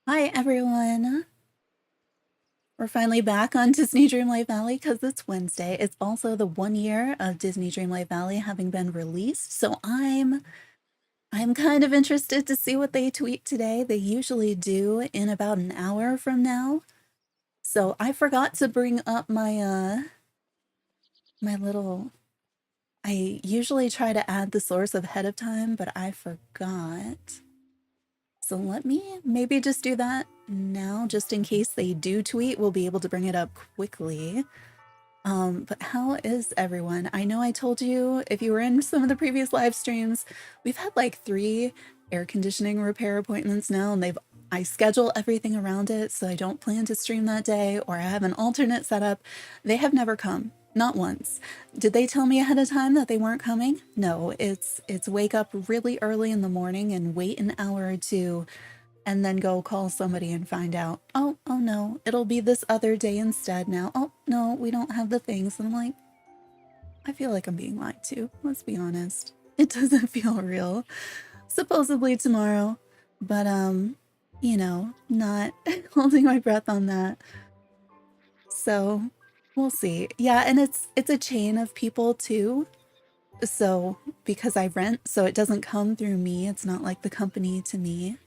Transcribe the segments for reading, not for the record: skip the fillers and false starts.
Hi everyone! We're finally back on Disney Dreamlight Valley because it's Wednesday. It's also the 1 year of Disney Dreamlight Valley having been released, so I'm kind of interested to see what they tweet today. They usually do in about an hour from now. So I forgot to bring up my little. I usually try to add the source ahead of time, but I forgot. So let me maybe just do that now, just in case they do tweet. We'll be able to bring it up quickly. But how is everyone? I know I told you, if you were in some of the previous live streams, we've had like 3 air conditioning repair appointments now, and I schedule everything around it, so I don't plan to stream that day, or I have an alternate setup. They have never come. Not once. Did they tell me ahead of time that they weren't coming? No, it's wake up really early in the morning and wait an hour or two and then go call somebody and find out, oh no, it'll be this other day instead now. Oh no, we don't have the things. And I'm like, I feel like I'm being lied to. Let's be honest. It doesn't feel real. Supposedly tomorrow, but you know, not holding my breath on that. So we'll see. Yeah, and it's a chain of people too. So because I rent, so it doesn't come through me. It's not like the company to me.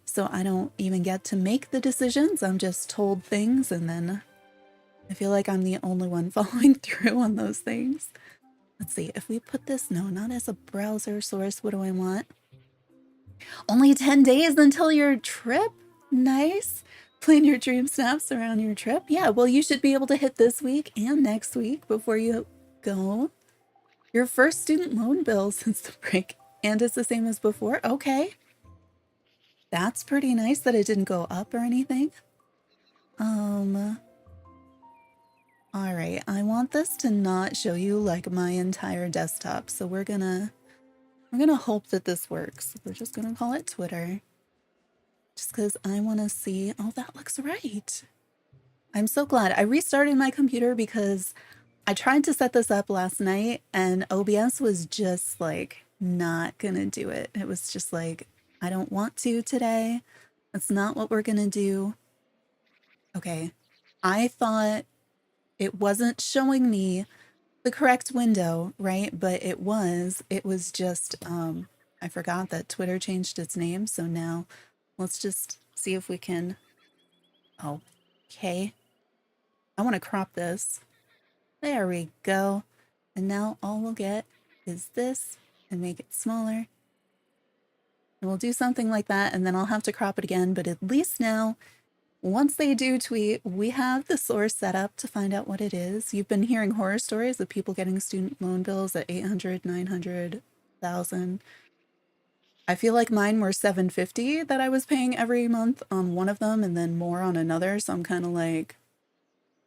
So I don't even get to make the decisions. I'm just told things, and then I feel like I'm the only one following through on those things. Let's see, if we put this, no, not as a browser source, what do I want? Only 10 days until your trip? Nice. Plan your dream snaps around your trip. Yeah, well, you should be able to hit this week and next week before you go. Your first student loan bill since the break, and it's the same as before? Okay. That's pretty nice that it didn't go up or anything. All right, I want this to not show you like my entire desktop, so we're gonna hope that this works. We're just gonna call it Twitter, just because I want to see. Oh, that looks right. I'm so glad I restarted my computer because I tried to set this up last night and OBS was just like not gonna do it. It was just like, I don't want to today. That's not what we're gonna do. Okay, I thought it wasn't showing me the correct window, right? But it was just, I forgot that Twitter changed its name. So now let's just see if we can, oh, okay. I want to crop this. There we go. And now all we'll get is this and make it smaller. And we'll do something like that and then I'll have to crop it again. But at least now, once they do tweet, we have the source set up to find out what it is. You've been hearing horror stories of people getting student loan bills at 800, 900,000. I feel like mine were 750 that I was paying every month on one of them and then more on another. So I'm kind of like,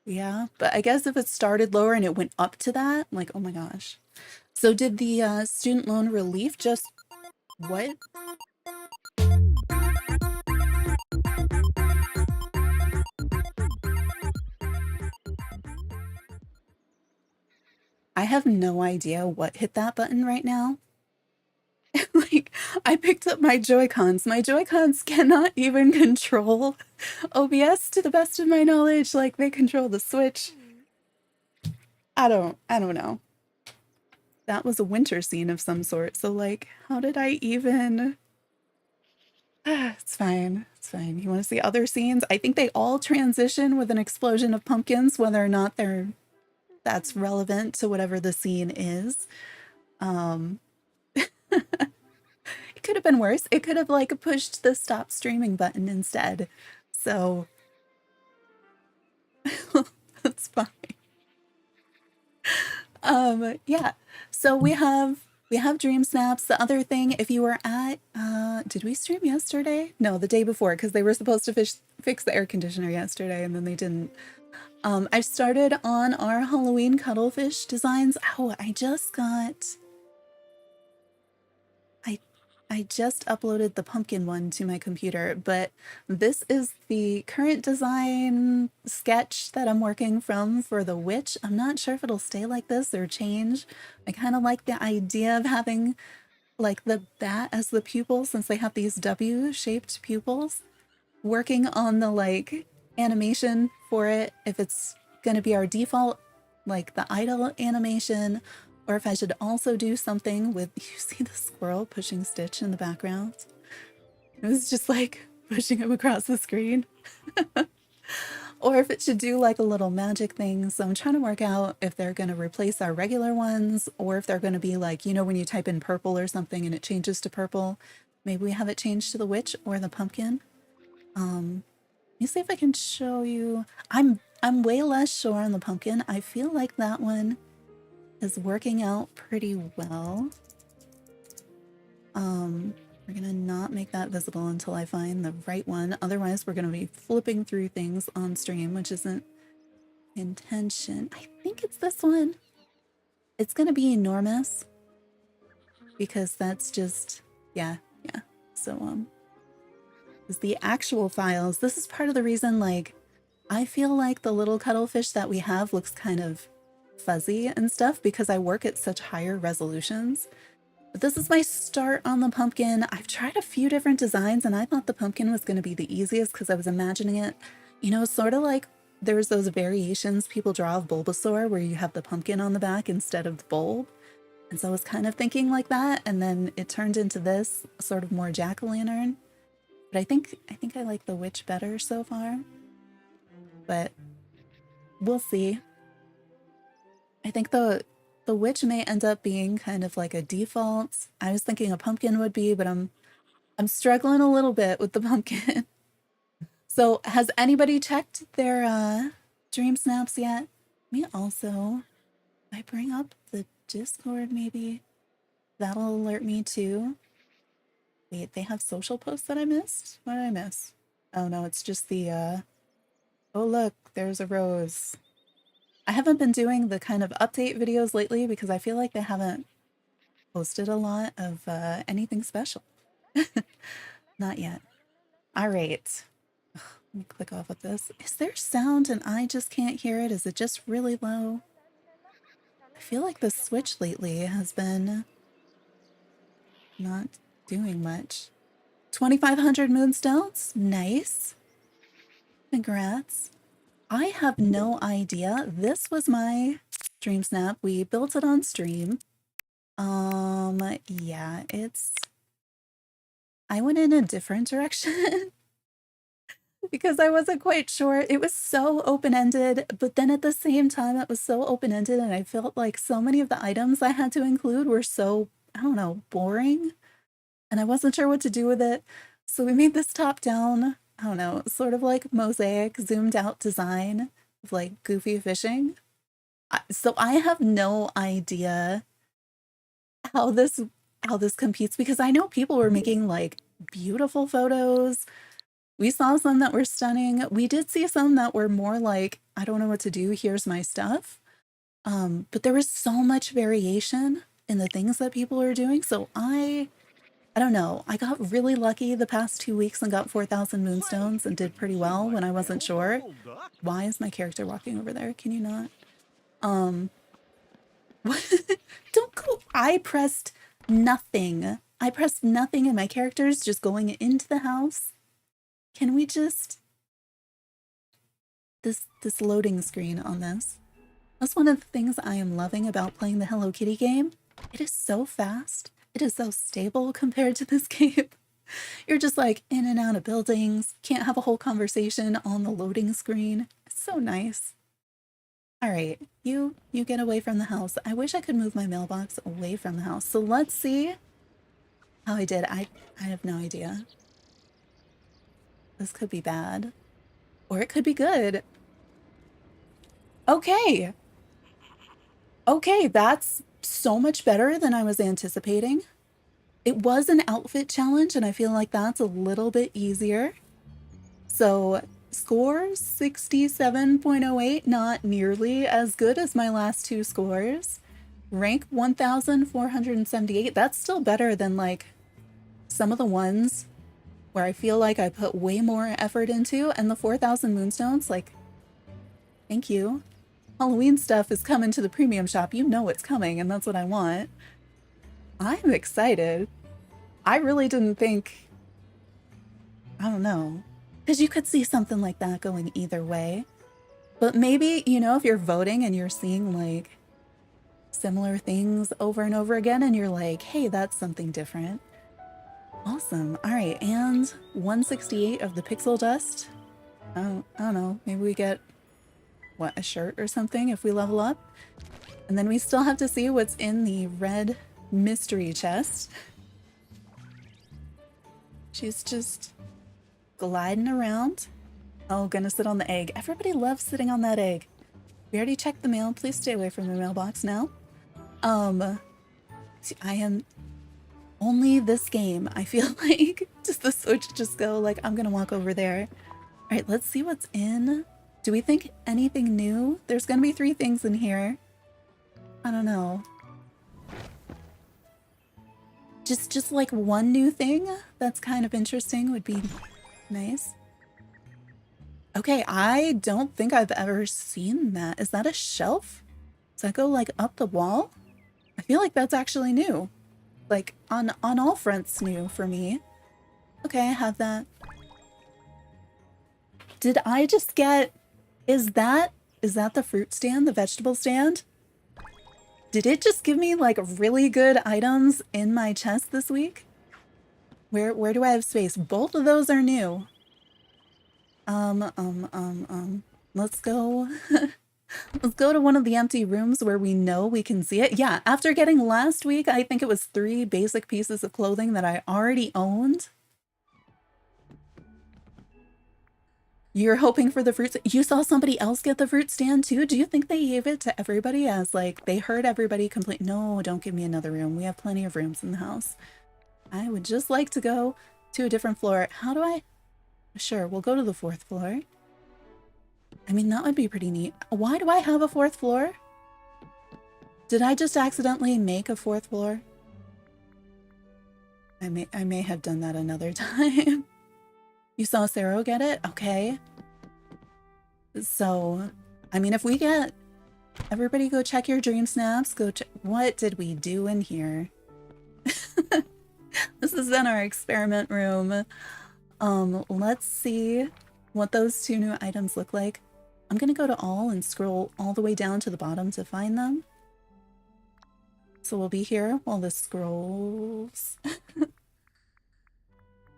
yeah. But I guess if it started lower and it went up to that, like, oh my gosh. So did the student loan relief just, what? I have no idea what hit that button right now. Like, I picked up my Joy-Cons. My Joy-Cons cannot even control OBS to the best of my knowledge. Like, they control the Switch. I don't know. That was a winter scene of some sort. So, like, how did I even... It's fine. It's fine. You want to see other scenes? I think they all transition with an explosion of pumpkins, whether or not that's relevant to whatever the scene is. It could have been worse. It could have like pushed the stop streaming button instead. So that's fine. Yeah. So we have DreamSnaps. The other thing, if you were at did we stream yesterday? No, the day before, because they were supposed to fix the air conditioner yesterday and then they didn't. I started on our Halloween cuttlefish designs. Oh, I just uploaded the pumpkin one to my computer, but this is the current design sketch that I'm working from for the witch. I'm not sure if it'll stay like this or change. I kind of like the idea of having like the bat as the pupil since they have these W-shaped pupils. working on the like animation for it, if it's gonna be our default, like the idle animation, or if I should also do something with, you see the squirrel pushing Stitch in the background? It was just like pushing him across the screen. Or if it should do like a little magic thing. So I'm trying to work out if they're going to replace our regular ones, or if they're going to be like, you know, when you type in purple or something and it changes to purple, maybe we have it changed to the witch or the pumpkin. Let me see if I can show you. I'm way less sure on the pumpkin. I feel like that one is working out pretty well. We're gonna not make that visible until I find the right one. Otherwise, we're gonna be flipping through things on stream, which isn't intention. I think it's this one. It's gonna be enormous because that's just, yeah. So, is the actual files. This is part of the reason, like, I feel like the little cuttlefish that we have looks kind of fuzzy and stuff because I work at such higher resolutions. But this is my start on the pumpkin. I've tried a few different designs and I thought the pumpkin was going to be the easiest because I was imagining it, you know, sort of like there's those variations people draw of Bulbasaur where you have the pumpkin on the back instead of the bulb. And so I was kind of thinking like that, and then it turned into this sort of more jack-o'-lantern. But I think I like the witch better so far. But we'll see. I think the witch may end up being kind of like a default. I was thinking a pumpkin would be, but I'm struggling a little bit with the pumpkin. So has anybody checked their DreamSnaps yet? Me also. If I bring up the Discord, maybe that'll alert me too. Wait, they have social posts that I missed? What did I miss? Oh no, it's just the oh look, there's a rose. I haven't been doing the kind of update videos lately because I feel like they haven't posted a lot of anything special. Not yet. All right. Ugh, let me click off of this. Is there sound and I just can't hear it? Is it just really low? I feel like the Switch lately has been not doing much. 2,500 moonstones? Nice. Congrats. I have no idea. This was my DreamSnap. We built it on stream. Yeah, I went in a different direction because I wasn't quite sure. It was so open-ended, but then at the same time, it was so open-ended and I felt like so many of the items I had to include were so, I don't know, boring. And I wasn't sure what to do with it. So we made this top-down, I don't know, sort of like mosaic, zoomed-out design of like goofy fishing. So I have no idea how this competes because I know people were making like beautiful photos. We saw some that were stunning. We did see some that were more like, I don't know what to do, here's my stuff. But there was so much variation in the things that people were doing. So I don't know. I got really lucky the past 2 weeks and got 4,000 moonstones and did pretty well when I wasn't sure. Why is my character walking over there? Can you not? Don't go. I pressed nothing. I pressed nothing and my character's just going into the house. Can we just... This loading screen on this. That's one of the things I am loving about playing the Hello Kitty game. It is so fast. It is so stable compared to this game. You're just like in and out of buildings. Can't have a whole conversation on the loading screen. It's so nice. All right, you get away from the house. I wish I could move my mailbox away from the house. So let's see how I did. I have no idea. This could be bad. Or it could be good. Okay. Okay, that's so much better than I was anticipating. It was an outfit challenge, and I feel like that's a little bit easier. So, score 67.08, not nearly as good as my last two scores. Rank 1,478, that's still better than like some of the ones where I feel like I put way more effort into, and the 4,000 moonstones, like, thank you. Halloween stuff is coming to the premium shop. You know it's coming, and that's what I want. I'm excited. I really didn't think... I don't know. Because you could see something like that going either way. But maybe, you know, if you're voting and you're seeing like similar things over and over again and you're like, hey, that's something different. Awesome. All right, and 168 of the pixel dust. I don't know, maybe we get, what, a shirt or something if we level up? And then we still have to see what's in the red mystery chest. She's just gliding around. Oh, gonna sit on the egg. Everybody loves sitting on that egg. We already checked the mail. Please stay away from the mailbox now. See, I am only this game. I feel like does the switch just go like, I'm gonna walk over there. All right, let's see what's in. Do we think anything new? There's gonna be 3 things in here. I don't know. Just like one new thing that's kind of interesting would be nice. Okay, I don't think I've ever seen that. Is that a shelf? Does that go like up the wall? I feel like that's actually new. Like on all fronts new for me. Okay, I have that. Did I just get, is that the fruit stand, the vegetable stand? Did it just give me like really good items in my chest this week? Where do I have space? Both of those are new. Let's go. Let's go to one of the empty rooms where we know we can see it. Yeah, after getting last week, I think it was 3 basic pieces of clothing that I already owned. You're hoping for the fruits. You saw somebody else get the fruit stand too? Do you think they gave it to everybody as like, they heard everybody complain? No, don't give me another room. We have plenty of rooms in the house. I would just like to go to a different floor. How do I? Sure, we'll go to the 4th floor. I mean, that would be pretty neat. Why do I have a 4th floor? Did I just accidentally make a 4th floor? I may have done that another time. You saw Sarah get it? Okay. So, I mean, if we get... Everybody go check your DreamSnaps. Go check... What did we do in here? This is in our experiment room. Let's see what those 2 new items look like. I'm gonna go to all and scroll all the way down to the bottom to find them. So we'll be here while this scrolls. I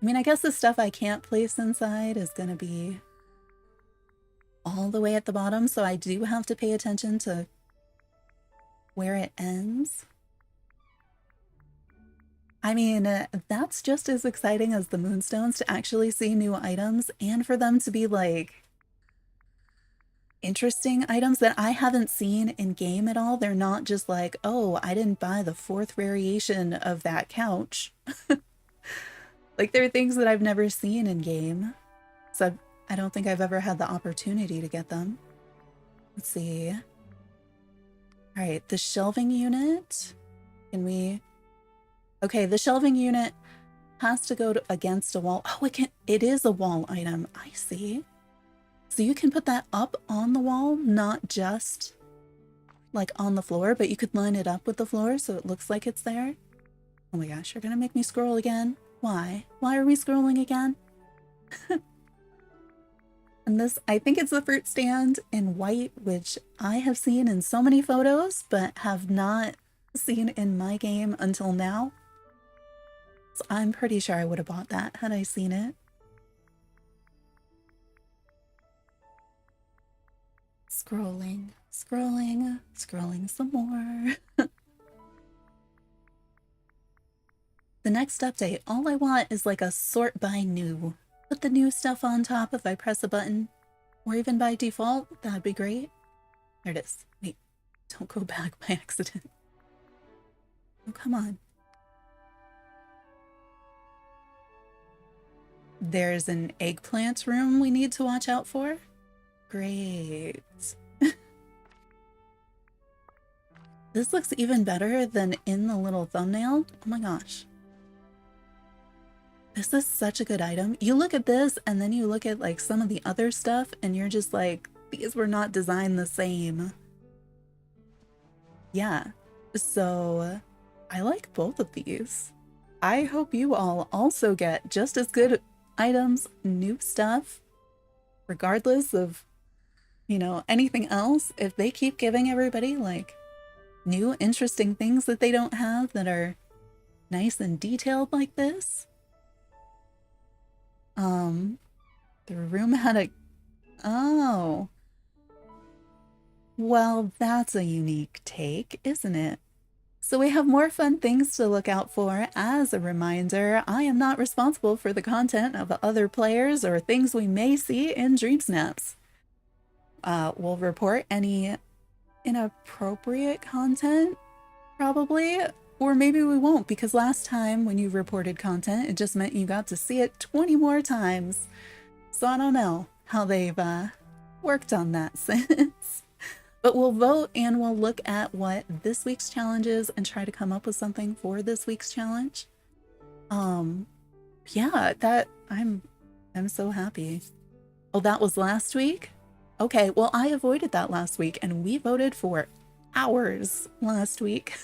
mean, I guess the stuff I can't place inside is gonna be all the way at the bottom, so I do have to pay attention to where it ends. I mean, that's just as exciting as the moonstones to actually see new items and for them to be like interesting items that I haven't seen in game at all. They're not just like, oh, I didn't buy the 4th variation of that couch. Like, there are things that I've never seen in game. So I don't think I've ever had the opportunity to get them. Let's see. All right, the shelving unit. Can we... Okay, the shelving unit has to go against a wall. Oh, it is a wall item. I see. So you can put that up on the wall, not just like on the floor, but you could line it up with the floor so it looks like it's there. Oh my gosh, you're gonna make me scroll again. Why? Why are we scrolling again? And this, I think it's the fruit stand in white, which I have seen in so many photos, but have not seen in my game until now. So I'm pretty sure I would have bought that had I seen it. Scrolling, scrolling, scrolling some more. The next update, all I want is like a sort by new. Put the new stuff on top if I press a button, or even by default, that'd be great. There it is. Wait, don't go back by accident. Oh, come on. There's an eggplant room we need to watch out for. Great. This looks even better than in the little thumbnail. Oh my gosh. This is such a good item. You look at this and then you look at like some of the other stuff and you're just like, these were not designed the same. Yeah. So I like both of these. I hope you all also get just as good items, new stuff, regardless of, you know, anything else. If they keep giving everybody like new interesting things that they don't have that are nice and detailed like this. The room had a... Oh. Well, that's a unique take, isn't it? So we have more fun things to look out for. As a reminder, I am not responsible for the content of other players or things we may see in DreamSnaps. We'll report any inappropriate content, probably, or maybe we won't, because last time when you reported content, it just meant you got to see it 20 more times. So I don't know how they've worked on that since. But we'll vote and we'll look at what this week's challenge is and try to come up with something for this week's challenge. Yeah, that I'm so happy. Oh, that was last week? Okay, well, I avoided that last week and we voted for hours last week.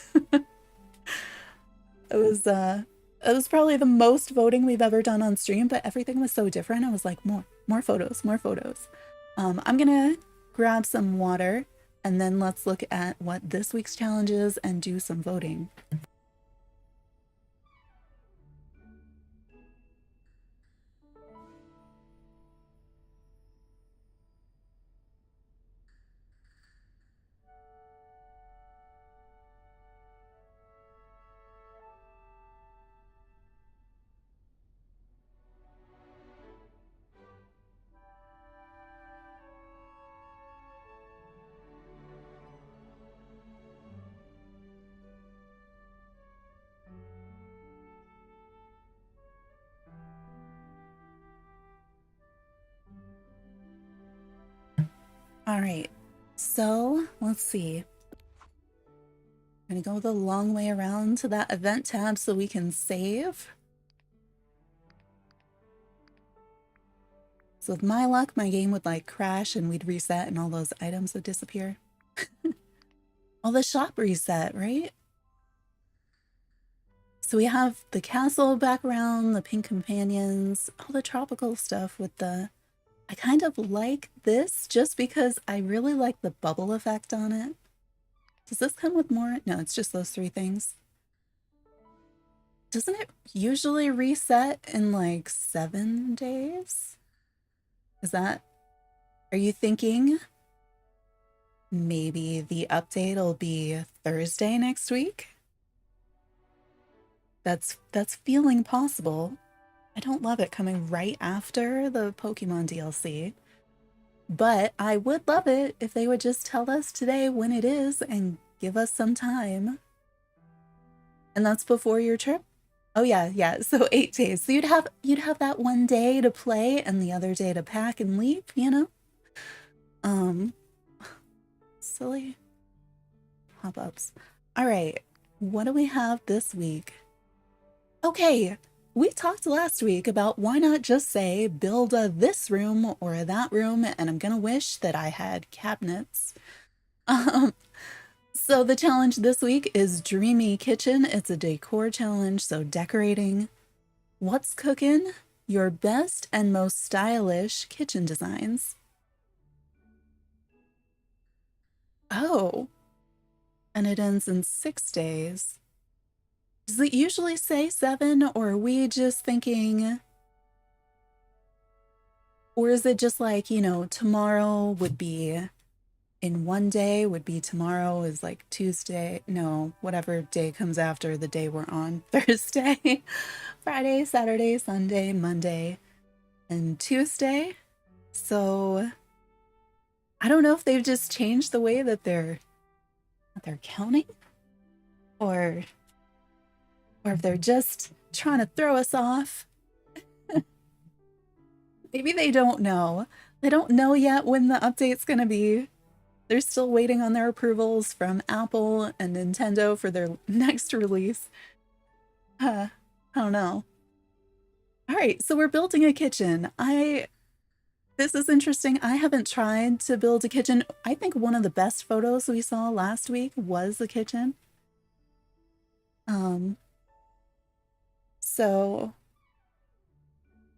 It was probably the most voting we've ever done on stream, but everything was so different. I was like, more photos, more photos. I'm gonna grab some water and then let's look at what this week's challenge is and do some voting. All right, so let's see. I'm gonna go the long way around to that event tab so we can save. So with my luck, my game would like crash and we'd reset and all those items would disappear. All the shop reset, right? So we have the castle background, the pink companions, all the tropical stuff with the... I kind of like this just because I really like the bubble effect on it. Does this come with more? No, it's just those three things. Doesn't it usually reset in like 7 days? Is that... Are you thinking maybe the update will be Thursday next week? That's feeling possible. I don't love it coming right after the Pokemon DLC, but I would love it if they would just tell us today when it is and give us some time. And that's before your trip? Oh yeah, so 8 days. So you'd have that one day to play and the other day to pack and leave, you know? Silly pop-ups. All right, what do we have this week? Okay, we talked last week about why not just say build this room or that room, and I'm gonna wish that I had cabinets. So the challenge this week is Dreamy Kitchen. It's a decor challenge, so decorating. What's cooking? Your best and most stylish kitchen designs. Oh, and it ends in 6 days. Does it usually say 7, or are we just thinking... Or is it just like, you know, tomorrow would be... In one day would be tomorrow is like Tuesday. No, whatever day comes after the day we're on. Thursday, Friday, Saturday, Sunday, Monday, and Tuesday. So I don't know if they've just changed the way that they're counting, or if they're just trying to throw us off. Maybe they don't know. They don't know yet when the update's gonna be. They're still waiting on their approvals from Apple and Nintendo for their next release. I don't know. All right, so we're building a kitchen. This is interesting. I haven't tried to build a kitchen. I think one of the best photos we saw last week was the kitchen. So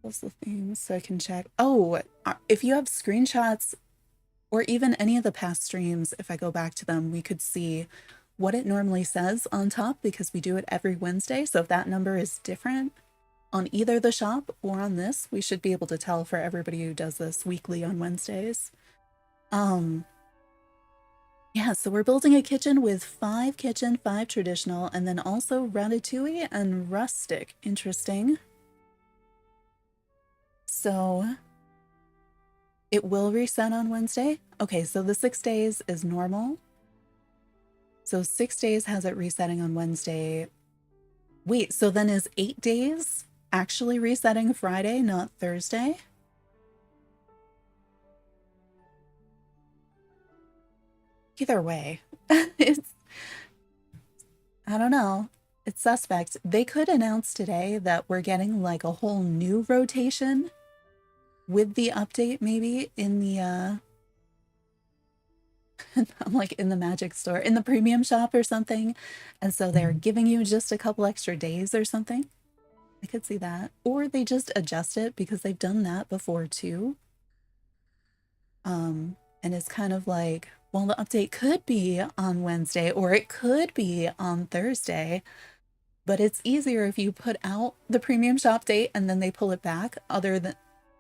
Post the things so I can check. Oh, if you have screenshots or even any of the past streams, if I go back to them, we could see what it normally says on top because we do it every Wednesday. So if that number is different on either the shop or on this, we should be able to tell for everybody who does this weekly on Wednesdays. Yeah, so we're building a kitchen with 5 kitchen, 5 traditional, and then also ratatouille and rustic. Interesting. So it will reset on Wednesday. Okay, so the 6 days is normal. So 6 days has it resetting on Wednesday. Wait, so then is 8 days actually resetting Friday, not Thursday? Either way, it's, I don't know. It's suspect. They could announce today that we're getting like a whole new rotation with the update maybe in the, I'm like in the magic store, in the premium shop or something. And so they're giving you just a couple extra days or something. I could see that. Or they just adjust it because they've done that before too. And it's kind of like, well, the update could be on Wednesday or it could be on Thursday, but it's easier if you put out the premium shop date and then they pull it back, other than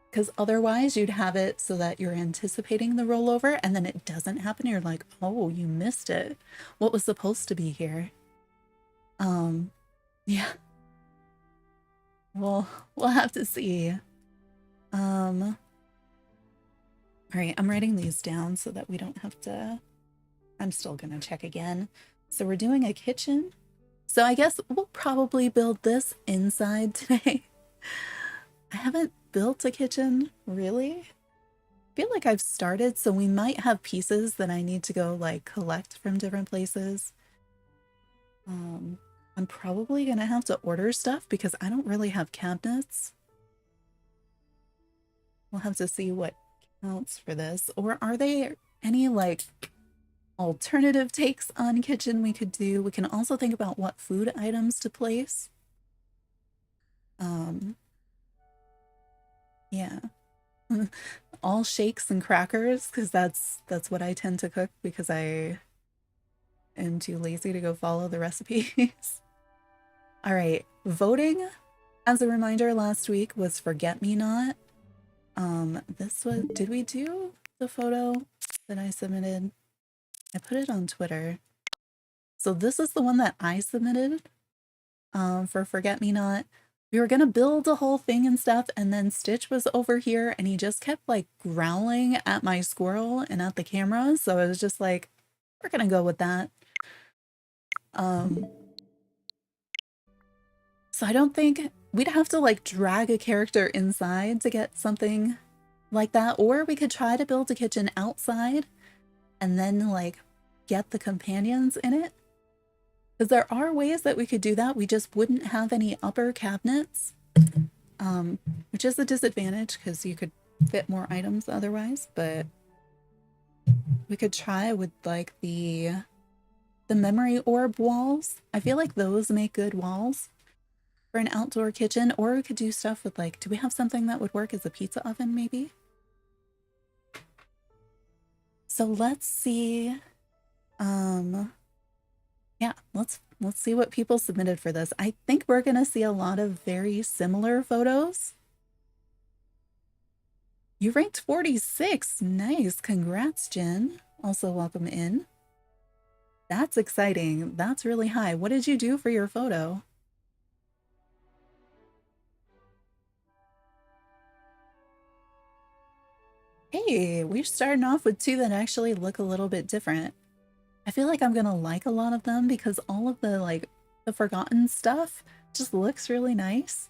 because otherwise you'd have it so that you're anticipating the rollover and then it doesn't happen. You're like, oh, you missed it. What was supposed to be here? Yeah. Well, we'll have to see. All right, I'm writing these down so that we don't have to, I'm still gonna check again. So we're doing a kitchen. So I guess we'll probably build this inside today. I haven't built a kitchen, really. I feel like I've started, so we might have pieces that I need to go like collect from different places. I'm probably gonna have to order stuff because I don't really have cabinets. We'll have to see what counts for this. Or are there any like alternative takes on kitchen we could do? We can also think about what food items to place. Yeah. All shakes and crackers, because that's what I tend to cook because I am too lazy to go follow the recipes. All right, voting, as a reminder, last week was Forget Me Not. This was, did we do the photo that I submitted? I put it on Twitter. So this is the one that I submitted for Forget Me Not. We were gonna build a whole thing and stuff, and then Stitch was over here and he just kept like growling at my squirrel and at the camera. So I was just like, we're gonna go with that. So I don't think we'd have to like drag a character inside to get something like that, or we could try to build a kitchen outside and then like get the companions in it. Because there are ways that we could do that. We just wouldn't have any upper cabinets, which is a disadvantage because you could fit more items otherwise. But we could try with like the memory orb walls. I feel like those make good walls for an outdoor kitchen. Or we could do stuff with like, do we have something that would work as a pizza oven maybe? So let's see. Yeah, let's see what people submitted for this. I think we're gonna see a lot of very similar photos. You ranked 46. Nice. Congrats, Jen. Also welcome in. That's exciting. That's really high. What did you do for your photo? Hey, we're starting off with 2 that actually look a little bit different. I feel like I'm gonna like a lot of them because all of the like the forgotten stuff just looks really nice.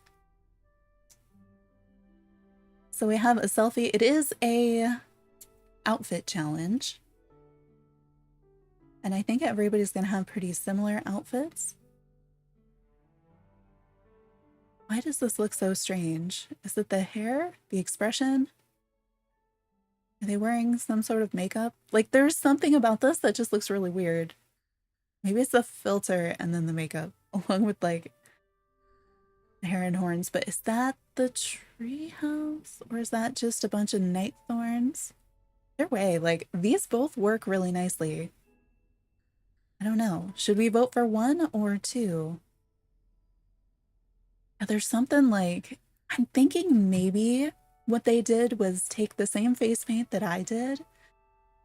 So we have a selfie. It is a outfit challenge. And I think everybody's gonna have pretty similar outfits. Why does this look so strange? Is it the hair? The expression? Are they wearing some sort of makeup? Like there's something about this that just looks really weird. Maybe it's the filter and then the makeup along with like heron horns, but is that the tree house or is that just a bunch of night thorns? Either way, like these both work really nicely. I don't know. Should we vote for 1 or 2? There's something like, I'm thinking maybe what they did was take the same face paint that I did,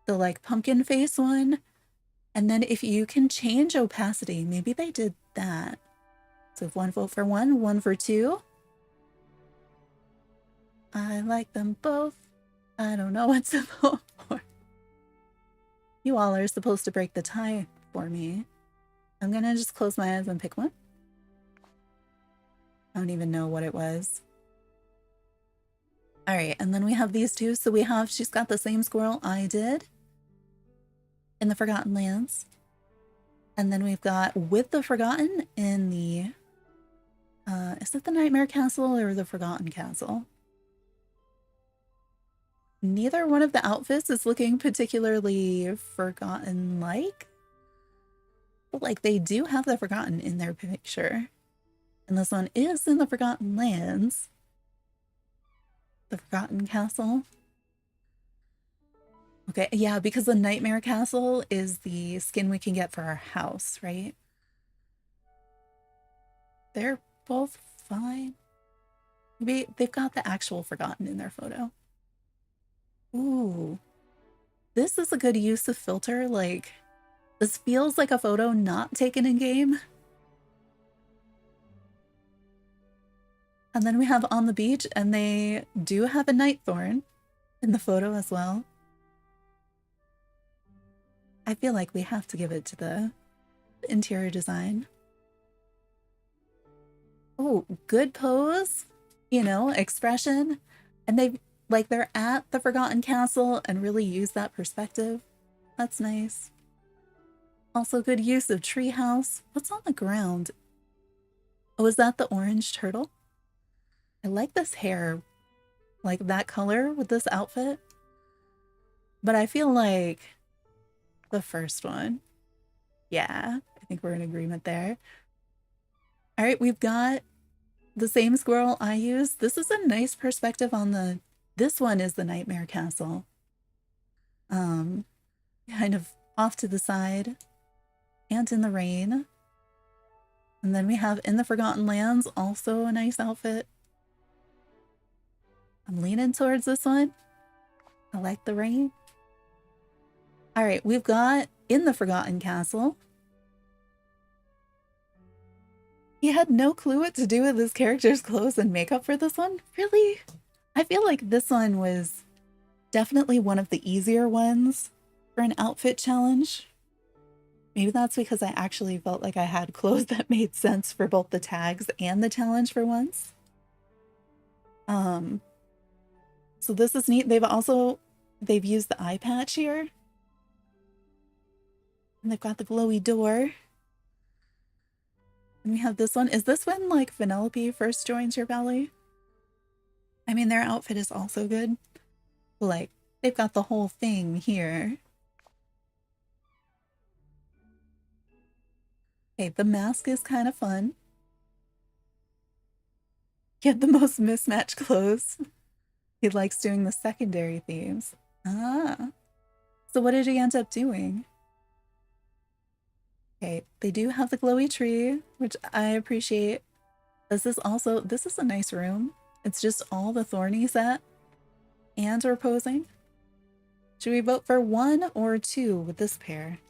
the like pumpkin face one, and then if you can change opacity, maybe they did that. So if 1 vote for 1, 1 for 2. I like them both. I don't know what to vote for. You all are supposed to break the tie for me. I'm gonna just close my eyes and pick one. I don't even know what it was. All right, and then we have these two. So we have, she's got the same squirrel I did in the Forgotten Lands. And then we've got with the Forgotten in the, is it the Nightmare Castle or the Forgotten Castle? Neither one of the outfits is looking particularly Forgotten-like. But like they do have the Forgotten in their picture. And this one is in the Forgotten Lands. The Forgotten Castle. Okay, yeah, because the Nightmare Castle is the skin we can get for our house, right? They're both fine. Maybe they've got the actual Forgotten in their photo. Ooh. This is a good use of filter. Like, this feels like a photo not taken in game. And then we have on the beach, and they do have a night thorn in the photo as well. I feel like we have to give it to the interior design. Oh, good pose, you know, expression. And they like they're at the Forgotten Castle and really use that perspective. That's nice. Also good use of treehouse. What's on the ground? Oh, is that the orange turtle? I like this hair, like that color with this outfit. But I feel like the first one. Yeah, I think we're in agreement there. All right, we've got the same squirrel I used. This is a nice perspective on the, this one is the Nightmare Castle. Kind of off to the side and in the rain. And then we have in the Forgotten Lands, also a nice outfit. I'm leaning towards this one. I like the rain. All right, we've got in the Forgotten Castle. He had no clue what to do with his character's clothes and makeup for this one? Really? I feel like this one was definitely one of the easier ones for an outfit challenge. Maybe that's because I actually felt like I had clothes that made sense for both the tags and the challenge for once. So this is neat. They've used the eye patch here. And they've got the glowy door. And we have this one. Is this when like Vanellope first joins your valley? I mean, their outfit is also good. Like, they've got the whole thing here. Okay, the mask is kind of fun. Get the most mismatched clothes. He likes doing the secondary themes. Ah. So what did he end up doing? Okay, they do have the glowy tree, which I appreciate. This is a nice room. It's just all the thorny set. And we're posing. Should we vote for 1 or 2 with this pair?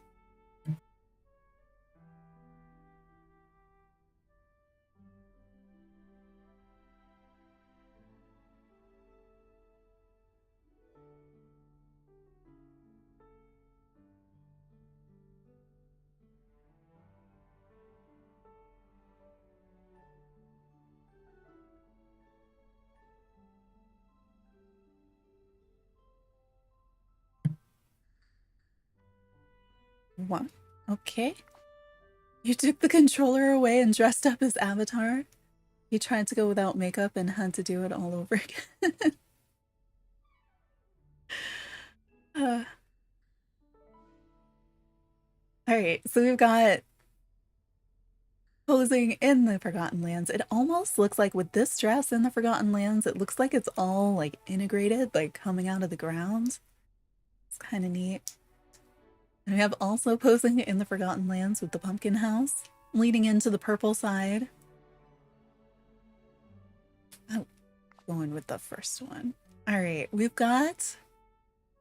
One. Okay. You took the controller away and dressed up as Avatar. You tried to go without makeup and had to do it all over again. uh, all right, so we've got... posing in the Forgotten Lands. It almost looks like with this dress in the Forgotten Lands, it looks like it's all like integrated, like coming out of the ground. It's kind of neat. And we have also posing in the Forgotten Lands with the pumpkin house, leading into the purple side. I'm going with the first one. All right, we've got,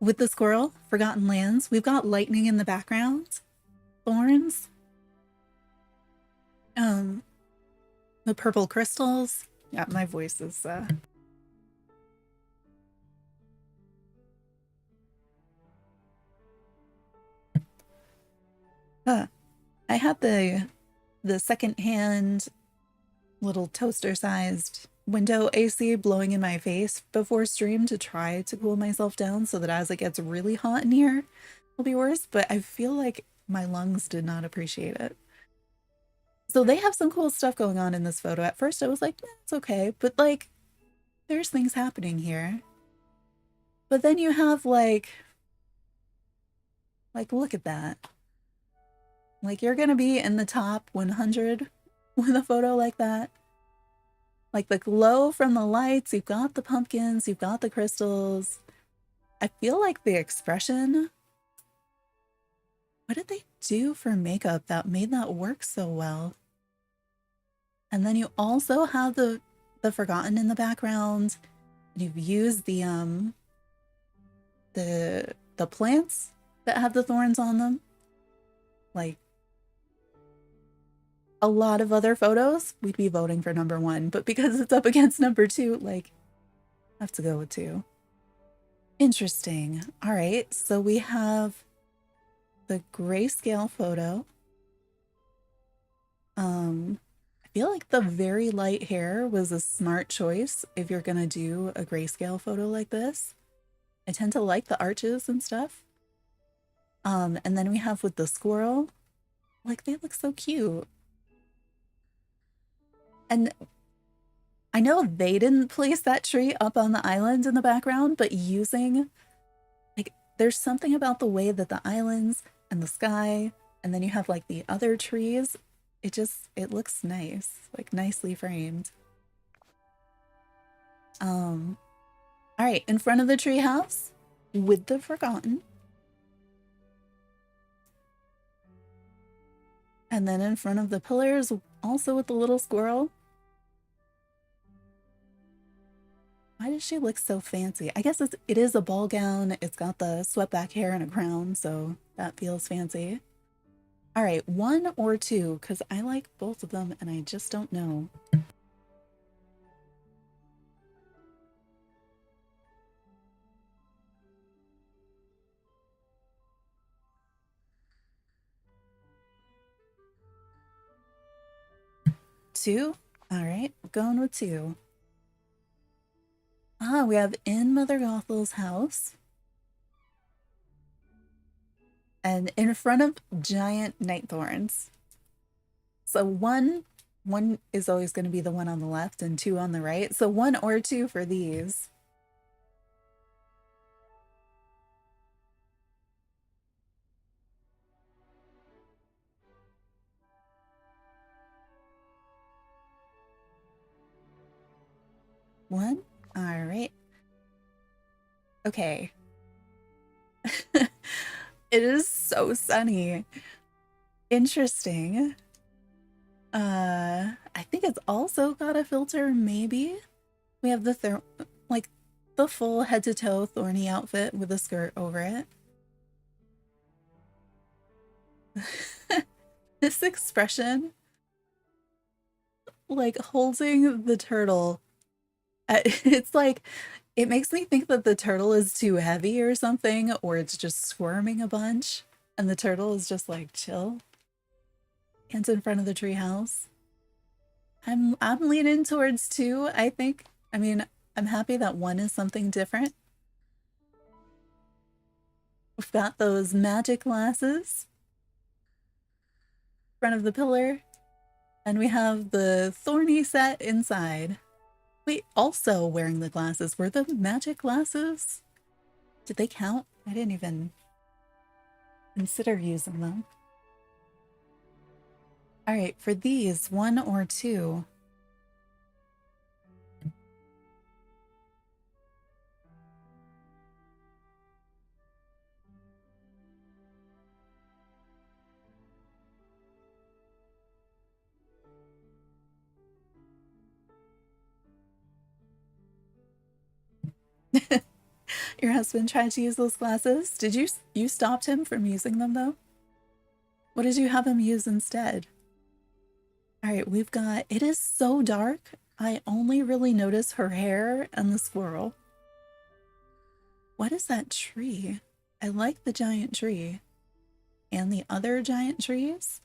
with the squirrel, Forgotten Lands, we've got lightning in the background, thorns, the purple crystals. Yeah, my voice is, I had the secondhand little toaster-sized window AC blowing in my face before stream to try to cool myself down so that as it gets really hot in here, it'll be worse, but I feel like my lungs did not appreciate it. So they have some cool stuff going on in this photo. At first I was like, it's okay, but like, there's things happening here. But then you have like, look at that. Like, you're gonna be in the top 100 with a photo like that. Like the glow from the lights, you've got the pumpkins, you've got the crystals. I feel like the expression, what did they do for makeup that made that work so well? And then you also have the Forgotten in the background. You've used the plants that have the thorns on them. Like, a lot of other photos, we'd be voting for number 1, but because it's up against number 2, like, I have to go with 2. Interesting. All right, so we have the grayscale photo. I feel like the very light hair was a smart choice if you're gonna do a grayscale photo like this. I tend to like the arches and stuff. And then we have with the squirrel, like, they look so cute. And I know they didn't place that tree up on the island in the background, but using, like, there's something about the way that the islands and the sky, and then you have like the other trees, it looks nice, like nicely framed. All right, in front of the tree house with the Forgotten. And then in front of the pillars, also with the little squirrel. Why does she look so fancy? I guess it is a ball gown. It's got the swept back hair and a crown, so that feels fancy. All right, 1 or 2, because I like both of them and I just don't know. Two? All right, going with 2. Ah, we have in Mother Gothel's house. And in front of giant night thorns. So one is always going to be the one on the left and 2 on the right. So 1 or 2 for these. One? All right. Okay. It is so sunny. Interesting. I think it's also got a filter, maybe. We have the like the full head to toe thorny outfit with a skirt over it. This expression, like holding the turtle, it's like, it makes me think that the turtle is too heavy or something, or it's just squirming a bunch, and the turtle is just like chill. And in front of the treehouse. I'm leaning towards 2, I think. I mean, I'm happy that 1 is something different. We've got those magic glasses in front of the pillar, and we have the thorny set inside. Wait, also wearing the glasses. Were the magic glasses? Did they count? I didn't even consider using them. All right, for these, 1 or 2. Your husband tried to use those glasses. Did you stopped him from using them though? What did you have him use instead? All right, we've got, it is so dark. I only really notice her hair and the squirrel. What is that tree? I like the giant tree. And the other giant trees?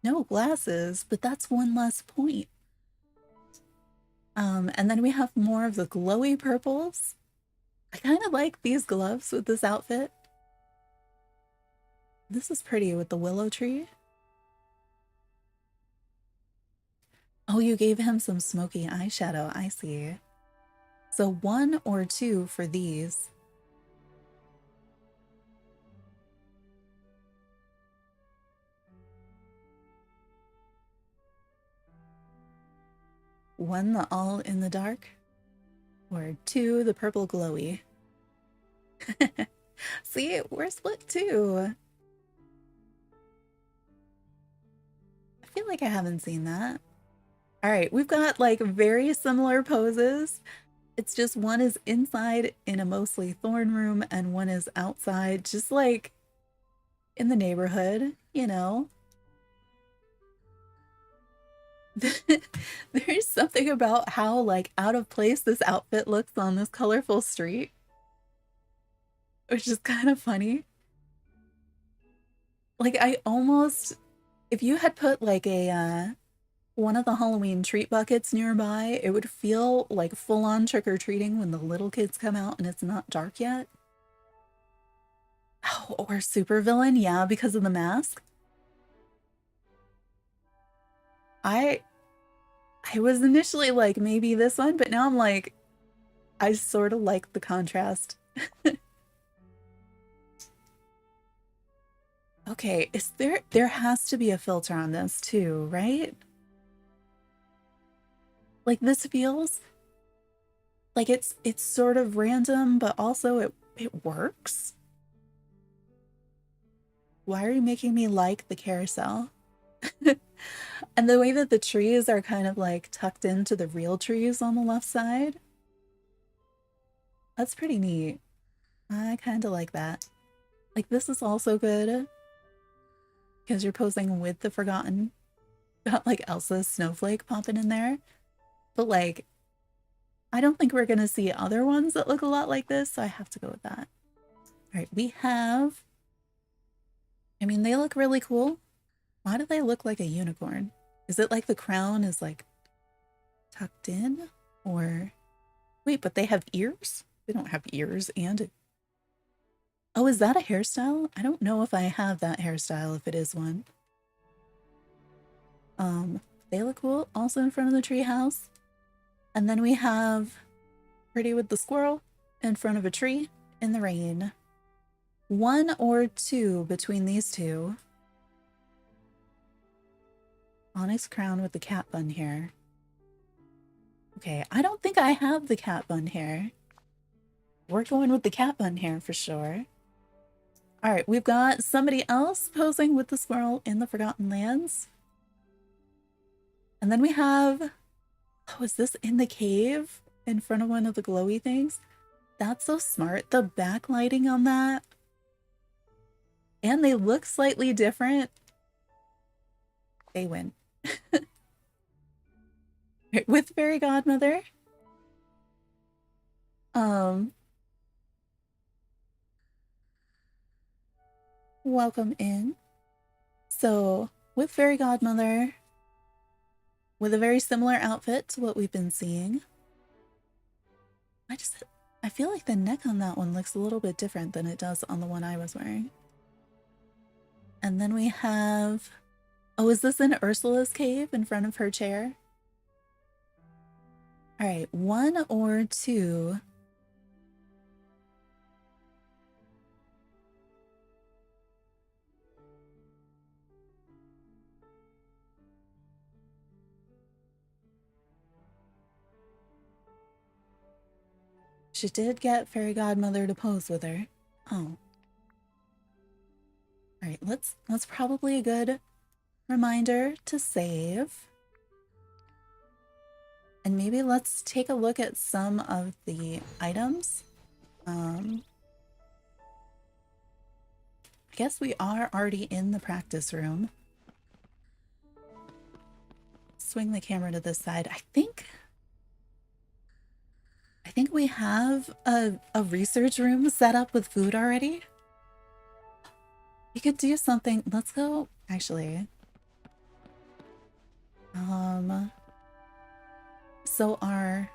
No glasses, but that's one less point. And then we have more of the glowy purples. I kind of like these gloves with this outfit. This is pretty with the willow tree. Oh, you gave him some smoky eyeshadow. I see. So 1 or 2 for these. One, the all in the dark, or 2, the purple glowy. See, we're split too. I feel like I haven't seen that. All right, we've got like very similar poses. It's just one is inside in a mostly thorn room and one is outside, just like in the neighborhood, you know. There's something about how like out of place this outfit looks on this colorful street, which is kind of funny. Like I almost, if you had put like a one of the Halloween treat buckets nearby, it would feel like full-on trick-or-treating when the little kids come out and it's not dark yet. Oh, or supervillain, yeah, because of the mask. I was initially like maybe this one, but now I'm like I sort of like the contrast. Okay, is there has to be a filter on this too, right? Like this feels like it's sort of random, but also it works. Why are you making me like the carousel? And the way that the trees are kind of like tucked into the real trees on the left side. That's pretty neat. I kind of like that. Like this is also good because you're posing with the forgotten. Got like Elsa's snowflake popping in there. But like, I don't think we're gonna see other ones that look a lot like this, so I have to go with that. All right, we have, I mean, they look really cool. Why do they look like a unicorn? Is it like the crown is like tucked in? Or wait, but they have ears? They don't have ears and oh, is that a hairstyle? I don't know if I have that hairstyle, if it is one. They look cool. Also in front of the tree house. And then we have Pretty with the squirrel in front of a tree in the rain. 1 or 2 between these two. Onyx crown with the cat bun hair. Okay, I don't think I have the cat bun hair. We're going with the cat bun hair for sure. All right, we've got somebody else posing with the squirrel in the Forgotten Lands. And then we have, oh, is this in the cave in front of one of the glowy things? That's so smart. The backlighting on that. And they look slightly different. They win. With Fairy Godmother. Welcome in. So with Fairy Godmother, with a very similar outfit to what we've been seeing. I feel like the neck on that one looks a little bit different than it does on the one I was wearing. And then we have, oh, is this in Ursula's cave in front of her chair? All right, 1 or 2. She did get Fairy Godmother to pose with her. Oh. Alright, that's probably a good reminder to save. And maybe let's take a look at some of the items. I guess we are already in the practice room. Swing the camera to this side. I think we have a research room set up with food already. We could do something. Let's go, actually. So our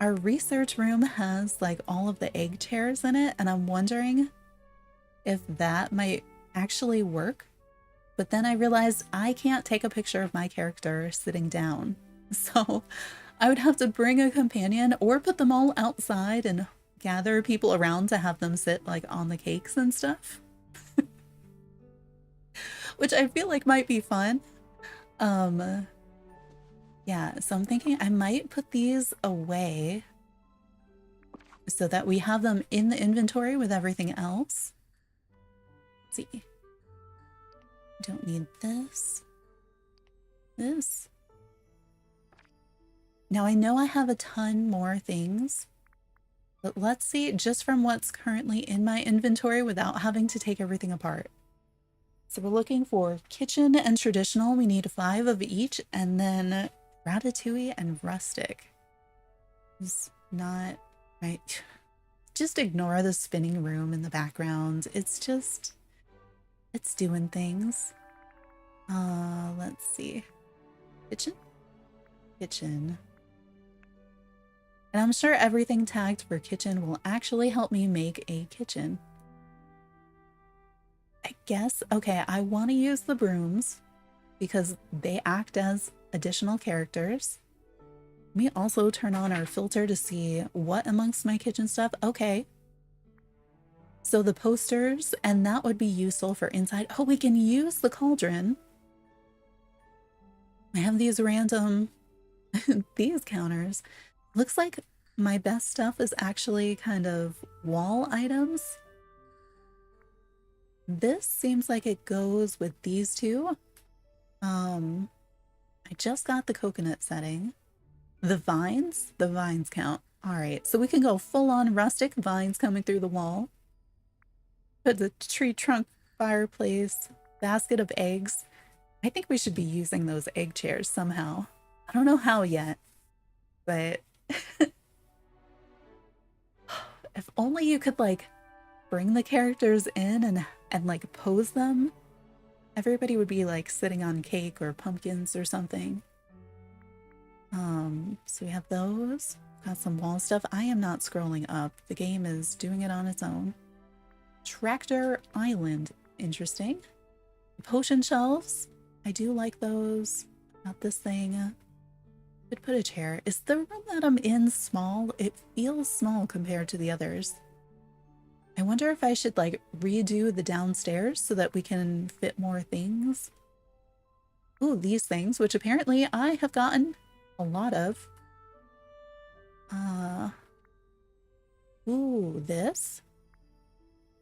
research room has like all of the egg chairs in it, and I'm wondering if that might actually work. But then I realized I can't take a picture of my character sitting down. So I would have to bring a companion or put them all outside and gather people around to have them sit like on the cakes and stuff. Which I feel like might be fun. Yeah, so I'm thinking I might put these away so that we have them in the inventory with everything else. Let's see. Don't need this. This. Now I know I have a ton more things, but let's see just from what's currently in my inventory without having to take everything apart. So we're looking for kitchen and traditional. We need 5 of each, and then ratatouille and rustic. It's not right. Just ignore the spinning room in the background. It's just, it's doing things. Let's see. Kitchen. And I'm sure everything tagged for kitchen will actually help me make a kitchen. I guess, okay, I want to use the brooms because they act as additional characters. Let me also turn on our filter to see what amongst my kitchen stuff. Okay. So the posters, and that would be useful for inside. Oh, we can use the cauldron. I have these random, these counters. Looks like my best stuff is actually kind of wall items. This seems like it goes with these two. I just got the coconut setting. The vines count. All right, so we can go full on rustic vines coming through the wall. Put the tree trunk fireplace, basket of eggs. I think we should be using those egg chairs somehow. I don't know how yet, but if only you could like bring the characters in and like pose them. Everybody would be like sitting on cake or pumpkins or something. So we have those. Got some wall stuff. I am not scrolling up. The game is doing it on its own. Tractor Island. Interesting. Potion shelves. I do like those. Got this thing. Could put a chair. Is the room that I'm in small? It feels small compared to the others. I wonder if I should like redo the downstairs so that we can fit more things. Ooh, these things, which apparently I have gotten a lot of. Ooh, this.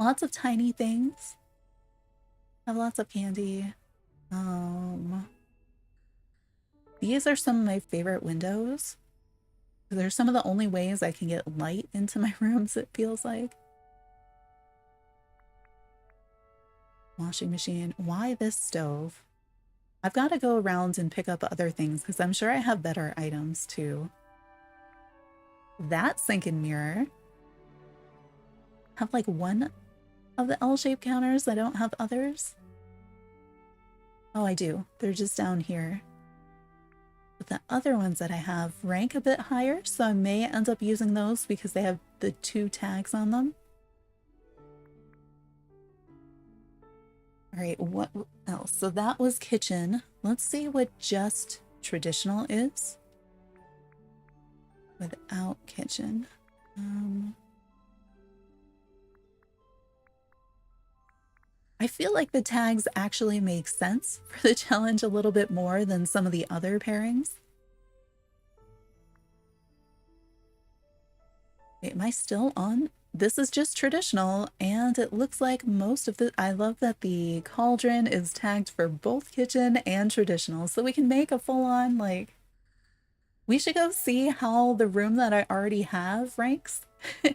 Lots of tiny things. Have lots of candy. These are some of my favorite windows. They're some of the only ways I can get light into my rooms, it feels like. Washing machine. Why this stove? I've got to go around and pick up other things because I'm sure I have better items too. That sink and mirror. Have like one of the L-shaped counters. I don't have others. Oh, I do. They're just down here. But the other ones that I have rank a bit higher, so I may end up using those because they have the 2 tags on them. All right, what else? So that was kitchen. Let's see what just traditional is without kitchen. I feel like the tags actually make sense for the challenge a little bit more than some of the other pairings. Wait, am I still on? This is just traditional, and it looks like most of the... I love that the cauldron is tagged for both kitchen and traditional, so we can make a full-on, like... We should go see how the room that I already have ranks. Do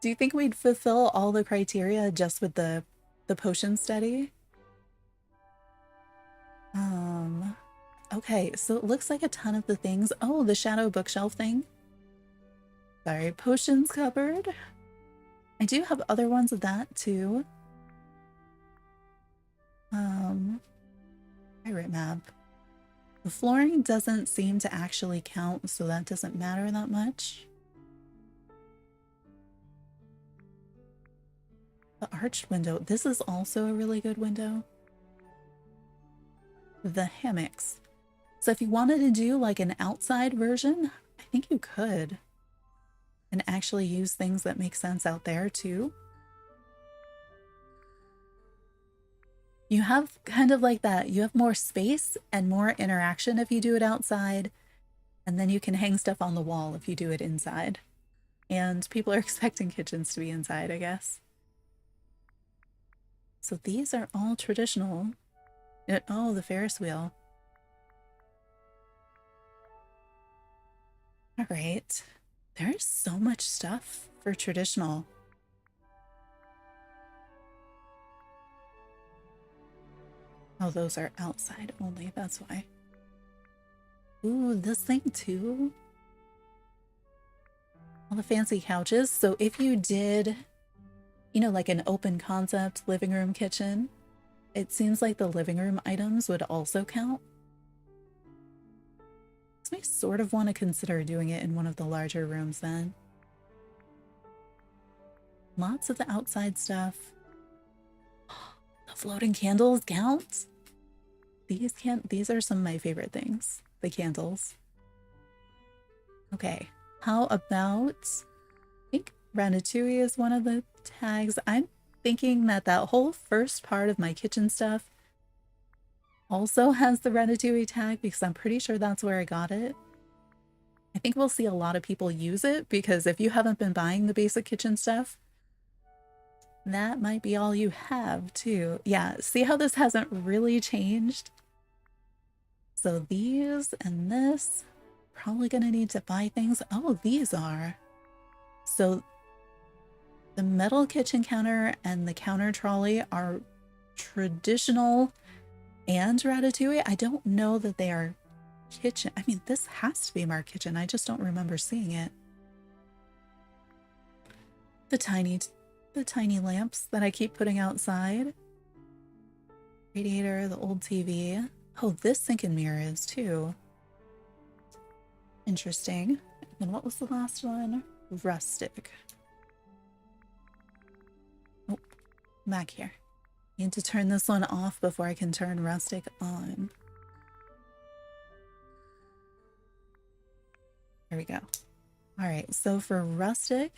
you think we'd fulfill all the criteria just with the potion study? Okay, so it looks like a ton of the things. Oh, the shadow bookshelf thing. Sorry, potions cupboard. I do have other ones of that too. Pirate map. The flooring doesn't seem to actually count, so that doesn't matter that much. The arched window. This is also a really good window. The hammocks. So if you wanted to do like an outside version, I think you could. And actually use things that make sense out there too. You have kind of like that. You have more space and more interaction if you do it outside. And then you can hang stuff on the wall if you do it inside. And people are expecting kitchens to be inside, I guess. So these are all traditional. Oh, the Ferris wheel. All right. There's so much stuff for traditional. Oh, those are outside only. That's why. Ooh, this thing too. All the fancy couches. So if you did, you know, like an open concept living room kitchen, it seems like the living room items would also count. So I sort of want to consider doing it in one of the larger rooms then. Lots of the outside stuff. The floating candles count? These are some of my favorite things. The candles. Okay, how about, I think Ratatouille is one of the tags. I'm thinking that that whole first part of my kitchen stuff also has the Ratatouille tag because I'm pretty sure that's where I got it. I think we'll see a lot of people use it because if you haven't been buying the basic kitchen stuff, that might be all you have too. Yeah, see how this hasn't really changed? So these and this, probably gonna need to buy things. Oh, these are. So the metal kitchen counter and the counter trolley are traditional and Ratatouille. I don't know that they are kitchen. I mean, this has to be marked kitchen. I just don't remember seeing it. The tiny lamps that I keep putting outside. Radiator, the old TV. Oh, this sink and mirror is too. Interesting. And then what was the last one? Rustic. Oh, back here. Need to turn this one off before I can turn rustic on. There we go. All right, so for rustic,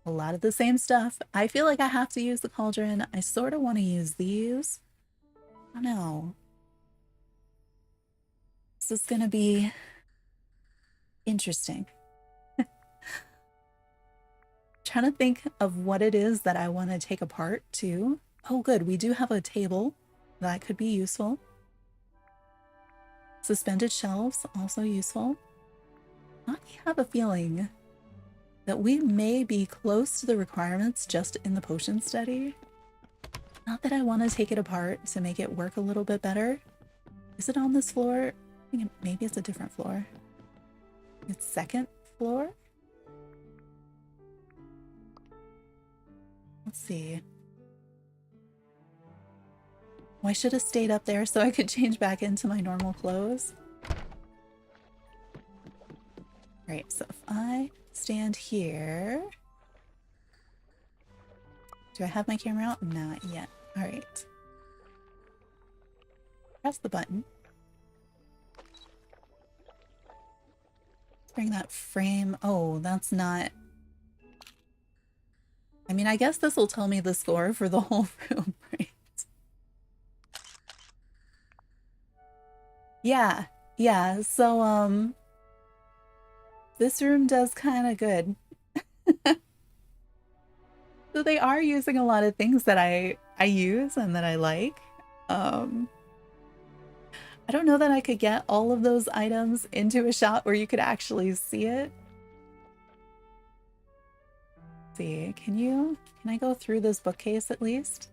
a lot of the same stuff. I feel like I have to use the cauldron. I sort of want to use these. I don't know. This is gonna be interesting. Trying to think of what it is that I want to take apart too. Oh good, we do have a table. That could be useful. Suspended shelves, also useful. I have a feeling that we may be close to the requirements just in the potion study. Not that I want to take it apart to make it work a little bit better. Is it on this floor? I think maybe it's a different floor. It's second floor? Let's see. Well, I should have stayed up there so I could change back into my normal clothes. Alright, so if I stand here... Do I have my camera out? Not yet. Alright. Press the button. Let's bring that frame... Oh, that's not... I mean, I guess this will tell me the score for the whole room, right? Yeah, so, This room does kind of good. So they are using a lot of things that I use and that I like. I don't know that I could get all of those items into a shot where you could actually see it. Let's see, can I go through this bookcase at least?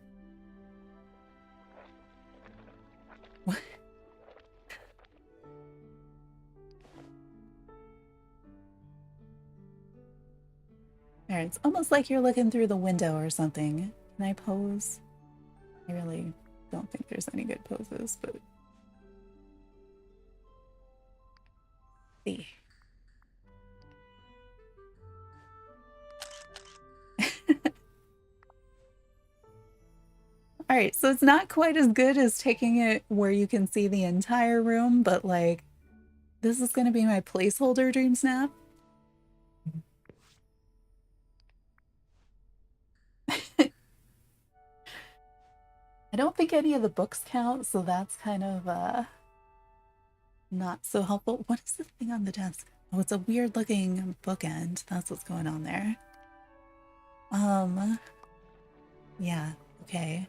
There, it's almost like you're looking through the window or something. Can I pose? I really don't think there's any good poses, but see. All right, so it's not quite as good as taking it where you can see the entire room, but like, this is going to be my placeholder dream snap. I don't think any of the books count, so that's kind of not so helpful. What is the thing on the desk? Oh, it's a weird looking bookend. That's what's going on there. Yeah, okay.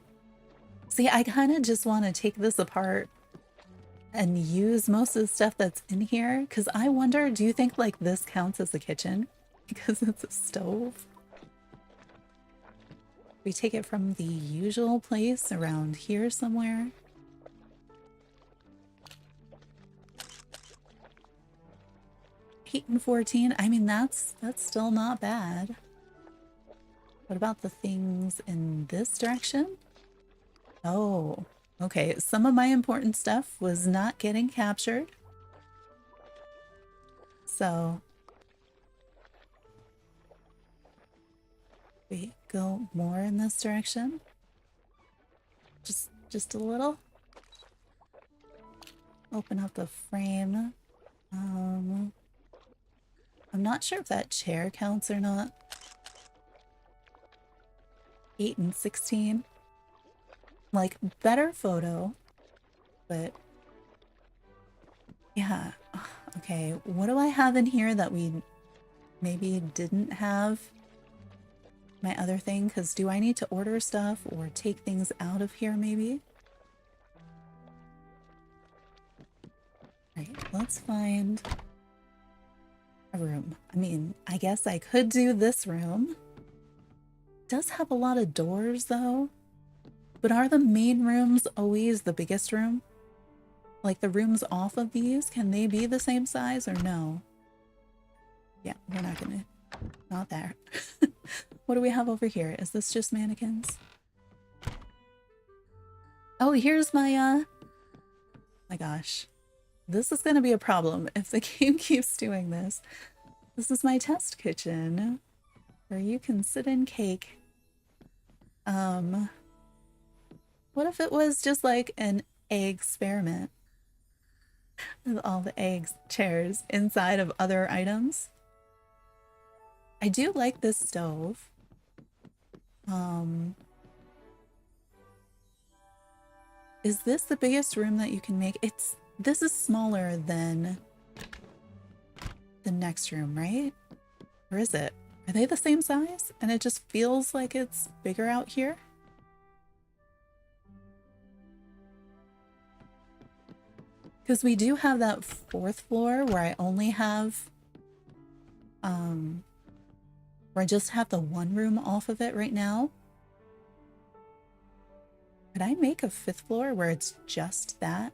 See, I kind of just want to take this apart and use most of the stuff that's in here, because I wonder, do you think like this counts as a kitchen? Because it's a stove? We take it from the usual place around here somewhere. 8 and 14. I mean, that's still not bad. What about the things in this direction? Oh, okay. Some of my important stuff was not getting captured. So we go more in this direction. Just a little. Open up the frame. I'm not sure if that chair counts or not. 8 and 16. Like, better photo, but yeah. Okay, what do I have in here that we maybe didn't have? My other thing, because do I need to order stuff or take things out of here maybe? Right, let's find a room. I mean, I guess I could do this room. It does have a lot of doors though. But are the main rooms always the biggest room? Like the rooms off of these, can they be the same size or no? Yeah, we're not gonna, not there. What do we have over here? Is this just mannequins? Oh, here's my, my gosh. This is gonna be a problem if the game keeps doing this. This is my test kitchen where you can sit and cake. What if it was just like an egg experiment? With all the eggs, chairs inside of other items. I do like this stove. Is this the biggest room that you can make? This is smaller than the next room, right? Or is it? Are they the same size? And it just feels like it's bigger out here? Because we do have that 4th floor where I only have, where I just have the one room off of it right now. Could I make a 5th floor where it's just that?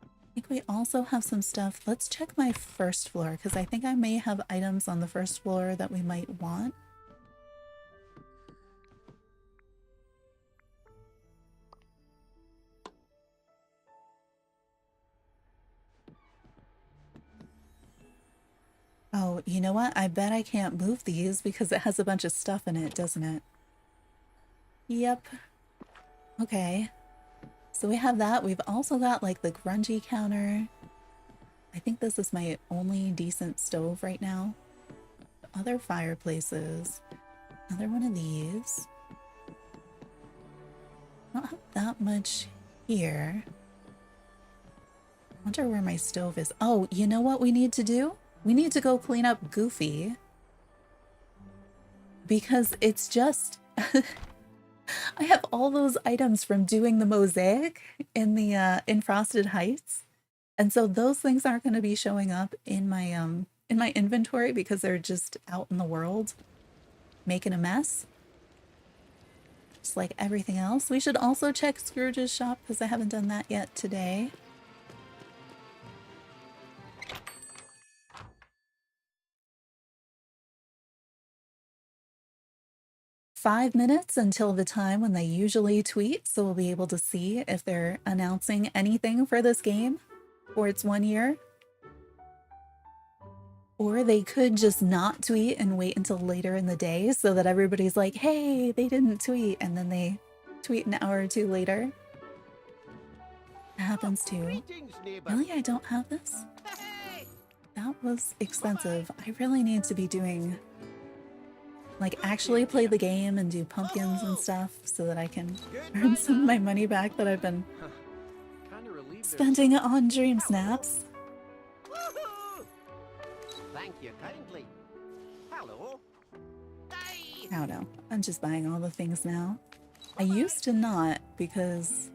I think we also have some stuff. Let's check my 1st floor because I think I may have items on the 1st floor that we might want. Oh, you know what? I bet I can't move these because it has a bunch of stuff in it, doesn't it? Yep. Okay. So we have that. We've also got like the grungy counter. I think this is my only decent stove right now. Other fireplaces. Another one of these. Not have that much here. Wonder where my stove is. Oh, you know what we need to do? We need to go clean up Goofy. Because it's just... I have all those items from doing the mosaic in the in Frosted Heights. And so those things aren't going to be showing up in my inventory because they're just out in the world making a mess. Just like everything else. We should also check Scrooge's shop because I haven't done that yet today. Five minutes until the time when they usually tweet, so we'll be able to see if they're announcing anything for this game for its 1 year. Or they could just not tweet and wait until later in the day so that everybody's like, hey, they didn't tweet, and then they tweet an hour or two later. That happens too. Really? I don't have this? That was expensive. I really need to be doing, like, actually play the game and do pumpkins and stuff so that I can earn some of my money back that I've been spending on DreamSnaps. Thank you kindly. Hello. I don't know. I'm just buying all the things now. I used to not because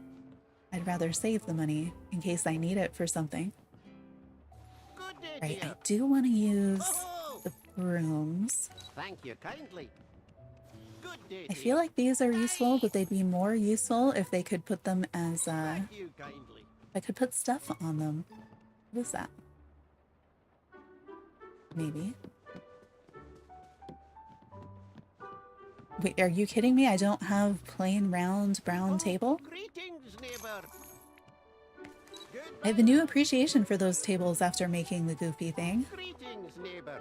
I'd rather save the money in case I need it for something. Right, I do want to use the brooms. Thank you kindly. Good day. I feel like these are useful, but they'd be more useful if they could put them as Thank you kindly. I could put stuff on them. What is that? Maybe. Wait, are you kidding me? I don't have plain round brown table? Greetings, neighbor. I have a new appreciation for those tables after making the Goofy thing. Greetings, neighbor.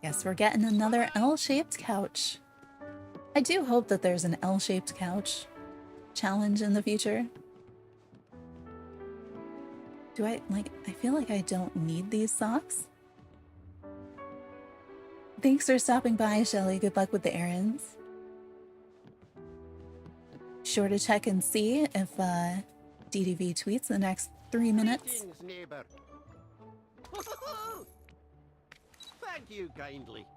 Yes, we're getting another L-shaped couch. I do hope that there's an L-shaped couch challenge in the future. Do I feel like I don't need these socks. Thanks for stopping by, Shelly. Good luck with the errands. Sure to check and see if DDV tweets in the next 3 minutes. Greetings, neighbor. Thank you kindly.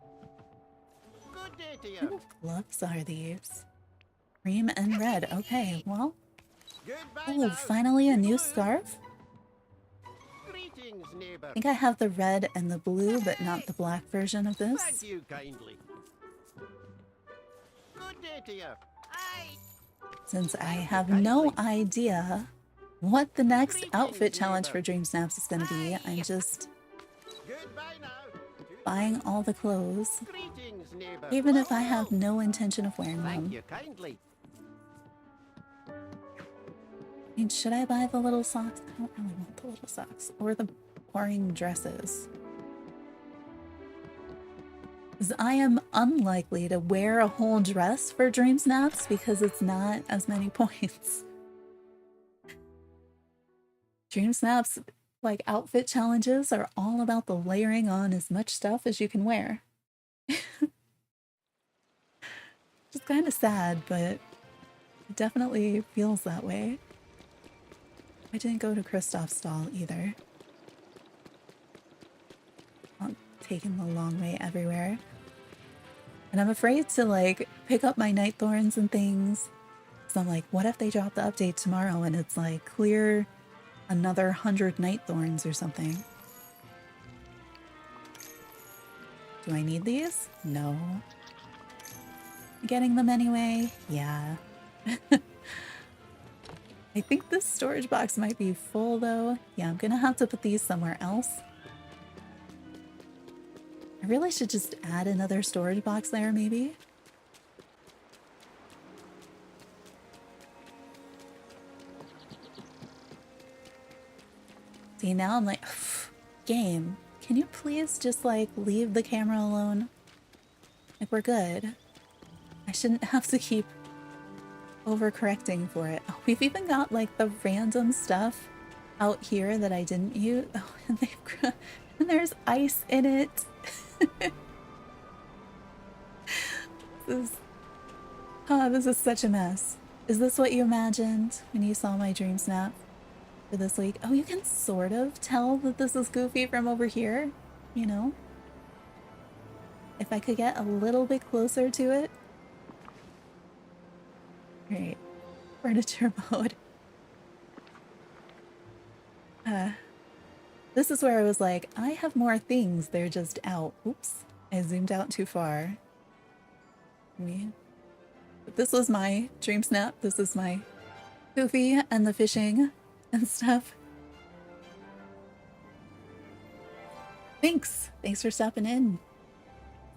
Good day to you. What gloves are these? Cream and red. Okay, well. Goodbye Oh, now. finally a new scarf? Greetings, neighbor. I think I have the red and the blue, but not the black version of Thank this. you kindly. Good day to you. Aye. Since I have no idea what the next outfit challenge for DreamSnaps is going to be, I'm just Goodbye now. buying all the clothes, Greetings, neighbor. even if I have no intention of wearing Thank them. you kindly. I mean, should I buy the little socks? I don't really want the little socks. Or the boring dresses. Because I am unlikely to wear a whole dress for DreamSnaps because it's not as many points. DreamSnaps, like, outfit challenges are all about the layering on as much stuff as you can wear. Just kind of sad, but it definitely feels that way. I didn't go to Kristoff's stall either. I'm taking the long way everywhere. And I'm afraid to, like, pick up my night thorns and things. So I'm like, what if they drop the update tomorrow and it's like, clear another 100 night thorns or something? Do I need these? No. Getting them anyway? Yeah. I think this storage box might be full though. Yeah, I'm gonna have to put these somewhere else. I really should just add another storage box there, maybe. See, now I'm like, game, can you please just, like, leave the camera alone? Like, we're good. I shouldn't have to keep overcorrecting for it. Oh, we've even got, like, the random stuff out here that I didn't use. Oh, and there's ice in it. This is such a mess. Is this what you imagined when you saw my dream snap for this week? Oh, you can sort of tell that this is Goofy from over here. you know? If I could get a little bit closer to it. Alright, furniture mode. This is where I was like, I have more things, they're just out. Oops, I zoomed out too far. But this was my dream snap. This is my Goofy and the fishing and stuff. Thanks for stopping in,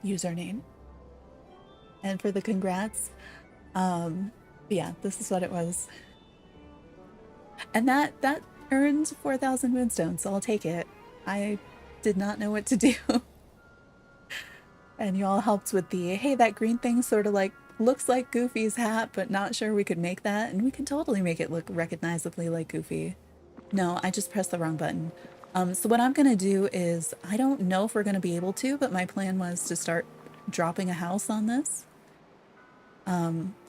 username. And for the congrats. Yeah, this is what it was. And that earned 4,000 moonstones, so I'll take it. I did not know what to do. And you all helped with the, hey, that green thing sort of like looks like Goofy's hat, but not sure we could make that. And we can totally make it look recognizably like Goofy. No, I just pressed the wrong button. So what I'm gonna do is, I don't know if we're gonna be able to, but my plan was to start dropping a house on this.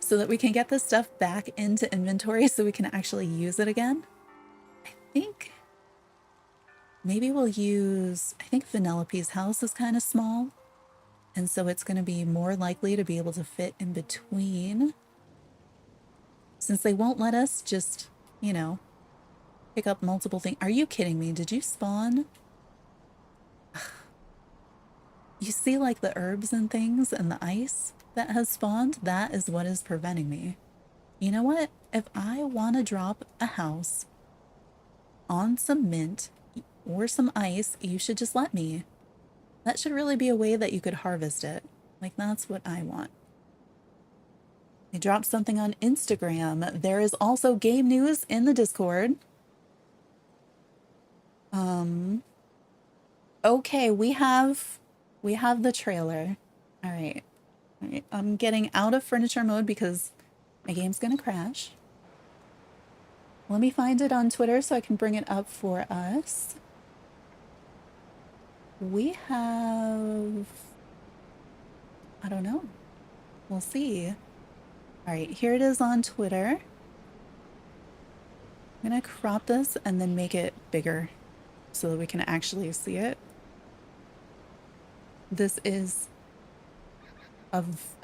So that we can get this stuff back into inventory so we can actually use it again. I think maybe we'll use, I think Vanellope's house is kind of small. And so it's going to be more likely to be able to fit in between. Since they won't let us just, you know, pick up multiple things. Are you kidding me? Did you spawn? You see like the herbs and things and the ice that has spawned? That is what is preventing me. You know what? If I want to drop a house on some mint or some ice, you should just let me. That should really be a way that you could harvest it. Like, that's what I want. I dropped something on Instagram. There is also game news in the Discord. Okay, we have the trailer. All right. I'm getting out of furniture mode because my game's gonna crash. Let me find it on Twitter so I can bring it up for us. We have, I don't know. We'll see. All right, here it is on Twitter. I'm gonna crop this and then make it bigger so that we can actually see it. This is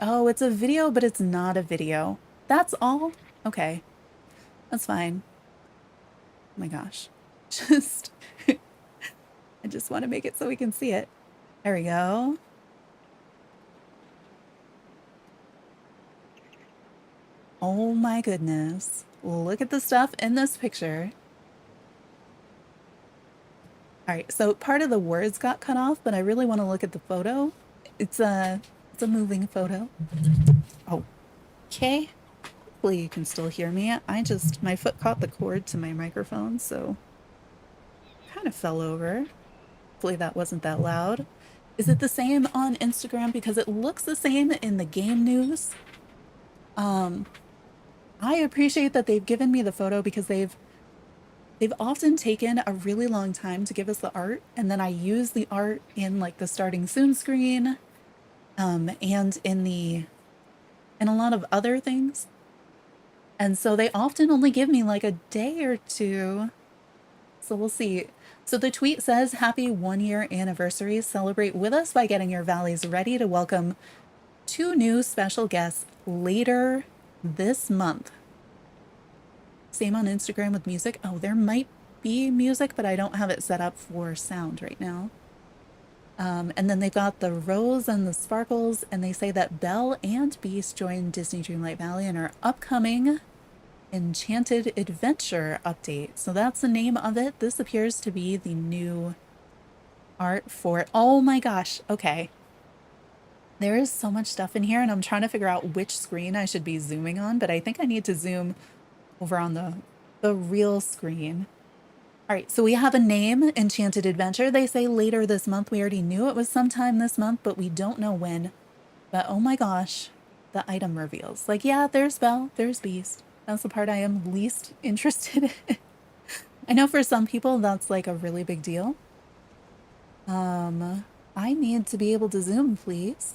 oh, it's a video, but it's not a video. That's all? Okay, that's fine. Oh my gosh, I just want to make it so we can see it. There we go. Oh my goodness. Look at the stuff in this picture. All right, so part of the words got cut off, but I really want to look at the photo. It's a moving photo. Oh, okay. Hopefully you can still hear me. My foot caught the cord to my microphone, so kind of fell over. Hopefully that wasn't that loud. Is it the same on Instagram? Because it looks the same in the game news. I appreciate that they've given me the photo because they've often taken a really long time to give us the art, and then I use the art in like the starting soon screen, and in a lot of other things. And so they often only give me like a day or two. So we'll see. So the tweet says, happy 1-year anniversary. Celebrate with us by getting your valleys ready to welcome 2 new special guests later this month. Same on Instagram with music. Oh, there might be music, but I don't have it set up for sound right now. And then they've got the Rose and the Sparkles, and they say that Belle and Beast joined Disney Dreamlight Valley in our upcoming Enchanted Adventure update. So that's the name of it. This appears to be the new art for it. Oh my gosh. Okay. There is so much stuff in here, and I'm trying to figure out which screen I should be zooming on, but I think I need to zoom over on the real screen. All right, so we have a name, Enchanted Adventure. They say later this month. We already knew it was sometime this month, but we don't know when. But oh my gosh, the item reveals. Like, yeah, there's Belle, there's Beast. That's the part I am least interested in. I know for some people that's like a really big deal. I need to be able to zoom, please.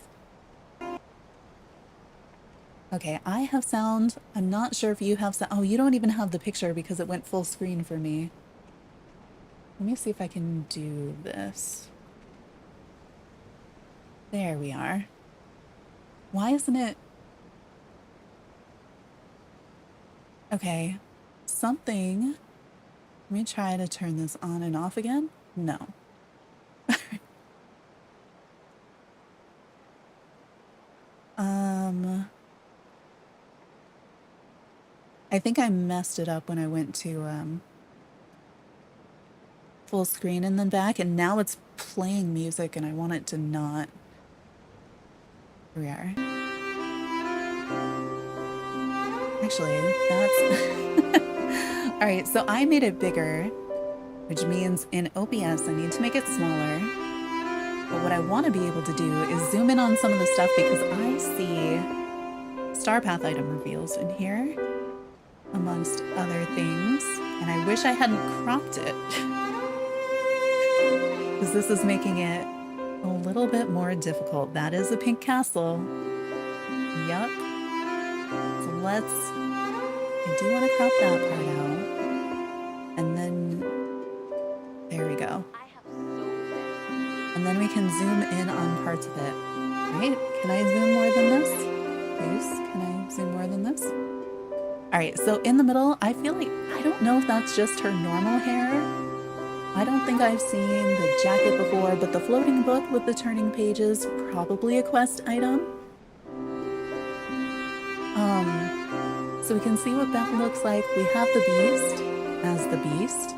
Okay, I have sound. I'm not sure if you have sound. Oh, you don't even have the picture because it went full screen for me. Let me see if I can do this. There we are. Why isn't it? Okay, something. Let me try to turn this on and off again. No. I think I messed it up when I went to full screen and then back, and now it's playing music and I want it to not. Here we are. Actually, that's... All right, so I made it bigger, which means in OBS I need to make it smaller. But what I want to be able to do is zoom in on some of the stuff because I see star path item reveals in here, amongst other things. And I wish I hadn't cropped it. Because this is making it a little bit more difficult. That is a pink castle. Yup. So let's... I do want to crop that part out. And then... There we go. And then we can zoom in on parts of it. Right? Can I zoom more than this? Please, can I zoom more than this? Alright, so in the middle, I feel like... I don't know if that's just her normal hair. I don't think I've seen the jacket before, but the floating book with the turning pages, probably a quest item. So we can see what that looks like. We have the beast as the beast.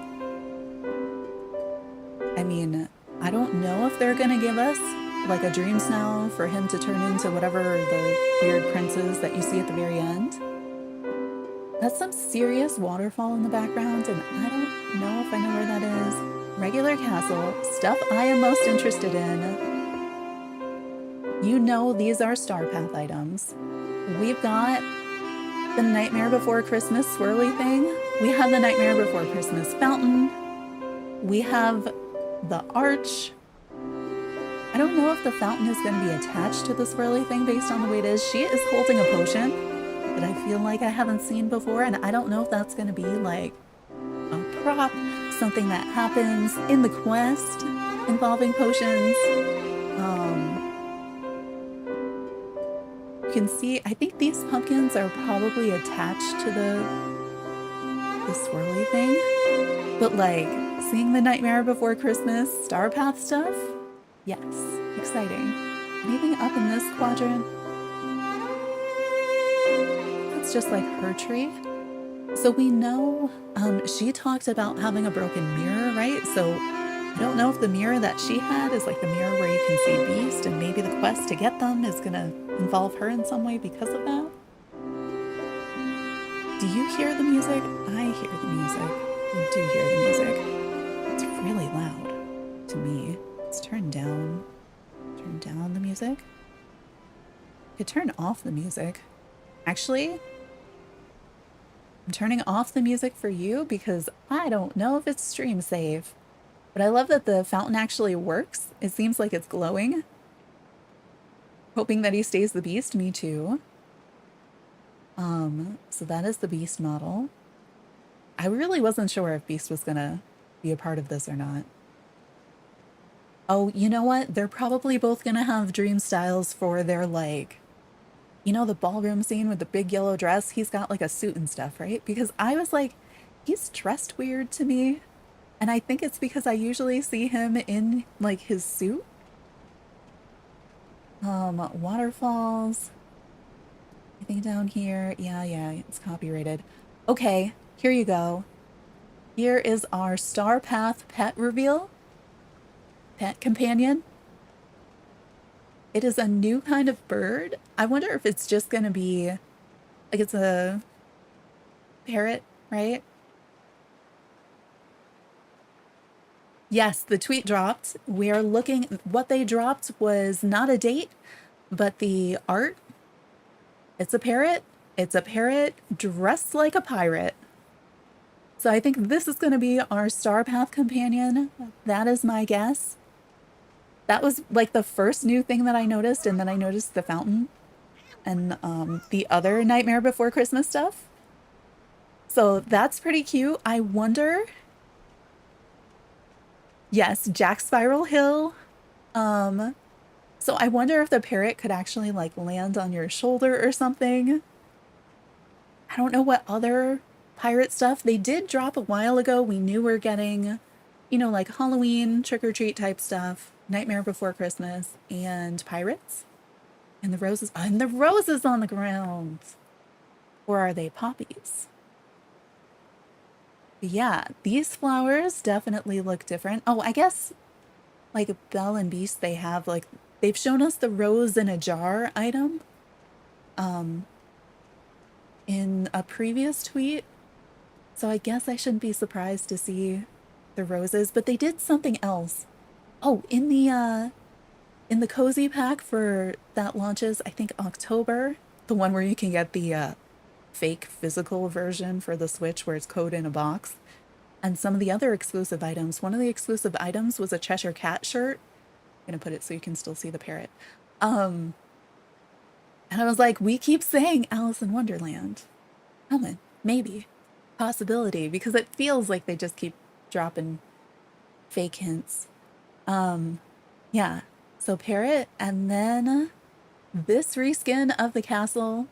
I mean, I don't know if they're gonna give us like a DreamSnap for him to turn into whatever the weird prince is that you see at the very end. That's some serious waterfall in the background, and I don't know if I know where that is. Regular castle, stuff I am most interested in. You know these are star path items. We've got the Nightmare Before Christmas swirly thing. We have the Nightmare Before Christmas fountain. We have the arch. I don't know if the fountain is going to be attached to the swirly thing based on the way it is. She is holding a potion that I feel like I haven't seen before, and I don't know if that's going to be like a prop, something that happens in the quest involving potions. You can see, I think these pumpkins are probably attached to the swirly thing, but like seeing the Nightmare Before Christmas star path stuff, yes, exciting. Anything up in this quadrant? It's just like her tree. So we know she talked about having a broken mirror, right? So I don't know if the mirror that she had is like the mirror where you can see Beast, and maybe the quest to get them is gonna involve her in some way because of that. Do you hear the music? I hear the music. I do hear the music. It's really loud to me. Let's turn down the music. I could turn off the music. Actually, I'm turning off the music for you because I don't know if it's stream safe. But I love that the fountain actually works. It seems like it's glowing. Hoping that he stays the beast, me too. So that is the beast model. I really wasn't sure if Beast was gonna be a part of this or not. Oh, you know what? They're probably both gonna have dream styles for their, like, you know, the ballroom scene with the big yellow dress? He's got like a suit and stuff, right? Because I was like, he's dressed weird to me. And I think it's because I usually see him in like his suit. Waterfalls. Anything down here? Yeah, it's copyrighted. Okay, here you go. Here is our Star Path pet reveal. Pet companion. It is a new kind of bird. I wonder if it's just gonna be like it's a parrot, right? Yes, the tweet dropped. We are looking, what they dropped was not a date, but the art. It's a parrot. It's a parrot dressed like a pirate. So I think this is going to be our Star Path companion. That is my guess. That was like the first new thing that I noticed, and then I noticed the fountain and the other Nightmare Before Christmas stuff. So that's pretty cute. I wonder... Yes, Jack Spiral Hill. So I wonder if the parrot could actually like land on your shoulder or something. I don't know what other pirate stuff they did drop a while ago. We knew we're getting, you know, like Halloween trick-or-treat type stuff, Nightmare Before Christmas, and pirates. And the roses, and the roses on the ground. Or are they poppies? But yeah, these flowers definitely look different. Oh, I guess like Belle and Beast, they have like, they've shown us the rose in a jar item in a previous tweet. So I guess I shouldn't be surprised to see the roses, but they did something else. Oh, in the cozy pack for that launches, I think October, the one where you can get the fake physical version for the Switch where it's code in a box. And some of the other exclusive items, one of the exclusive items was a Cheshire Cat shirt. I'm gonna put it so you can still see the parrot. And I was like, we keep saying Alice in Wonderland. Coming, maybe, possibility, because it feels like they just keep dropping fake hints. Yeah, so parrot, and then this reskin of the castle.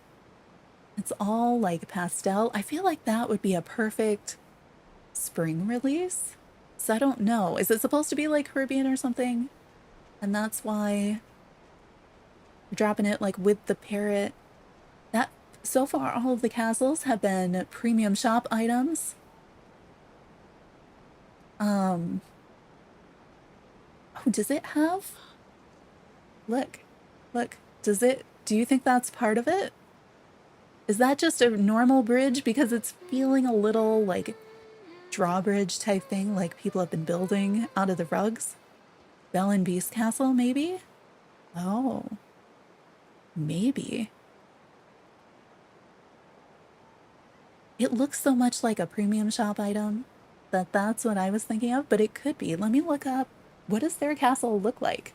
It's all like pastel. I feel like that would be a perfect spring release. So I don't know. Is it supposed to be like Caribbean or something? And that's why we're dropping it like with the parrot. That so far all of the castles have been premium shop items. Oh, does it have? Look. Do you think that's part of it? Is that just a normal bridge? Because it's feeling a little like drawbridge type thing, like people have been building out of the rugs. Belle and Beast Castle, maybe? Oh, maybe. It looks so much like a premium shop item that that's what I was thinking of, but it could be. Let me look up, what does their castle look like?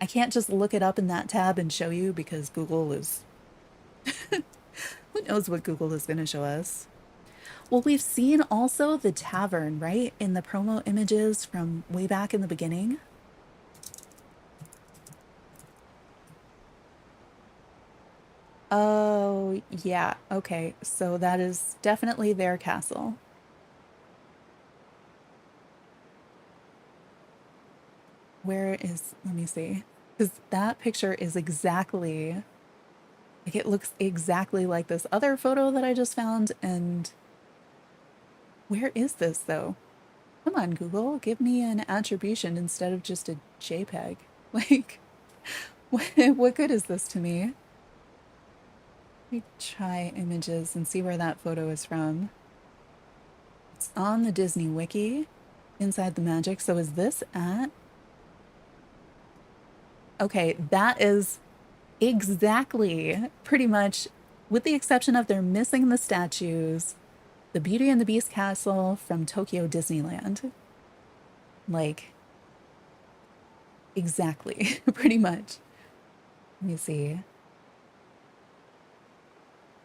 I can't just look it up in that tab and show you because Google is... Who knows what Google is going to show us? Well, we've seen also the tavern, right? In the promo images from way back in the beginning. Oh, yeah. Okay. So that is definitely their castle. Where is, let me see. Because that picture is exactly, like it looks exactly like this other photo that I just found. And where is this though? Come on, Google, give me an attribution instead of just a JPEG. Like, what good is this to me? Let me try images and see where that photo is from. It's on the Disney Wiki, inside the magic. So is this at? Okay, that is exactly, pretty much, with the exception of they're missing the statues, the Beauty and the Beast castle from Tokyo Disneyland. Like, exactly, pretty much. Let me see. Is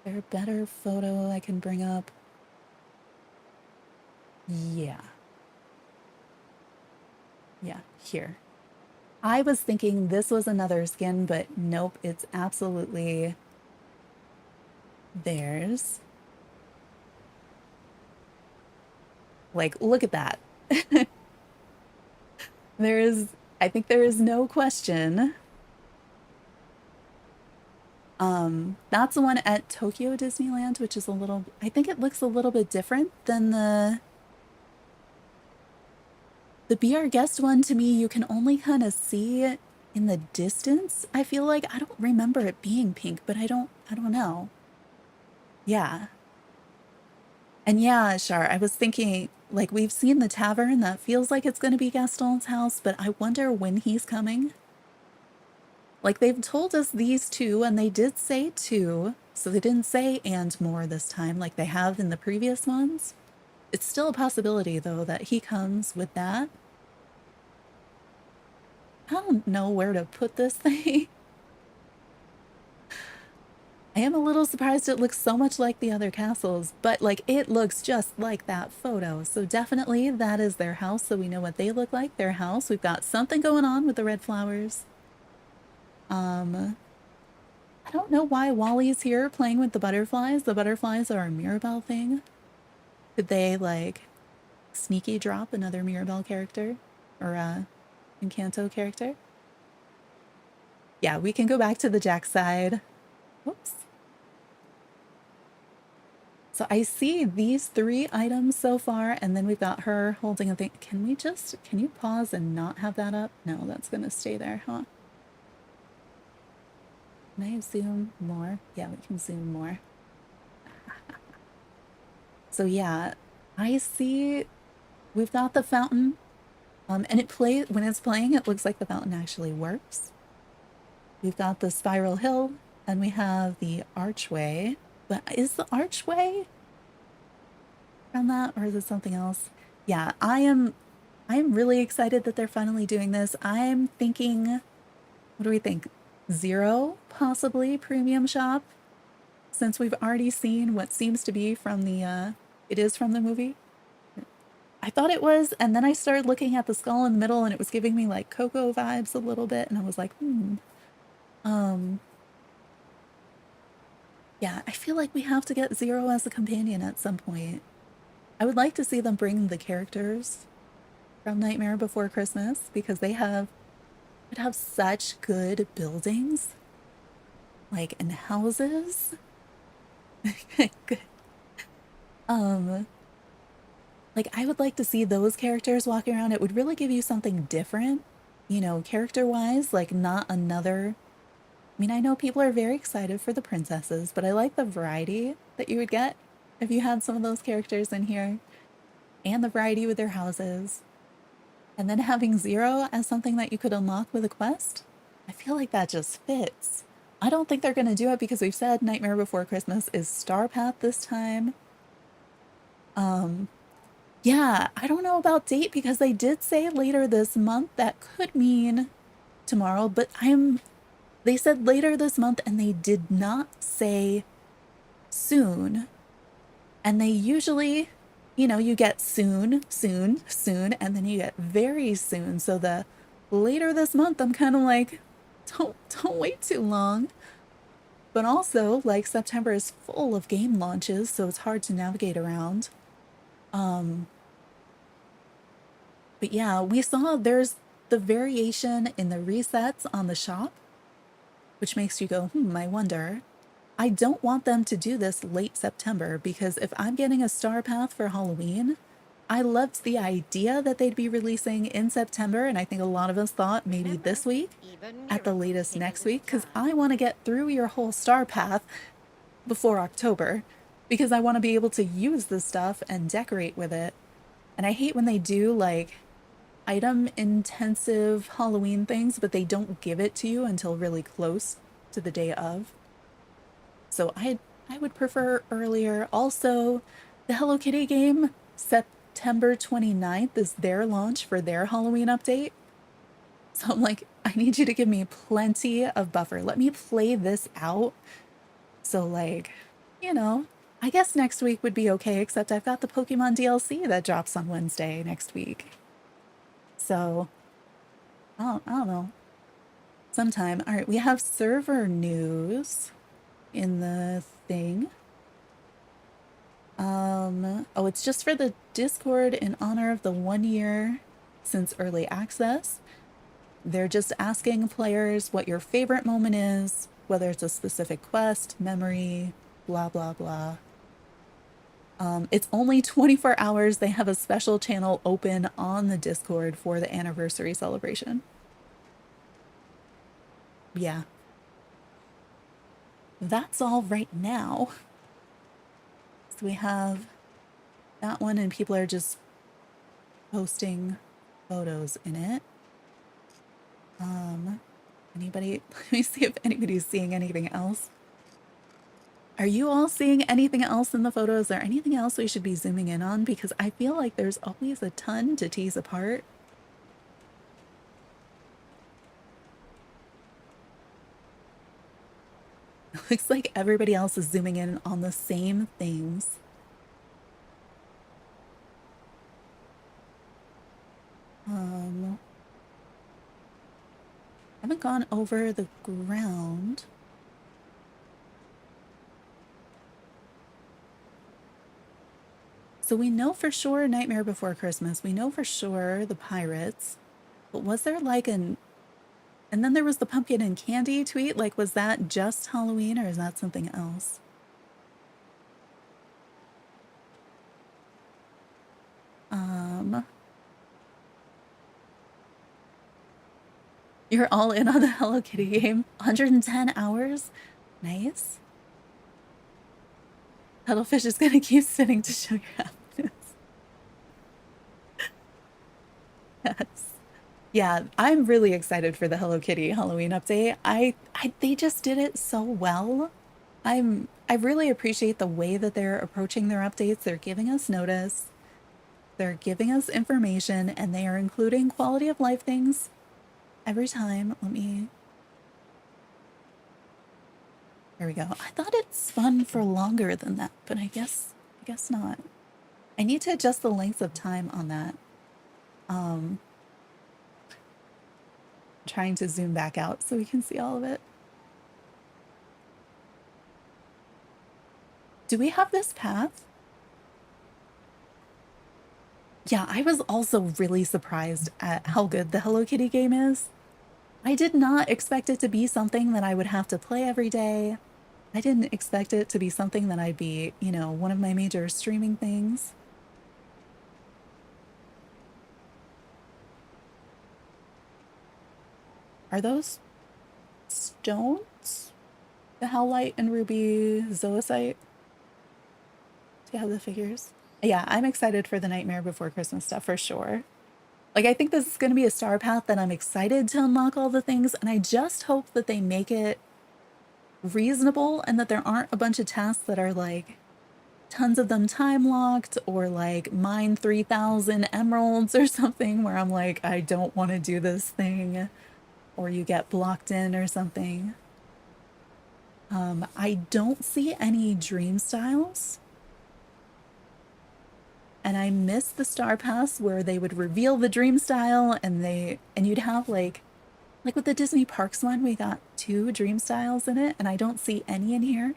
there a better photo I can bring up? Yeah. Yeah, here. I was thinking this was another skin, but nope, it's absolutely theirs. Like, look at that. I think there is no question. That's the one at Tokyo Disneyland, which is I think it looks a little bit different than the Be Our Guest one. To me, you can only kind of see it in the distance. I feel like I don't remember it being pink, but I don't know. Yeah. And yeah, Shar, I was thinking, like, we've seen the tavern. That feels like it's going to be Gaston's house, but I wonder when he's coming. Like, they've told us these two, and they did say two, so they didn't say and more this time like they have in the previous ones. It's still a possibility, though, that he comes with that. I don't know where to put this thing. I am a little surprised it looks so much like the other castles, but like it looks just like that photo. So definitely that is their house. So we know what they look like, their house. We've got something going on with the red flowers. I don't know why Wally's here playing with the butterflies. The butterflies are a Mirabelle thing. Could they, like, sneaky drop another Mirabelle character? Or a Encanto character? Yeah, we can go back to the Jack side. Whoops. So I see these 3 items so far, and then we've got her holding a thing. Can you pause and not have that up? No, that's gonna stay there, huh? Can I zoom more? Yeah, we can zoom more. So yeah, I see we've got the fountain. And when it's playing, it looks like the fountain actually works. We've got the spiral hill, and we have the archway. But is the archway from that, or is it something else? Yeah, I'm really excited that they're finally doing this. I'm thinking, what do we think? 0, possibly, premium shop, since we've already seen what seems to be from the, it is from the movie. I thought it was, and then I started looking at the skull in the middle, and it was giving me like Coco vibes a little bit, and I was like, yeah, I feel like we have to get 0 as a companion at some point. I would like to see them bring the characters from Nightmare Before Christmas, because would have such good buildings, like, and houses. Like, I would like to see those characters walking around. It would really give you something different, you know, character-wise, like not another. I mean, I know people are very excited for the princesses, but I like the variety that you would get if you had some of those characters in here, and the variety with their houses. And then having 0 as something that you could unlock with a quest, I feel like that just fits. I don't think they're going to do it because we've said Nightmare Before Christmas is Star Path this time. Yeah, I don't know about date because they did say later this month. That could mean tomorrow, but they said later this month and they did not say soon. And they usually, you know, you get soon, soon, soon, and then you get very soon. So the later this month, I'm kind of like, don't wait too long. But also, like, September is full of game launches, so it's hard to navigate around. But yeah, we saw there's the variation in the resets on the shop, which makes you go, I wonder. I don't want them to do this late September, because if I'm getting a Star Path for Halloween, I loved the idea that they'd be releasing in September, and I think a lot of us thought maybe this week, at the latest next week, because I want to get through your whole Star Path before October, because I want to be able to use this stuff and decorate with it. And I hate when they do, like, item intensive Halloween things, but they don't give it to you until really close to the day of. So I would prefer earlier. Also, the Hello Kitty game, September 29th is their launch for their Halloween update. So I'm like, I need you to give me plenty of buffer. Let me play this out. So, like, you know, I guess next week would be okay, except I've got the Pokemon DLC that drops on Wednesday next week. So, I don't know. Sometime. All right, we have server news in the thing. Oh, it's just for the Discord in honor of the 1 year since early access. They're just asking players what your favorite moment is, whether it's a specific quest, memory, blah, blah, blah. It's only 24 hours. They have a special channel open on the Discord for the anniversary celebration. Yeah. That's all right now. So we have that one, and people are just posting photos in it. Anybody? Let me see if anybody's seeing anything else. Are you all seeing anything else in the photos? Is there anything else we should be zooming in on? Because I feel like there's always a ton to tease apart. It looks like everybody else is zooming in on the same things. haven't gone over the ground. So we know for sure Nightmare Before Christmas. We know for sure the pirates. But was there like an... And then there was the pumpkin and candy tweet. Like, was that just Halloween or is that something else? You're all in on the Hello Kitty game. 110 hours? Nice. Cuttlefish is gonna keep sitting to show your happiness. Yes. Yeah, I'm really excited for the Hello Kitty Halloween update. They just did it so well. I really appreciate the way that they're approaching their updates. They're giving us notice. They're giving us information, and they are including quality of life things every time. Let me... There we go. I thought it spun for longer than that, but I guess not. I need to adjust the length of time on that. Trying to zoom back out so we can see all of it. Do we have this path? Yeah, I was also really surprised at how good the Hello Kitty game is. I did not expect it to be something that I would have to play every day. I didn't expect it to be something that I'd be, you know, one of my major streaming things. Are those stones? The Howlite and Ruby Zoisite? Do you have the figures? Yeah, I'm excited for the Nightmare Before Christmas stuff for sure. Like, I think this is going to be a star path that I'm excited to unlock all the things, and I just hope that they make it reasonable and that there aren't a bunch of tasks that are like tons of them time locked or like mine 3,000 emeralds or something where I'm like, I don't want to do this thing, or you get blocked in or something. I don't see any dream styles. And I miss the star pass where they would reveal the dream style and you'd have like with the Disney Parks one, we got 2 dream styles in it and I don't see any in here.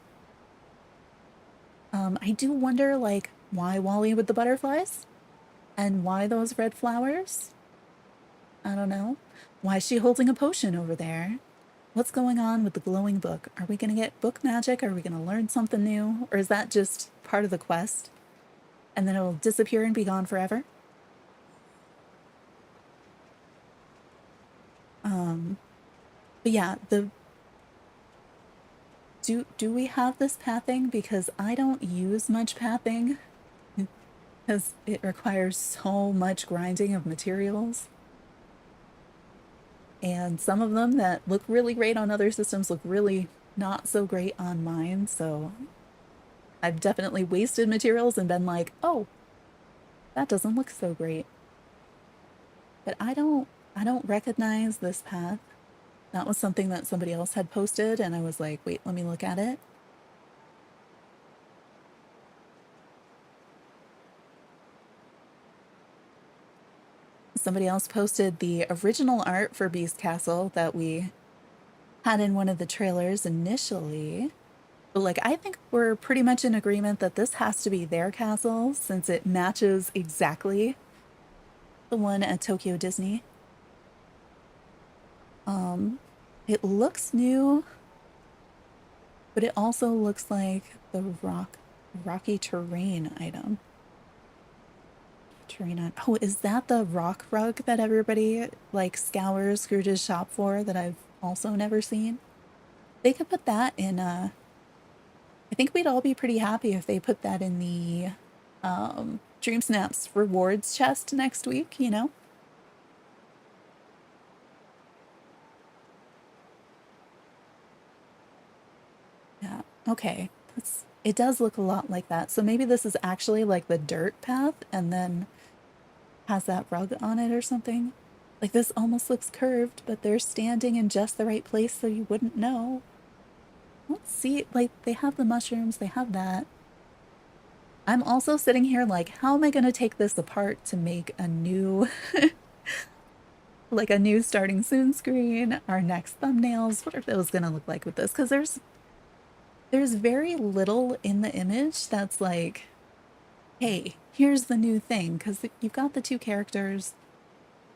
I do wonder like why Wally with the butterflies and why those red flowers. I don't know. Why is she holding a potion over there? What's going on with the glowing book? Are we going to get book magic? Are we going to learn something new? Or is that just part of the quest? And then it'll disappear and be gone forever? But yeah, do we have this pathing? Because I don't use much pathing because it requires so much grinding of materials. And some of them that look really great on other systems look really not so great on mine, so I've definitely wasted materials and been like, oh, that doesn't look so great. But I don't recognize this path. That was something that somebody else had posted, and I was like, wait, let me look at it. Somebody else posted the original art for Beast Castle that we had in one of the trailers initially. But like, I think we're pretty much in agreement that this has to be their castle since it matches exactly the one at Tokyo Disney. It looks new, but it also looks like the rocky terrain item. Oh, is that the rock rug that everybody like scours Scrooge's shop for that I've also never seen? They could put that in I think we'd all be pretty happy if they put that in the DreamSnaps rewards chest next week, you know? Yeah, okay. It does look a lot like that. So maybe this is actually like the dirt path and then has that rug on it or something. Like this almost looks curved, but they're standing in just the right place so you wouldn't know. Let's see, like they have the mushrooms, they have that. I'm also sitting here like, how am I going to take this apart to make a new like a new starting soon screen, our next thumbnails. What are those gonna look like with this? Because there's very little in the image that's like, hey, here's the new thing. Because you've got the two characters,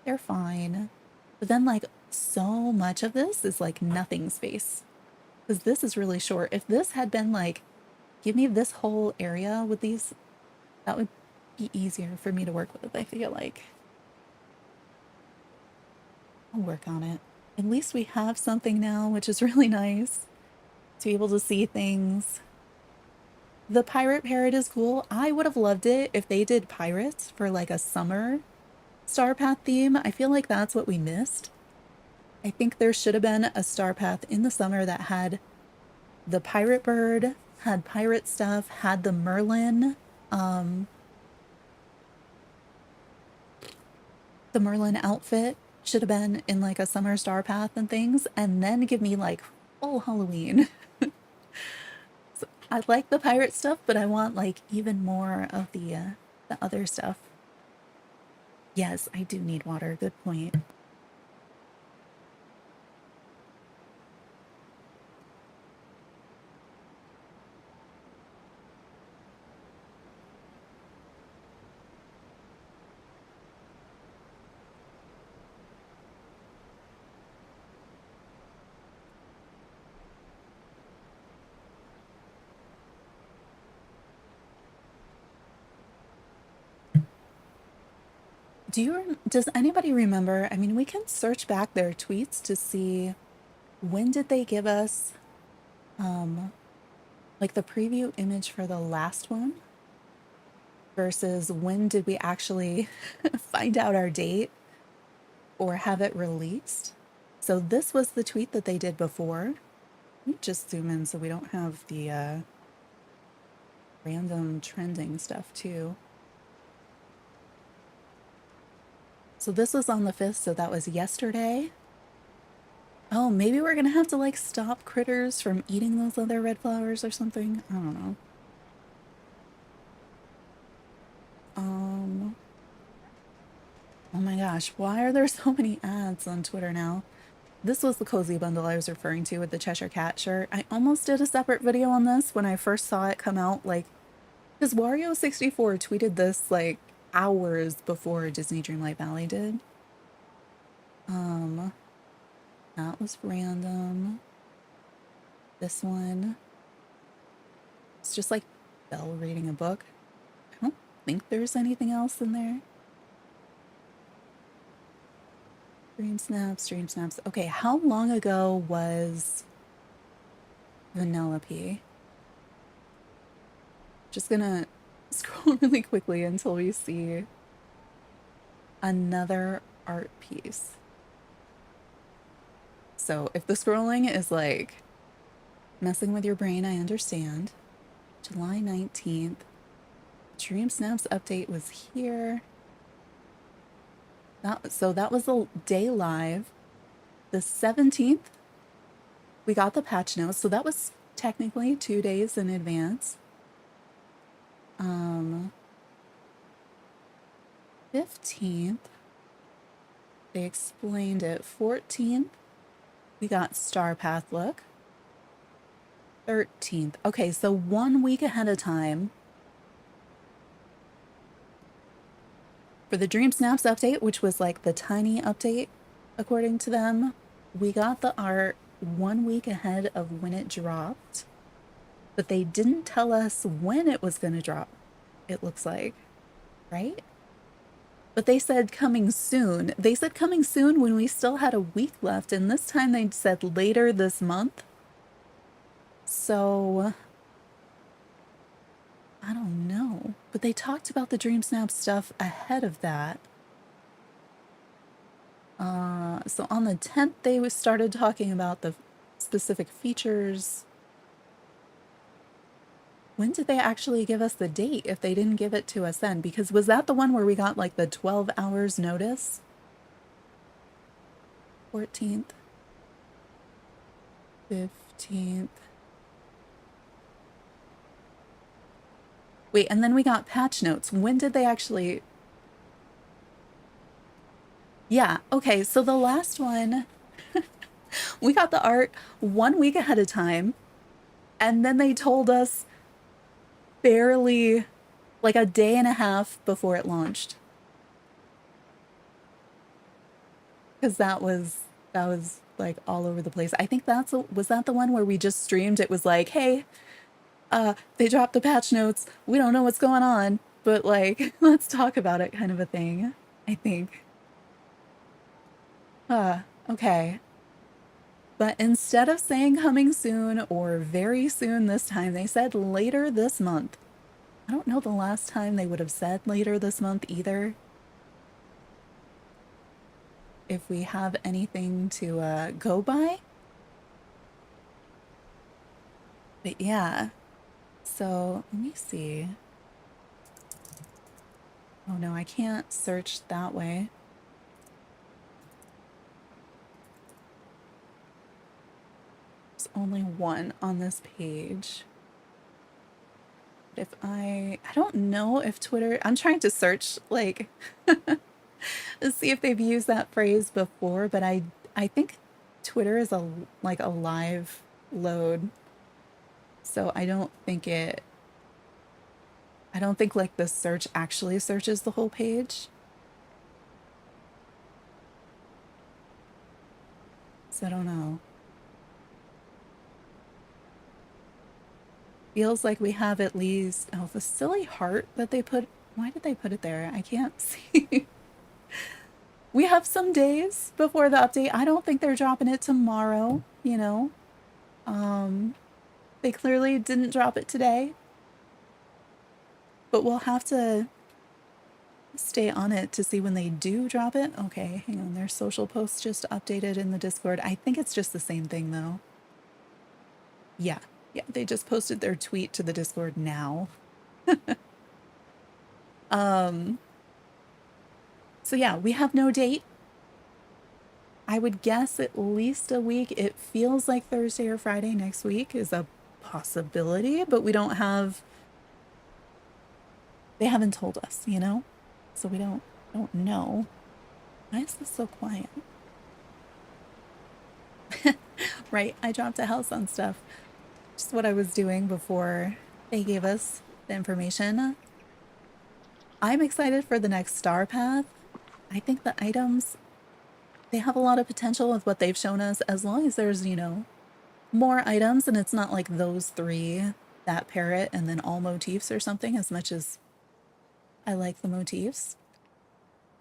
they're fine. But then like so much of this is like nothing space. Because this is really short. If this had been like, give me this whole area with these, that would be easier for me to work with, I feel like. I'll work on it. At least we have something now, which is really nice to be able to see things. The pirate parrot is cool. I would have loved it if they did pirates for like a summer Star Path theme. I feel like that's what we missed. I think there should have been a Star Path in the summer that had the pirate bird, had pirate stuff, had the Merlin, the Merlin outfit should have been in like a summer Star Path and things, and then give me like full Halloween. So I like the pirate stuff, but I want like even more of the other stuff. Yes, I do need water. Good point. Does anybody remember? I mean, we can search back their tweets to see when did they give us like the preview image for the last one versus when did we actually find out our date or have it released. So this was the tweet that they did before. Let me just zoom in so we don't have the random trending stuff too. So this was on the 5th, so that was yesterday. Oh, maybe we're gonna have to like stop critters from eating those other red flowers or something. I don't know. Oh my gosh, why are there so many ads on Twitter now? This was the cozy bundle I was referring to with the Cheshire Cat shirt. I almost did a separate video on this when I first saw it come out, like, because Wario64 tweeted this like hours before Disney Dreamlight Valley did. That was random. This one, it's just like Belle reading a book. I don't think there's anything else in there. DreamSnaps, DreamSnaps. Okay, how long ago was Vanellope? Just gonna scroll really quickly until we see another art piece. So if the scrolling is like messing with your brain, I understand. July 19th. DreamSnaps update was here. So that was the day live. The 17th, we got the patch notes. So that was technically 2 days in advance. 15th, they explained it. 14th, we got Star Path look. 13th. Okay, so 1 week ahead of time for the DreamSnaps update, which was like the tiny update, according to them, we got the art 1 week ahead of when it dropped, but they didn't tell us when it was going to drop, it looks like, right? But they said coming soon. They said coming soon when we still had a week left, and this time they said later this month. So I don't know, but they talked about the DreamSnap stuff ahead of that. So on the 10th, they started talking about the specific features. When did they actually give us the date if they didn't give it to us then? Because was that the one where we got like the 12 hours notice? 14th, 15th. Wait, and then we got patch notes. When did they actually... Yeah, okay, so the last one, we got the art 1 week ahead of time, and then they told us barely like a day and a half before it launched. Because that was like all over the place. I think was that the one where we just streamed? It was like, hey, they dropped the patch notes. We don't know what's going on, but like, let's talk about it, kind of a thing. I think. Okay. But instead of saying coming soon or very soon this time, they said later this month. I don't know the last time they would have said later this month either. If we have anything to go by. But yeah. So let me see. Oh no, I can't search that way. There's only one on this page. But if I don't know if Twitter, I'm trying to search like to see if they've used that phrase before, but I think Twitter is like a live load. So I don't think like the search actually searches the whole page. So I don't know. Feels like we have at least, oh, the silly heart that they put, why did they put it there? I can't see. We have some days before the update. I don't think they're dropping it tomorrow, you know? They clearly didn't drop it today. But we'll have to stay on it to see when they do drop it. Okay, hang on. Their social posts just updated in the Discord. I think it's just the same thing though. Yeah, they just posted their tweet to the Discord now. So yeah, we have no date. I would guess at least a week. It feels like Thursday or Friday next week is a possibility, but we don't have, they haven't told us, you know? So we don't know. Why is this so quiet? Right, I dropped a house on stuff. Just what I was doing before they gave us the information. I'm excited for the next star path. I think the items, they have a lot of potential with what they've shown us, as long as there's, you know, more items and it's not like those three, that parrot and then all motifs or something, as much as I like the motifs.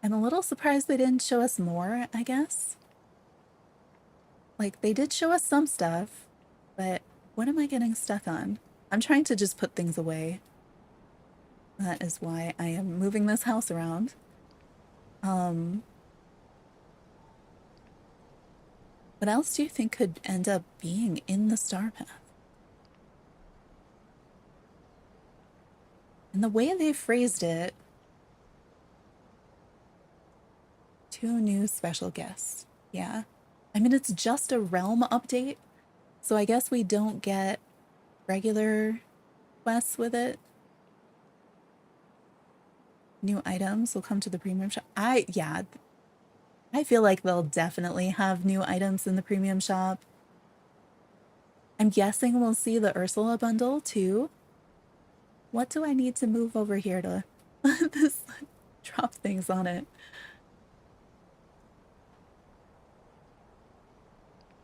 I'm a little surprised they didn't show us more, I guess. Like, they did show us some stuff, but what am I getting stuck on? I'm trying to just put things away. That is why I am moving this house around. What else do you think could end up being in the star path? And the way they phrased it, 2 new special guests. Yeah. I mean, it's just a realm update, so I guess we don't get regular quests with it. New items will come to the premium shop. I feel like they'll definitely have new items in the premium shop. I'm guessing we'll see the Ursula bundle too. What do I need to move over here to this drop things on it?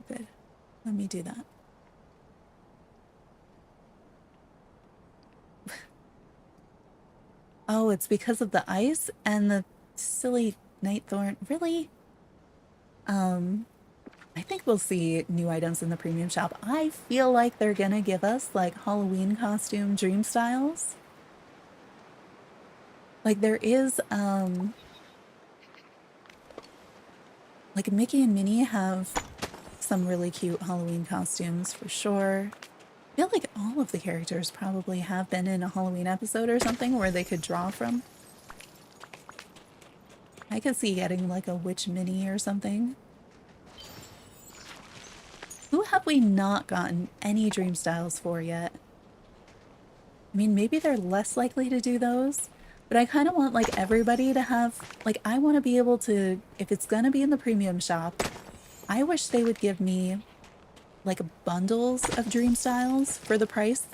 Good. Let me do that. Oh, it's because of the ice and the silly Nightthorn. Really? I think we'll see new items in the premium shop. I feel like they're gonna give us like Halloween costume dream styles. Like there is, like Mickey and Minnie have some really cute Halloween costumes for sure. I feel like all of the characters probably have been in a Halloween episode or something where they could draw from. I could see getting like a witch Minnie or something. Who have we not gotten any dream styles for yet? I mean, maybe they're less likely to do those. But I kind of want like everybody to have, like, I want to be able to, if it's going to be in the premium shop, I wish they would give me like bundles of dream styles for the price.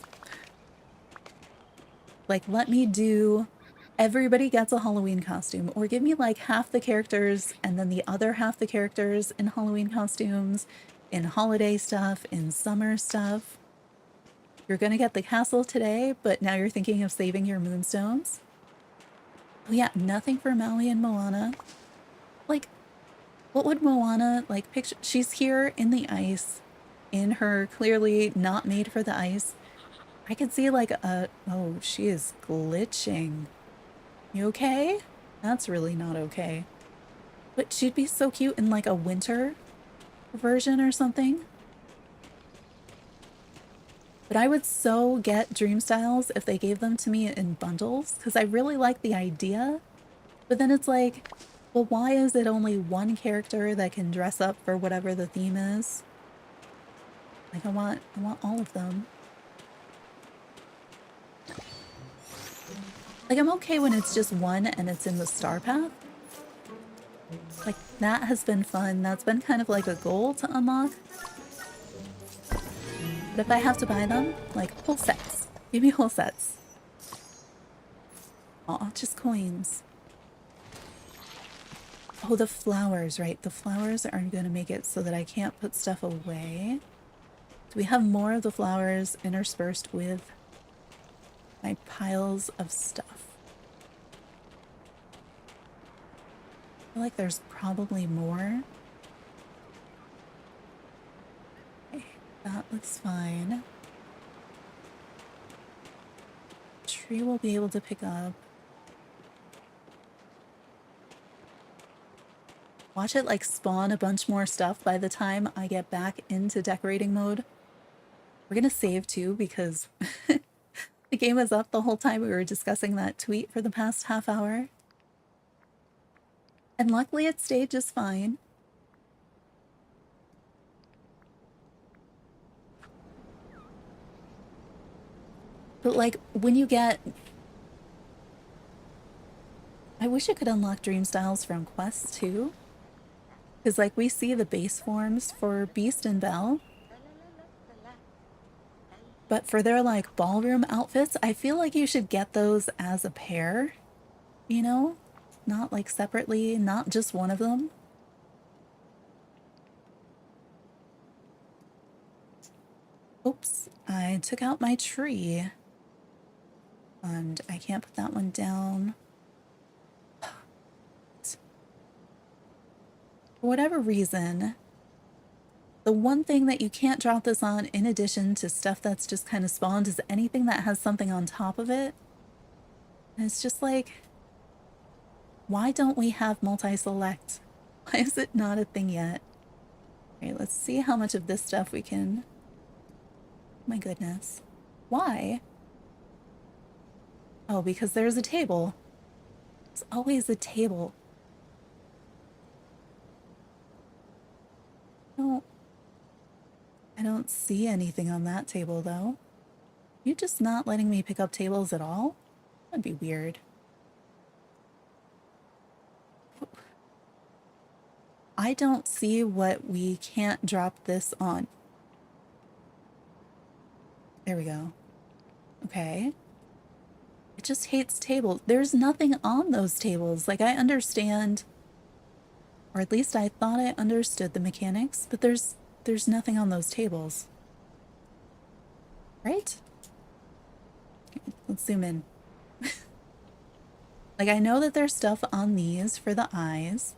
Like, let me do, everybody gets a Halloween costume, or give me like half the characters and then the other half the characters in Halloween costumes, in holiday stuff, in summer stuff. You're going to get the castle today, but now you're thinking of saving your moonstones. Oh yeah, nothing for Maui and Moana. Like, what would Moana, like, picture? She's here in the ice, in her clearly not made for the ice. I could see like a, oh, she is glitching. You okay? That's really not okay. But she'd be so cute in like a winter version or something. But I would so get dream styles if they gave them to me in bundles, because I really like the idea. But then it's like, well, why is it only one character that can dress up for whatever the theme is? Like, I want all of them. Like, I'm okay when it's just one and it's in the star path. Like, that has been fun. That's been kind of like a goal to unlock. But if I have to buy them, like, whole sets. Give me whole sets. Aw, just coins. Oh, the flowers, right? The flowers aren't going to make it so that I can't put stuff away. Do we have more of the flowers interspersed with my piles of stuff? I feel like there's probably more. Okay, that looks fine. Tree will be able to pick up. Watch it like spawn a bunch more stuff by the time I get back into decorating mode. We're gonna save too because the game was up the whole time we were discussing that tweet for the past half hour. And luckily it stayed just fine. But like when you get... I wish I could unlock dream styles from quests too. Because like we see the base forms for Beast and Belle. But for their like ballroom outfits, I feel like you should get those as a pair, you know? Not like separately, not just one of them. Oops, I took out my tree. And I can't put that one down. For whatever reason, the one thing that you can't drop this on in addition to stuff that's just kind of spawned is anything that has something on top of it. And it's just like, why don't we have multi-select? Why is it not a thing yet? All right, let's see how much of this stuff we can... My goodness. Why? Oh, because there's a table. There's always a table. No. I don't see anything on that table, though. You just not letting me pick up tables at all? That'd be weird. I don't see what we can't drop this on. There we go. Okay. It just hates tables. There's nothing on those tables. Like, I understand, or at least I thought I understood the mechanics, but there's nothing on those tables. Right? Let's zoom in. Like, I know that there's stuff on these for the eyes,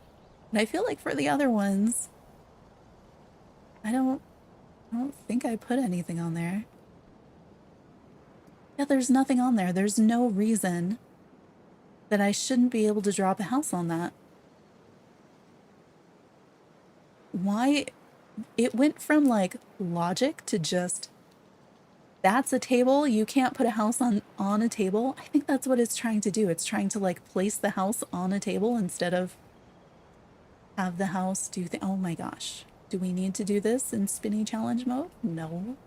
but I feel like for the other ones, I don't think I put anything on there. Yeah, there's nothing on there. There's no reason that I shouldn't be able to drop a house on that. Why? It went from like logic to just, that's a table, you can't put a house on a table. I think that's what it's trying to do. It's trying to like place the house on a table instead of have the house do the... Oh my gosh. Do we need to do this in spinny challenge mode? No.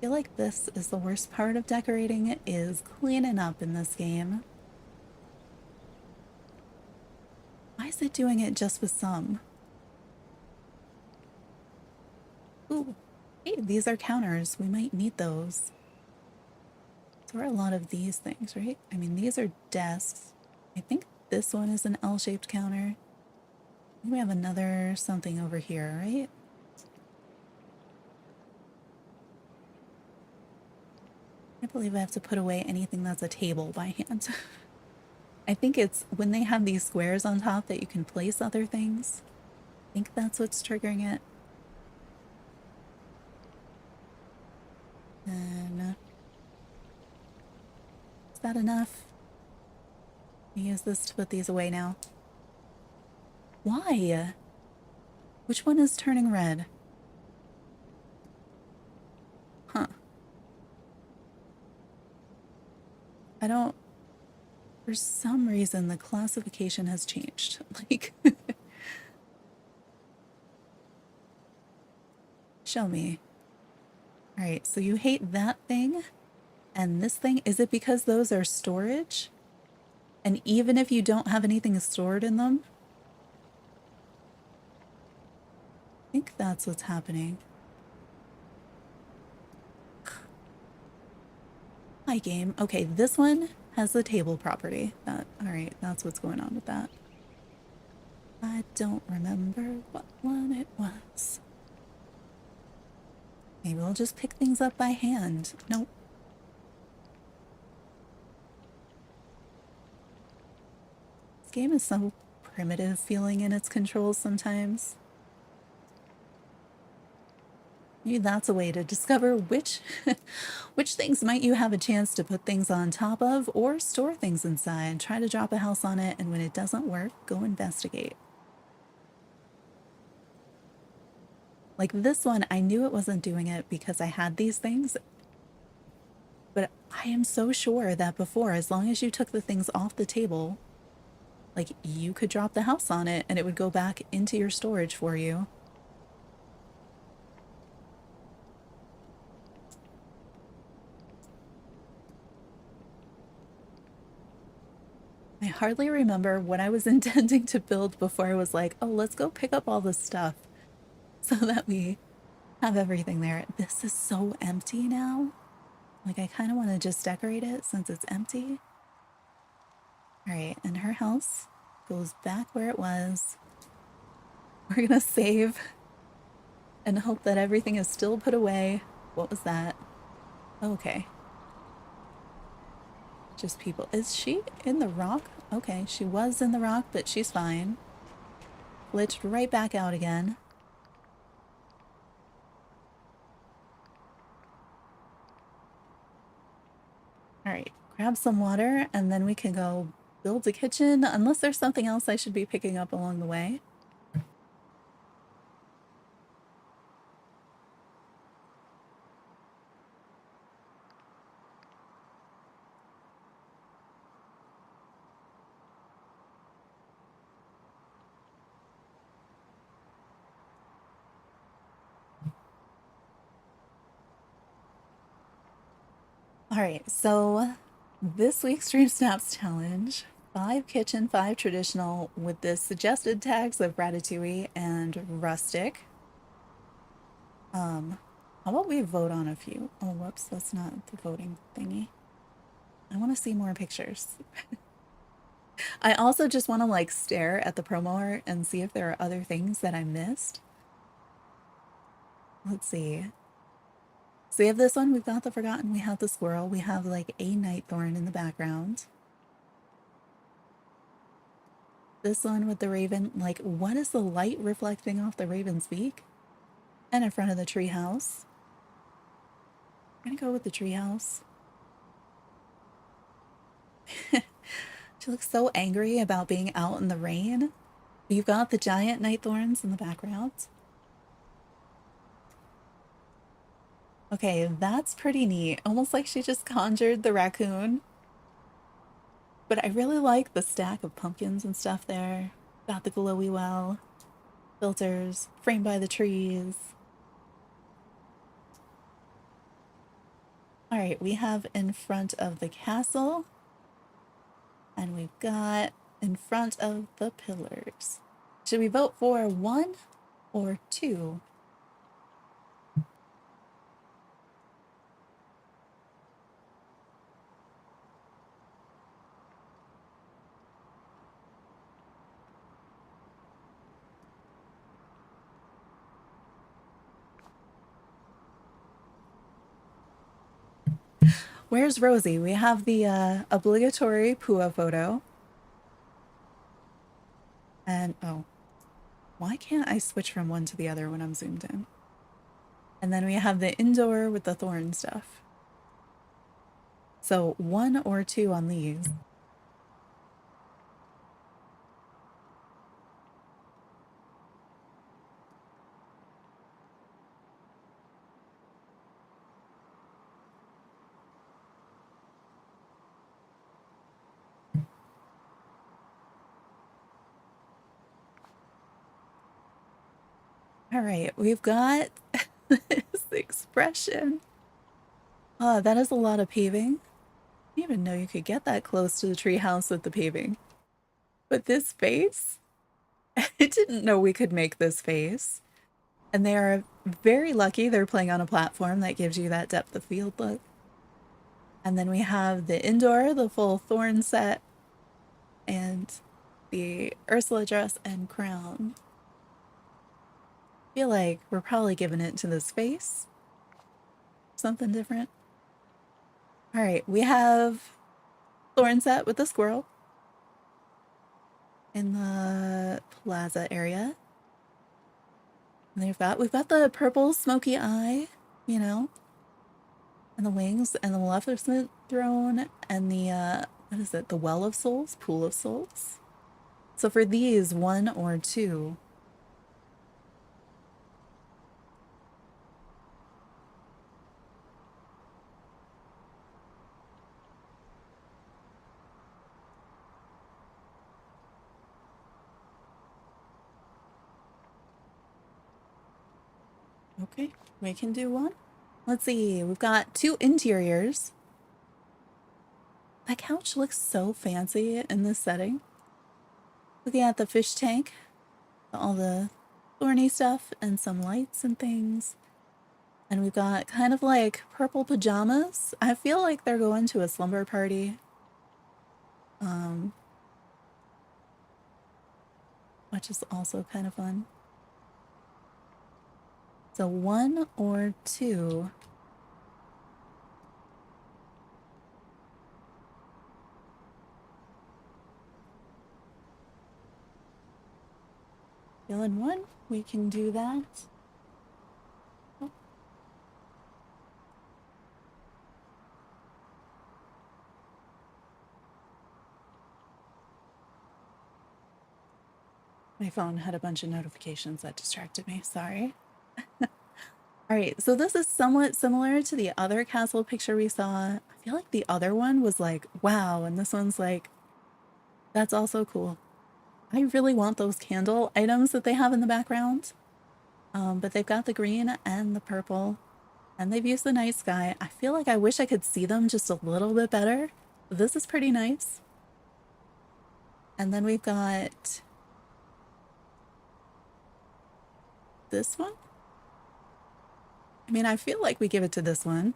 feel like this is the worst part of decorating, is cleaning up in this game. Why is it doing it just with some? Ooh, hey, these are counters. We might need those. There are a lot of these things, right? I mean, these are desks. I think this one is an L-shaped counter. We have another something over here, right? I believe I have to put away anything that's a table by hand. I think it's when they have these squares on top that you can place other things. I think that's what's triggering it. And is that enough? I use this to put these away now. Why? Which one is turning red? Huh. I don't... For some reason, the classification has changed. Like... Show me. Alright, so you hate that thing? And this thing? Is it because those are storage? And even if you don't have anything stored in them? I think that's what's happening. Hi, game. Okay, this one has the table property. Alright, that's what's going on with that. I don't remember what one it was. Maybe we'll just pick things up by hand. Nope. This game is so primitive feeling in its controls sometimes. Maybe that's a way to discover which things might you have a chance to put things on top of or store things inside. Try to drop a house on it, and when it doesn't work, go investigate. Like this one, I knew it wasn't doing it because I had these things. But I am so sure that before, as long as you took the things off the table, like you could drop the house on it and it would go back into your storage for you. I hardly remember what I was intending to build before I was like, oh, let's go pick up all this stuff so that we have everything there. This is so empty now. Like, I kind of want to just decorate it since it's empty. All right, and her house goes back where it was. We're gonna save and hope that everything is still put away. What was that? Okay. Just people. Is she in the rock? Okay, she was in the rock, but she's fine. Glitched right back out again. All right, grab some water and then we can go build a kitchen, unless there's something else I should be picking up along the way. All right, so this week's DreamSnaps challenge, 5 kitchen, 5 traditional, with the suggested tags of ratatouille and rustic. How about we vote on a few? Oh, whoops, that's not the voting thingy. I want to see more pictures. I also just want to like stare at the promo art and see if there are other things that I missed. Let's see. So we have this one, we've got the forgotten, we have the squirrel, we have like a nightthorn in the background. This one with the raven, like what is the light reflecting off the raven's beak? And in front of the treehouse. I'm gonna go with the treehouse. She looks so angry about being out in the rain. You've got the giant nightthorns in the background. Okay, that's pretty neat. Almost like she just conjured the raccoon. But I really like the stack of pumpkins and stuff there. Got the glowy well. Filters, framed by the trees. All right, we have in front of the castle, and we've got in front of the pillars. Should we vote for 1 or 2? Where's Rosie? We have the obligatory Pua photo. And, oh, why can't I switch from one to the other when I'm zoomed in? And then we have the indoor with the thorn stuff. So 1 or 2 on these. All right, we've got this expression. Oh, that is a lot of paving. I didn't even know you could get that close to the treehouse with the paving. But this face, I didn't know we could make this face. And they are very lucky they're playing on a platform that gives you that depth of field look. And then we have the indoor, the full thorn set, and the Ursula dress and crown. I feel like we're probably giving it to this face. Something different. All right, we have thorn set with the squirrel in the plaza area. And we've got the purple smoky eye, you know, and the wings, and the Maleficent throne, and the what is it? The Well of Souls, Pool of Souls. So for these, 1 or 2. Okay, we can do 1. Let's see, we've got 2 interiors. That couch looks so fancy in this setting. Looking at the fish tank, all the thorny stuff, and some lights and things. And we've got kind of like purple pajamas. I feel like they're going to a slumber party. Which is also kind of fun. So 1 or 2. Feeling 1, we can do that. Oh. My phone had a bunch of notifications that distracted me, sorry. All right, so this is somewhat similar to the other castle picture we saw. I feel like the other one was like, wow, and this one's like, that's also cool. I really want those candle items that they have in the background. But they've got the green and the purple, and they've used the night sky. I feel like I wish I could see them just a little bit better. This is pretty nice. And then we've got this one. I mean, I feel like we give it to this one.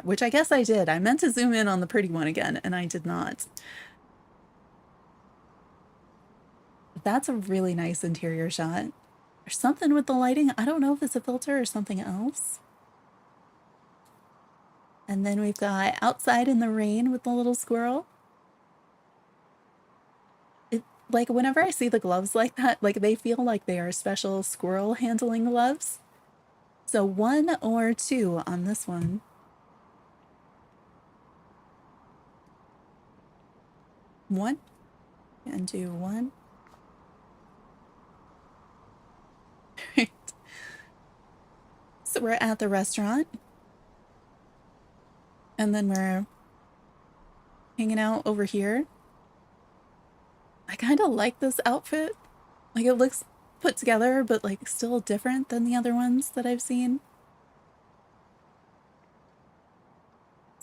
Which I guess I did. I meant to zoom in on the pretty one again, and I did not. That's a really nice interior shot. There's something with the lighting. I don't know if it's a filter or something else. And then we've got outside in the rain with the little squirrel. Like, whenever I see the gloves like that, like, they feel like they are special squirrel handling gloves. So 1 or 2 on this one. One, and do 1. Right. So we're at the restaurant. And then we're hanging out over here. I kind of like this outfit. Like, it looks put together, but like still different than the other ones that I've seen.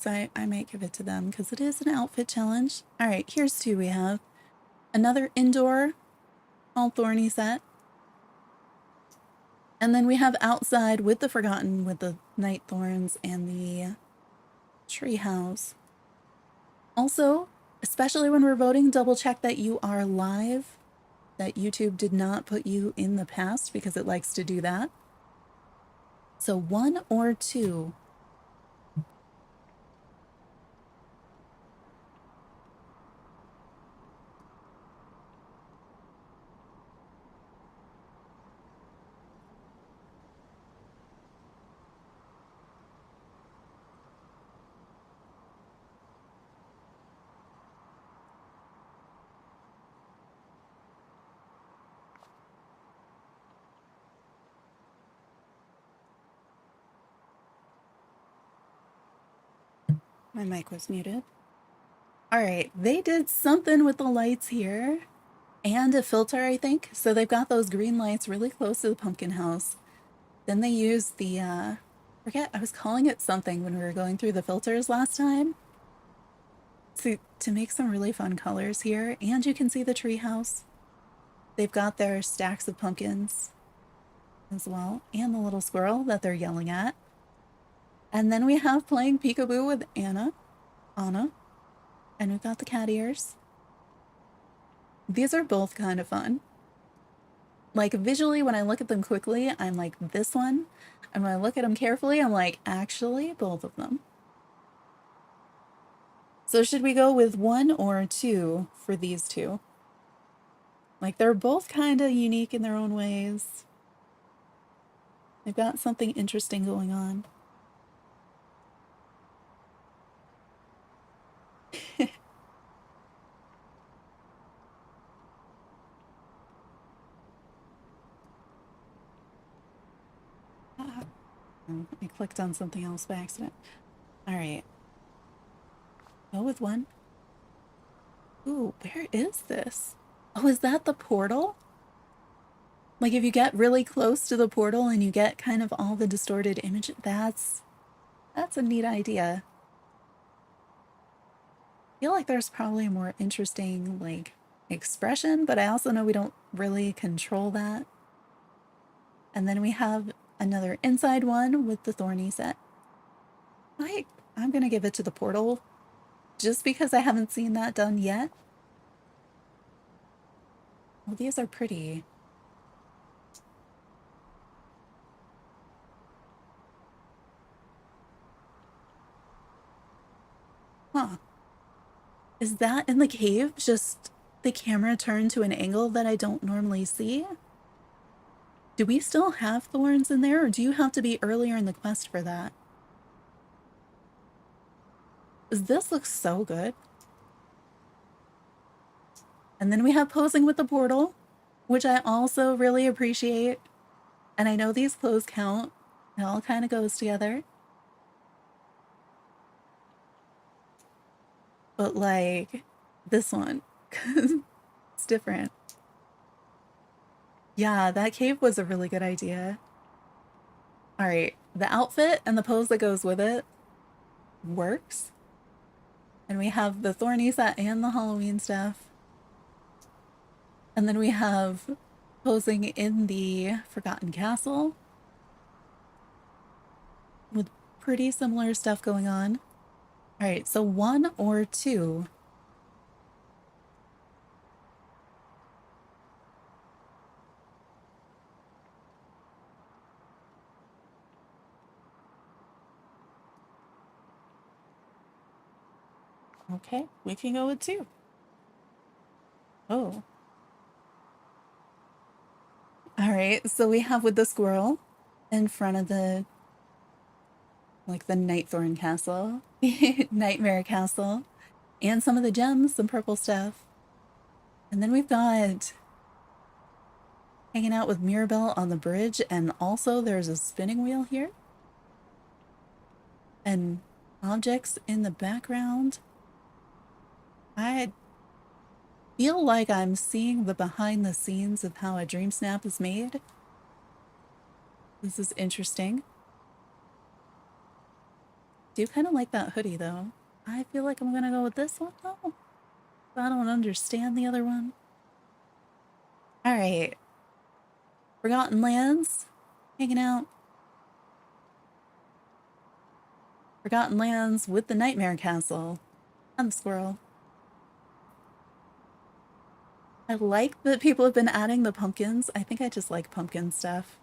So I might give it to them because it is an outfit challenge. All right, here's two we have. Another indoor all thorny set. And then we have outside with the Forgotten with the night thorns and the treehouse. Also, especially when we're voting, double check that you are live, that YouTube did not put you in the past because it likes to do that. So 1 or 2. My mic was muted. All right, they did something with the lights here and a filter, I think. So they've got those green lights really close to the pumpkin house. Then they used the, I was calling it something when we were going through the filters last time. To make some really fun colors here. And you can see the treehouse. They've got their stacks of pumpkins as well. And the little squirrel that they're yelling at. And then we have playing peekaboo with Anna. And we've got the cat ears. These are both kind of fun. Like visually, when I look at them quickly, I'm like, this one. And when I look at them carefully, I'm like, actually, both of them. So should we go with 1 or 2 for these two? Like they're both kind of unique in their own ways. They've got something interesting going on. I clicked on something else by accident. All right. Go with 1. Ooh, where is this? Oh, is that the portal? Like if you get really close to the portal and you get kind of all the distorted image, that's a neat idea. I feel like there's probably a more interesting like expression, but I also know we don't really control that. And then we have another inside one with the thorny set. I'm gonna give it to the portal just because I haven't seen that done yet. Well, these are pretty. Huh. Is that in the cave just the camera turned to an angle that I don't normally see? Do we still have thorns in there, or do you have to be earlier in the quest for that? This looks so good. And then we have posing with the portal, which I also really appreciate. And I know these clothes count. It all kind of goes together. But like this one, it's different. Yeah, that cave was a really good idea. All right, the outfit and the pose that goes with it works. And we have the thorny set and the Halloween stuff. And then we have posing in the Forgotten Castle with pretty similar stuff going on. All right, so 1 or 2. Okay, we can go with 2. Oh. All right, so we have with the squirrel in front of the, like the Nightthorn Castle, Nightmare Castle, and some of the gems, some purple stuff. And then we've got hanging out with Mirabelle on the bridge, and also there's a spinning wheel here. And objects in the background. I feel like I'm seeing the behind the scenes of how a DreamSnap is made. This is interesting. Do kind of like that hoodie though. I feel like I'm gonna go with this one though. I don't understand the other one. All right. Forgotten Lands, hanging out. Forgotten Lands with the Nightmare Castle and the squirrel. I like that people have been adding the pumpkins. I think I just like pumpkin stuff.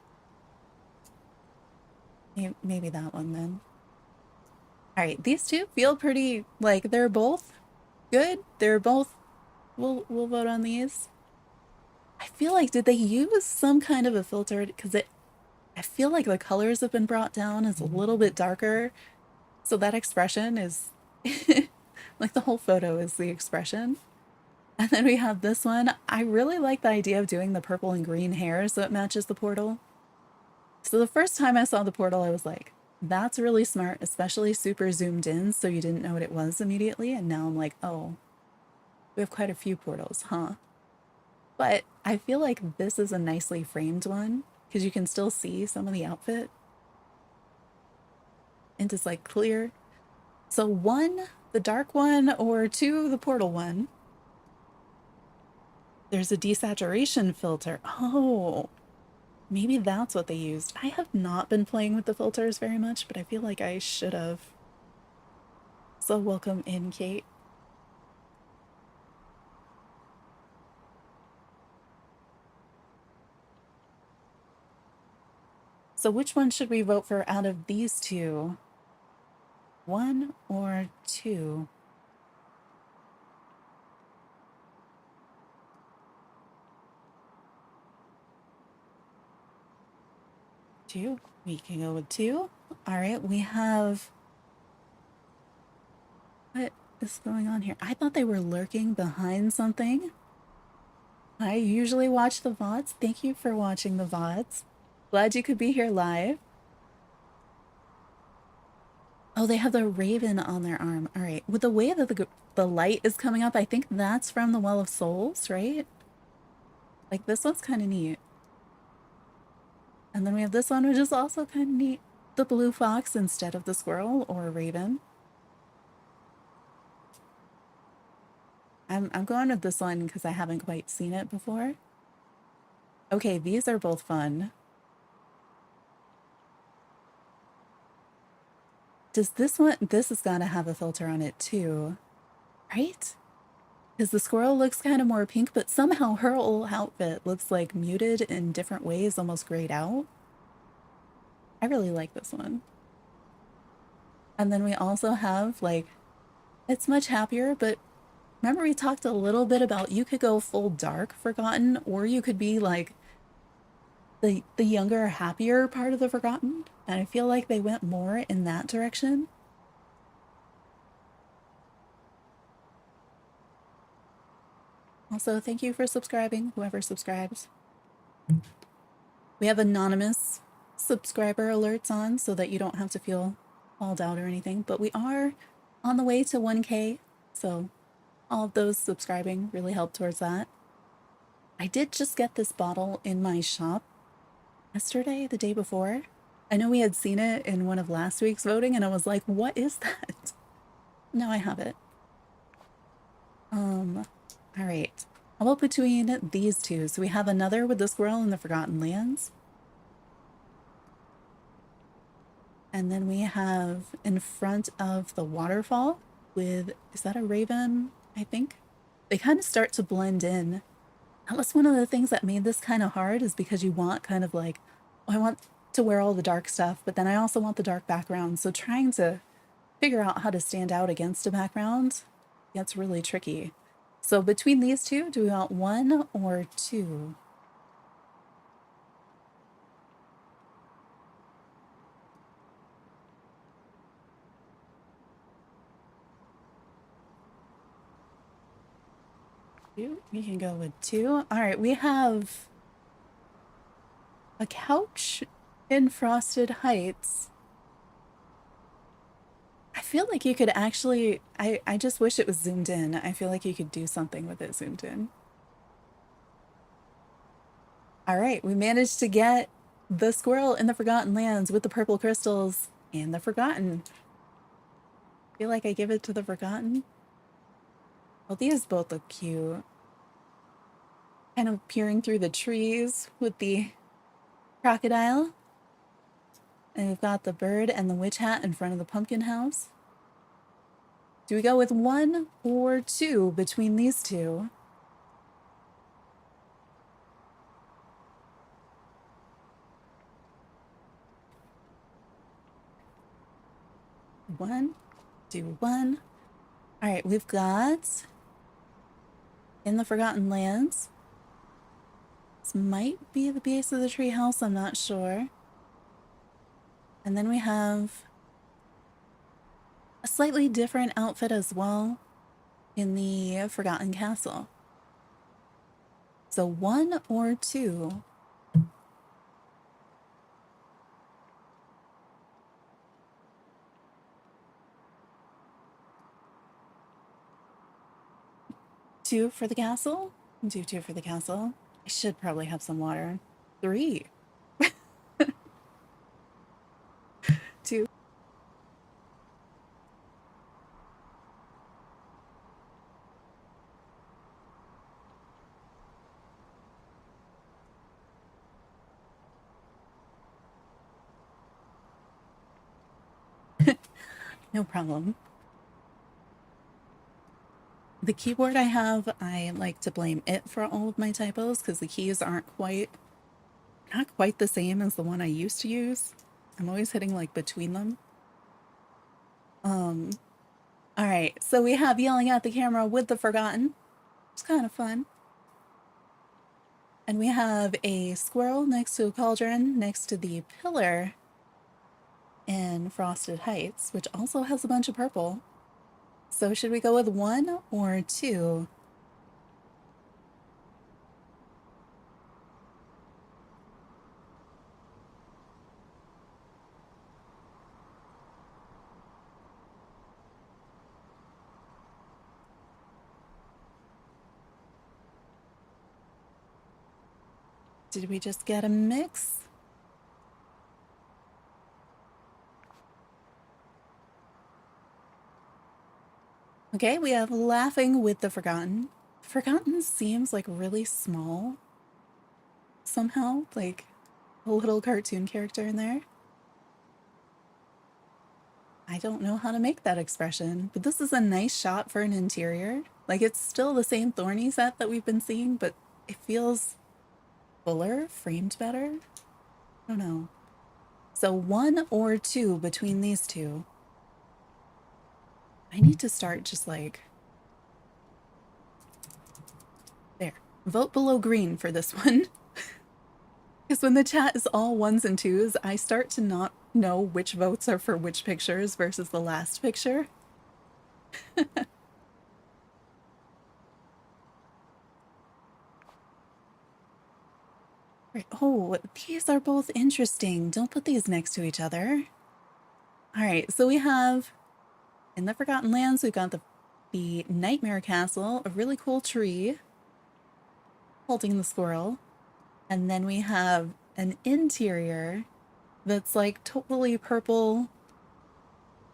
Maybe that one then. All right, these two feel pretty like they're both good. They're both. We'll vote on these. I feel like did they use some kind of a filter because I feel like the colors have been brought down as a little bit darker, so that expression is like the whole photo is the expression. And then we have this one. I really like the idea of doing the purple and green hair so it matches the portal. So the first time I saw the portal, I was like, that's really smart, especially super zoomed in so you didn't know what it was immediately. And now I'm like, oh, we have quite a few portals, huh? But I feel like this is a nicely framed one because you can still see some of the outfit. And just like clear. So 1, the dark one, or 2, the portal one. There's a desaturation filter. Oh, maybe that's what they used. I have not been playing with the filters very much, but I feel like I should have. So welcome in, Kate. So which one should we vote for out of these two? 1 or 2? 2. We can go with 2. All right, we have... What is going on here? I thought they were lurking behind something. I usually watch the VODs. Thank you for watching the VODs. Glad you could be here live. Oh, they have the raven on their arm. All right. With the way that the light is coming up, I think that's from the Well of Souls, right? Like this one's kind of neat. And then we have this one, which is also kind of neat. The blue fox instead of the squirrel or raven. I'm going with this one because I haven't quite seen it before. Okay, these are both fun. Does this one, this has got to have a filter on it too, right? Because the squirrel looks kind of more pink, but somehow her whole outfit looks like muted in different ways, almost grayed out. I really like this one. And then we also have like, it's much happier, but remember we talked a little bit about you could go full dark Forgotten, or you could be like the younger, happier part of the Forgotten. And I feel like they went more in that direction. Also, thank you for subscribing, whoever subscribes. We have anonymous subscriber alerts on so that you don't have to feel called out or anything, but we are on the way to 1K, so all of those subscribing really help towards that. I did just get this bottle in my shop yesterday, the day before. I know we had seen it in one of last week's voting, and I was like, what is that? Now I have it. All right. How about between these two? So we have another with the squirrel in the Forgotten Lands. And then we have in front of the waterfall with, is that a raven? I think. They kind of start to blend in. That was one of the things that made this kind of hard, is because you want kind of like, oh, I want to wear all the dark stuff, but then I also want the dark background. So trying to figure out how to stand out against a background gets really tricky. So between these two, do we want 1 or 2? We can go with 2. All right, we have a couch in Frosted Heights. I feel like you could actually, I just wish it was zoomed in. I feel like you could do something with it zoomed in. All right, we managed to get the squirrel in the Forgotten Lands with the purple crystals and the Forgotten. feel like I give it to the Forgotten. Well, these both look cute. Kind of peering through the trees with the crocodile. And we've got the bird and the witch hat in front of the pumpkin house. Do we go with 1 or 2 between these two? One, do 1. All right, we've got In the Forgotten Lands. This might be the base of the treehouse, I'm not sure. And then we have a slightly different outfit as well in the Forgotten Castle. So 1 or 2. Two for the castle. Do 2 for the castle. I should probably have some water. 3. 2. No problem. The keyboard I have, I like to blame it for all of my typos because the keys aren't not quite the same as the one I used to use. I'm always hitting like between them. All right, so we have yelling at the camera with the Forgotten. It's kind of fun. And we have a squirrel next to a cauldron next to the pillar in Frosted Heights, which also has a bunch of purple. So should we go with 1 or 2? Did we just get a mix? Okay, we have Laughing with the Forgotten. Forgotten seems like really small somehow, like a little cartoon character in there. I don't know how to make that expression, but this is a nice shot for an interior. Like it's still the same Thorny set that we've been seeing, but it feels fuller, framed better. I don't know. So 1 or 2 between these two. I need to start just like there. Vote below green for this one. Because when the chat is all 1s and 2s, I start to not know which votes are for which pictures versus the last picture. Right. Oh, these are both interesting. Don't put these next to each other. All right, so we have in the Forgotten Lands, we've got the Nightmare Castle, a really cool tree holding the squirrel. And then we have an interior that's like totally purple,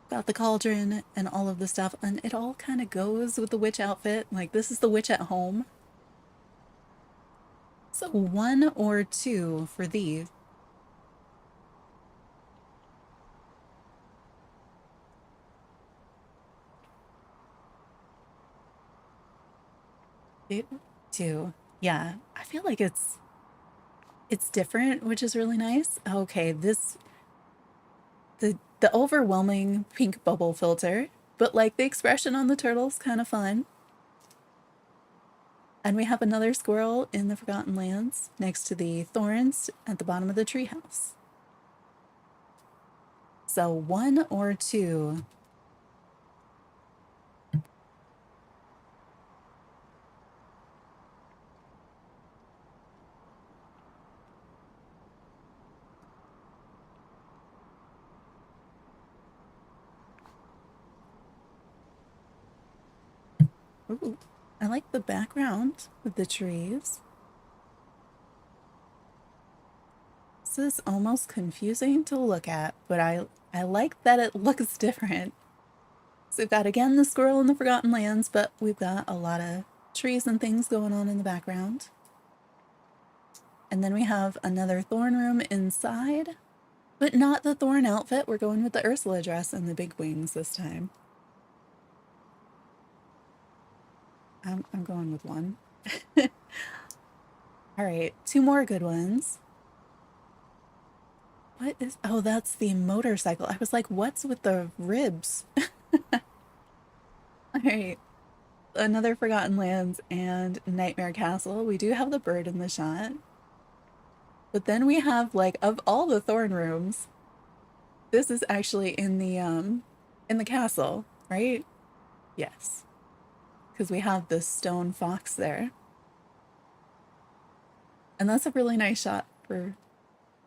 got the cauldron and all of the stuff, and it all kind of goes with the witch outfit. Like this is the witch at home. So 1 or 2 for these. Two. Yeah, I feel like it's different, which is really nice. Okay, the overwhelming pink bubble filter, but like the expression on the turtle's kind of fun. And we have another squirrel in the Forgotten Lands next to the thorns at the bottom of the treehouse. So 1 or 2. Ooh, I like the background with the trees. This is almost confusing to look at, but I like that it looks different. So we've got, again, the squirrel in the Forgotten Lands, but we've got a lot of trees and things going on in the background. And then we have another thorn room inside, but not the thorn outfit. We're going with the Ursula dress and the big wings this time. I'm going with one. All right, 2 more good ones. What is, oh, that's the motorcycle. I was like, what's with the ribs? All right, another Forgotten Lands and Nightmare Castle. We do have the bird in the shot. But then we have, like, of all the thorn rooms, this is actually in the castle, right? Yes. Because we have the stone fox there. And that's a really nice shot for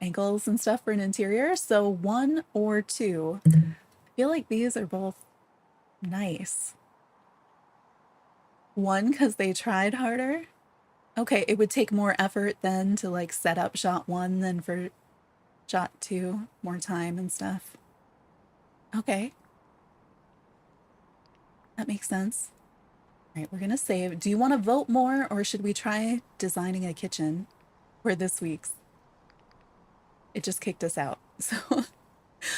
ankles and stuff for an interior. So 1 or 2. I feel like these are both nice. 1, because they tried harder. Okay, it would take more effort then to like set up shot 1 than for shot 2, more time and stuff. Okay. That makes sense. All right, we're gonna save. Do you want to vote more, or should we try designing a kitchen for this week's? It just kicked us out. So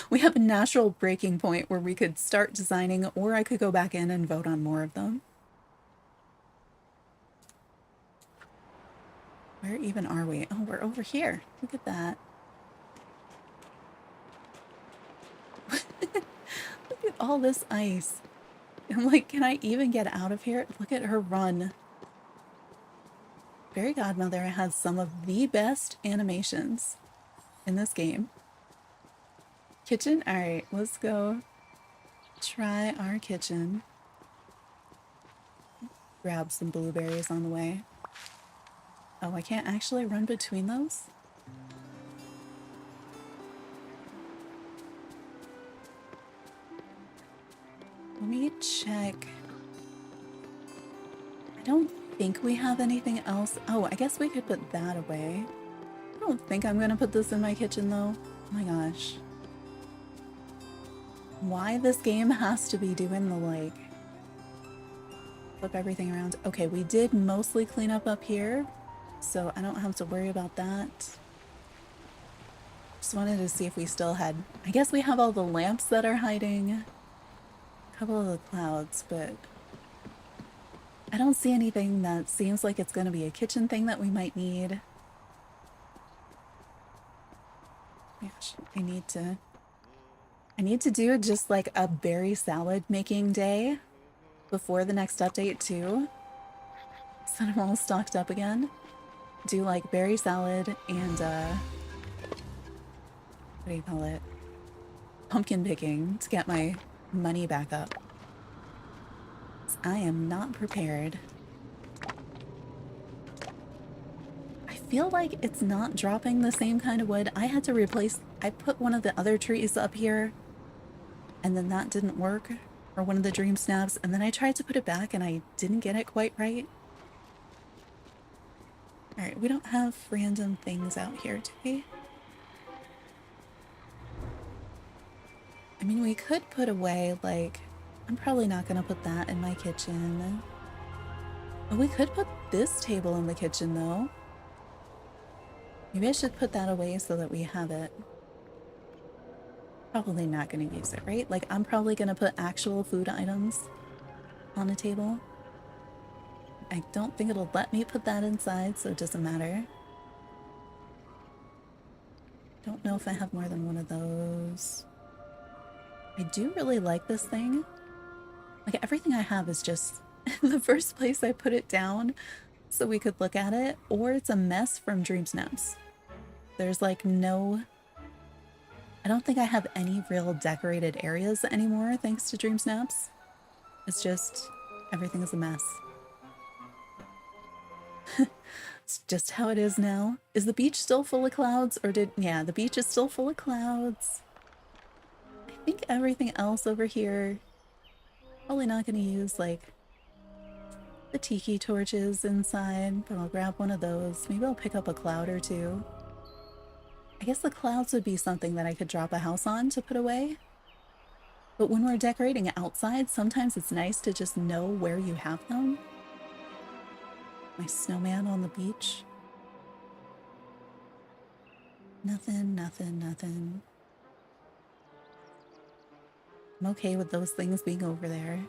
we have a natural breaking point where we could start designing, or I could go back in and vote on more of them. Where even are we? Oh, we're over here. Look at that. Look at all this ice. I'm like, can I even get out of here? Look at her run. Fairy Godmother has some of the best animations in this game. Kitchen? All right, let's go try our kitchen. Grab some blueberries on the way. Oh, I can't actually run between those? Let me check. I don't think we have anything else. Oh, I guess we could put that away. I don't think I'm gonna put this in my kitchen though. Oh my gosh. Why this game has to be doing the like flip everything around. Okay, we did mostly clean up here, so I don't have to worry about that. Just wanted to see if we still had, I guess we have all the lamps that are hiding, a couple of the clouds, but I don't see anything that seems like it's going to be a kitchen thing that we might need. Gosh, I need to do just like a berry salad making day before the next update too, so that I'm all stocked up again. Do like berry salad and what do you call it? Pumpkin picking to get my money back up. I am not prepared. I feel like it's not dropping the same kind of wood. I had to replace, I put one of the other trees up here and then that didn't work, or one of the DreamSnaps, and then I tried to put it back and I didn't get it quite right. All right, we don't have random things out here, do we? I mean, we could put away, like, I'm probably not gonna put that in my kitchen. Oh, we could put this table in the kitchen though. Maybe I should put that away so that we have it. Probably not gonna use it, right? Like, I'm probably gonna put actual food items on a table. I don't think it'll let me put that inside, so it doesn't matter. Don't know if I have more than one of those. I do really like this thing. Like, everything I have is just the first place I put it down so we could look at it, or it's a mess from DreamSnaps. There's like no, I don't think I have any real decorated areas anymore thanks to DreamSnaps. It's just, everything is a mess. It's just how it is now. Is the beach still full of clouds, or yeah, the beach is still full of clouds. I think everything else over here, probably not going to use like the tiki torches inside, but I'll grab one of those. Maybe I'll pick up a cloud or two. I guess the clouds would be something that I could drop a house on to put away But when we're decorating outside, sometimes it's nice to just know where you have them. My snowman on the beach. Nothing, nothing, nothing. I'm okay with those things being over there.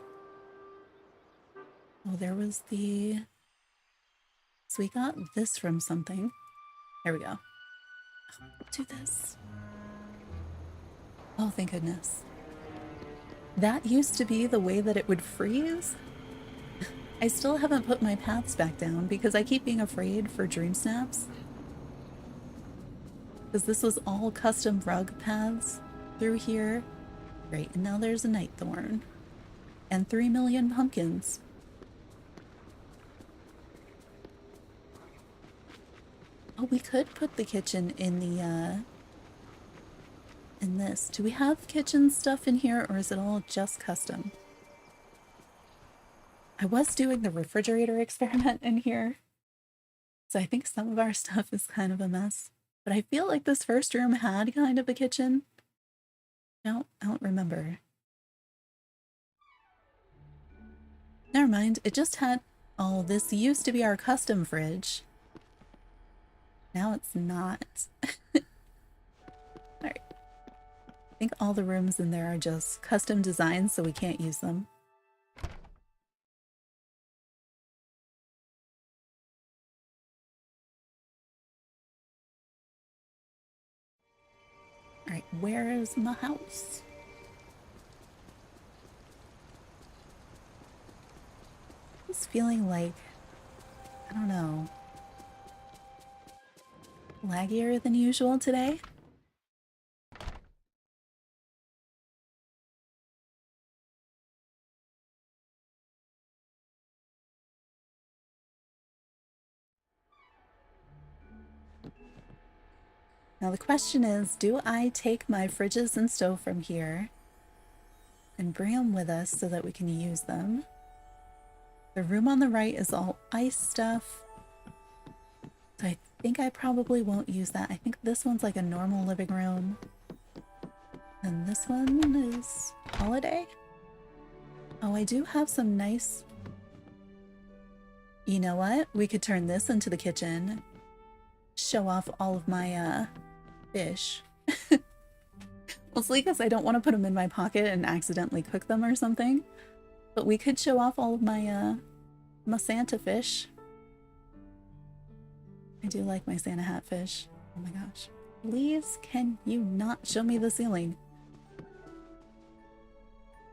Oh, there was the... So we got this from something. There we go. Do this. Oh, thank goodness. That used to be the way that it would freeze. I still haven't put my paths back down because I keep being afraid for DreamSnaps. Because this was all custom rug paths through here. Great, and now there's a night thorn. And 3 million pumpkins. Oh, we could put the kitchen in the, in this. Do we have kitchen stuff in here, or is it all just custom? I was doing the refrigerator experiment in here, so I think some of our stuff is kind of a mess. But I feel like this first room had kind of a kitchen. I don't remember. Never mind, it just had... Oh, this used to be our custom fridge. Now it's not. Alright. I think all the rooms in there are just custom designs, so we can't use them. Alright, where is my house? It's feeling like, I don't know, laggier than usual today. Now the question is, do I take my fridges and stove from here and bring them with us so that we can use them? The room on the right is all ice stuff, so I think I probably won't use that. I think this one's like a normal living room. And this one is holiday? Oh, I do have some nice... You know what? We could turn this into the kitchen. Show off all of my, fish. Mostly because I don't want to put them in my pocket and accidentally cook them or something. But we could show off all of my, my Santa fish. I do like my Santa hat fish. Oh my gosh. Please, can you not show me the ceiling?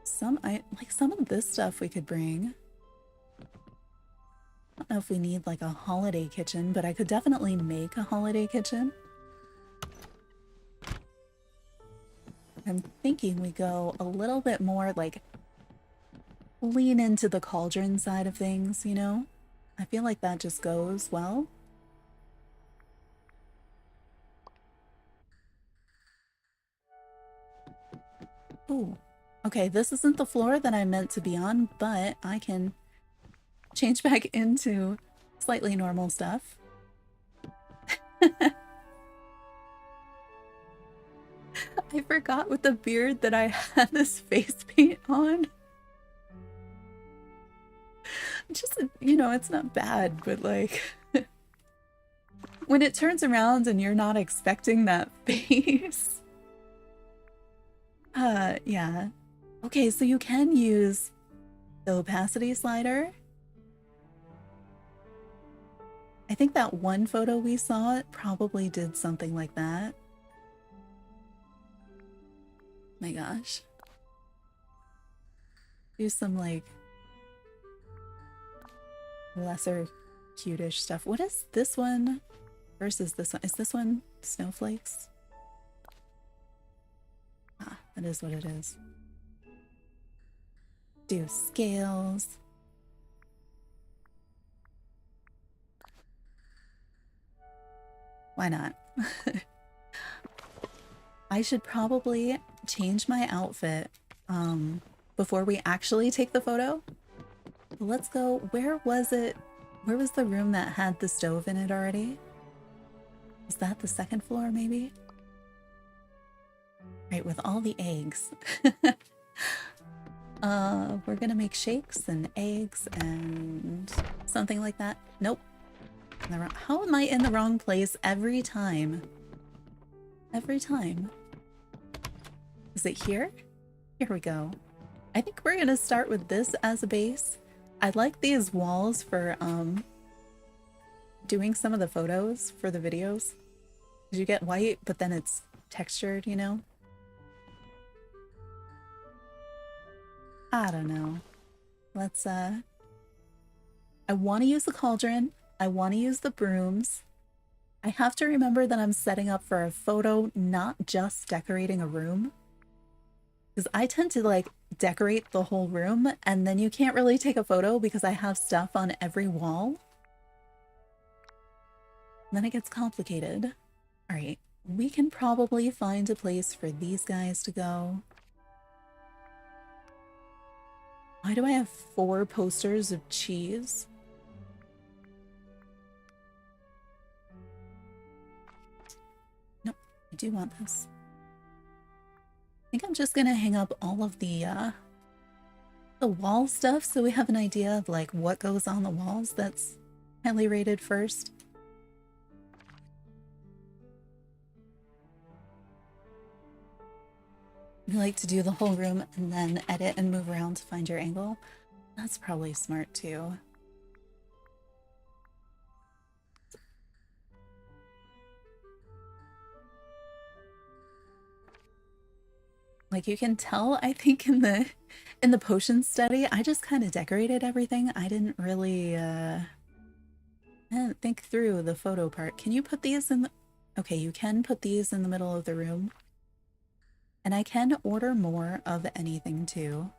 Some of this stuff we could bring. I don't know if we need like a holiday kitchen, but I could definitely make a holiday kitchen. I'm thinking we go a little bit more like lean into the cauldron side of things, you know? I feel like that just goes well. Ooh. Okay, this isn't the floor that I meant to be on, but I can change back into slightly normal stuff. I forgot with the beard that I had this face paint on. Just, you know, it's not bad, but like... when it turns around and you're not expecting that face... yeah. Okay, so you can use the opacity slider. I think that one photo we saw probably did something like that. My gosh. Do some like lesser cutish stuff. What is this one versus this one? Is this one snowflakes? Ah, that is what it is. Do scales. Why not? I should probably change my outfit before we actually take the photo. Let's go. Where was it? Where was the room that had the stove in it already? Is that the second floor maybe? Right, with all the eggs. We're gonna make shakes and eggs and something like that. Nope. How am I in the wrong place every time? Every time. Is it here? Here we go. I think we're gonna start with this as a base. I like these walls for doing some of the photos for the videos. You get white, but then it's textured, you know? I don't know. Let's I want to use the cauldron. I want to use the brooms. I have to remember that I'm setting up for a photo, not just decorating a room. Because I tend to like decorate the whole room and then you can't really take a photo because I have stuff on every wall. Then it gets complicated. All right, we can probably find a place for these guys to go. Why do I have 4 posters of cheese? Nope, I do want this. I think I'm just gonna hang up all of the wall stuff so we have an idea of like what goes on the walls that's highly rated first. You like to do the whole room and then edit and move around to find your angle. That's probably smart too. Like you can tell, I think in the potion study, I just kind of decorated everything. I didn't really I didn't think through the photo part. Can you put these in the... Okay, you can put these in the middle of the room. And I can order more of anything too.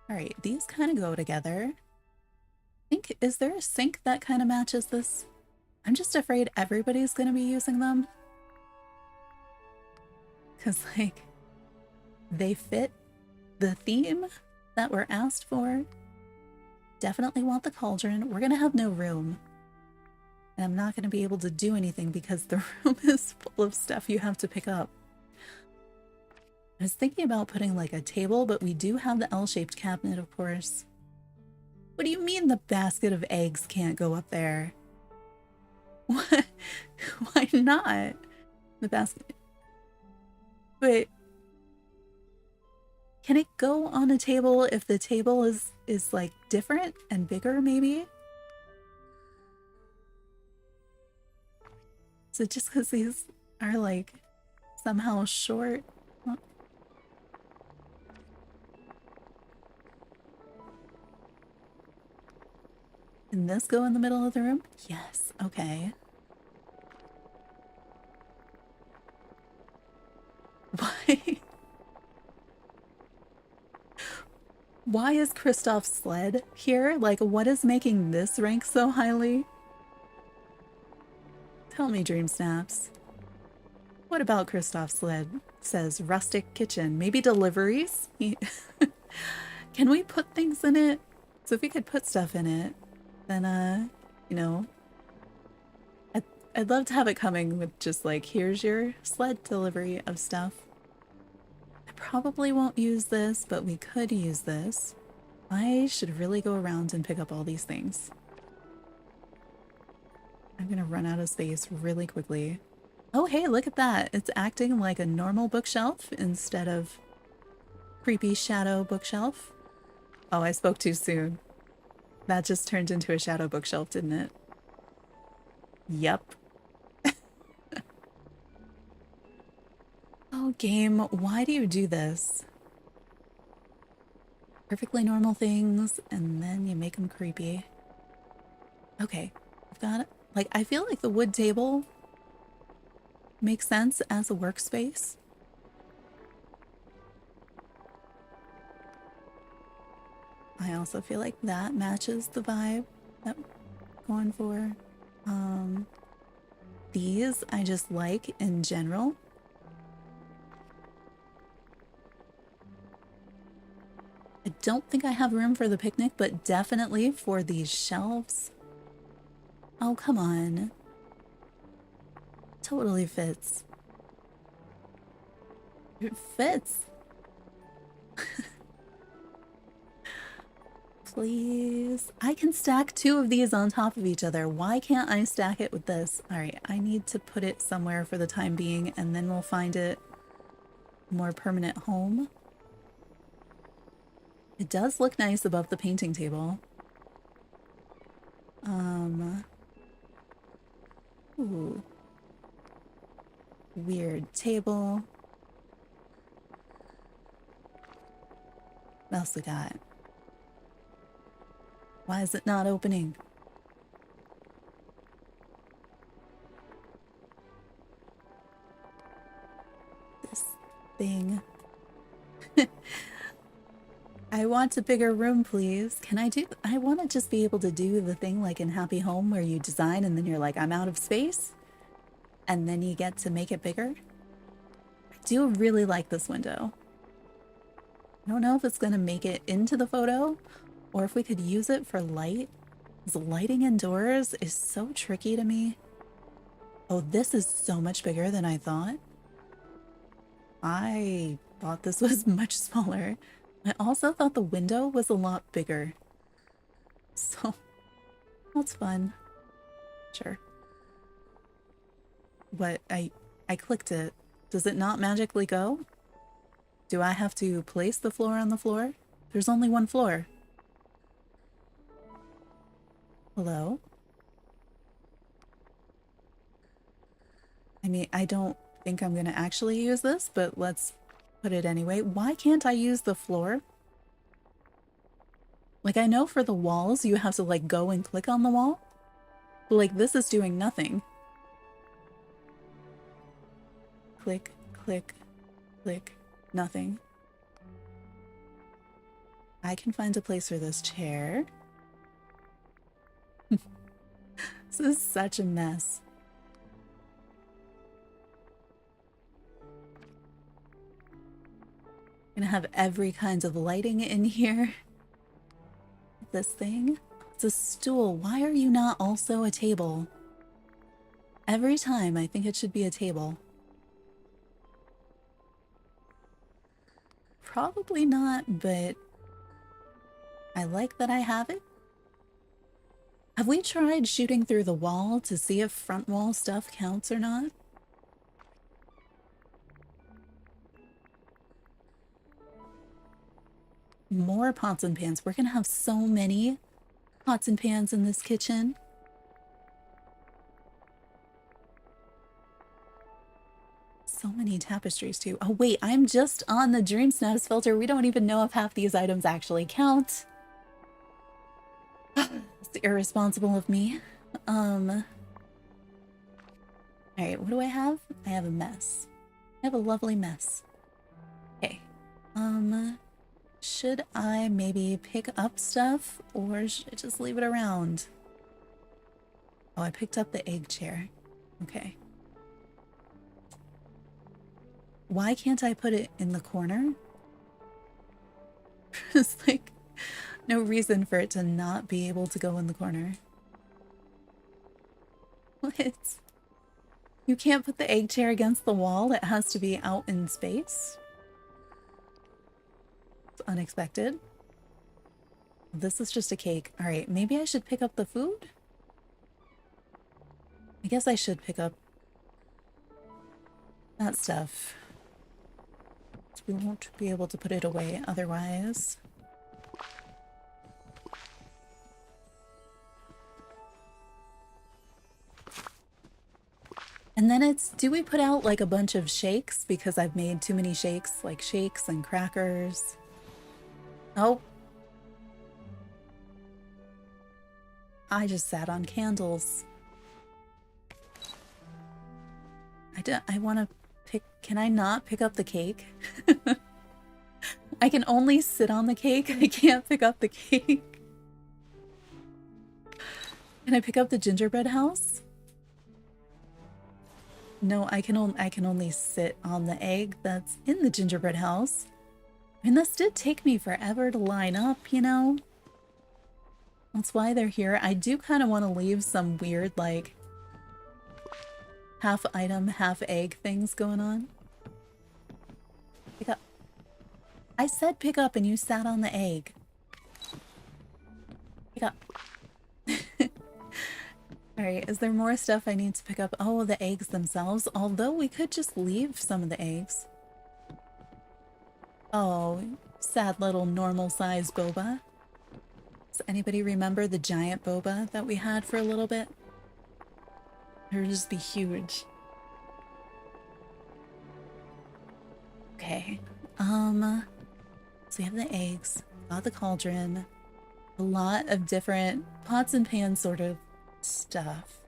All right, these kind of go together. I think, is there a sink that kind of matches this? I'm just afraid everybody's going to be using them. Because, like, they fit the theme that we're asked for. Definitely want the cauldron. We're going to have no room. And I'm not going to be able to do anything because the room is full of stuff you have to pick up. I was thinking about putting like a table, but we do have the L-shaped cabinet, of course. What do you mean the basket of eggs can't go up there? What? Why not? The basket... Wait. Can it go on a table if the table is like different and bigger, maybe? Is it just because these are like somehow short? Well, can this go in the middle of the room? Yes, okay. Why? Why is Kristoff's sled here? Like, what is making this rank so highly? Tell me, DreamSnaps. What about Kristoff's sled? It says rustic kitchen. Maybe deliveries? Can we put things in it? So if we could put stuff in it, then, you know, I'd love to have it coming with just like, here's your sled delivery of stuff. I probably won't use this, but we could use this. I should really go around and pick up all these things. I'm gonna run out of space really quickly. Oh, hey, look at that. It's acting like a normal bookshelf instead of creepy shadow bookshelf. Oh, I spoke too soon. That just turned into a shadow bookshelf, didn't it? Yep. Oh, game, why do you do this? Perfectly normal things, and then you make them creepy. Okay, I've got it. Like, I feel like the wood table makes sense as a workspace. I also feel like that matches the vibe that I'm going for. These I just like in general. I don't think I have room for the picnic, but definitely for these shelves. Oh, come on. Totally fits. It fits. Please. I can stack 2 of these on top of each other. Why can't I stack it with this? Alright, I need to put it somewhere for the time being, and then we'll find it more permanent home. It does look nice above the painting table. Ooh. Weird table. What else we got? Why is it not opening? This thing. I want a bigger room, please. I want to just be able to do the thing like in Happy Home where you design and then you're like, I'm out of space. And then you get to make it bigger. I do really like this window. I don't know if it's going to make it into the photo or if we could use it for light. Because lighting indoors is so tricky to me. Oh, this is so much bigger than I thought. I thought this was much smaller. I also thought the window was a lot bigger. So, that's fun. Sure. But I clicked it. Does it not magically go? Do I have to place the floor on the floor? There's only one floor. Hello? I mean, I don't think I'm gonna actually use this, but let's put it anyway. Why can't I use the floor? Like, I know for the walls you have to like go and click on the wall, but like this is doing nothing. Click, click, click, nothing. I can find a place for this chair. This is such a mess. Gonna have every kind of lighting in here. This thing? It's a stool. Why are you not also a table? Every time I think it should be a table. Probably not, but I like that I have it. Have we tried shooting through the wall to see if front wall stuff counts or not? More pots and pans. We're gonna have so many pots and pans in this kitchen. So many tapestries too. Oh wait, I'm just on the DreamSnaps filter. We don't even know if half these items actually count. It's irresponsible of me. Alright, what do I have? I have a mess. I have a lovely mess. Okay. Should I maybe pick up stuff or should I just leave it around? Oh, I picked up the egg chair. Okay. Why can't I put it in the corner? There's like no reason for it to not be able to go in the corner. What? You can't put the egg chair against the wall. It has to be out in space. It's unexpected. This is just a cake. All right, maybe I should pick up the food? I guess I should pick up that stuff. We won't be able to put it away otherwise. And then it's, do we put out like a bunch of shakes because I've made too many shakes, like shakes and crackers? Oh. I just sat on candles. I want to pick, can I not pick up the cake? I can only sit on the cake. I can't pick up the cake. Can I pick up the gingerbread house? No, I can only sit on the egg that's in the gingerbread house. I mean, this did take me forever to line up, you know? That's why they're here. I do kind of want to leave some weird, like, half item, half egg things going on. Pick up. I said pick up and you sat on the egg. Pick up. Alright, is there more stuff I need to pick up? Oh, the eggs themselves. Although we could just leave some of the eggs. Oh, sad little normal-sized boba. Does anybody remember the giant boba that we had for a little bit? It would just be huge. Okay. So we have the eggs, got the cauldron, a lot of different pots and pans sort of stuff.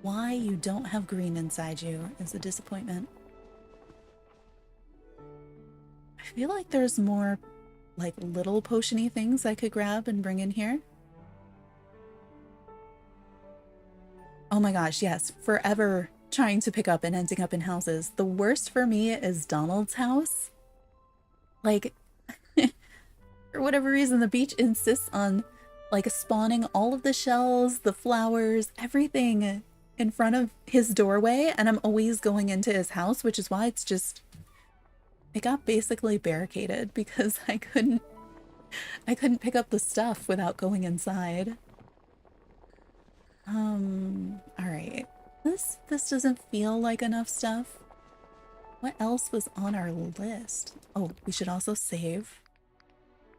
Why you don't have green inside you is a disappointment. I feel like there's more like little potion-y things I could grab and bring in here. Oh my gosh, yes, forever trying to pick up and ending up in houses. The worst for me is Donald's house. Like, for whatever reason, the beach insists on like spawning all of the shells, the flowers, everything in front of his doorway, and I'm always going into his house, which is why it's just, it got basically barricaded because I couldn't pick up the stuff without going inside. All right. This doesn't feel like enough stuff. What else was on our list? Oh, we should also save.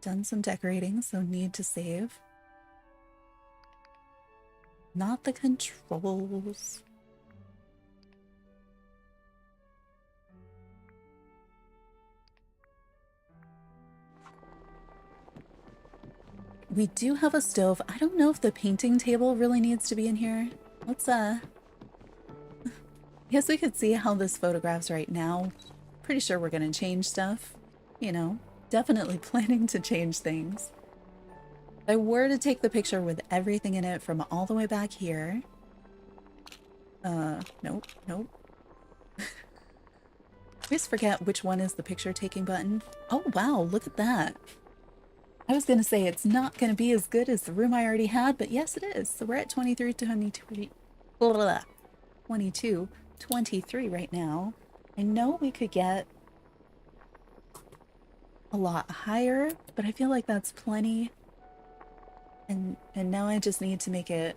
Done some decorating, so need to save. Not the controls. We do have a stove. I don't know if the painting table really needs to be in here. Let's, I guess we could see how this photographs right now. Pretty sure we're gonna change stuff. You know, definitely planning to change things. If I were to take the picture with everything in it from all the way back here. Nope. I always forget which one is the picture taking button. Oh wow, look at that. I was gonna say it's not gonna be as good as the room I already had, but yes it is. So we're at 22, 23 right now. I know we could get a lot higher, but I feel like that's plenty. And now I just need to make it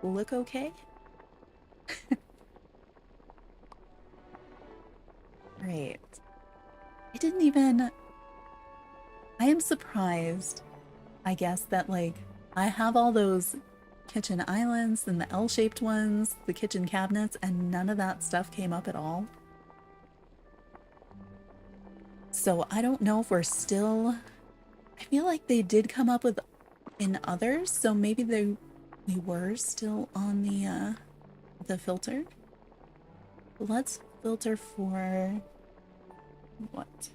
look okay. Right. I am surprised, I guess, that like I have all those kitchen islands and the L-shaped ones, the kitchen cabinets, and none of that stuff came up at all. So I don't know if we're still, I feel like they did come up with in others, so maybe we were still on the filter. Let's filter for what?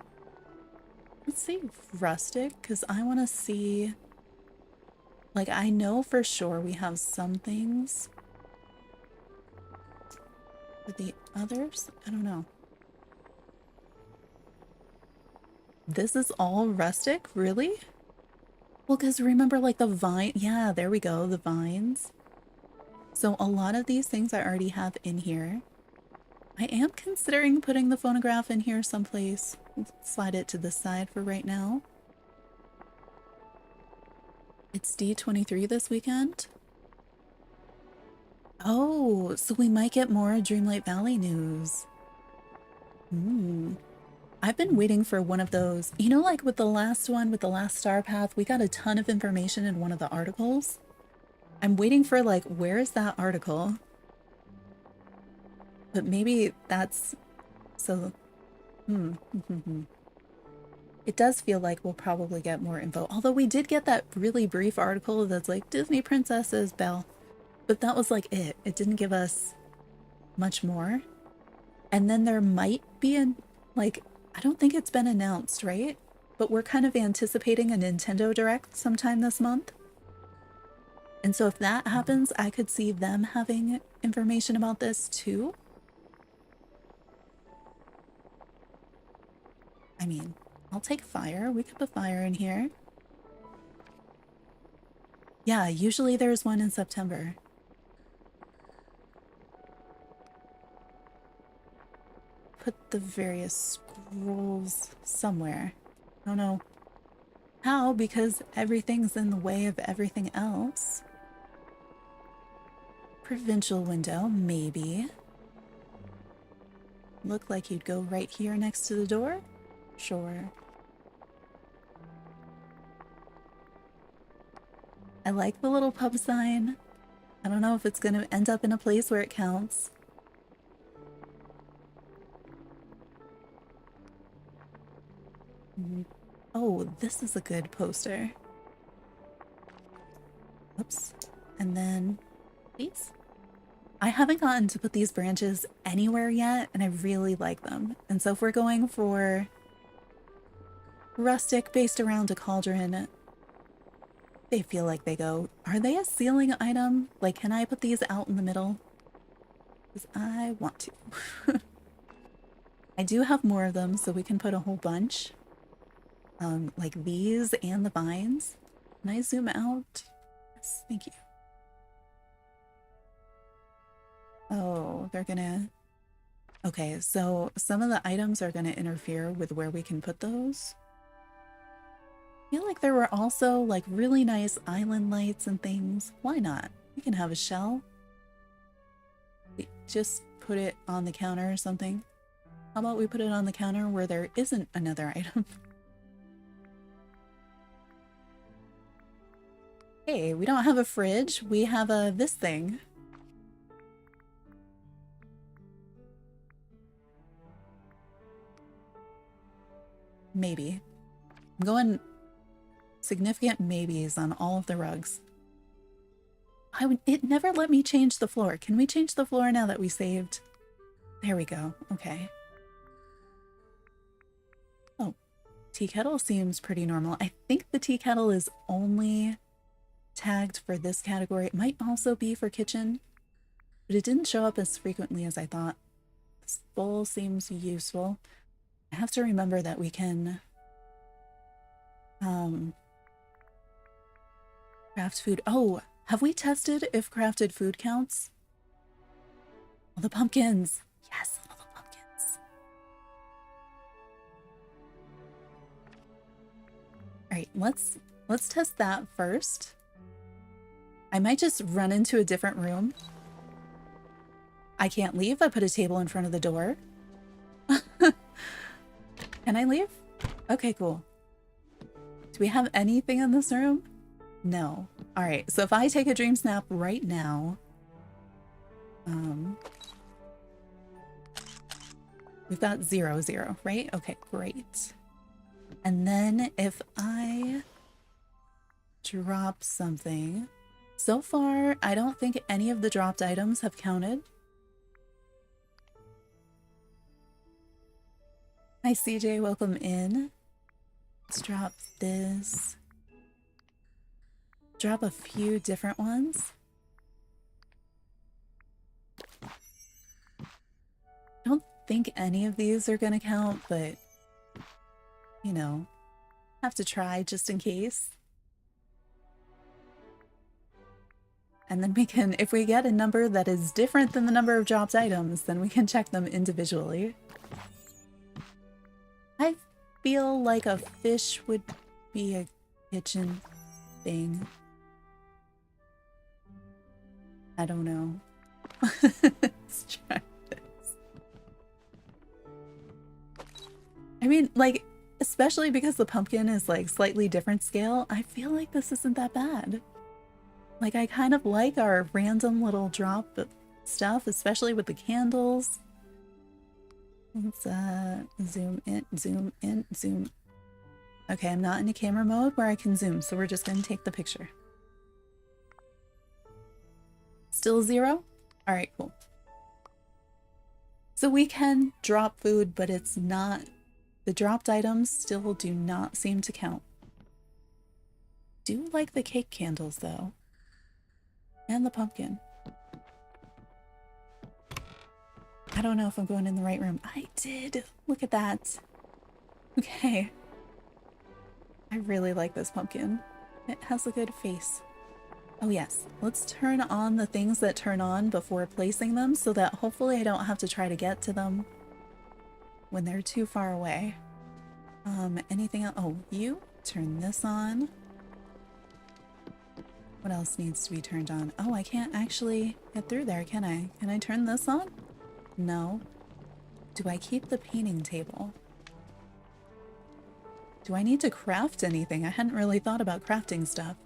Let's see rustic, because I want to see, like, I know for sure we have some things. But the others, I don't know. This is all rustic? Really? Well, because remember, like, the vine, yeah, there we go, the vines. So a lot of these things I already have in here. I am considering putting the phonograph in here someplace. Let's slide it to the side for right now. It's D23 this weekend. Oh, so we might get more Dreamlight Valley news. I've been waiting for one of those. You know, like with the last one, with the last star path, we got a ton of information in one of the articles. I'm waiting for, like, where is that article? But maybe that's, so, It does feel like we'll probably get more info. Although we did get that really brief article that's like, Disney Princesses, Belle. But that was like it. It didn't give us much more. And then there might be like, I don't think it's been announced, right? But we're kind of anticipating a Nintendo Direct sometime this month. And so if that happens, I could see them having information about this too. I mean, I'll take fire. We could put fire in here. Yeah, usually there's one in September. put the various scrolls somewhere. I don't know how, because everything's in the way of everything else. Provincial window, maybe. Look like you'd go right here next to the door? Sure. I like the little pub sign. I don't know if it's gonna end up in a place where it counts. Oh, this is a good poster. Oops. And then these. I haven't gotten to put these branches anywhere yet, and I really like them. And so if we're going for rustic based around a cauldron, they feel like they go. Are they a ceiling item? Like, can I put these out in the middle? Because I want to. I do have more of them, so we can put a whole bunch. Like these and the vines. Can I zoom out? Yes, thank you. Oh, they're gonna... Okay, so some of the items are gonna interfere with where we can put those. I feel like there were also like really nice island lights and things. Why not? We can have a shell. Just put it on the counter or something. How about we put it on the counter where there isn't another item? Hey, we don't have a fridge. We have this thing. Maybe. I'm going significant maybes on all of the rugs. It never let me change the floor. Can we change the floor now that we saved? There we go. Okay. Oh, tea kettle seems pretty normal. I think the tea kettle is only tagged for this category. It might also be for kitchen, but it didn't show up as frequently as I thought. This bowl seems useful. I have to remember that we can craft food. Oh, have we tested if crafted food counts? Oh, the pumpkins. Yes, all the pumpkins. All right, let's test that first. I might just run into a different room. I can't leave. I put a table in front of the door. Can I leave? Okay, cool. Do we have anything in this room? No. All right, so if I take a dream snap right now, we've got 0, 0, right? Okay, great. And then if I drop something, so far, I don't think any of the dropped items have counted. Hi, CJ, welcome in. Let's drop this. Drop a few different ones. I don't think any of these are gonna count, but you know, have to try just in case. And then we can, if we get a number that is different than the number of dropped items, then we can check them individually. I feel like a fish would be a kitchen thing. I don't know. Let's try this. I mean, like, especially because the pumpkin is like slightly different scale, I feel like this isn't that bad. Like, I kind of like our random little drop stuff, especially with the candles. Let's zoom in, zoom in, zoom. Okay, I'm not in a camera mode where I can zoom, so we're just going to take the picture. Still 0? All right, cool. So we can drop food, but it's not... The dropped items still do not seem to count. Do like the cake candles, though. And the pumpkin. I don't know if I'm going in the right room. I did! Look at that. Okay. I really like this pumpkin. It has a good face. Oh yes, let's turn on the things that turn on before placing them so that hopefully I don't have to try to get to them. when they're too far away. Anything else? Oh, you turn this on. What else needs to be turned on? Oh, I can't actually get through there, can I? Can I turn this on? No. Do I keep the painting table? Do I need to craft anything? I hadn't really thought about crafting stuff.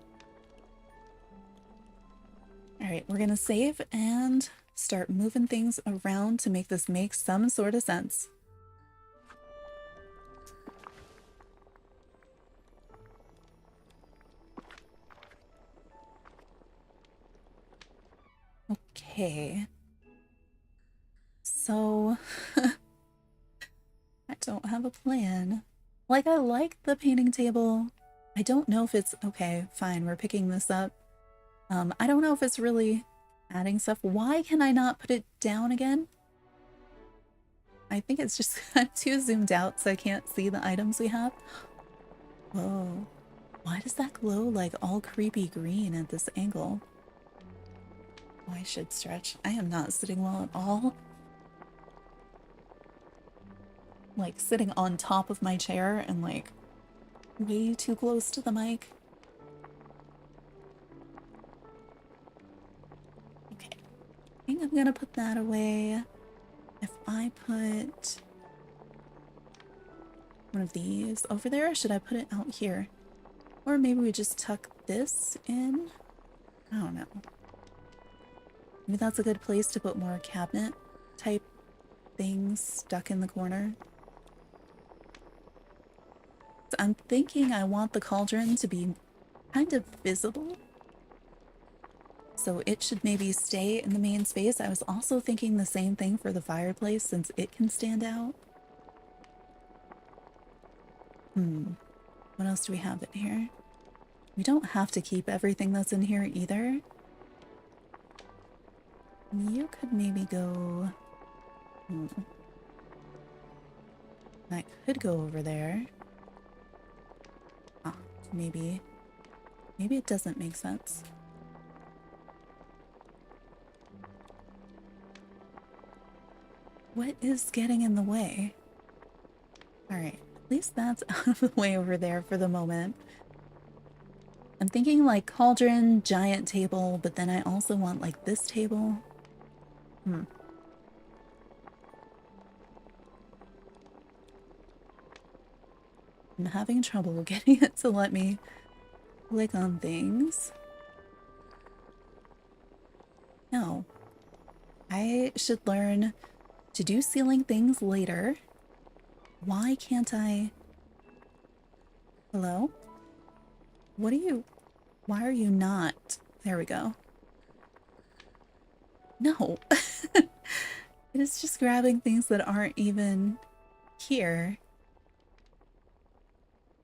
Alright, we're gonna save and start moving things around to make this make some sort of sense. Okay. So, I don't have a plan. Like, I like the painting table. I don't know if it's... Okay, fine, we're picking this up. I don't know if it's really adding stuff. Why can I not put it down again? I think it's just too zoomed out so I can't see the items we have. Whoa. Why does that glow like all creepy green at this angle? Oh, I should stretch. I am not sitting well at all. Like sitting on top of my chair and like way too close to the mic. Okay. I think I'm gonna put that away. If I put one of these over there, should I put it out here? Or maybe we just tuck this in? I don't know. Maybe that's a good place to put more cabinet type things stuck in the corner. So I'm thinking I want the cauldron to be kind of visible. So it should maybe stay in the main space. I was also thinking the same thing for the fireplace since it can stand out. What else do we have in here? We don't have to keep everything that's in here either. You could maybe go... That could go over there. Ah, maybe it doesn't make sense. What is getting in the way? Alright, at least that's out of the way over there for the moment. I'm thinking like cauldron, giant table, but then I also want like this table. I'm having trouble getting it to let me click on things. No. I should learn to do ceiling things later. Why can't I... Hello? What are you... Why are you not... There we go. No. It is just grabbing things that aren't even here.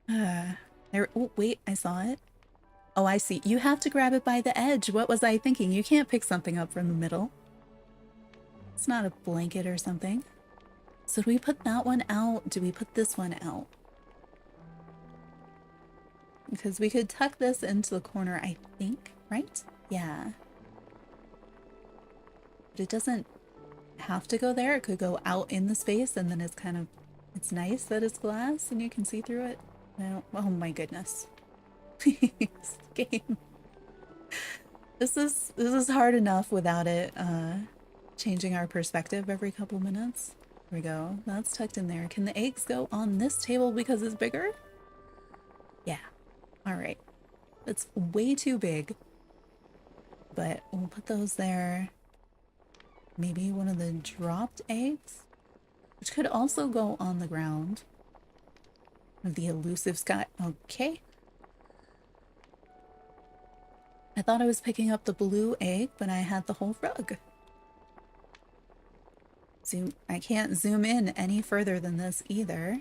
There... Oh, wait, I saw it. Oh, I see. You have to grab it by the edge. What was I thinking? You can't pick something up from the middle. It's not a blanket or something. So do we put that one out? Do we put this one out? Because we could tuck this into the corner, I think, right? Yeah. But it doesn't have to go there. It could go out in the space and then it's kind of... It's nice that it's glass and you can see through it. I don't... Oh my goodness. Please, game. This is hard enough without it, changing our perspective every couple minutes. There we go. That's tucked in there. Can the eggs go on this table because it's bigger? Yeah. Alright. That's way too big. But we'll put those there. Maybe one of the dropped eggs? Which could also go on the ground. The elusive sky. Okay. I thought I was picking up the blue egg, but I had the whole rug. Zoom. I can't zoom in any further than this either.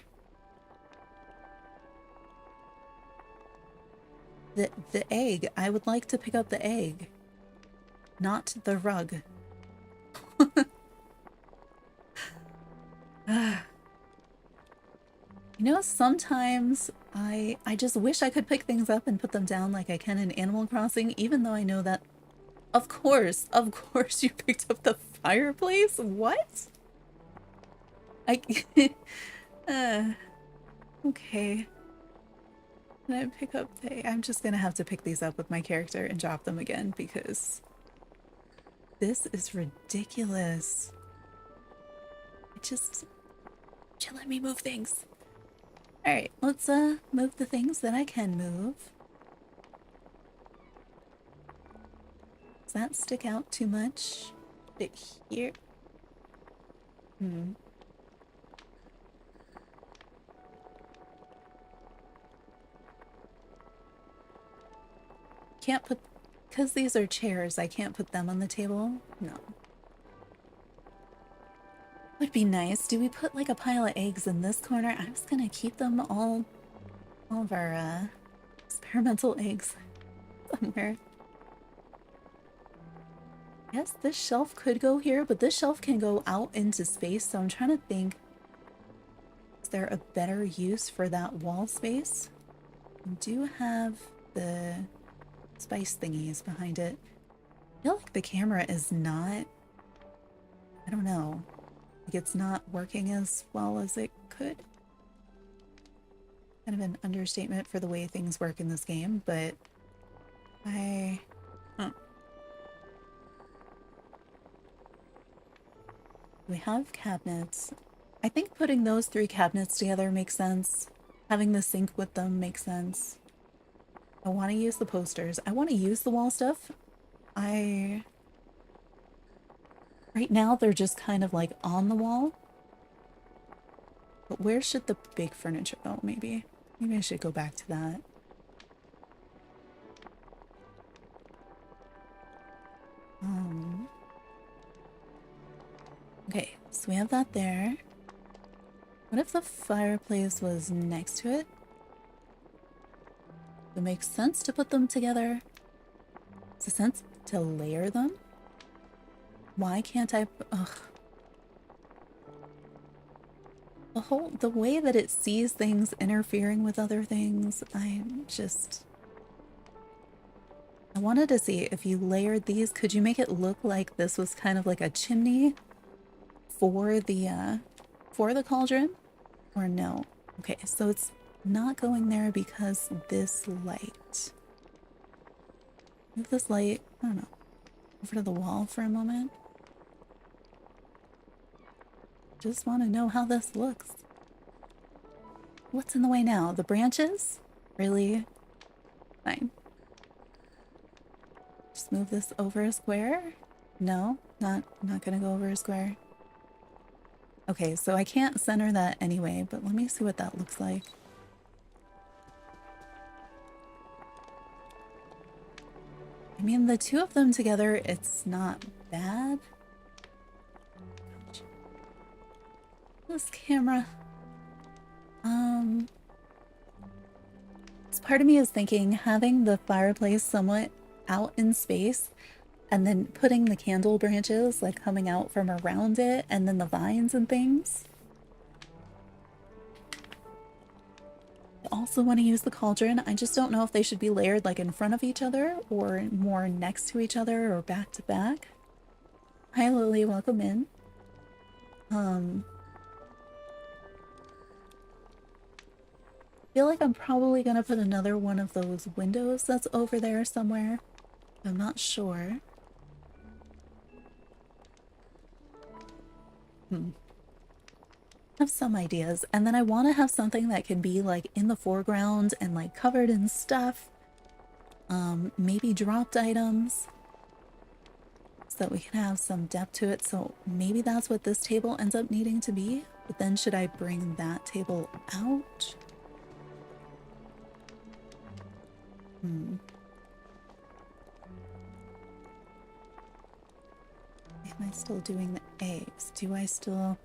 The egg. I would like to pick up the egg. Not the rug. You know, sometimes I just wish I could pick things up and put them down like I can in Animal Crossing, even though I know that... Of course you picked up the fireplace? What? I uh, okay. Can I pick up I'm just gonna have to pick these up with my character and drop them again because this is ridiculous. Just let me move things. Alright, let's move the things that I can move. Does that stick out too much? Bit here. Can't put, because these are chairs, I can't put them on the table. No. Would be nice. Do we put like a pile of eggs in this corner? I'm just gonna keep them all of our experimental eggs somewhere. Yes, this shelf could go here, but this shelf can go out into space, so I'm trying to think, is there a better use for that wall space? We do have the spice thingies behind it. I feel like the camera is not, I don't know, like it's not working as well as it could. Kind of an understatement for the way things work in this game, but we have cabinets. I think putting those 3 cabinets together makes sense. Having the sink with them makes sense. I want to use the posters. I want to use the wall stuff. Right now they're just kind of like on the wall. But where should the big furniture go? Maybe I should go back to that. Okay, so we have that there. What if the fireplace was next to it? It makes sense to put them together. Does it sense to layer them? Why can't I? Ugh. The way that it sees things interfering with other things, I wanted to see if you layered these, could you make it look like this was kind of like a chimney for the cauldron? Or no? Okay, so it's not going there because this light. Move this light, I don't know, over to the wall for a moment. Just want to know how this looks. What's in the way now? The branches? Really? Fine. Just move this over a square? No, not gonna go over a square. Okay, so I can't center that anyway, but let me see what that looks like. I mean, the 2 of them together, it's not bad. This camera. This part of me is thinking having the fireplace somewhat out in space and then putting the candle branches like coming out from around it and then the vines and things. I also want to use the cauldron. I just don't know if they should be layered like in front of each other or more next to each other or back to back. Hi Lily, welcome in. I feel like I'm probably gonna put another one of those windows that's over there somewhere. I'm not sure. I have some ideas, and then I want to have something that can be like in the foreground and like covered in stuff. Maybe dropped items so that we can have some depth to it. So maybe that's what this table ends up needing to be. But then should I bring that table out? Am I still doing the eggs? Do I still...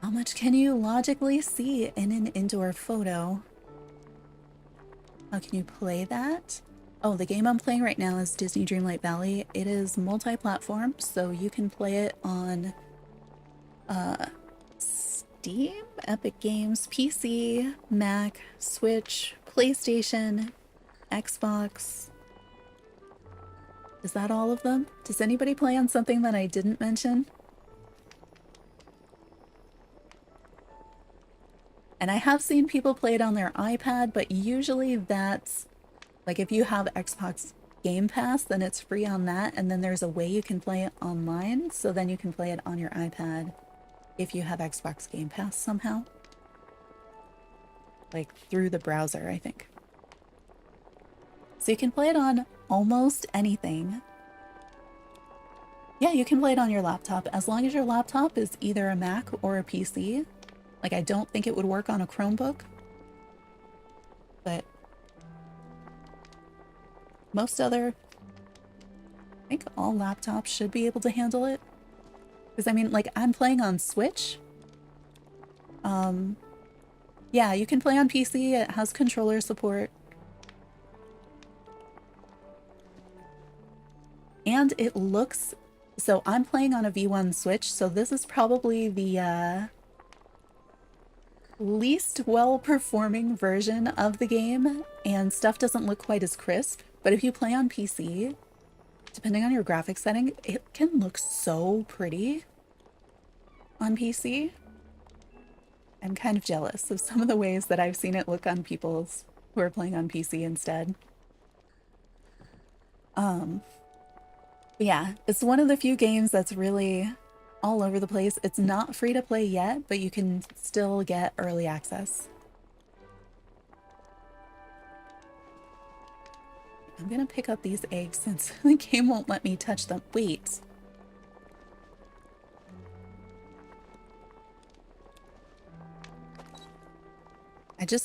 How much can you logically see in an indoor photo? How can you play that? Oh, the game I'm playing right now is Disney Dreamlight Valley. It is multi-platform, so you can play it on Steam, Epic Games, PC, Mac, Switch, PlayStation, Xbox. Is that all of them? Does anybody play on something that I didn't mention? And I have seen people play it on their iPad, but usually that's like if you have Xbox Game Pass, then it's free on that, and then there's a way you can play it online, so then you can play it on your iPad if you have Xbox Game Pass somehow. Like through the browser, I think. So you can play it on almost anything. Yeah, you can play it on your laptop, as long as your laptop is either a Mac or a PC. Like, I don't think it would work on a Chromebook, but most other, I think all laptops should be able to handle it. Because, I mean, like, I'm playing on Switch. Yeah, you can play on PC. It has controller support. And it looks... So I'm playing on a V1 Switch, so this is probably the least well-performing version of the game, and stuff doesn't look quite as crisp. But if you play on PC, depending on your graphics setting, it can look so pretty on PC. I'm kind of jealous of some of the ways that I've seen it look on people's who are playing on PC instead. Yeah, it's one of the few games that's really all over the place. It's not free to play yet, but you can still get early access. I'm gonna pick up these eggs since the game won't let me touch them. Wait.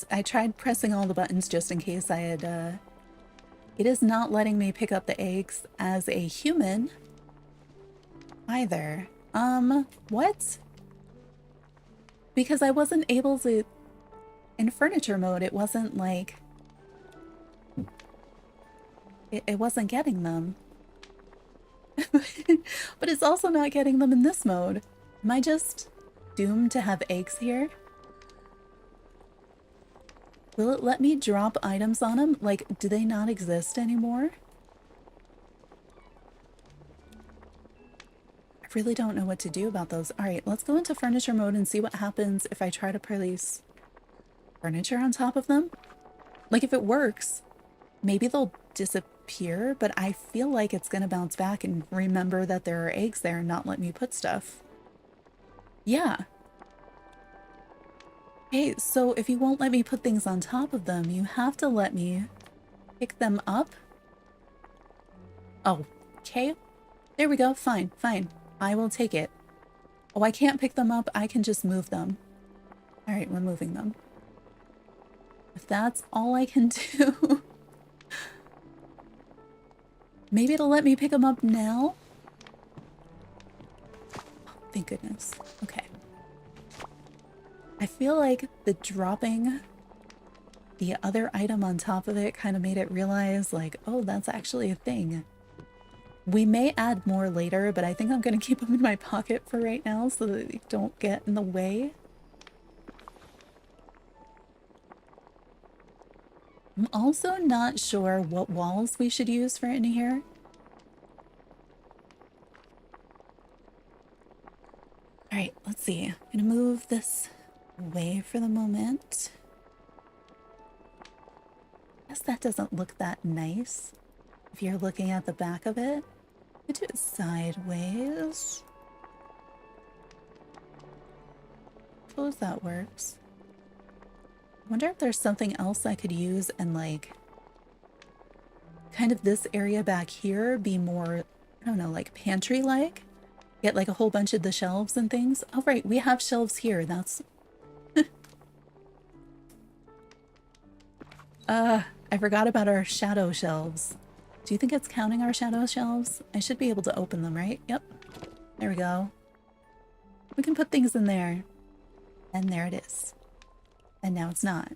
I tried pressing all the buttons just in case I had, it is not letting me pick up the eggs as a human either. What? Because I wasn't able to, in furniture mode, it wasn't like, it wasn't getting them. But it's also not getting them in this mode. Am I just doomed to have eggs here? Will it let me drop items on them? Like, do they not exist anymore? I really don't know what to do about those. All right, let's go into furniture mode and see what happens if I try to place furniture on top of them. Like, if it works, maybe they'll disappear, but I feel like it's gonna bounce back and remember that there are eggs there and not let me put stuff. Yeah. Okay, so if you won't let me put things on top of them, you have to let me pick them up. Oh, okay. There we go. Fine, fine. I will take it. Oh, I can't pick them up. I can just move them. All right, we're moving them. If that's all I can do. Maybe it'll let me pick them up now. Oh, thank goodness. Okay. I feel like the dropping the other item on top of it kind of made it realize, like, oh, that's actually a thing. We may add more later, but I think I'm going to keep them in my pocket for right now so that they don't get in the way. I'm also not sure what walls we should use for in here. All right, let's see. I'm going to move this away for the moment. I guess that doesn't look that nice if you're looking at the back of it. I could do it sideways. Suppose that works. I wonder if there's something else I could use and, like, kind of this area back here be more, I don't know, like pantry-like? Get like a whole bunch of the shelves and things. Oh, right, we have shelves here. That's... I forgot about our shadow shelves. Do you think it's counting our shadow shelves? I should be able to open them, right? Yep. There we go. We can put things in there. And there it is. And now it's not.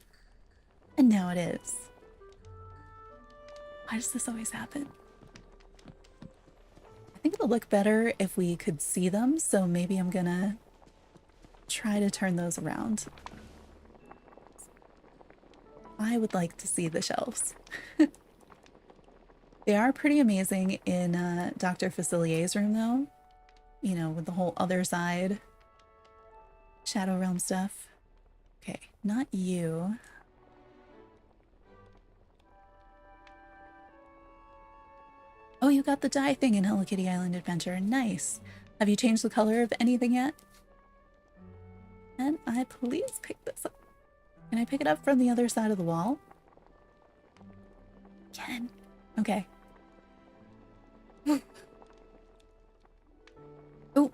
And now it is. Why does this always happen? I think it'll look better if we could see them, so maybe I'm gonna try to turn those around. I would like to see the shelves. They are pretty amazing in Dr. Facilier's room, though. You know, with the whole other side Shadow Realm stuff. Okay, Not you. Oh, you got the dye thing in Hello Kitty Island Adventure. Nice. Have you changed the color of anything yet? Can I please pick this up? Can I pick it up from the other side of the wall? Can. Okay. Oh,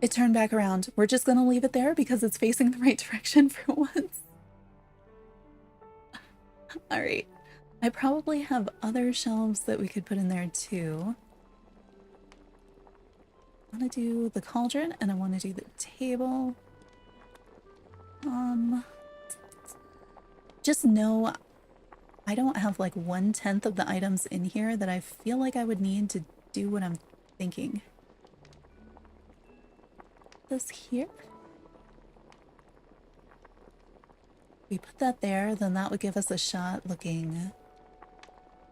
it turned back around. We're just gonna leave it there because it's facing the right direction for once. All right. I probably have other shelves that we could put in there too. I want to do the cauldron and I want to do the table. Just know I don't have like 1/10 of the items in here that I feel like I would need to do what I'm thinking. This here. We put that there, then that would give us a shot looking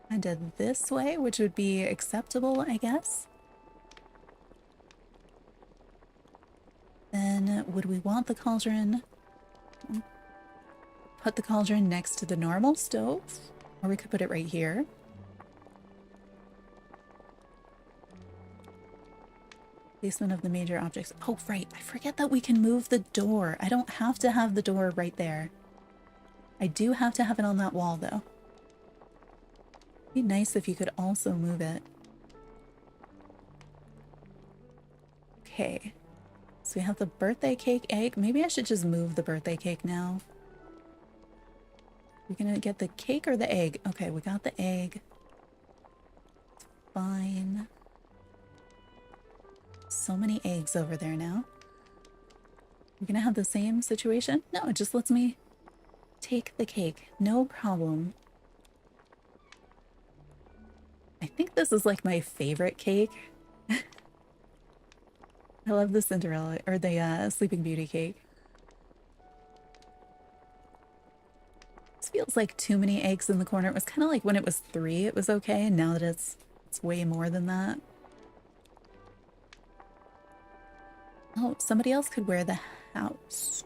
kind of this way, which would be acceptable, I guess. Then would we want the cauldron? Put the cauldron next to the normal stove, or we could put it right here. Placement of the major objects. Oh, right. I forget that we can move the door. I don't have to have the door right there. I do have to have it on that wall, though. It'd be nice if you could also move it. Okay. So we have the birthday cake egg. Maybe I should just move the birthday cake now. We're gonna get the cake or the egg? Okay, we got the egg. Fine. So many eggs over there now. We're gonna have the same situation? No, it just lets me take the cake. No problem. I think this is like my favorite cake. I love the Cinderella, or the Sleeping Beauty cake. This feels like too many eggs in the corner. It was kind of like when it was 3, it was okay, and now that it's way more than that. Oh, somebody else could wear the house.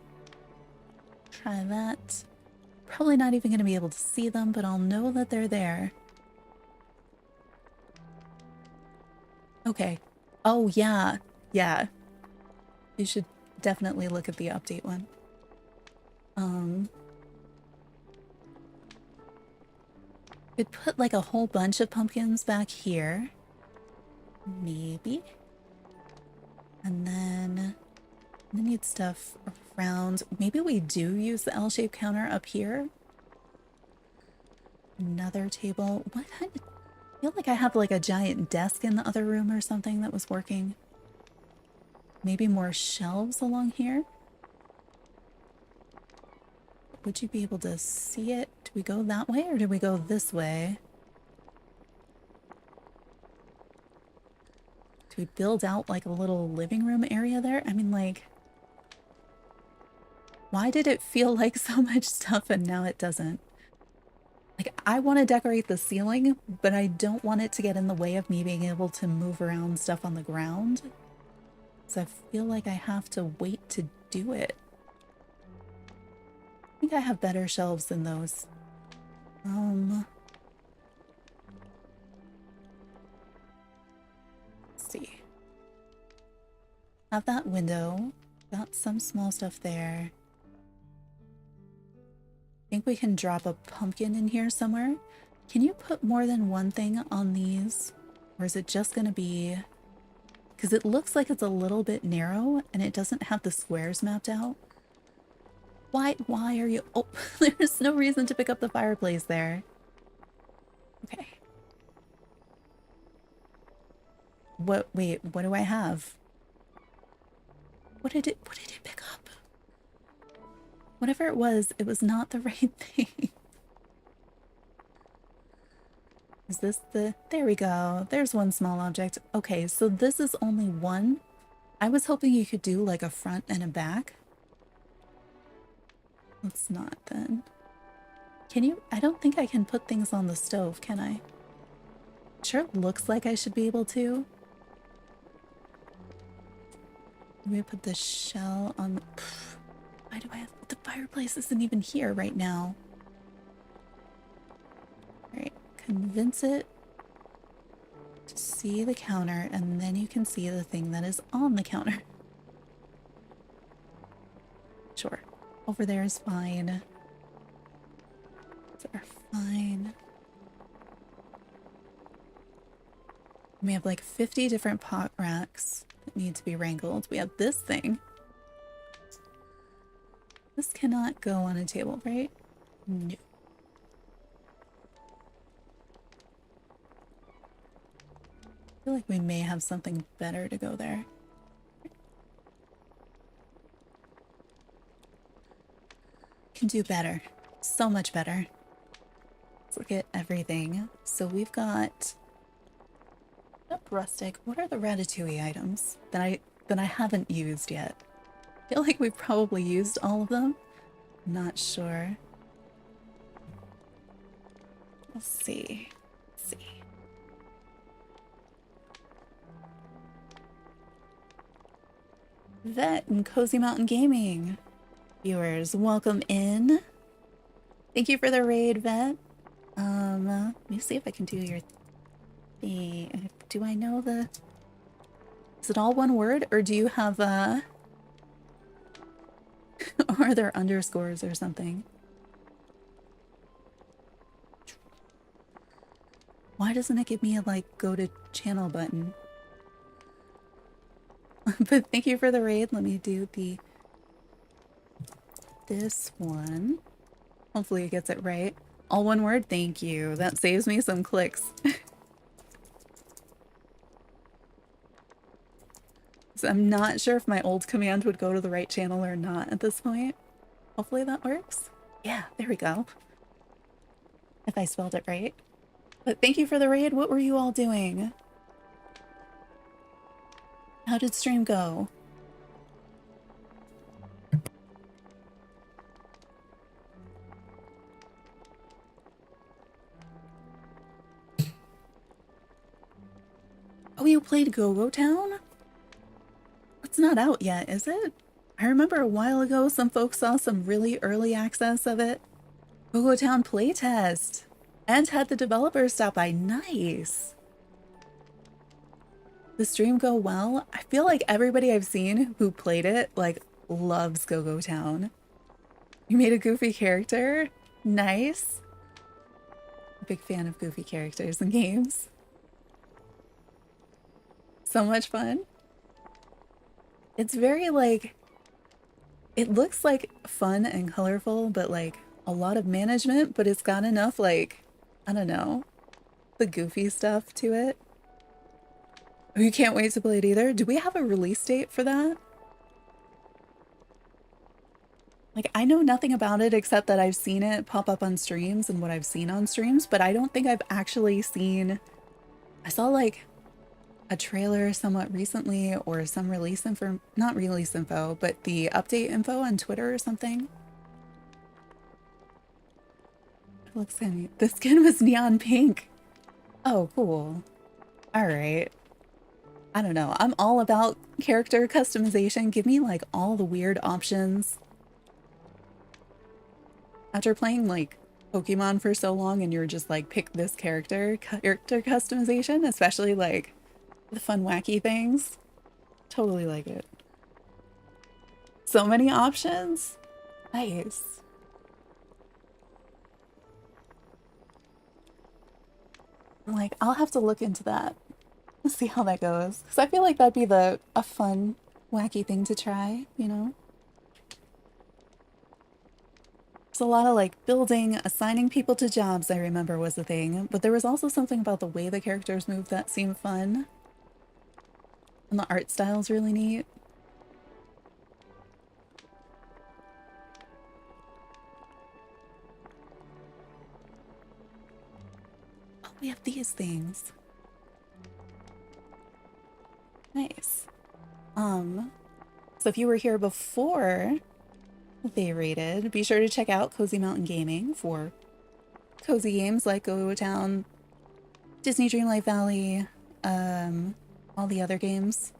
Try that. Probably not even going to be able to see them, but I'll know that they're there. Okay. Oh, yeah. Yeah. You should definitely look at the update one. Could put like a whole bunch of pumpkins back here. Maybe. And then I need stuff around. Maybe we do use the L-shaped counter up here. Another table. What kind of... I feel like I have like a giant desk in the other room or something that was working. Maybe more shelves along here. Would you be able to see it? Do we go that way or do we go this way? Do we build out like a little living room area there? I mean, like, why did it feel like so much stuff and now it doesn't? Like, I want to decorate the ceiling, but I don't want it to get in the way of me being able to move around stuff on the ground. So I feel like I have to wait to do it. I think I have better shelves than those. Let's see. Have that window. Got some small stuff there. I think we can drop a pumpkin in here somewhere. Can you put more than one thing on these? Or is it just going to be... Because it looks like it's a little bit narrow and it doesn't have the squares mapped out. Why are you... Oh, there's no reason to pick up the fireplace there. Okay. Wait, what do I have? What did it pick up? Whatever it was not the right thing. Is this the... There we go. There's one small object. Okay, so this is only one. I was hoping you could do like a front and a back. Let's not then. Can you? I don't think I can put things on the stove, can I? Sure looks like I should be able to. Let me put the shell on... Why do I have... The fireplace isn't even here right now. Alright, convince it to see the counter, and then you can see the thing that is on the counter. Sure. Over there is fine. These are fine. We have like 50 different pot racks that need to be wrangled. We have this thing. This cannot go on a table, right? No. I feel like we may have something better to go there. Can do better. So much better. Let's look at everything. So we've got rustic. What are the ratatouille items that I haven't used yet? I feel like we've probably used all of them. Not sure. Let's see. Let's see. Vet and Cozy Mountain Gaming viewers, welcome in. Thank you for the raid, Vet. Let me see if I can do your thing. Do I know the... Is it all one word, or do you have or are there underscores or something? Why doesn't it give me a like go to channel button? But thank you for the raid. Let me do this one. Hopefully it gets it right. All one word, thank you. That saves me some clicks. So I'm not sure if my old command would go to the right channel or not at this point. Hopefully that works. Yeah, there we go. If I spelled it right. But thank you for the raid. What were you all doing? How did stream go? Oh, you played Go-Go Town? It's not out yet, is it? I remember a while ago some folks saw some really early access of it. Go-Go Town playtest. And had the developers stop by. Nice. The stream go well? I feel like everybody I've seen who played it, like, loves Go-Go Town. You made a goofy character? Nice. Big fan of goofy characters in games. So much fun. It's very, like... It looks, like, fun and colorful, but, like, a lot of management, but it's got enough, like... I don't know, the goofy stuff to it. Oh, you can't wait to play it either? Do we have a release date for that? Like, I know nothing about it except that I've seen it pop up on streams and what I've seen on streams, but I don't think I've actually seen... I saw, like, a trailer somewhat recently or some release info, not release info, but the update info on Twitter or something. Looks kind of neat. The skin was neon pink. Oh, cool. All right. I don't know. I'm all about character customization. Give me like all the weird options. After playing like Pokemon for so long and you're just like, pick this character customization, especially like the fun wacky things. Totally like it. So many options. Nice. Like, I'll have to look into that. See how that goes. Because I feel like that'd be a fun, wacky thing to try, you know? There's a lot of, like, building, assigning people to jobs, I remember was the thing. But there was also something about the way the characters moved that seemed fun. And the art style's really neat. Oh, we have these things. Nice. So if you were here before they raided, be sure to check out Cozy Mountain Gaming for cozy games like Go Town, Disney Dreamlight Valley, all the other games.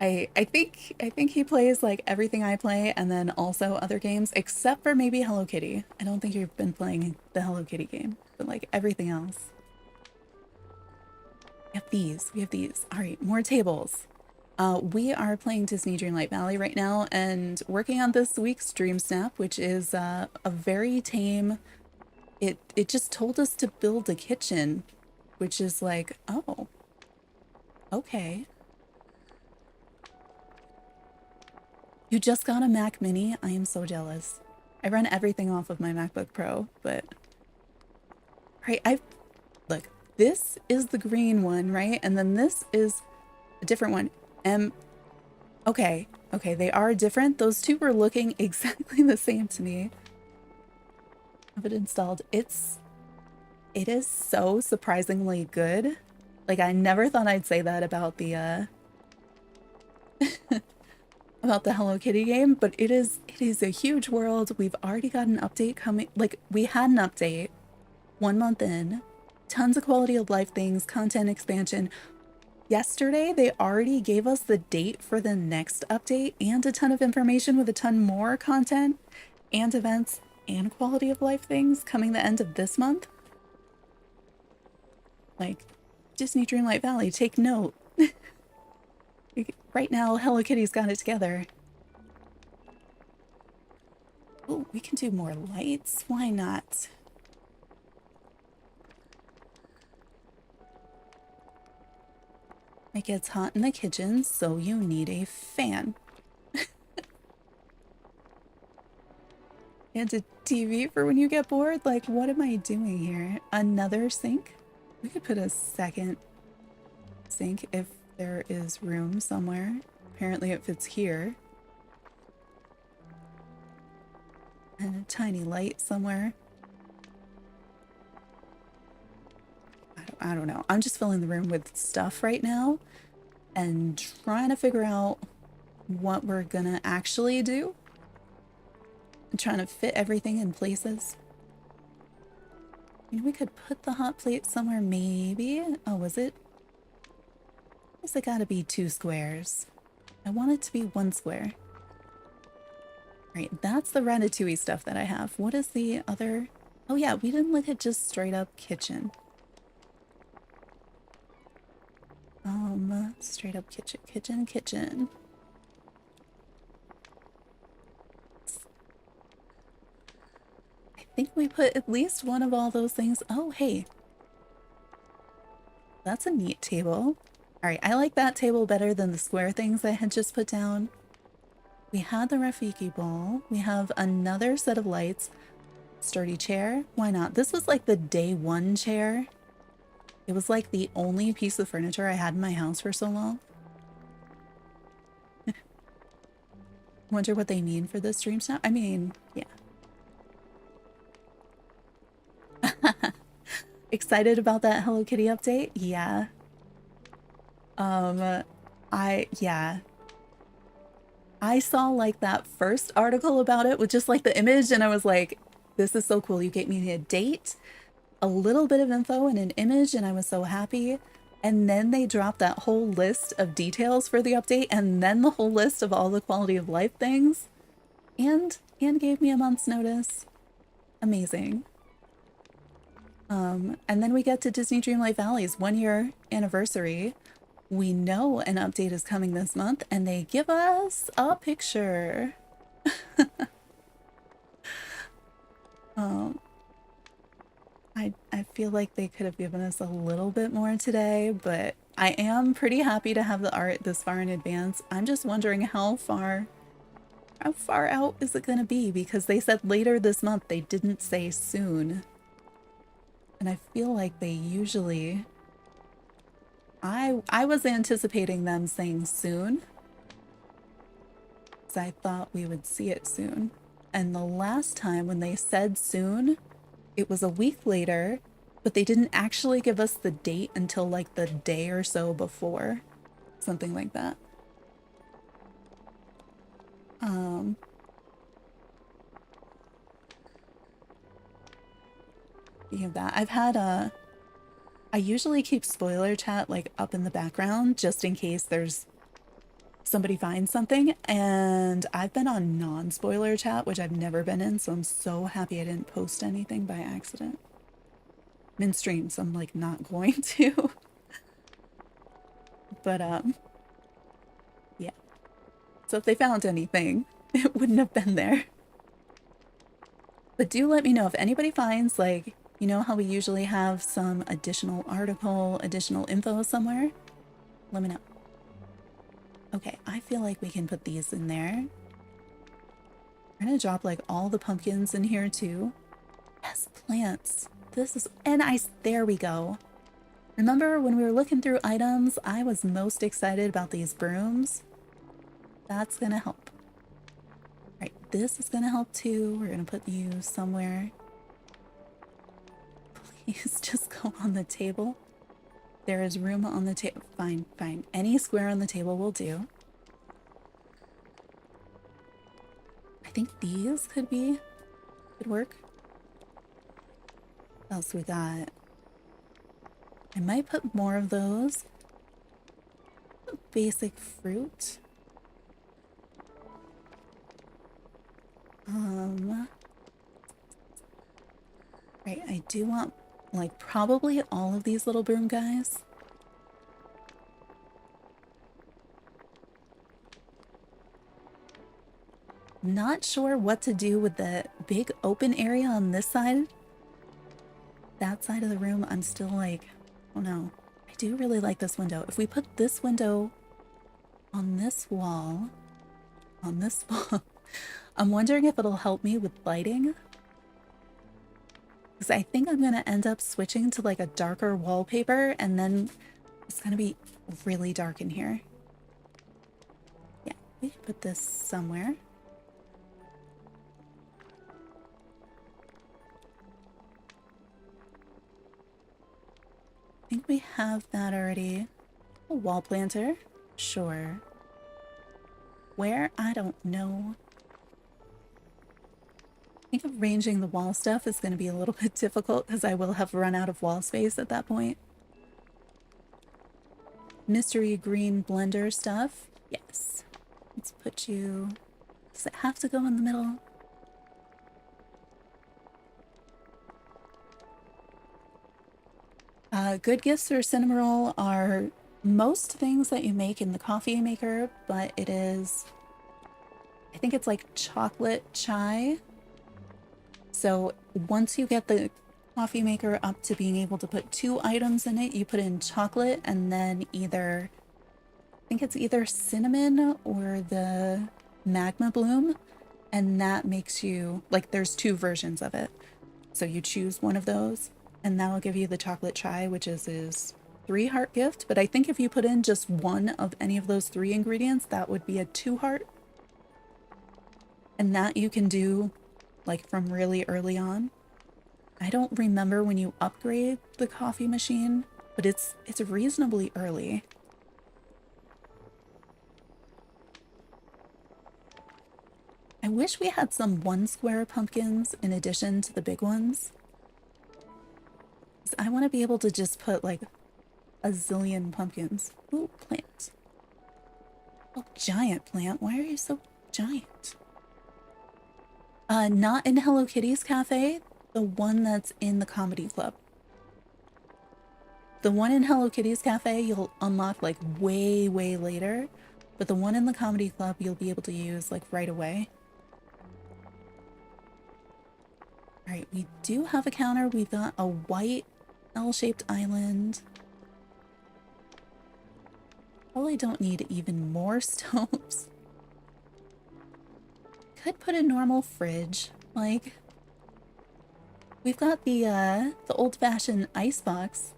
I think he plays like everything I play and then also other games except for maybe Hello Kitty. I don't think you've been playing the Hello Kitty game, but like everything else. We have these. We have these. All right, more tables. We are playing Disney Dreamlight Valley right now and working on this week's DreamSnap, which is a very tame. It just told us to build a kitchen, which is like, oh, okay. You just got a Mac Mini? I am so jealous. I run everything off of my MacBook Pro, but right, look, this is the green one, right? And then this is a different one. Okay, they are different. Those two were looking exactly the same to me. Have it installed. It is so surprisingly good. Like I never thought I'd say that about the about the Hello Kitty game, but it is a huge world. We've already got an update coming. Like we had an update 1 month in, tons of quality of life things, content expansion. Yesterday, they already gave us the date for the next update and a ton of information with a ton more content and events and quality of life things coming the end of this month. Like Disney Dreamlight Valley, take note. Right now, Hello Kitty's got it together. Oh, we can do more lights. Why not? It gets hot in the kitchen, so you need a fan. And a TV for when you get bored? Like, what am I doing here? Another sink? We could put a second sink if there is room somewhere. Apparently it fits here. And a tiny light somewhere. I don't know. I'm just filling the room with stuff right now and trying to figure out what we're gonna actually do. I'm trying to fit everything in places. I mean, we could put the hot plate somewhere maybe. Oh, was it? I guess it gotta be 2 squares. I want it to be 1 square. Right, that's the ratatouille stuff that I have. What is the other? Oh yeah, we didn't look at just straight up kitchen. Straight up kitchen. I think we put at least one of all those things. Oh, hey. That's a neat table. All right, I like that table better than the square things I had just put down. We had the Rafiki bowl. We have another set of lights. Sturdy chair. Why not? This was like the day 1 chair. It was like the only piece of furniture I had in my house for so long. Wonder what they mean for this dream snap. I mean, yeah. Excited about that Hello Kitty update? Yeah. I saw like that first article about it with just like the image and I was like, this is so cool. You gave me a date, a little bit of info and an image and I was so happy. And then they dropped that whole list of details for the update and then the whole list of all the quality of life things and gave me a month's notice. Amazing. And then we get to Disney Dreamlight Valley's 1-year anniversary. We know an update is coming this month and they give us a picture. I feel like they could have given us a little bit more today, but I am pretty happy to have the art this far in advance. I'm just wondering how far out is it gonna be? Because they said later this month, they didn't say soon. And I feel like they usually... I was anticipating them saying soon. Because I thought we would see it soon. And the last time when they said soon, it was a week later, but they didn't actually give us the date until like the day or so before. Something like that. Speaking of that, I've had I usually keep spoiler chat like up in the background just in case there's somebody finds something, and I've been on non-spoiler chat, which I've never been in, so I'm so happy I didn't post anything by accident. I'm in stream, so I'm like not going to. But yeah. So if they found anything, it wouldn't have been there. But do let me know if anybody finds, like, you know how we usually have some additional article, additional info somewhere? Let me know. Okay, I feel like we can put these in there. We're gonna drop like all the pumpkins in here too. Yes, plants. This is, and there we go. Remember when we were looking through items, I was most excited about these brooms. That's gonna help. Right, this is gonna help too. We're gonna put you somewhere. Please just go on the table. There is room on the table. Fine, fine. Any square on the table will do. I think these could work. What else we got? I might put more of those. Basic fruit. Right, I do want like probably all of these little broom guys. Not sure what to do with the big open area on this side. That side of the room, I'm still like, oh no. I do really like this window. If we put this window on this wall, I'm wondering if it'll help me with lighting. Because I think I'm going to end up switching to like a darker wallpaper, and then it's going to be really dark in here. Yeah, we can put this somewhere. I think we have that already. A wall planter? Sure. Where? I don't know. I think arranging the wall stuff is going to be a little bit difficult because I will have run out of wall space at that point. Mystery green blender stuff. Yes. Let's put you... Does it have to go in the middle? Good gifts for cinnamon roll are most things that you make in the coffee maker, but it is... I think it's like chocolate chai. So once you get the coffee maker up to being able to put 2 items in it, you put in chocolate and then either, I think it's either cinnamon or the magma bloom. And that makes you, like there's 2 versions of it. So you choose one of those and that'll give you the chocolate chai, which is 3 heart gift. But I think if you put in just one of any of those 3 ingredients, that would be a 2 heart. And that you can do like from really early on. I don't remember when you upgrade the coffee machine, but it's reasonably early. I wish we had some 1 square pumpkins in addition to the big ones. I want to be able to just put like a zillion pumpkins. Ooh, plant. Oh, giant plant. Why are you so giant? Not in Hello Kitty's cafe, the one that's in the comedy club. The one in Hello Kitty's cafe you'll unlock like way, way later, but the one in the comedy club you'll be able to use like right away. All right, we do have a counter. We've got a white L-shaped island. Probably don't need even more stoves. Could put a normal fridge, like we've got the old-fashioned ice box.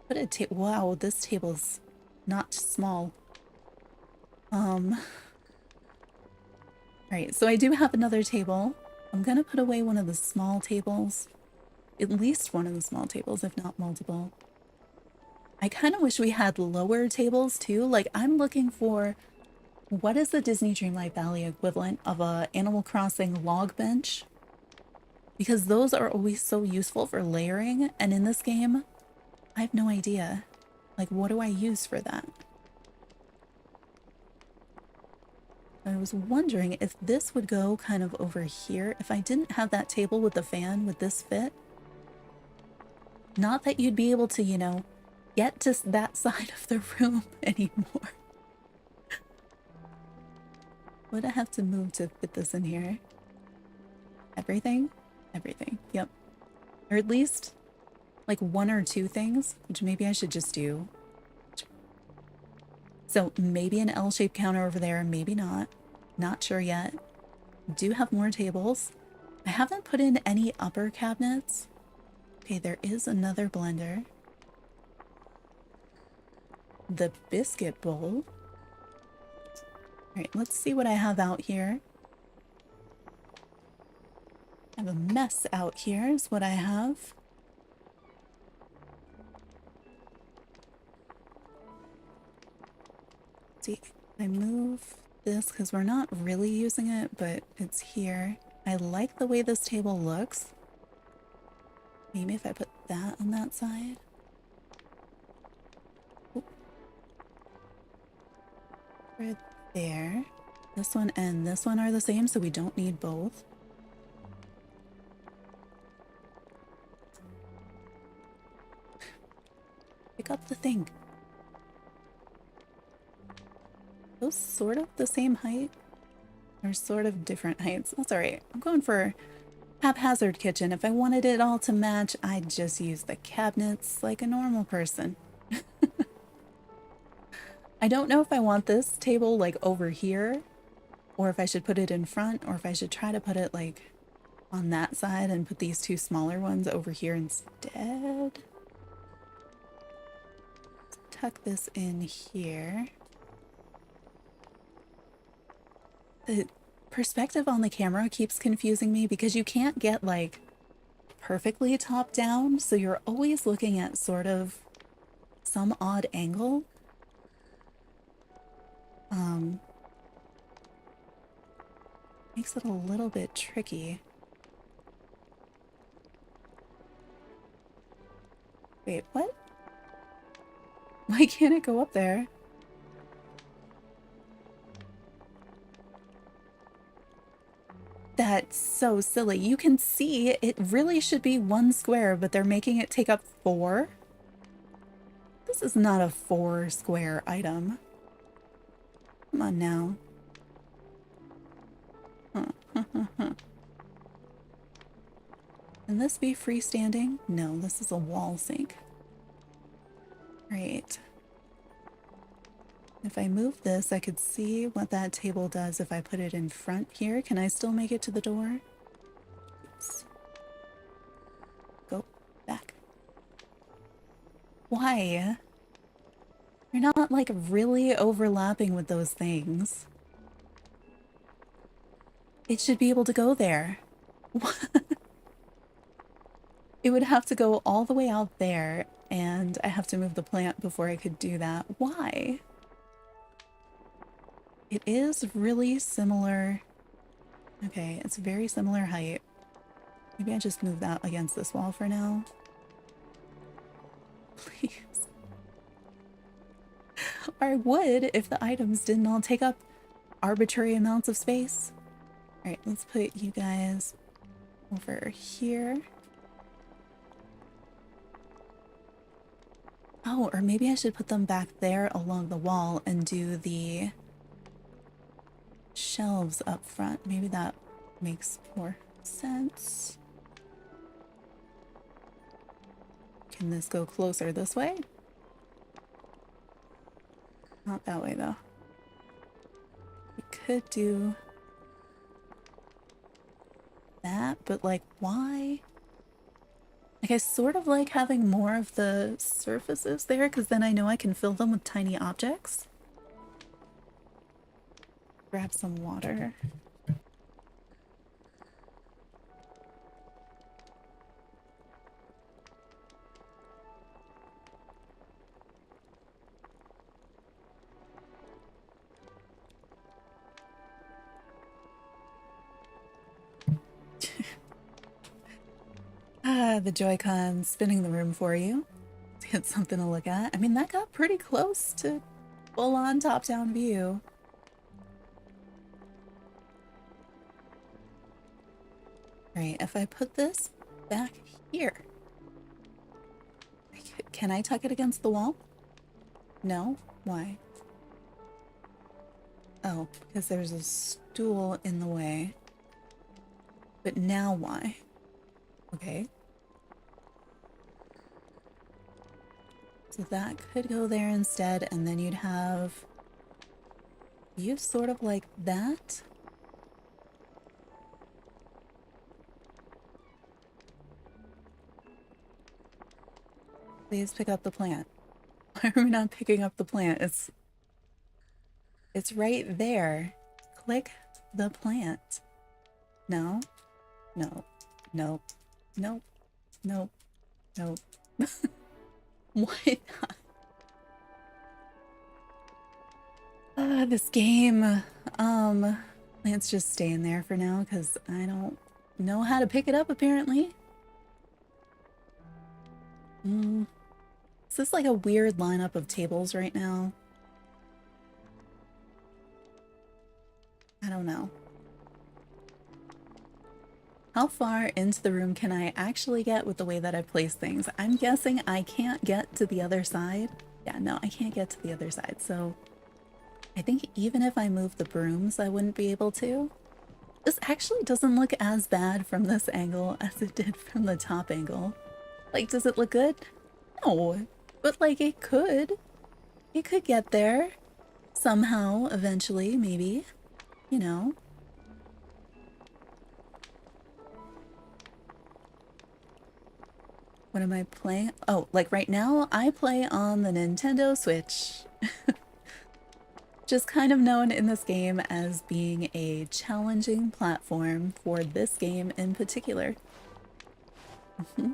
Put a wow, this table's not small. Alright, so I do have another table. I'm gonna put away one of the small tables. At least one of the small tables, if not multiple. I kind of wish we had lower tables too. Like I'm looking for... What is the Disney Dreamlight Valley equivalent of a Animal Crossing log bench? Because those are always so useful for layering, and in this game, I have no idea. Like, what do I use for that? I was wondering if this would go kind of over here. If I didn't have that table with the fan, would this fit? Not that you'd be able to, you know, get to that side of the room anymore. Would I have to move to fit this in here? Everything? Everything, yep. Or at least, like, one or two things, which maybe I should just do. So maybe an L-shaped counter over there, maybe not. Not sure yet. Do have more tables. I haven't put in any upper cabinets. Okay, there is another blender. The biscuit bowl. All right, let's see what I have out here. I have a mess out here is what I have. See, I move this because we're not really using it, but it's here. I like the way this table looks. Maybe if I put that on that side. Oh. Right there. This one and this one are the same, so we don't need both. Pick up the thing. Those sort of the same height? Or sort of different heights. That's alright. I'm going for haphazard kitchen. If I wanted it all to match, I'd just use the cabinets like a normal person. I don't know if I want this table like over here, or if I should put it in front, or if I should try to put it like on that side and put these two smaller ones over here instead. Let's tuck this in here. The perspective on the camera keeps confusing me because you can't get like perfectly top down, so you're always looking at sort of some odd angle. Makes it a little bit tricky. Wait, what? Why can't it go up there? That's so silly. You can see it really should be 1 square, but they're making it take up 4. This is not a 4 square item. Come on now. Can this be freestanding? No, this is a wall sink. Right. If I move this, I could see what that table does if I put it in front here. Can I still make it to the door? Oops. Go back. Why? You're not like really overlapping with those things. It should be able to go there. It would have to go all the way out there, and I have to move the plant before I could do that. Why? It is really similar. Okay, it's very similar height. Maybe I just move that against this wall for now. Please. I would if the items didn't all take up arbitrary amounts of space. Alright, let's put you guys over here. Oh, or maybe I should put them back there along the wall and do the shelves up front. Maybe that makes more sense. Can this go closer this way? Not that way though. We could do that, but like why? Like I sort of like having more of the surfaces there because then I know I can fill them with tiny objects. Grab some water. The Joy-Con spinning the room for you. It's something to look at. I mean, that got pretty close to full-on top-down view. Right, if I put this back here, can I tuck it against the wall? No? Why? Oh, because there's a stool in the way. But now why? Okay. So that could go there instead, and then you'd have you sort of like that. Please pick up the plant. Why are we not picking up the plant? It's right there. Click the plant. No, no, no, no, no, no. Why not? This game. Plant's just staying there for now because I don't know how to pick it up apparently. Is this like a weird lineup of tables right now? I don't know. How far into the room can I actually get with the way that I place things? I'm guessing I can't get to the other side. Yeah, no, I can't get to the other side. So I think even if I move the brooms, I wouldn't be able to. This actually doesn't look as bad from this angle as it did from the top angle. Like, does it look good? No, but like it could. It could get there somehow, eventually, maybe, you know. What am I playing? Oh, like right now I play on the Nintendo Switch. Just kind of known in this game as being a challenging platform for this game in particular. I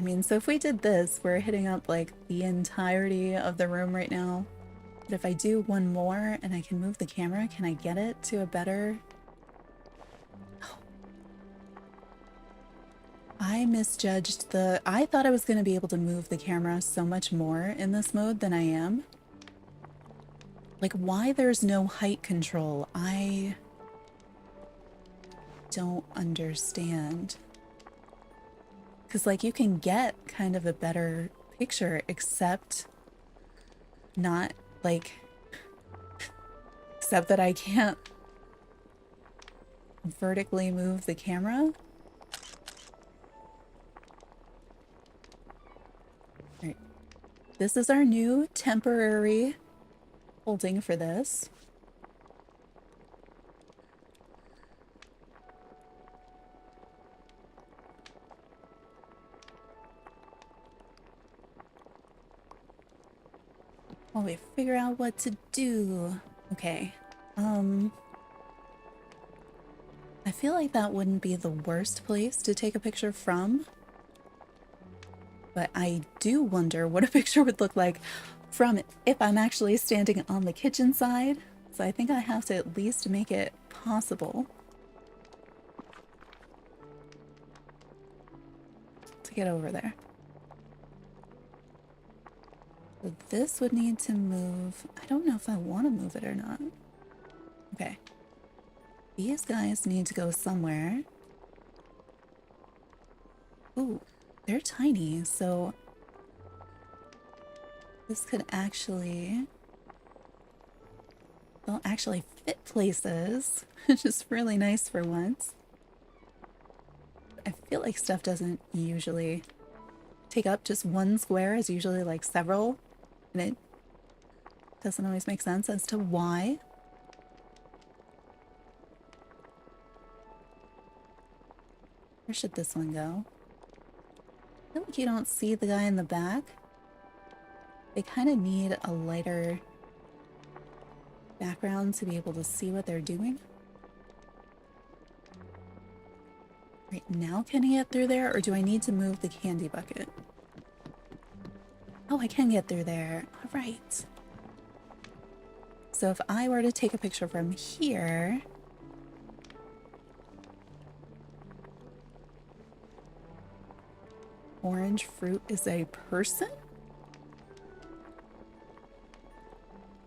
mean, so if we did this, we're hitting up like the entirety of the room right now. But if I do one more and I can move the camera, can I get it to a better... Oh. I misjudged the... I thought I was going to be able to move the camera so much more in this mode than I am. Like, why there's no height control? I don't understand. Because, like, you can get kind of a better picture, except not, like... Except that I can't vertically move the camera. Right. This is our new temporary holding for this. While we figure out what to do. Okay. I feel like that wouldn't be the worst place to take a picture from. But I do wonder what a picture would look like from it if I'm actually standing on the kitchen side. So I think I have to at least make it possible to get over there. So this would need to move. I don't know if I want to move it or not. Okay. These guys need to go somewhere. Ooh, they're tiny, so this could actually... They'll actually fit places, which is really nice for once. I feel like stuff doesn't usually take up just one square. It's usually like several, and it doesn't always make sense as to why. Where should this one go? I feel like you don't see the guy in the back. They kind of need a lighter background to be able to see what they're doing. Right now, can I get through there, or do I need to move the candy bucket? Oh, I can get through there. All right. So if I were to take a picture from here... Orange fruit is a person?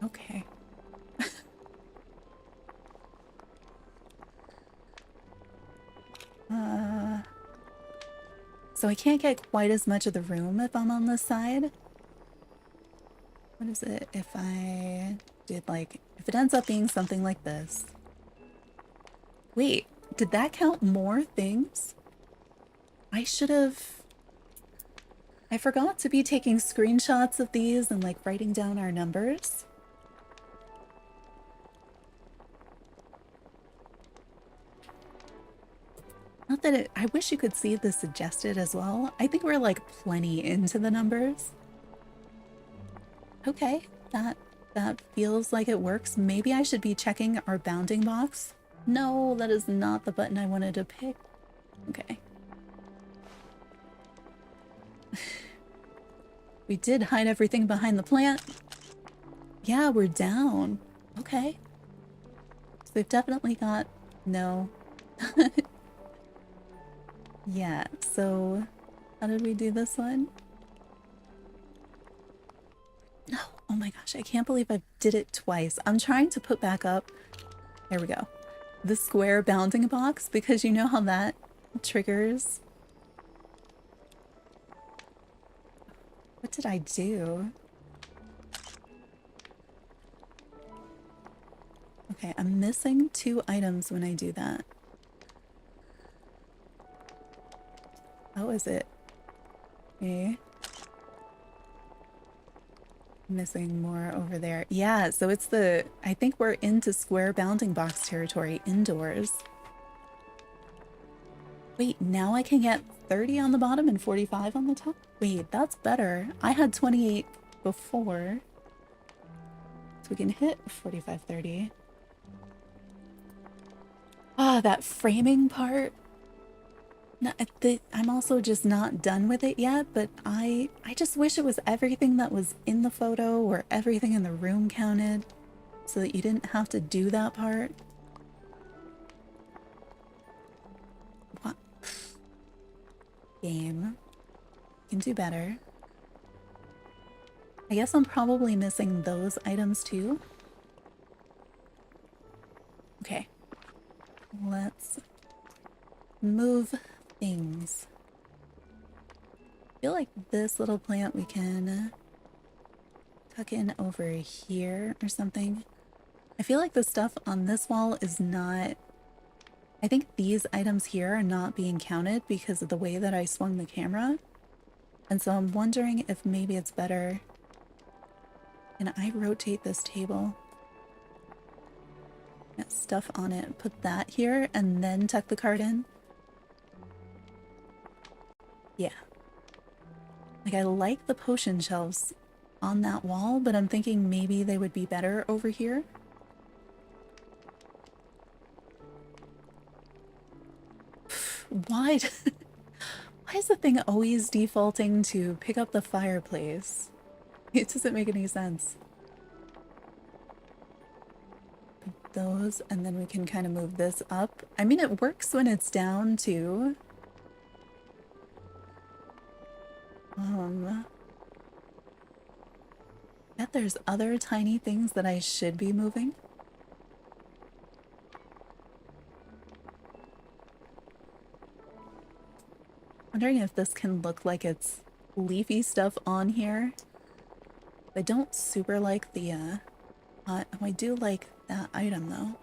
Okay. So I can't get quite as much of the room if I'm on this side. What is it if I did like, if it ends up being something like this? Wait, did that count more things? I should have... I forgot to be taking screenshots of these and like writing down our numbers. Not that it... I wish you could see the suggested as well. I think we're like plenty into the numbers. Okay, that feels like it works. Maybe I should be checking our bounding box. No, that is not the button I wanted to pick. Okay. We did hide everything behind the plant. Yeah, we're down. Okay. So we've definitely got... No. Yeah, so... How did we do this one? Oh my gosh, I can't believe I did it twice. I'm trying to put back up... There we go. The square bounding box, because you know how that triggers... What did I do? Okay, I'm missing 2 items when I do that. How is it? Okay. Missing more over there. Yeah, so it's the... I think we're into square bounding box territory indoors. Wait, now I can get 30 on the bottom and 45 on the top? Wait, that's better. I had 28 before. So we can hit 45, 30. Ah, that framing part. No, I'm also just not done with it yet, but I just wish it was everything that was in the photo or everything in the room counted so that you didn't have to do that part. What? Game. Can do better. I guess I'm probably missing those items too. Okay. Let's move things. I feel like this little plant we can tuck in over here or something. I feel like the stuff on this wall is not... I think these items here are not being counted because of the way that I swung the camera. And so I'm wondering if maybe it's better... Can I rotate this table? Get stuff on it, put that here, and then tuck the card in? Yeah. Like, I like the potion shelves on that wall, but I'm thinking maybe they would be better over here. Why? Why is the thing always defaulting to pick up the fireplace? It doesn't make any sense. Put those, and then we can kind of move this up. I mean, it works when it's down, too. Bet there's other tiny things that I should be moving. Wondering if this can look like it's leafy stuff on here. I don't super like the, oh, I do like that item, though.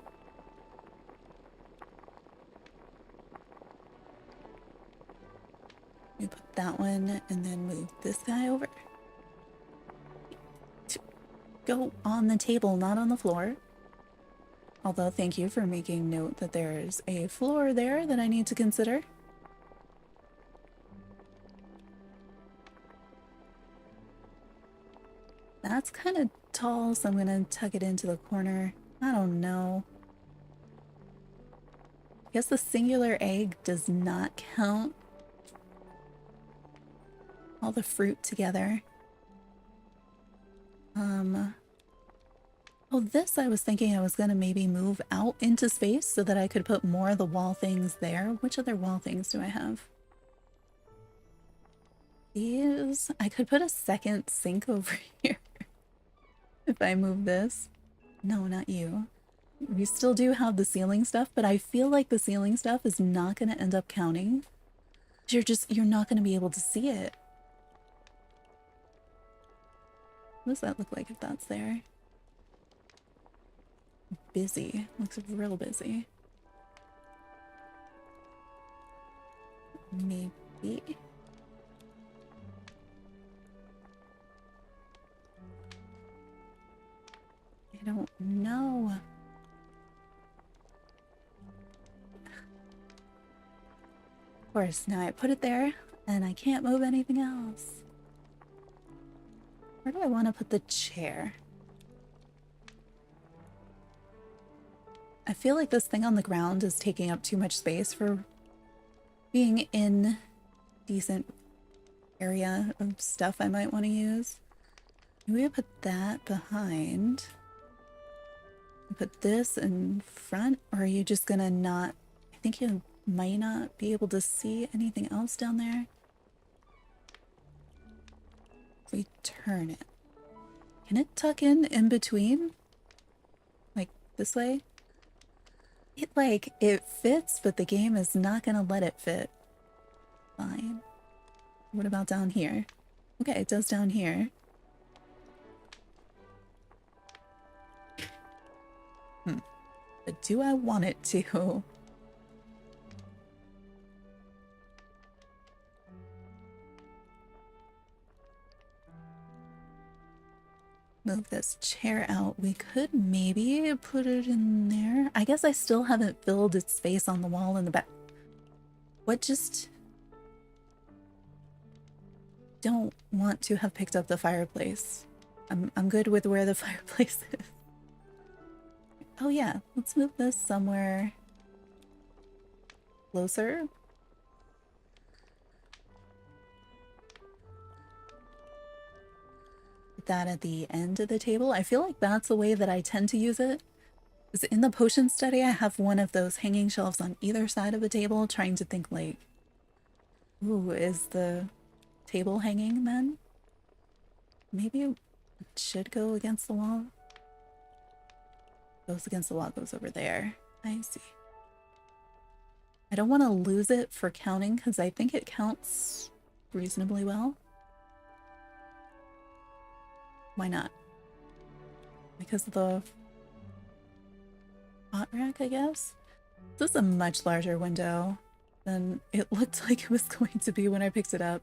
We put that one, and then move this guy over. Go on the table, not on the floor. Although, thank you for making note that there's a floor there that I need to consider. That's kind of tall, so I'm gonna tuck it into the corner. I don't know. I guess the singular egg does not count all the fruit together. Oh, this I was thinking I was gonna maybe move out into space so that I could put more of the wall things there. Which other wall things do I have? These? I could put a second sink over here if I move this. No, not you. We still do have the ceiling stuff, but I feel like the ceiling stuff is not going to end up counting. You're not going to be able to see it. What does that look like if that's there? Busy. Looks real busy. Maybe. I don't know. Of course, now I put it there and I can't move anything else. Where do I want to put the chair? I feel like this thing on the ground is taking up too much space for being in decent area of stuff I might want to use. Maybe I put that behind. Put this in front, or are you just gonna not? I think you might not be able to see anything else down there. If we turn it, can it tuck in between? Like this way? It fits, but the game is not gonna let it fit. Fine. What about down here? Okay, it does down here. But do I want it to? Move this chair out. We could maybe put it in there. I guess I still haven't filled its space on the wall in the back. What just... Don't want to have picked up the fireplace. I'm good with where the fireplace is. Oh yeah, let's move this somewhere closer. Put that at the end of the table. I feel like that's the way that I tend to use it. Because in the potion study, I have one of those hanging shelves on either side of the table, trying to think like, ooh, is the table hanging then? Maybe it should go against the wall. Goes against the wall, goes over there. I see. I don't want to lose it for counting because I think it counts reasonably well. Why not? Because of the hot rack, I guess? This is a much larger window than it looked like it was going to be when I picked it up.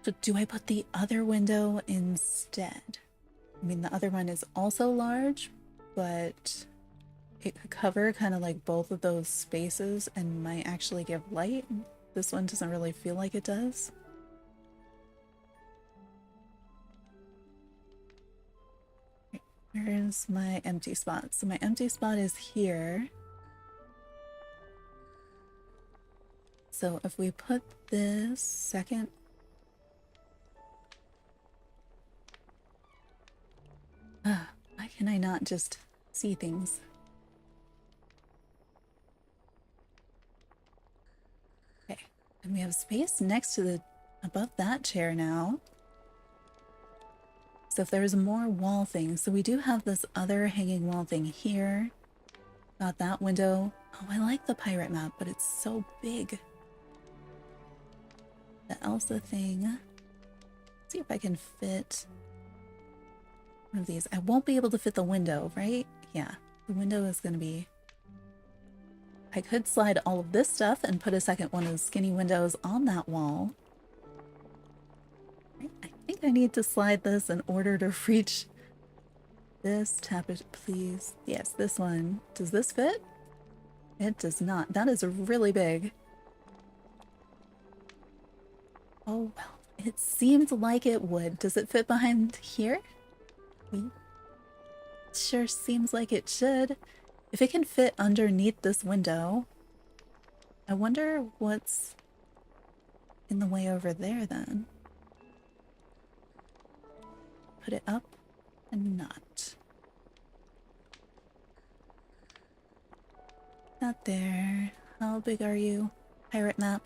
So do I put the other window instead? I mean, the other one is also large, but it could cover kind of like both of those spaces and might actually give light. This one doesn't really feel like it does. Where's my empty spot? So my empty spot is here. So if we put this second... why can I not just see things? Okay, and we have space next to the... above that chair now. So if there's more wall things, so we do have this other hanging wall thing here. Got that window. Oh, I like the pirate map, but it's so big. The Elsa thing. Let's see if I can fit one of these. I won't be able to fit the window, right? Yeah, the window is going to be... I could slide all of this stuff and put a second one of the skinny windows on that wall. I think I need to slide this in order to reach this. Tap it, please. Yes, this one. Does this fit? It does not. That is really big. Oh, well, it seemed like it would. Does it fit behind here? It sure seems like it should. If it can fit underneath this window, I wonder what's in the way over there then. Put it up and not. Not there. How big are you? Pirate map.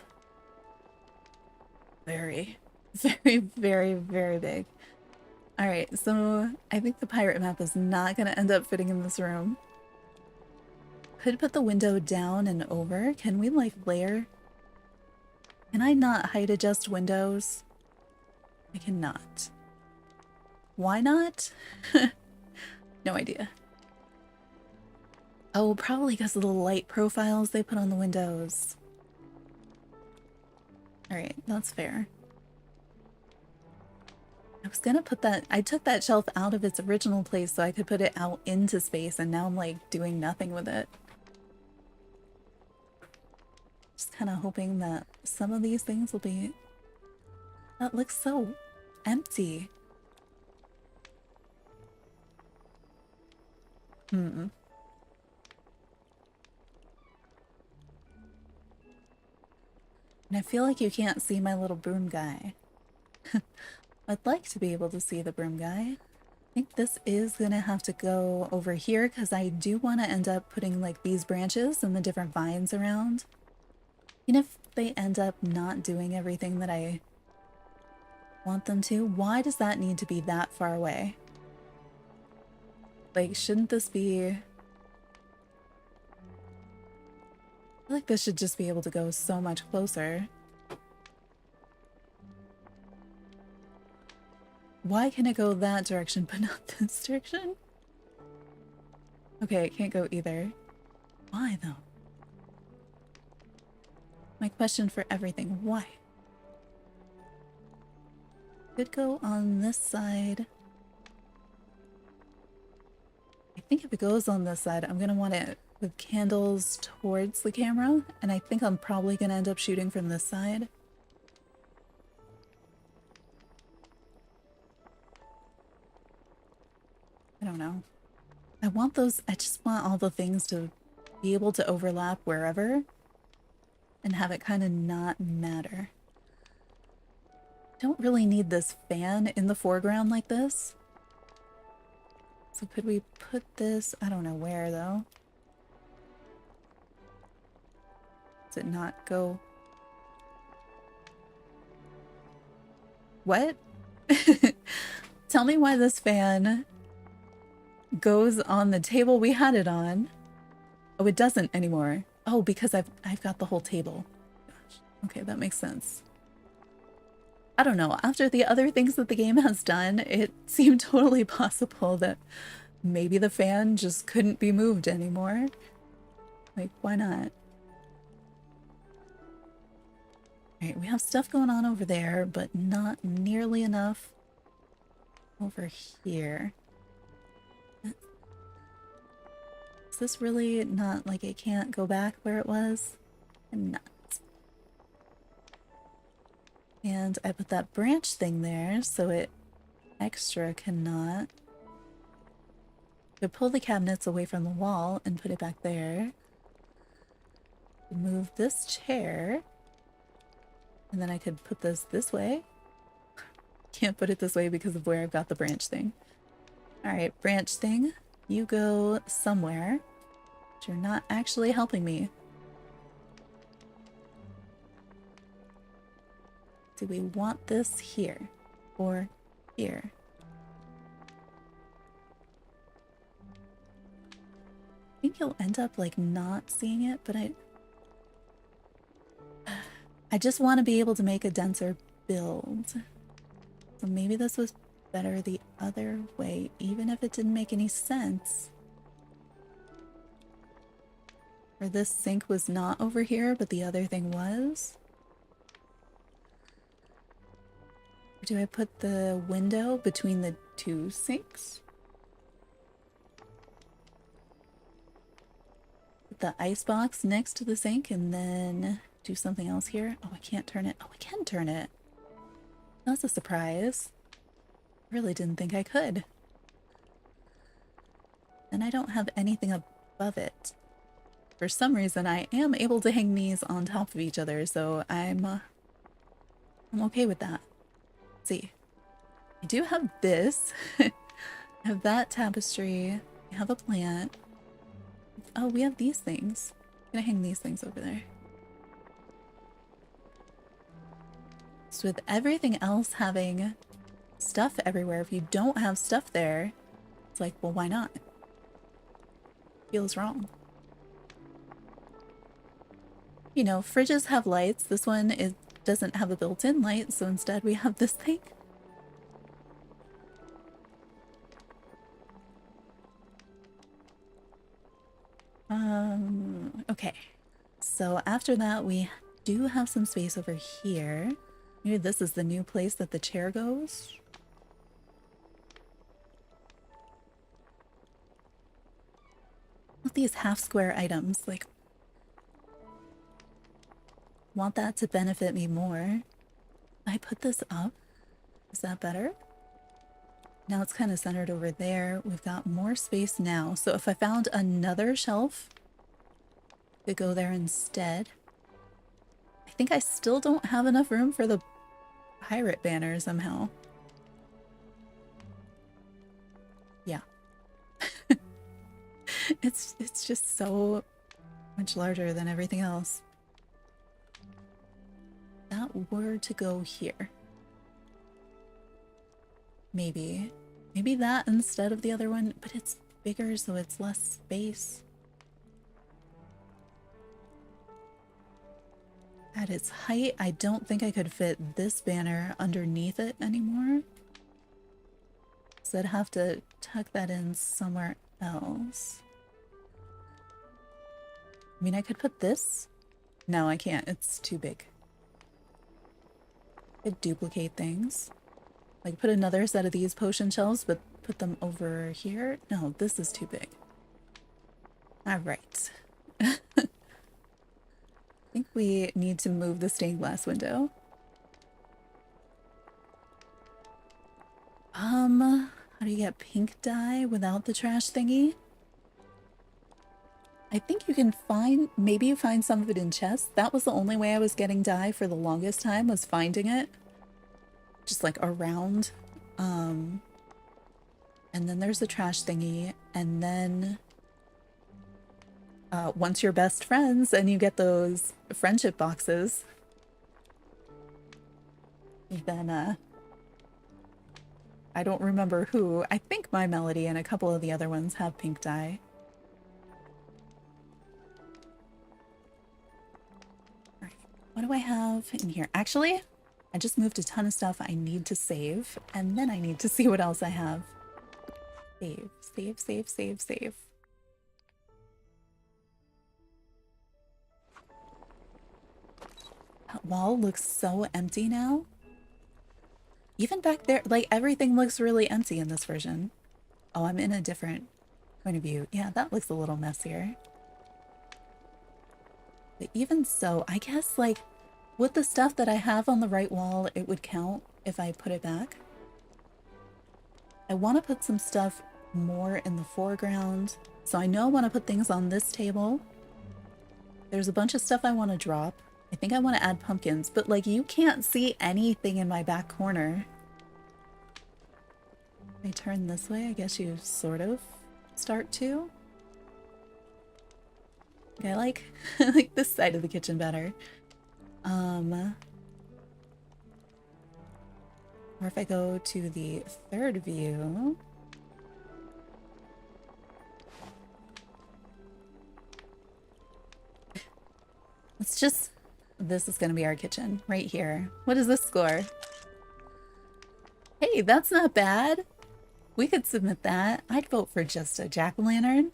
Very, very, very, very big. Alright, so I think the pirate map is not gonna end up fitting in this room. Could put the window down and over. Can we like layer? Can I not height adjust windows? I cannot. Why not? No idea. Oh, probably because of the light profiles they put on the windows. Alright, that's fair. I was gonna put that, I took that shelf out of its original place so I could put it out into space, and now I'm like doing nothing with it. Just kind of hoping that some of these things will be... That looks so empty. And I feel like you can't see my little broom guy. I'd like to be able to see the broom guy. I think this is gonna have to go over here because I do want to end up putting like these branches and the different vines around. And if they end up not doing everything that I want them to, why does that need to be that far away? Like, shouldn't this be... I feel like this should just be able to go so much closer. Why can it go that direction but not this direction? Okay, it can't go either. Why though? My question for everything, why? Could go on this side. I think if it goes on this side, I'm gonna want it with candles towards the camera, and I think I'm probably gonna end up shooting from this side. I don't know. I want those, I just want all the things to be able to overlap wherever and have it kind of not matter. Don't really need this fan in the foreground like this. So could we put this, I don't know where though. Does it not go? What? Tell me why this fan goes on the table we had it on. Oh, it doesn't anymore. Oh, because I've got the whole table. Gosh. Okay, that makes sense. I don't know. After the other things that the game has done, it seemed totally possible that maybe the fan just couldn't be moved anymore. Like, why not? Alright, we have stuff going on over there, but not nearly enough over here. Is this really not like it can't go back where it was? I'm not. And I put that branch thing there so it extra cannot. Could pull the cabinets away from the wall and put it back there. Move this chair. And then I could put this way. Can't put it this way because of where I've got the branch thing. Alright, branch thing. You go somewhere. But you're not actually helping me. Do we want this here? Or here? I think you'll end up like not seeing it, but I just want to be able to make a denser build. So maybe this was better the other way, even if it didn't make any sense. Or this sink was not over here, but the other thing was. Or do I put the window between the two sinks? Put the icebox next to the sink and then do something else here. Oh, I can't turn it. Oh, I can turn it. That's a surprise. Really didn't think I could. And I don't have anything above it. For some reason, I am able to hang these on top of each other, so I'm okay with that. Let's see. I do have this. I have that tapestry. I have a plant. Oh, we have these things. I'm gonna hang these things over there. So with everything else having stuff everywhere. If you don't have stuff there, it's like, well, why not? Feels wrong. You know, fridges have lights. This one doesn't have a built-in light, so instead we have this thing. Okay. So after that, we do have some space over here. Maybe this is the new place that the chair goes. With these half-square items, like, want that to benefit me more. I put this up. Is that better? Now it's kind of centered over there. We've got more space now. So if I found another shelf to go there instead. I think I still don't have enough room for the pirate banner somehow. Yeah. It's just so much larger than everything else. That were to go here. Maybe that instead of the other one, but it's bigger, so it's less space. At its height, I don't think I could fit this banner underneath it anymore. So I'd have to tuck that in somewhere else. I mean, I could put this. No, I can't. It's too big. I could duplicate things. Like put another set of these potion shelves, but put them over here. No, this is too big. All right. I think we need to move the stained glass window. How do you get pink dye without the trash thingy? I think you can maybe you find some of it in chests. That was the only way I was getting dye for the longest time, was finding it. Just like around. And then there's the trash thingy, and then once you're best friends and you get those friendship boxes, then I don't remember who. I think My Melody and a couple of the other ones have pink dye. All right, what do I have in here? Actually, I just moved a ton of stuff I need to save, and then I need to see what else I have. Save, save, save, save, save. That wall looks so empty now. Even back there, like everything looks really empty in this version. Oh, I'm in a different point of view. Yeah, that looks a little messier. But even so, I guess like with the stuff that I have on the right wall, it would count if I put it back. I want to put some stuff more in the foreground. So I know I want to put things on this table. There's a bunch of stuff I want to drop. I think I want to add pumpkins, but like you can't see anything in my back corner. If I turn this way, I guess you sort of start to. I like I like this side of the kitchen better. Or if I go to the third view. Let's just, this is gonna be our kitchen right here. What is this score? Hey, that's not bad. We could submit that. I'd vote for just a jack-o'-lantern.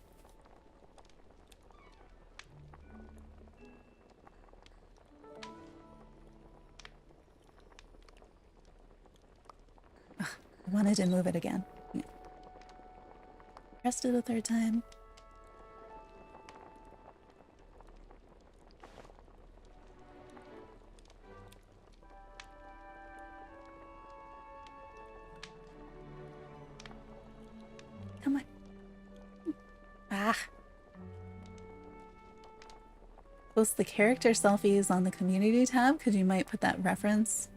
I wanted to move it again. Pressed it a third time. Come on. Ah. Post the character selfies on the community tab because you might put that reference.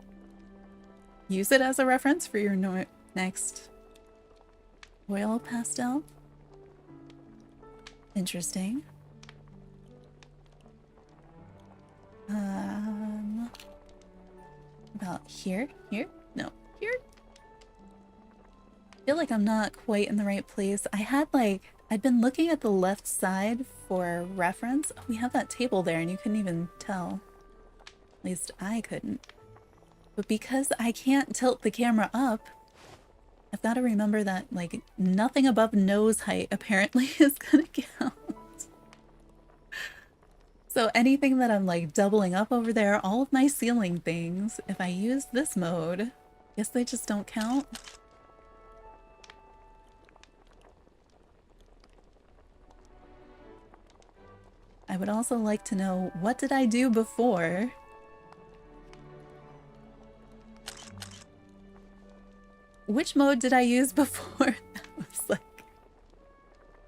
Use it as a reference for your next oil pastel. Interesting. About here? Here? No, here? feel like I'm not quite in the right place. I'd been looking at the left side for reference. Oh, we have that table there and you couldn't even tell. At least I couldn't. But because I can't tilt the camera up, I've got to remember that, like, nothing above nose height apparently is gonna count. So anything that I'm, like, doubling up over there, all of my ceiling things, if I use this mode, I guess they just don't count. I would also like to know, what did I do before? Which mode did I use before? That was like,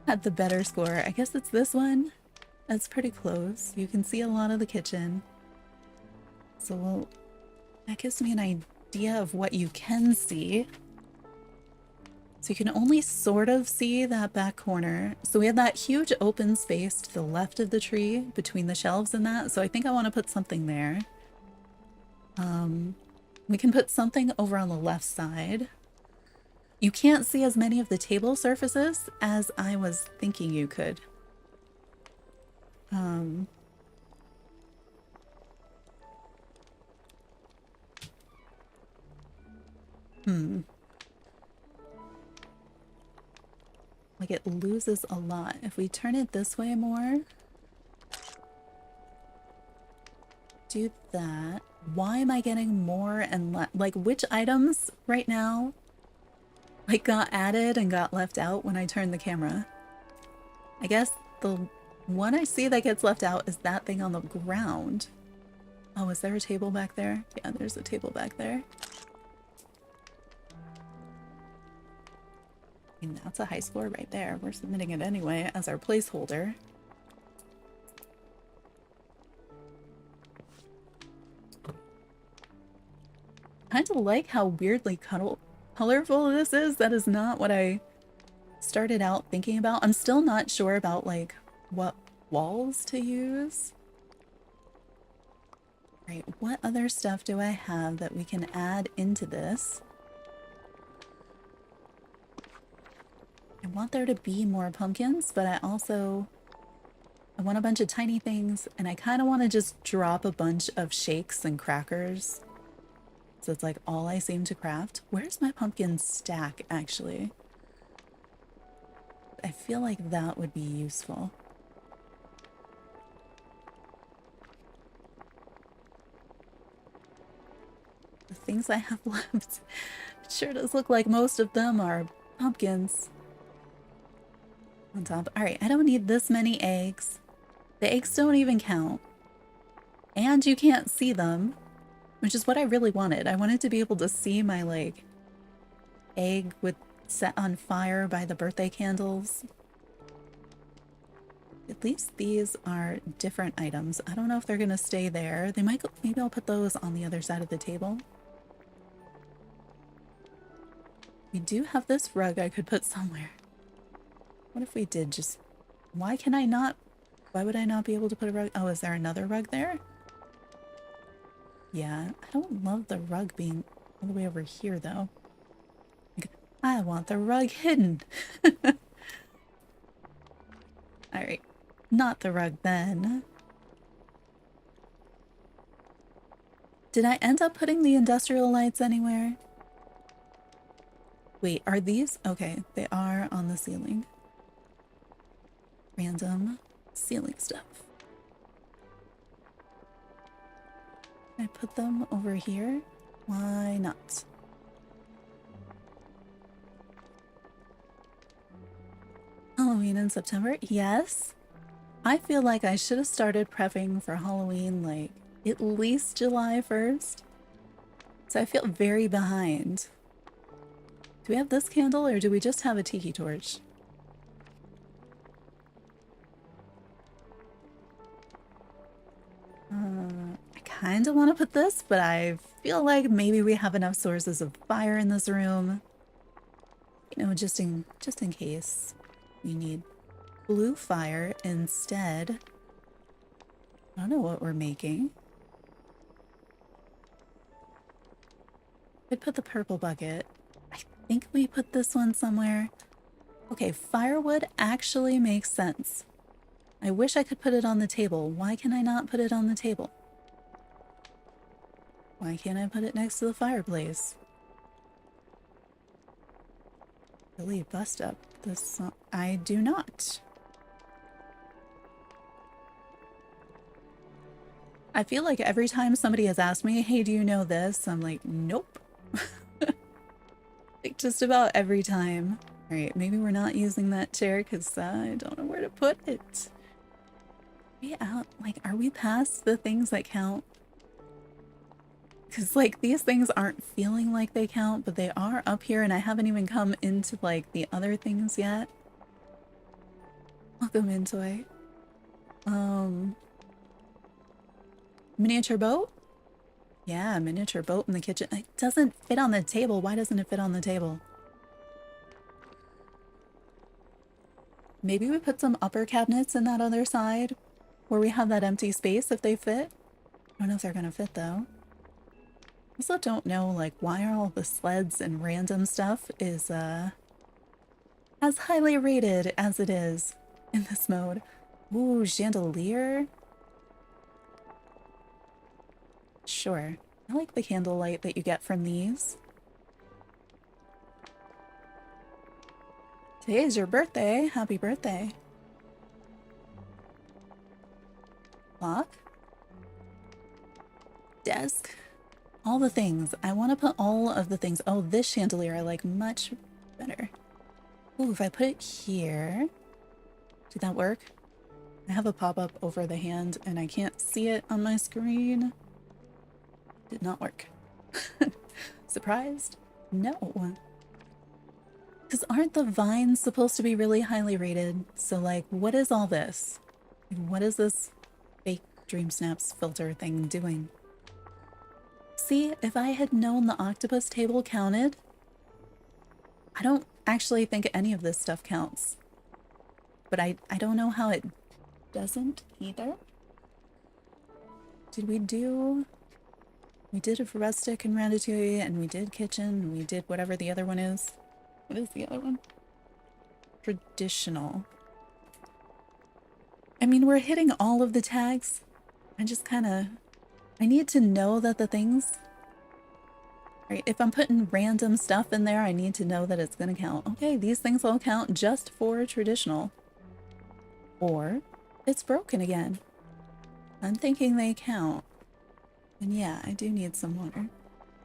had the better score. I guess it's this one. That's pretty close. You can see a lot of the kitchen. So that gives me an idea of what you can see. So you can only sort of see that back corner. So we have that huge open space to the left of the tree between the shelves and that. So I think I want to put something there. We can put something over on the left side. You can't see as many of the table surfaces as I was thinking you could. Like, it loses a lot. If we turn it this way more, do that. Why am I getting more and less? Like, which items right now, like, got added and got left out when I turned the camera? I guess the one I see that gets left out is that thing on the ground. Oh, is there a table back there? Yeah, there's a table back there. I mean, that's a high score right there. We're submitting it anyway as our placeholder. Kind of like how weirdly colorful this is. That is not what I started out thinking about. I'm still not sure about, like, what walls to use. Right, what other stuff do I have that we can add into this? I want there to be more pumpkins, but I want a bunch of tiny things, and I kind of want to just drop a bunch of shakes and crackers. So it's like all I seem to craft. Where's my pumpkin stack, actually? I feel like that would be useful. The things I have left, it sure does look like most of them are pumpkins. On top. Alright, I don't need this many eggs. The eggs don't even count. And you can't see them, which is what I really wanted. I wanted to be able to see my, like, egg with set on fire by the birthday candles. At least these are different items. I don't know if they're gonna stay there. They might go, maybe I'll put those on the other side of the table. We do have this rug I could put somewhere. What if we did just... Why would I not be able to put a rug? Oh, is there another rug there? Yeah, I don't love the rug being all the way over here, though. I want the rug hidden. Alright, not the rug then. Did I end up putting the industrial lights anywhere? Wait, are these? Okay, they are on the ceiling. Random ceiling stuff. Can I put them over here? Why not? Halloween in September? Yes. I feel like I should have started prepping for Halloween, like, at least July 1st. So I feel very behind. Do we have this candle or do we just have a tiki torch? I kind of want to put this, but I feel like maybe we have enough sources of fire in this room. You know, just in case we need blue fire instead. I don't know what we're making. I'd put the purple bucket. I think we put this one somewhere. Okay, firewood actually makes sense. I wish I could put it on the table. Why can I not put it on the table? Why can't I put it next to the fireplace? Really bust up this. I do not. I feel like every time somebody has asked me, hey, do you know this? I'm like, nope. Like just about every time. All right, maybe we're not using that chair because I don't know where to put it. Yeah, like, are we past the things that count? Because, like, these things aren't feeling like they count, but they are up here, and I haven't even come into, like, the other things yet. Welcome into it. Miniature boat? Yeah, miniature boat in the kitchen. It doesn't fit on the table. Why doesn't it fit on the table? Maybe we put some upper cabinets in that other side where we have that empty space if they fit. I don't know if they're gonna fit though. Also don't know like why are all the sleds and random stuff is as highly rated as it is in this mode. Ooh, chandelier. Sure. I like the candlelight that you get from these. Today is your birthday. Happy birthday. Clock. Desk. All the things. I want to put all of the things. Oh, this chandelier I like much better. Ooh, if I put it here. Did that work? I have a pop-up over the hand and I can't see it on my screen. Did not work. Surprised? No. Because aren't the vines supposed to be really highly rated? So like, what is all this? What is this fake DreamSnaps filter thing doing? See, if I had known the octopus table counted, I don't actually think any of this stuff counts. But I don't know how it doesn't either. Did we do... We did a rustic and ratatouille, and we did kitchen, and we did whatever the other one is. What is the other one? Traditional. I mean, we're hitting all of the tags. I just kind of... I need to know that the things... Right, if I'm putting random stuff in there, I need to know that it's going to count. Okay, these things all count just for traditional. Or it's broken again. I'm thinking they count. And yeah, I do need some water.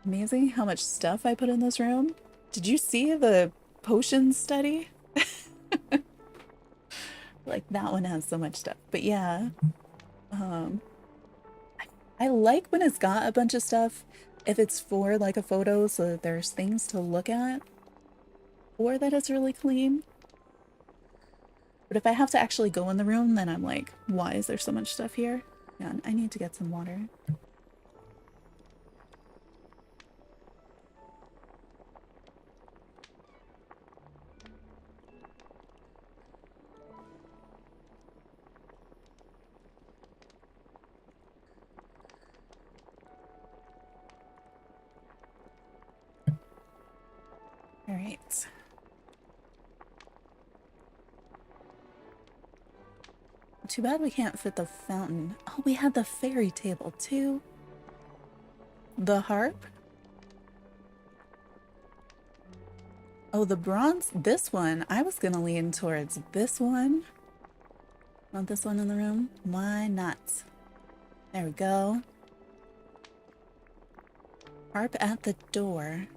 Amazing how much stuff I put in this room. Did you see the potion study? Like that one has so much stuff. But yeah, I like when it's got a bunch of stuff. If it's for like a photo so that there's things to look at. Or that it's really clean. But if I have to actually go in the room, then I'm like, why is there so much stuff here? Yeah, I need to get some water. All right. Too bad we can't fit the fountain. Oh, we had the fairy table too. The harp. Oh, the bronze. This one. I was gonna lean towards this one. Want this one in the room? Why not? There we go. Harp at the door.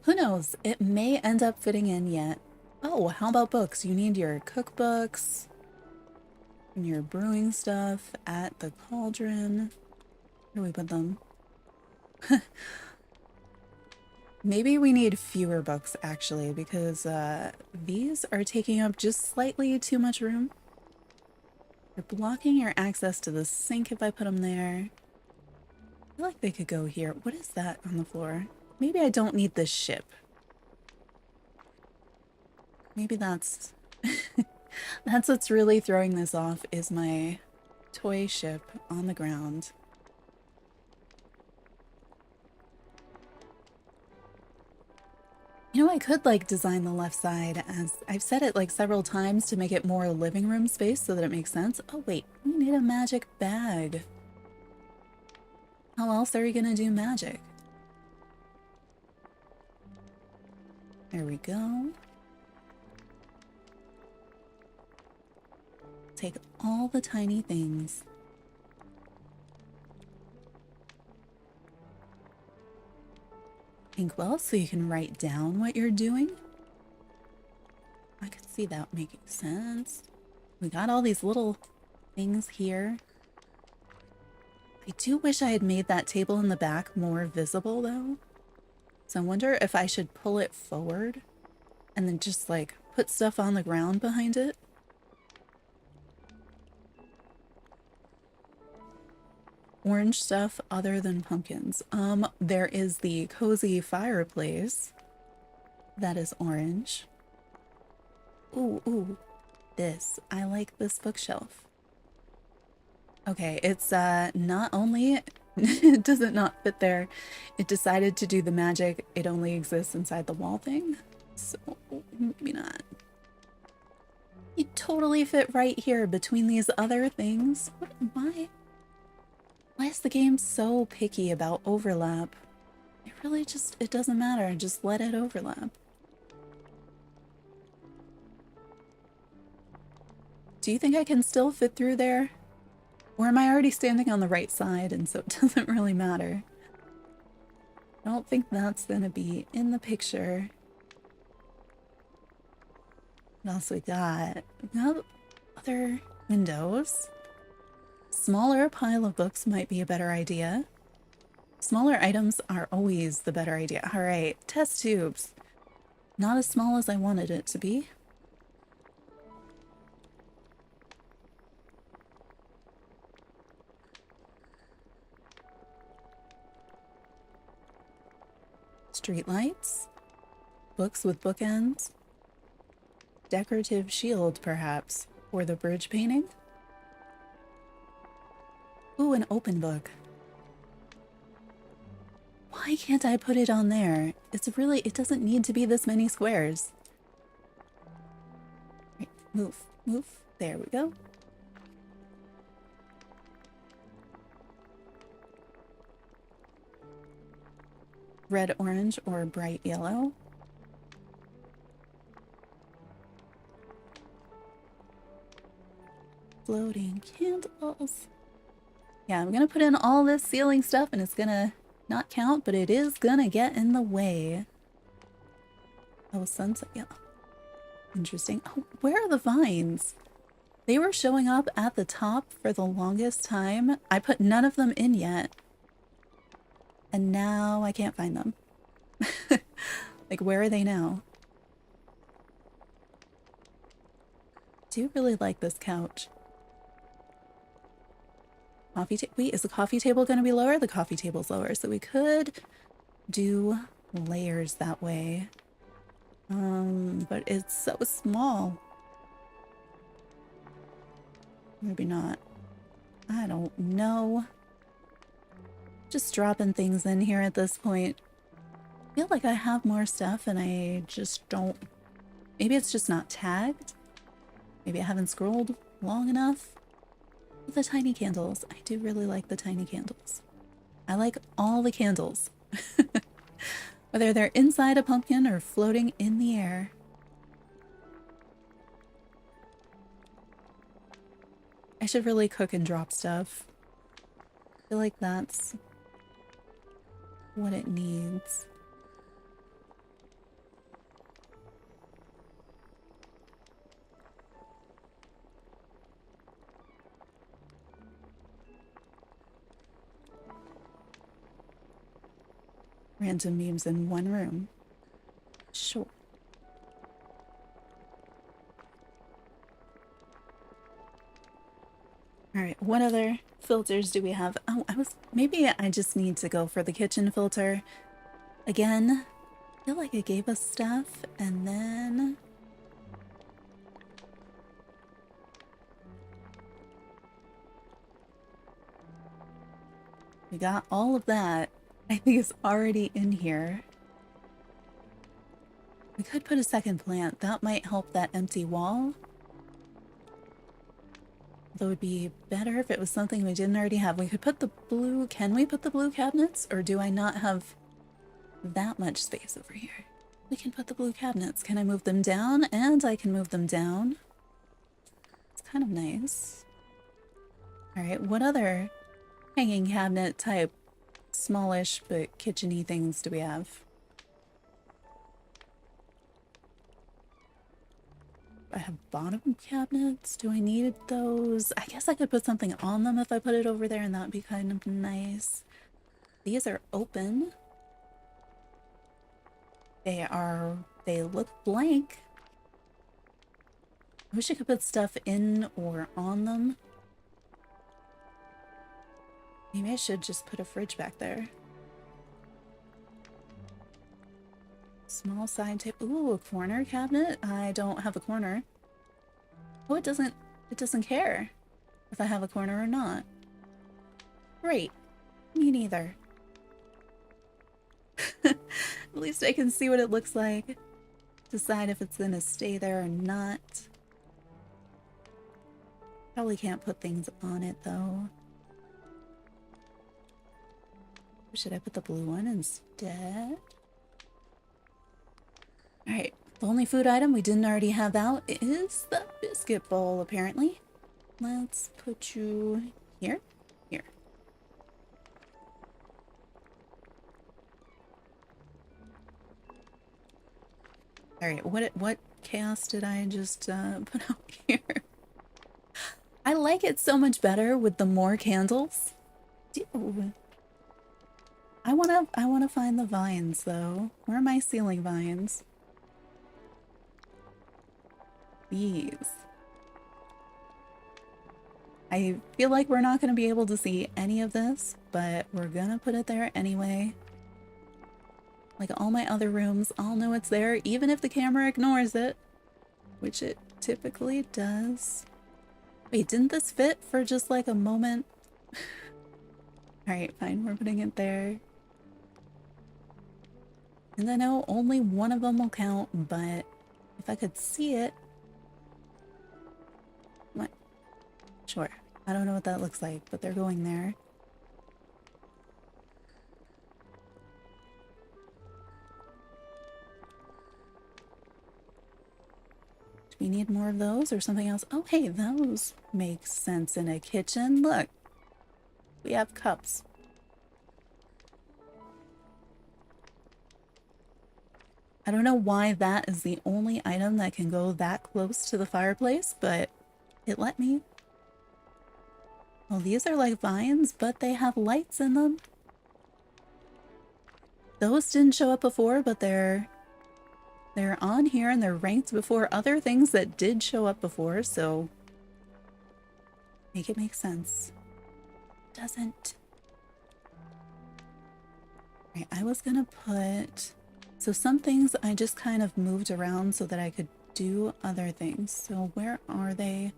Who knows? It may end up fitting in yet. Oh, how about books? You need your cookbooks and your brewing stuff at the cauldron. Where do we put them? Maybe we need fewer books actually, because these are taking up just slightly too much room. They're blocking your access to the sink if I put them there. I feel like they could go here. What is that on the floor? Maybe I don't need this ship. Maybe that's... that's what's really throwing this off, is my toy ship on the ground. know, I could like design the left side as I've said it like several times to make it more living room space so that it makes sense. Oh wait, we need a magic bag. How else are you gonna do magic? There we go. Take all the tiny things. Inkwell, so you can write down what you're doing. I could see that making sense. We got all these little things here. I do wish I had made that table in the back more visible though. So I wonder if I should pull it forward and then just like put stuff on the ground behind it. Orange stuff other than pumpkins. There is the cozy fireplace. That is orange. Ooh. This. I like this bookshelf. Okay, it's not only does it not fit there, it decided to do the magic, it only exists inside the wall thing. So maybe not. You totally fit right here between these other things. Why is the game so picky about overlap? It really just, it doesn't matter. Just let it overlap. Do you think I can still fit through there? Or am I already standing on the right side and so it doesn't really matter? I don't think that's gonna be in the picture. What else we got? We got other windows. Smaller pile of books might be a better idea. Smaller items are always the better idea. All right, test tubes. Not as small as I wanted it to be. Street lights. Books with bookends. Decorative shield, perhaps, for the bridge painting. Ooh, an open book. Why can't I put it on there? It doesn't need to be this many squares. Right, move. There we go. Red, orange, or bright yellow. Floating candles. Yeah, I'm gonna put in all this ceiling stuff and it's gonna not count, but it is gonna get in the way. Oh, sunset yellow. Interesting. Oh, where are the vines? They were showing up at the top for the longest time. I put none of them in yet. And now I can't find them. Like, where are they now? I do really like this couch. Wait, is the coffee table going to be lower? The coffee table's lower, so we could do layers that way. But it's so small. Maybe not. I don't know. Just dropping things in here at this point. I feel like I have more stuff and I just don't... Maybe it's just not tagged. Maybe I haven't scrolled long enough. The tiny candles. I do really like the tiny candles. I like all the candles. Whether they're inside a pumpkin or floating in the air. I should really cook and drop stuff. I feel like that's what it needs. Random memes in one room. Sure. Alright, what other filters do we have? Oh, maybe I just need to go for the kitchen filter. Again, I feel like it gave us stuff, and then... we got all of that. I think it's already in here. We could put a second plant. That might help that empty wall. That would be better if it was something we didn't already have. We could put the blue... Can we put the blue cabinets? Or do I not have that much space over here? We can put the blue cabinets. Can I move them down? And I can move them down. It's kind of nice. Alright, what other hanging cabinet type, smallish but kitchen-y things do we have? I have bottom cabinets. Do I need those? I guess I could put something on them if I put it over there, and that'd be kind of nice. These are open. They look blank. I wish I could put stuff in or on them. Maybe I should just put a fridge back there. Small side table. Ooh, a corner cabinet. I don't have a corner. Oh, it doesn't care if I have a corner or not. Great. Me neither. At least I can see what it looks like. Decide if it's gonna stay there or not. Probably can't put things on it though. Should I put the blue one instead? Alright, the only food item we didn't already have out is the biscuit bowl, apparently. Let's put you here. Here. Alright, what chaos did I just put out here? I like it so much better with the more candles. I wanna find the vines though. Where are my ceiling vines? These. I feel like we're not gonna be able to see any of this, but we're gonna put it there anyway. Like all my other rooms, I'll know it's there even if the camera ignores it, which it typically does. Wait, didn't this fit for just like a moment? Alright, fine, we're putting it there. And I know only one of them will count, but if I could see it... What? Sure. I don't know what that looks like, but they're going there. Do we need more of those or something else? Oh, hey, those make sense in a kitchen. Look, we have cups. I don't know why that is the only item that can go that close to the fireplace, but it let me. Well, these are like vines, but they have lights in them. Those didn't show up before, but they're on here and they're ranked before other things that did show up before, so make it make sense. Doesn't. Right, I was gonna put... So some things I just kind of moved around so that I could do other things. So where are they?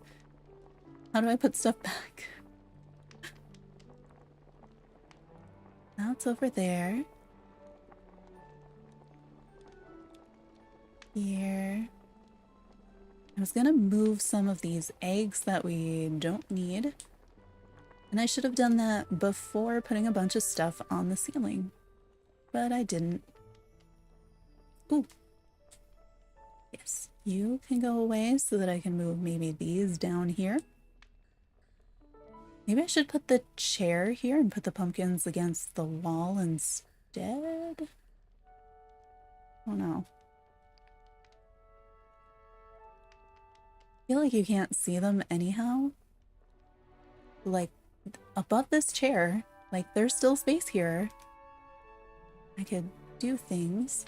How do I put stuff back? That's over there. Here. I was gonna move some of these eggs that we don't need. And I should have done that before putting a bunch of stuff on the ceiling. But I didn't. Ooh. Yes, you can go away so that I can move maybe these down here. Maybe I should put the chair here and put the pumpkins against the wall instead? Oh no. I feel like you can't see them anyhow. Like, above this chair, like there's still space here. I could do things.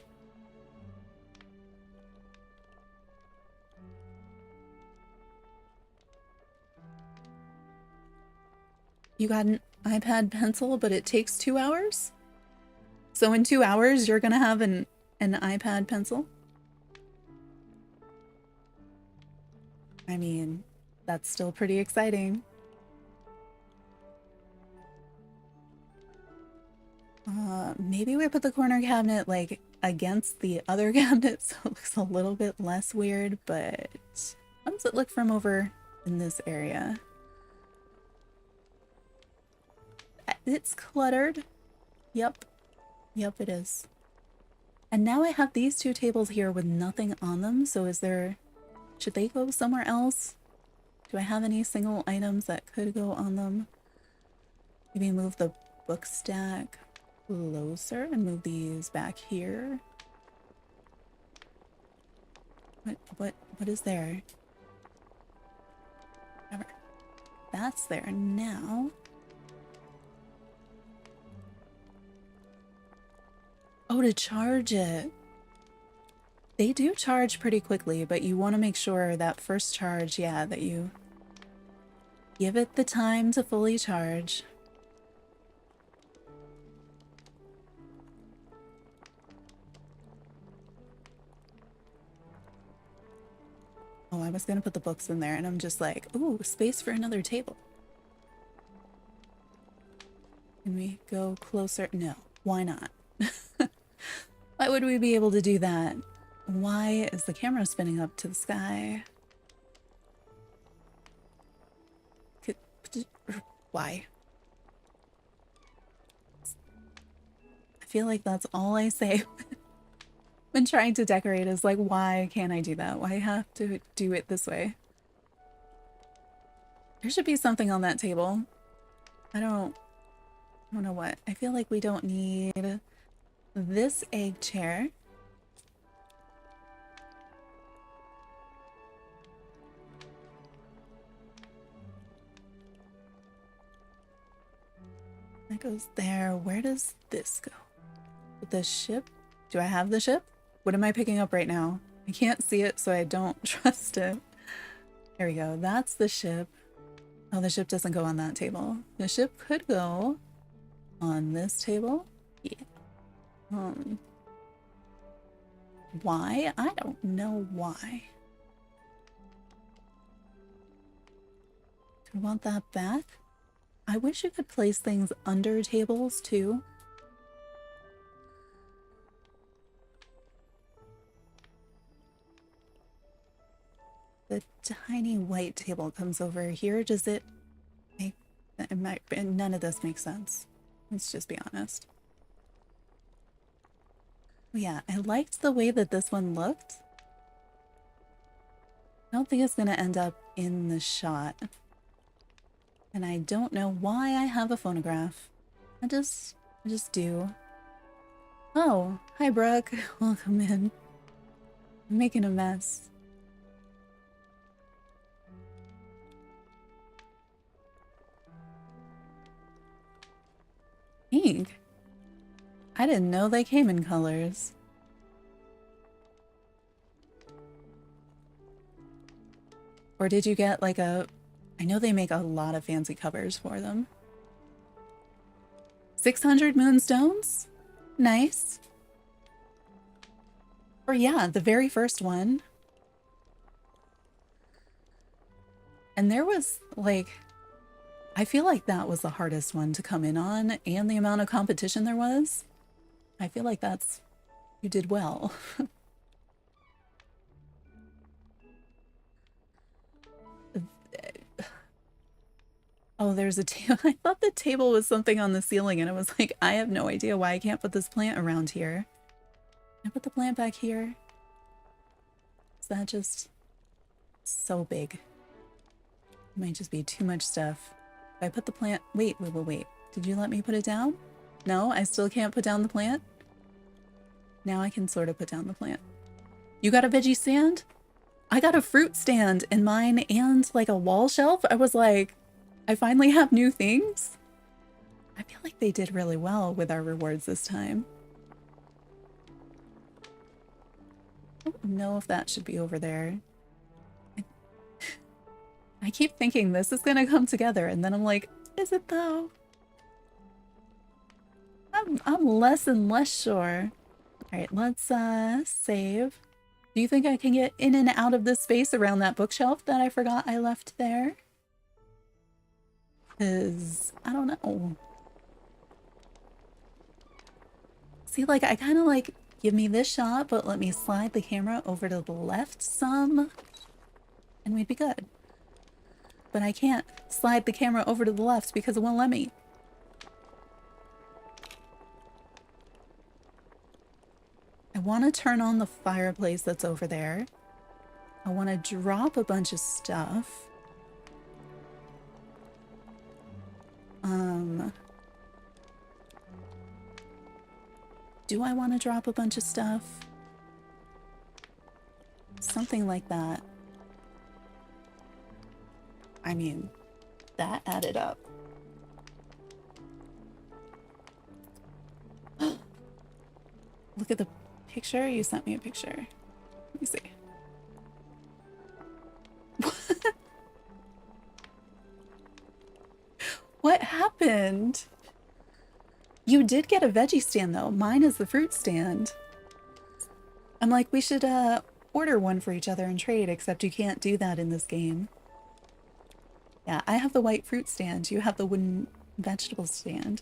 You got an iPad pencil, but it takes 2 hours? So in 2 hours, you're gonna have an iPad pencil? I mean, that's still pretty exciting. Maybe we put the corner cabinet, like, against the other cabinet, so it looks a little bit less weird, but how does it look from over in this area? It's cluttered. Yep. Yep, it is. And now I have these two tables here with nothing on them, so is there... should they go somewhere else? Do I have any single items that could go on them? Maybe move the book stack closer and move these back here. What is there? Whatever. That's there now. Oh, to charge it. They do charge pretty quickly, but you want to make sure that first charge, yeah, that you give it the time to fully charge. Oh, I was gonna put the books in there, and I'm just like, ooh, space for another table. Can we go closer? No, why not? Why would we be able to do that? Why is the camera spinning up to the sky? Why? I feel like that's all I say when trying to decorate is like, why can't I do that? Why have to do it this way? There should be something on that table. I don't know what. I feel like we don't need this egg chair. That goes there. Where does this go? The ship? Do I have the ship? What am I picking up right now? I can't see it, so I don't trust it. There we go. That's the ship. Oh, the ship doesn't go on that table. The ship could go on this table. Yeah. Why? I don't know why. Do I want that back? I wish you could place things under tables too. The tiny white table comes over here. Does it make... none of this makes sense. Let's just be honest. Yeah, I liked the way that this one looked. I don't think it's going to end up in the shot. And I don't know why I have a phonograph. I just do. Oh, hi Brooke. Welcome in. I'm making a mess. Pink? I didn't know they came in colors. Or did you get like a... I know they make a lot of fancy covers for them. 600 moonstones? Nice. Or yeah, the very first one. And there was like... I feel like that was the hardest one to come in on, and the amount of competition there was. I feel like that's... you did well. Oh, there's a table. I thought the table was something on the ceiling, and I was like, I have no idea why I can't put this plant around here. Can I put the plant back here? Is that just so big? It might just be too much stuff. If I put the plant... Wait. Did you let me put it down? No, I still can't put down the plant? Now I can sort of put down the plant. You got a veggie stand? I got a fruit stand in mine and like a wall shelf. I was like... I finally have new things. I feel like they did really well with our rewards this time. I don't know if that should be over there. I keep thinking this is gonna come together, and then I'm like, is it though? I'm less and less sure. Alright, let's save. Do you think I can get in and out of this space around that bookshelf that I forgot I left there? Because I don't know. See, like, I kind of like give me this shot, but let me slide the camera over to the left some, and we'd be good. But I can't slide the camera over to the left because it won't let me. I want to turn on the fireplace that's over there. I want to drop a bunch of stuff. Do I want to drop a bunch of stuff? Something like that. I mean, that added up. Look at the picture. You sent me a picture. Let me see. What happened? You did get a veggie stand though. Mine is the fruit stand. I'm like, we should order one for each other and trade, except you can't do that in this game. Yeah, I have the white fruit stand. You have the wooden vegetable stand.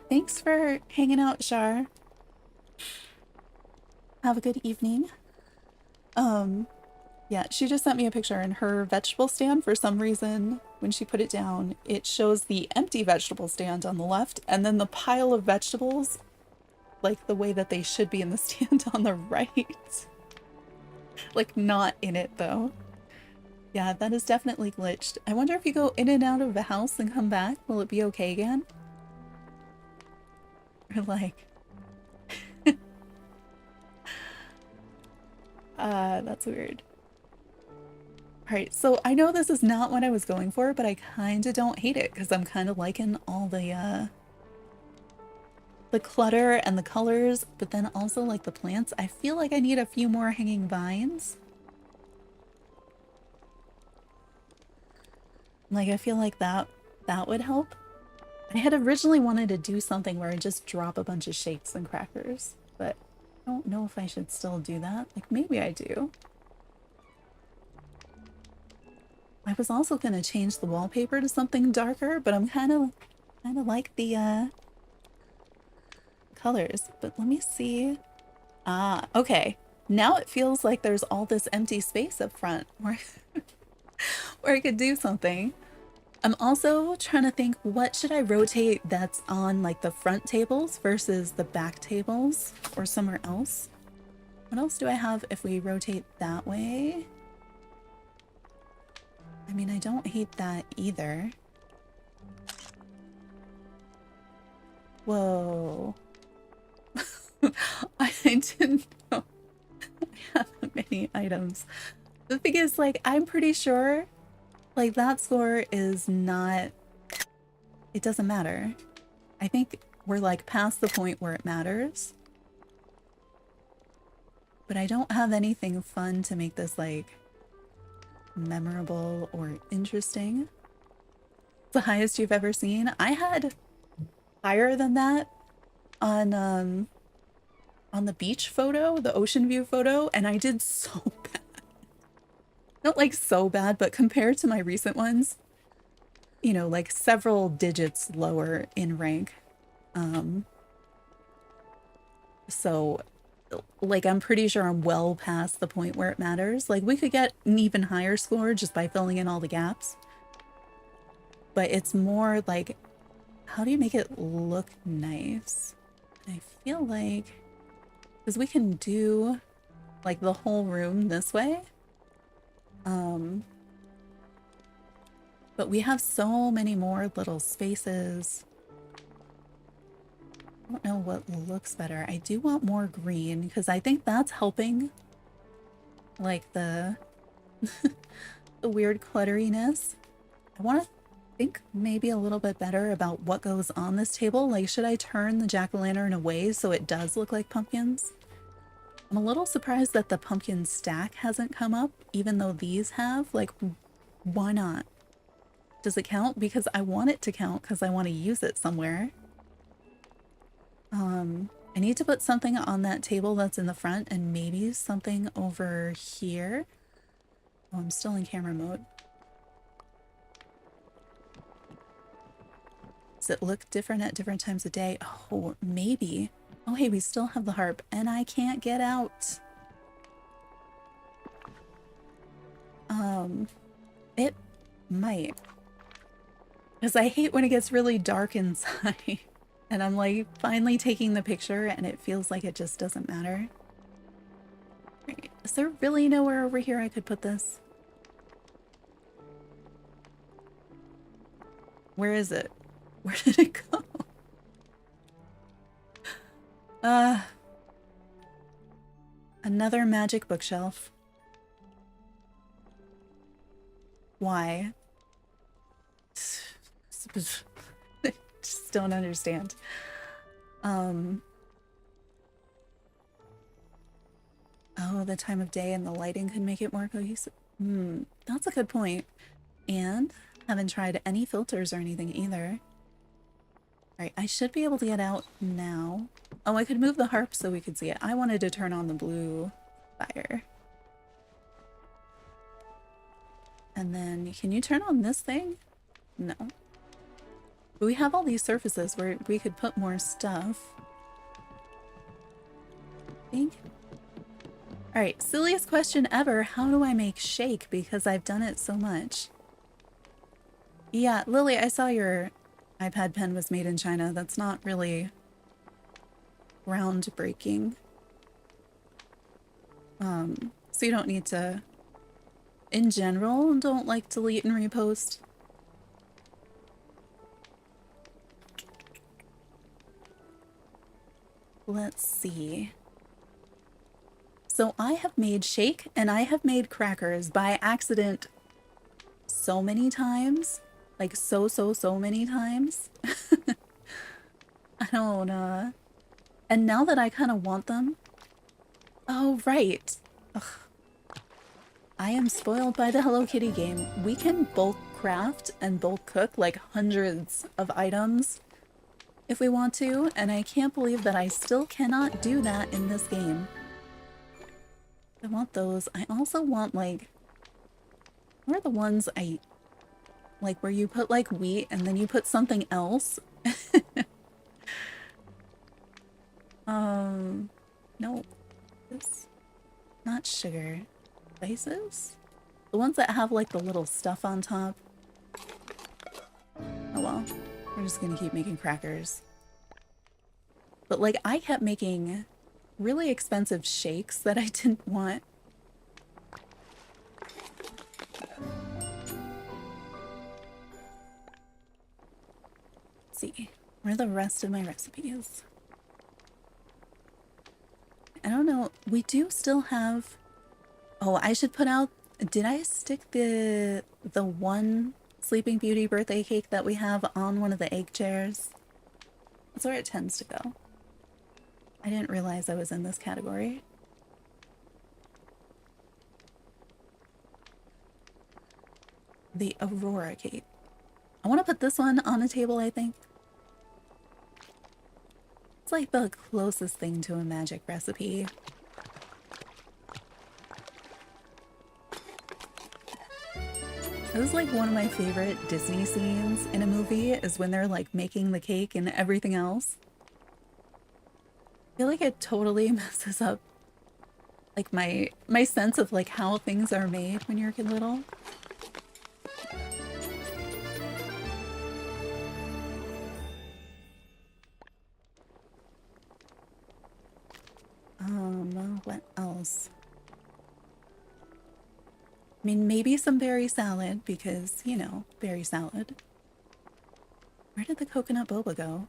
Thanks for hanging out, Shar. Have a good evening. Yeah, she just sent me a picture, and her vegetable stand, for some reason, when she put it down, it shows the empty vegetable stand on the left, and then the pile of vegetables, like the way that they should be in the stand, on the right. Like, not in it, though. Yeah, that is definitely glitched. I wonder if you go in and out of the house and come back, will it be okay again? Or like... that's weird. Alright, so I know this is not what I was going for, but I kind of don't hate it, because I'm kind of liking all the clutter and the colors, but then also like the plants. I feel like I need a few more hanging vines. Like, I feel like that would help. I had originally wanted to do something where I just drop a bunch of shakes and crackers, but I don't know if I should still do that. Like, maybe I do. I was also going to change the wallpaper to something darker, but I'm kind of like the colors. But let me see. Ah, okay. Now it feels like there's all this empty space up front where, where I could do something. I'm also trying to think, what should I rotate that's on like the front tables versus the back tables or somewhere else? What else do I have if we rotate that way? I mean, I don't hate that either. Whoa. I didn't know I have that many items. The thing is, like, I'm pretty sure, like, that score is not... It doesn't matter. I think we're, like, past the point where it matters. But I don't have anything fun to make this, like, memorable or interesting. The highest you've ever seen? I had higher than that on the beach photo, the ocean view photo, and I did so bad. Not like so bad, but compared to my recent ones, you know, like several digits lower in rank. So like, I'm pretty sure I'm well past the point where it matters. Like, we could get an even higher score just by filling in all the gaps. But it's more like, how do you make it look nice? I feel like, because we can do like the whole room this way. But we have so many more little spaces. I don't know what looks better. I do want more green because I think that's helping like the the weird clutteriness. I want to think maybe a little bit better about what goes on this table. Like, should I turn the jack-o'-lantern away so it does look like pumpkins? I'm a little surprised that the pumpkin stack hasn't come up, even though these have. Like, why not? Does it count? Because I want it to count because I want to use it somewhere. I need to put something on that table that's in the front and maybe something over here. Oh, I'm still in camera mode. Does it look different at different times of day? Oh, maybe. Oh, hey, we still have the harp, and I can't get out. It might. Because I hate when it gets really dark inside. And I'm like finally taking the picture and it feels like it just doesn't matter. Right. Is there really nowhere over here I could put this? Where is it? Where did it go? Another magic bookshelf. Why? Just don't understand. Oh, the time of day and the lighting could make it more cohesive. That's a good point. And haven't tried any filters or anything either. Alright, I should be able to get out now. Oh, I could move the harp so we could see it. I wanted to turn on the blue fire. And then, can you turn on this thing? No. But we have all these surfaces where we could put more stuff. I think. Alright, silliest question ever. How do I make shake? Because I've done it so much. Yeah, Lily, I saw your iPad pen was made in China. That's not really groundbreaking. So you don't need to, in general, don't like delete and repost. Let's see. So I have made shake and I have made crackers by accident so many times. Like so many times. I don't, and now that I kind of want them. Oh, right. Ugh. I am spoiled by the Hello Kitty game. We can bulk craft and bulk cook like hundreds of items if we want to, and I can't believe that I still cannot do that in this game. I want those. I also want, like, what are the ones I like where you put like wheat and then you put something else? No. This not sugar. Spices? The ones that have like the little stuff on top. Oh well. We're just gonna keep making crackers. But like I kept making really expensive shakes that I didn't want. Let's see. Where are the rest of my recipes? I don't know. We do still have... Oh, I should put out... Did I stick the one Sleeping Beauty birthday cake that we have on one of the egg chairs? That's where it tends to go. I didn't realize I was in this category. The Aurora cake. I want to put this one on a table, I think. It's like the closest thing to a magic recipe. This is like one of my favorite Disney scenes in a movie is when they're like making the cake and everything else. I feel like it totally messes up like my sense of like how things are made when you're a kid little. What else? I mean, maybe some berry salad because, you know, berry salad. Where did the coconut boba go?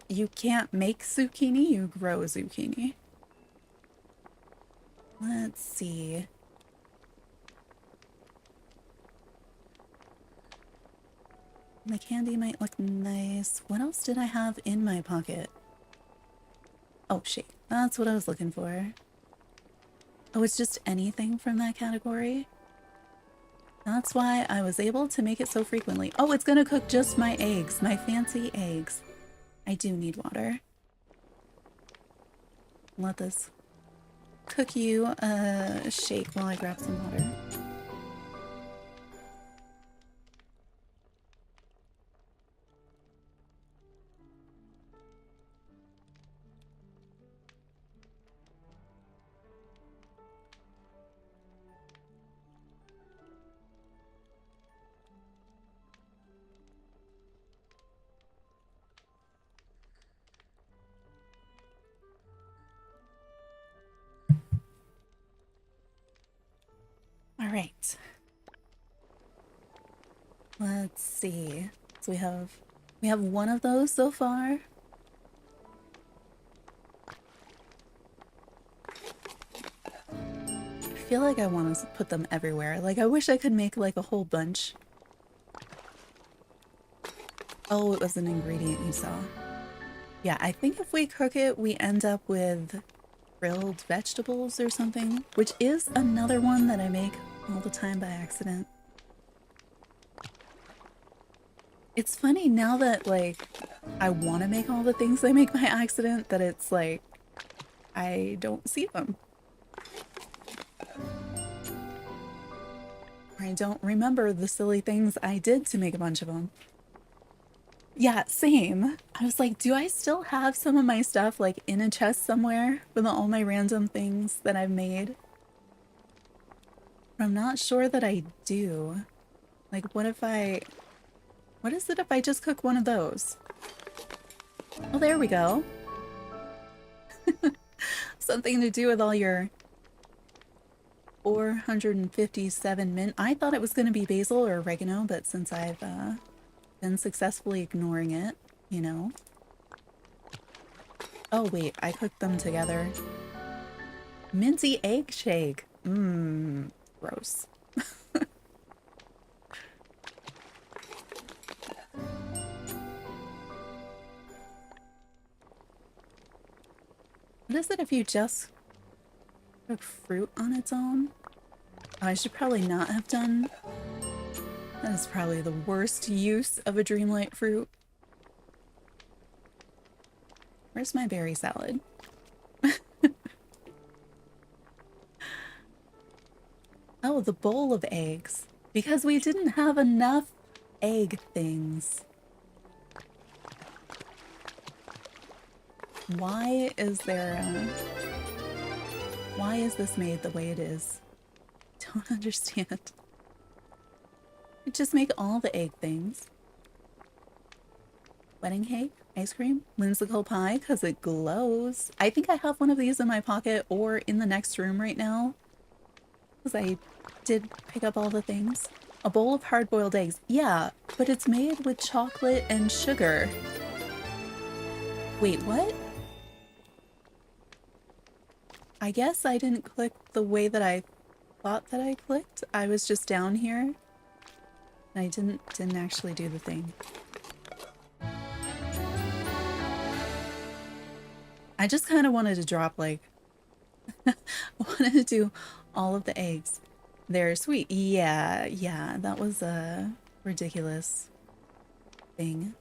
You can't make zucchini, you grow zucchini. Let's see. My candy might look nice. What else did I have in my pocket? Oh, shit. That's what I was looking for. Oh, it's just anything from that category? That's why I was able to make it so frequently. Oh, it's gonna cook just my eggs. My fancy eggs. I do need water. Let this cook you a shake while I grab some water. All right. Let's see. So we have one of those so far. I feel like I want to put them everywhere. Like I wish I could make like a whole bunch. Oh, it was an ingredient you saw. Yeah, I think if we cook it, we end up with grilled vegetables or something, which is another one that I make all the time by accident. It's funny now that, like, I want to make all the things I make by accident, that it's like, I don't see them. Or I don't remember the silly things I did to make a bunch of them. Yeah, same. I was like, do I still have some of my stuff like in a chest somewhere with all my random things that I've made? But I'm not sure that I do. Like, what is it if I just cook one of those? Oh, there we go. Something to do with all your 457 mint. I thought it was going to be basil or oregano, but since I've been successfully ignoring it, you know. Oh wait, I cooked them together. Minty egg shake. Mmm, gross. What is it if you just cook fruit on its own? Oh, I should probably not have done. That is probably the worst use of a Dreamlight fruit. Where's my berry salad? Oh, the bowl of eggs. Because we didn't have enough egg things. Why is this made the way it is? Don't understand. Just make all the egg things. Wedding cake, ice cream, whimsical pie because it glows. I think I have one of these in my pocket or in the next room right now. Because I did pick up all the things. A bowl of hard-boiled eggs. Yeah, but it's made with chocolate and sugar. Wait, what? I guess I didn't click the way that I thought that I clicked. I was just down here. And I didn't actually do the thing. I just kind of wanted to drop, like, wanted to do all of the eggs. They're sweet. Yeah, that was a ridiculous thing.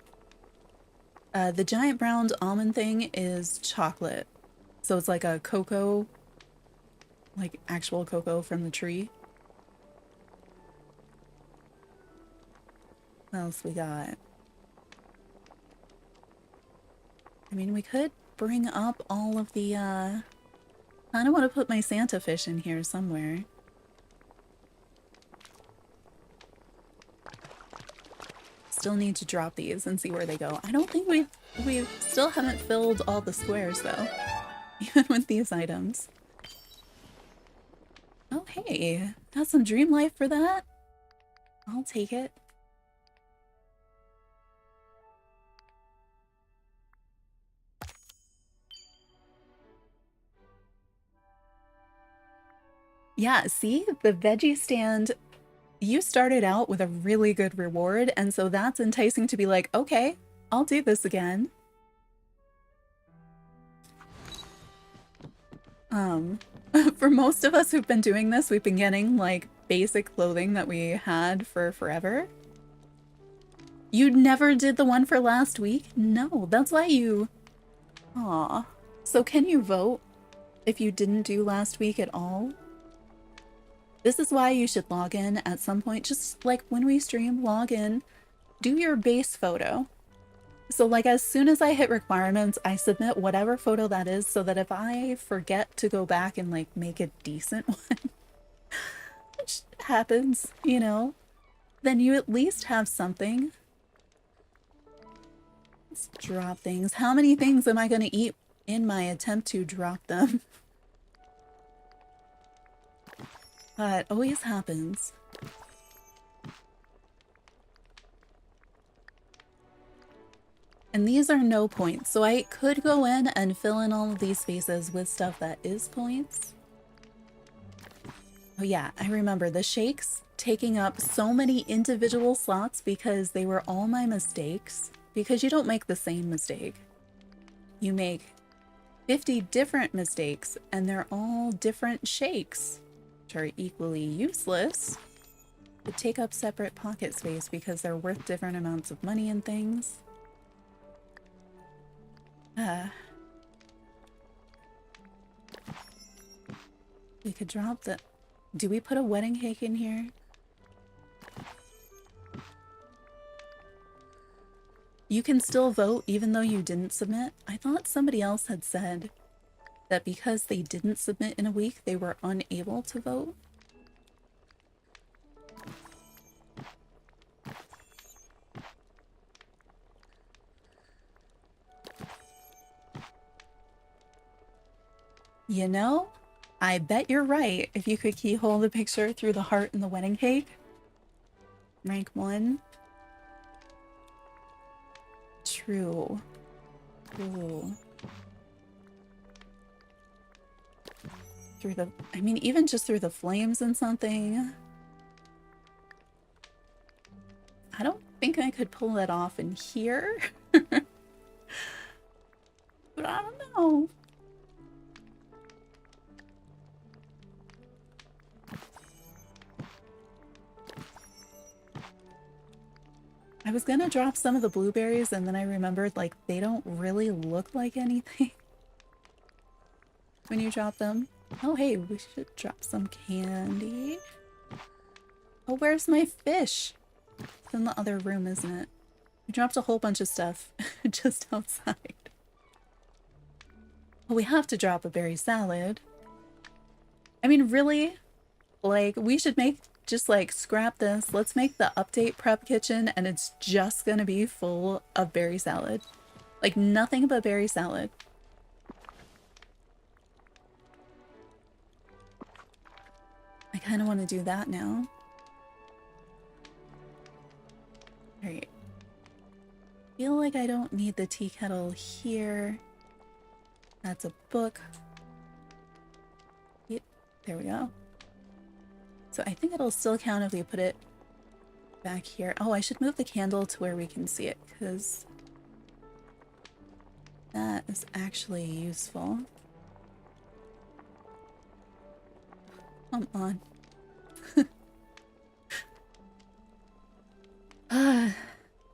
The giant browned almond thing is chocolate. So it's like a cocoa, like actual cocoa from the tree. What else we got? I mean, we could bring up all of the, I don't want to put my Santa fish in here somewhere. Still need to drop these and see where they go. I don't think we still haven't filled all the squares though, even with these items. Oh hey, got some dream life for that? I'll take it. Yeah, see? The veggie stand, you started out with a really good reward, and so that's enticing to be like, okay, I'll do this again. For most of us who've been doing this, we've been getting, like, basic clothing that we had for forever. You never did the one for last week? No, that's why you... Aw. So can you vote if you didn't do last week at all? This is why you should log in at some point. Just like when we stream, log in, do your base photo. So like as soon as I hit requirements, I submit whatever photo that is so that if I forget to go back and like make a decent one, which happens, you know, then you at least have something. Let's drop things. How many things am I going to eat in my attempt to drop them? It always happens. And these are no points, so I could go in and fill in all of these spaces with stuff that is points. Oh yeah, I remember the shakes taking up so many individual slots because they were all my mistakes. Because you don't make the same mistake. You make 50 different mistakes and they're all different shakes, which are equally useless, but take up separate pocket space because they're worth different amounts of money and things. We could drop the... Do we put a wedding cake in here? You can still vote even though you didn't submit. I thought somebody else had said that because they didn't submit in a week, they were unable to vote. You know, I bet you're right. If you could keyhole the picture through the heart and the wedding cake. Rank 1. True. Ooh. Through the... I mean, even just through the flames and something. I don't think I could pull that off in here. But I don't know. I was gonna drop some of the blueberries and then I remembered, like, they don't really look like anything when you drop them. Oh, hey, we should drop some candy. Oh, where's my fish? It's in the other room, isn't it? We dropped a whole bunch of stuff just outside. Oh, we have to drop a berry salad. I mean, really? Like, we should make... Just like scrap this. Let's make the update prep kitchen and it's just gonna be full of berry salad. Like nothing but berry salad. I kind of want to do that now. Alright. Feel like I don't need the tea kettle here. That's a book. Yep, there we go. So I think it'll still count if we put it back here. Oh, I should move the candle to where we can see it, because that is actually useful. Come on.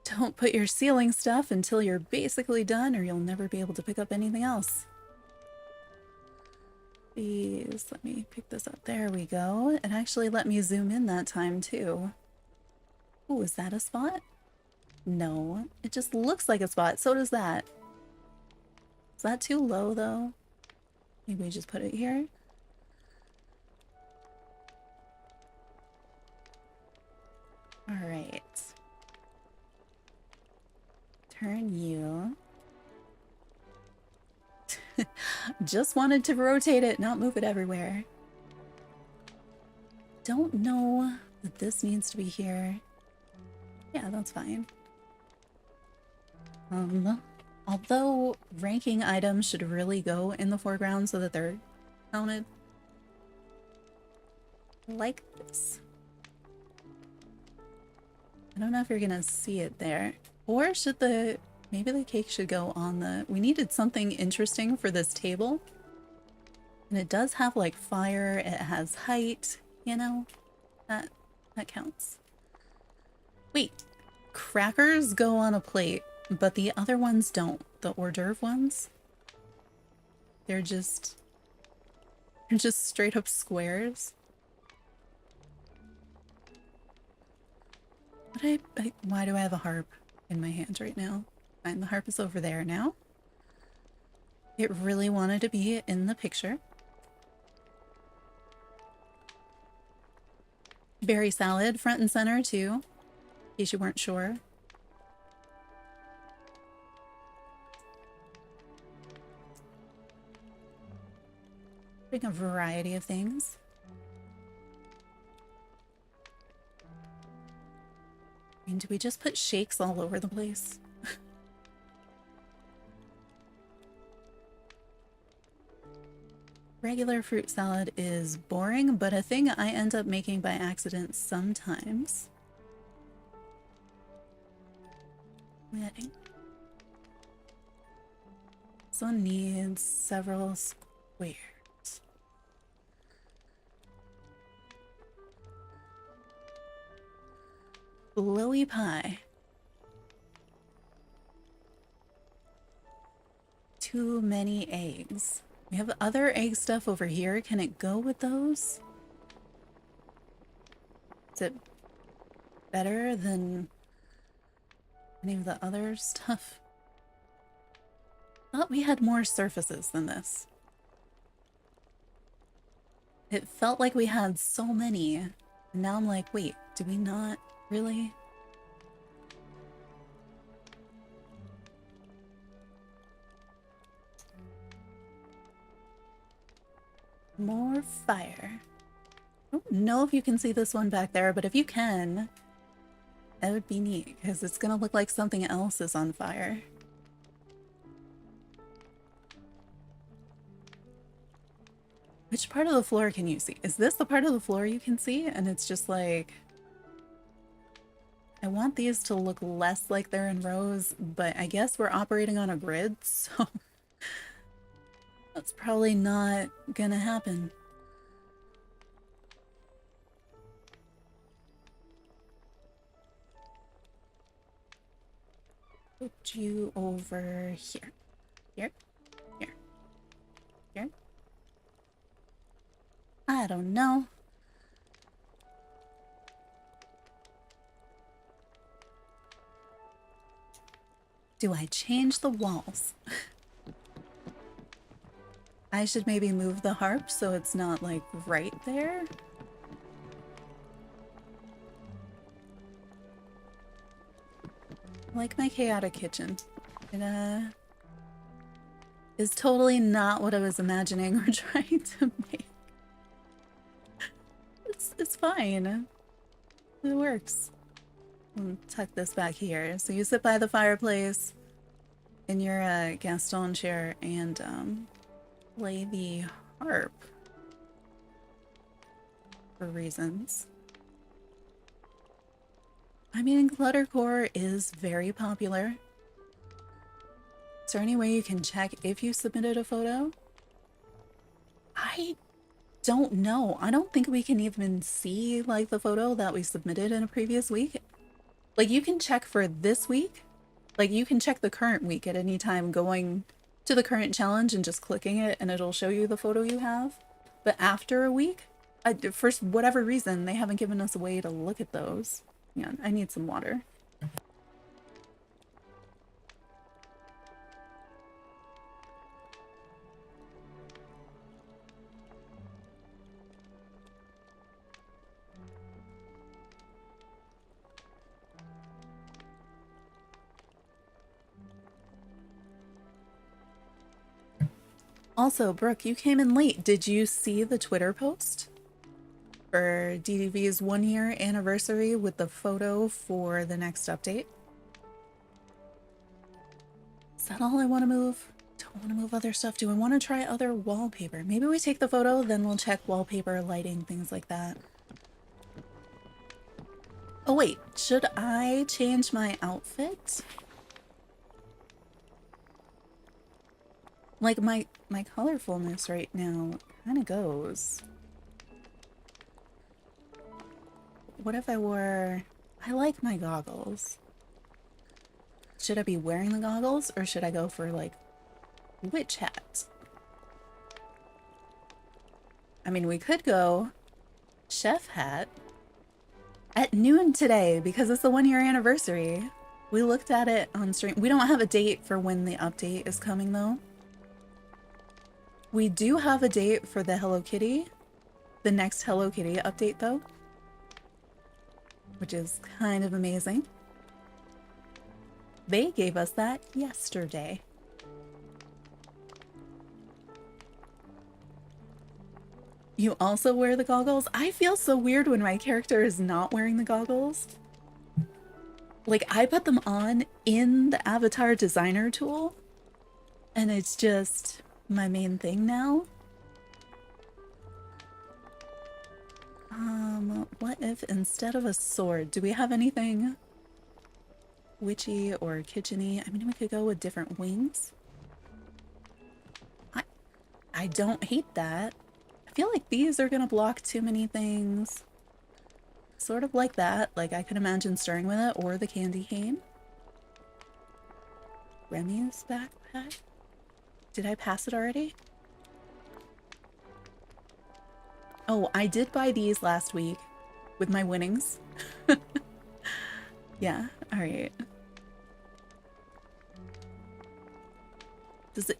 Don't put your ceiling stuff until you're basically done or you'll never be able to pick up anything else. Please let me pick this up. There we go. It actually let me zoom in that time too. Oh, is that a spot? No, it just looks like a spot. So does that. Is that too low though? Maybe we just put it here. All right. Turn you. Just wanted to rotate it, not move it everywhere. Don't know that this needs to be here. Yeah, that's fine. Although ranking items should really go in the foreground so that they're counted. Like this. I don't know if you're gonna see it there. Or should the... Maybe the cake should go on the... We needed something interesting for this table. And it does have like fire, it has height, you know? That counts. Wait, crackers go on a plate, but the other ones don't. The hors d'oeuvre ones? They're just straight up squares. Why do I have a harp in my hand right now? Fine, the harp is over there now. It really wanted to be in the picture. Berry salad, front and center too, in case you weren't sure. Putting a variety of things. And do we just put shakes all over the place? Regular fruit salad is boring, but a thing I end up making by accident sometimes. Wedding. This one needs several squares. Blowy pie. Too many eggs. We have other egg stuff over here. Can it go with those? Is it better than any of the other stuff? I thought we had more surfaces than this. It felt like we had so many. And now I'm like, wait, do we not really? More fire. I don't know if you can see this one back there, but if you can, that would be neat, because it's gonna look like something else is on fire. Which part of the floor can you see? Is this the part of the floor you can see? And it's just like... I want these to look less like they're in rows, but I guess we're operating on a grid, so... that's probably not gonna happen. Put you over here. Here? Here. Here? I don't know. Do I change the walls? I should maybe move the harp so it's not like right there. Like my chaotic kitchen. It is totally not what I was imagining or trying to make. It's fine. It works. I'll tuck this back here. So you sit by the fireplace in your Gaston chair and play the harp for reasons. I mean, cluttercore is very popular. Is there any way you can check if you submitted a photo? I don't know. I don't think we can even see like the photo that we submitted in a previous week. Like you can check for this week. Like you can check the current week at any time going to the current challenge and just clicking it and it'll show you the photo you have. But after a week, for whatever reason, they haven't given us a way to look at those. Yeah, I need some water. Also, Brooke, you came in late. Did you see the Twitter post for DDV's 1-year anniversary with the photo for the next update? Is that all I want to move? Don't want to move other stuff. Do I want to try other wallpaper? Maybe we take the photo, then we'll check wallpaper, lighting, things like that. Oh wait, should I change my outfit? Like my colorfulness right now kind of goes. What if I wore... I like my goggles. Should I be wearing the goggles or should I go for like witch hat? I mean, we could go chef hat at noon today because it's the 1-year anniversary. We looked at it on stream. We don't have a date for when the update is coming though. We do have a date for the Hello Kitty, the next Hello Kitty update though, which is kind of amazing. They gave us that yesterday. You also wear the goggles? I feel so weird when my character is not wearing the goggles. Like, I put them on in the avatar designer tool, and it's just my main thing now. What if instead of a sword, do we have anything witchy or kitcheny? I mean, we could go with different wings. I don't hate that. I feel like these are gonna block too many things. Sort of like that. Like, I could imagine stirring with it, or the candy cane. Remy's backpack? Did I pass it already? Oh, I did buy these last week with my winnings. Yeah, alright.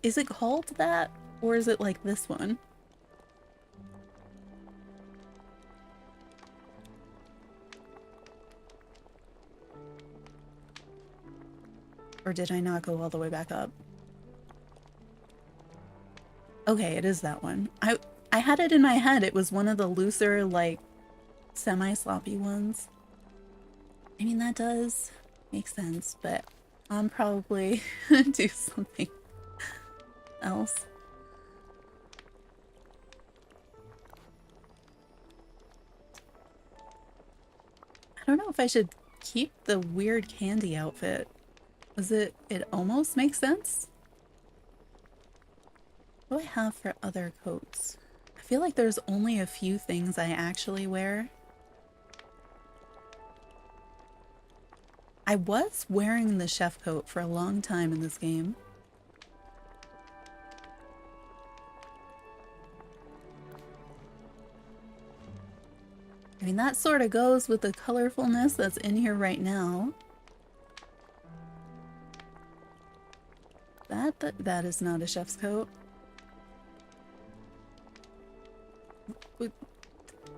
Is it called that? Or is it like this one? Or did I not go all the way back up? Okay, it is that one. I had it in my head. It was one of the looser, like, semi-sloppy ones. I mean, that does make sense, but I'll probably do something else. I don't know if I should keep the weird candy outfit. It almost makes sense? What do I have for other coats? I feel like there's only a few things I actually wear. I was wearing the chef coat for a long time in this game. I mean, that sort of goes with the colorfulness that's in here right now. That is not a chef's coat.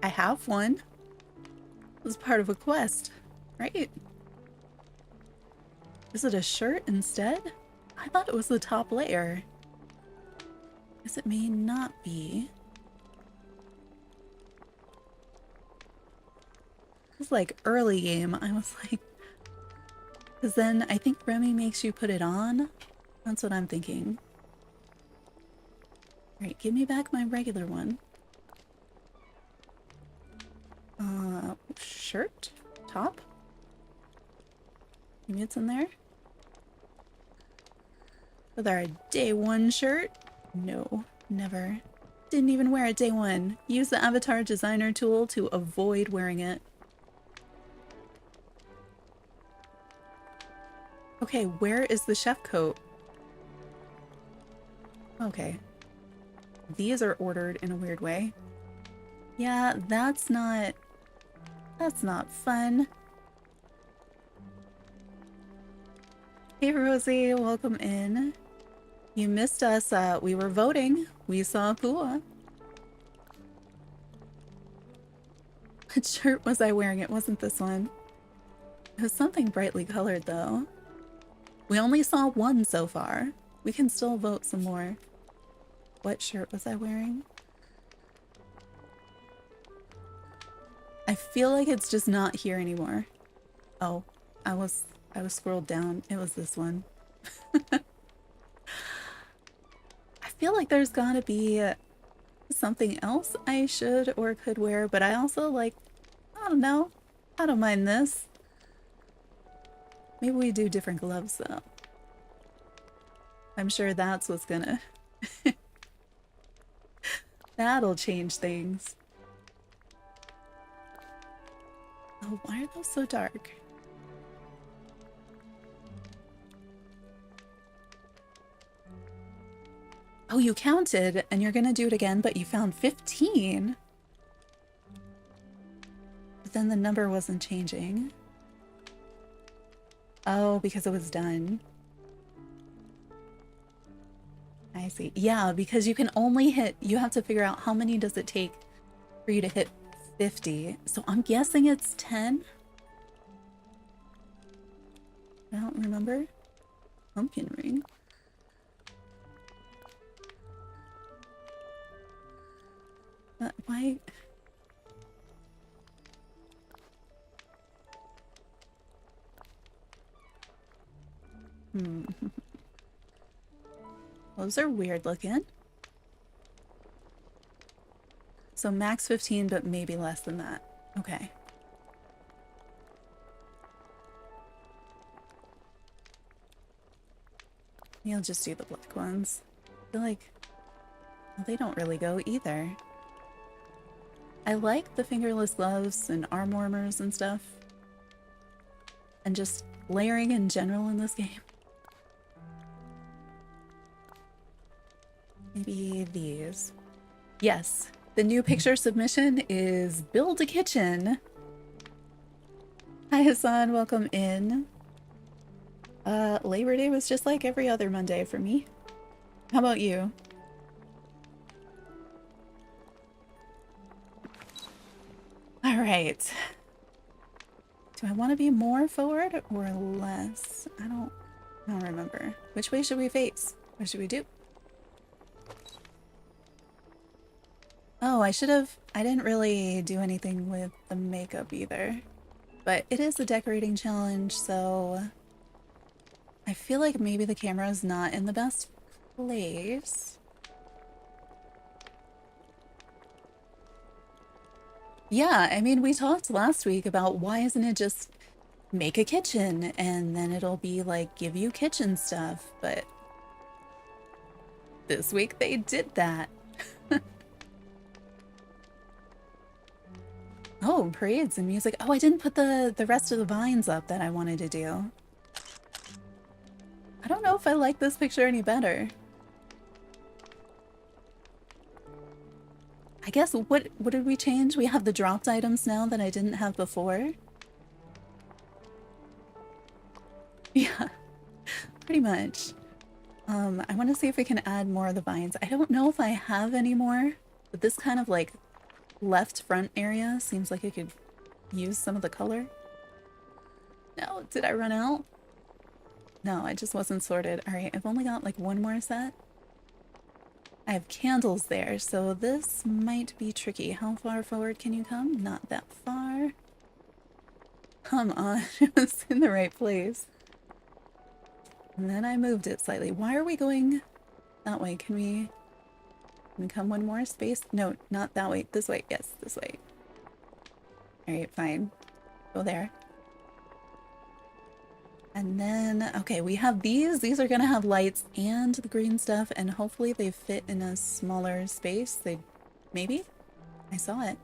I have one. It was part of a quest, right? Is it a shirt instead? I thought it was the top layer. Guess it may not be. It was like early game. I was like, because then I think Remy makes you put it on. That's what I'm thinking. Alright, give me back my regular one. Shirt? Top? Maybe it's in there? With our day one shirt? No, never. Didn't even wear it day one. Use the avatar designer tool to avoid wearing it. Okay, where is the chef coat? Okay. These are ordered in a weird way. Yeah, that's not fun. Hey Rosie, welcome in. You missed us. We were voting. We saw Pua. What shirt was I wearing? It wasn't this one. It was something brightly colored though. We only saw one so far. We can still vote some more. What shirt was I wearing? I feel like it's just not here anymore. Oh, I was scrolled down. It was this one. I feel like there's gotta be something else I should or could wear, but I also like, I don't know. I don't mind this. Maybe we do different gloves though. I'm sure that's what's gonna... That'll change things. Oh, why are those so dark? Oh, you counted and you're gonna do it again, but you found 15. But then the number wasn't changing. Oh, because it was done. I see. Yeah, because you can only hit, you have to figure out how many does it take for you to hit 50. So I'm guessing it's 10. I don't remember. Pumpkin ring. Why? Those are weird looking. So max 15, but maybe less than that. Okay. Maybe I'll just do the black ones. I feel like, well, they don't really go either. I like the fingerless gloves and arm warmers and stuff. And just layering in general in this game. Maybe these. Yes, the new picture submission is build a kitchen. Hi Hassan, welcome in. Labor Day was just like every other Monday for me. How about you? All right. Do I want to be more forward or less? I don't remember. Which way should we face? What should we do? Oh, I didn't really do anything with the makeup either. But it is a decorating challenge, so I feel like maybe the camera is not in the best place. Yeah, I mean, we talked last week about why isn't it just make a kitchen and then it'll be like give you kitchen stuff, but this week they did that. Oh, parades and music. Oh, I didn't put the rest of the vines up that I wanted to do. I don't know if I like this picture any better. I guess, what did we change? We have the dropped items now that I didn't have before. Yeah, pretty much. I want to see if we can add more of the vines. I don't know if I have any more, but this kind of like left front area seems like it could use some of the color. No, did I run out? No, I just wasn't sorted. All right, I've only got like one more set. I have candles there, so this might be tricky. How far forward can you come? Not that far. Come on, it was in the right place. And then I moved it slightly. Why are we going that way? Can we come one more space? No, not that way. This way. Yes, this way. All right, fine. Go there. And then, okay, we have these. These are gonna have lights and the green stuff, and hopefully they fit in a smaller space. Maybe? I saw it.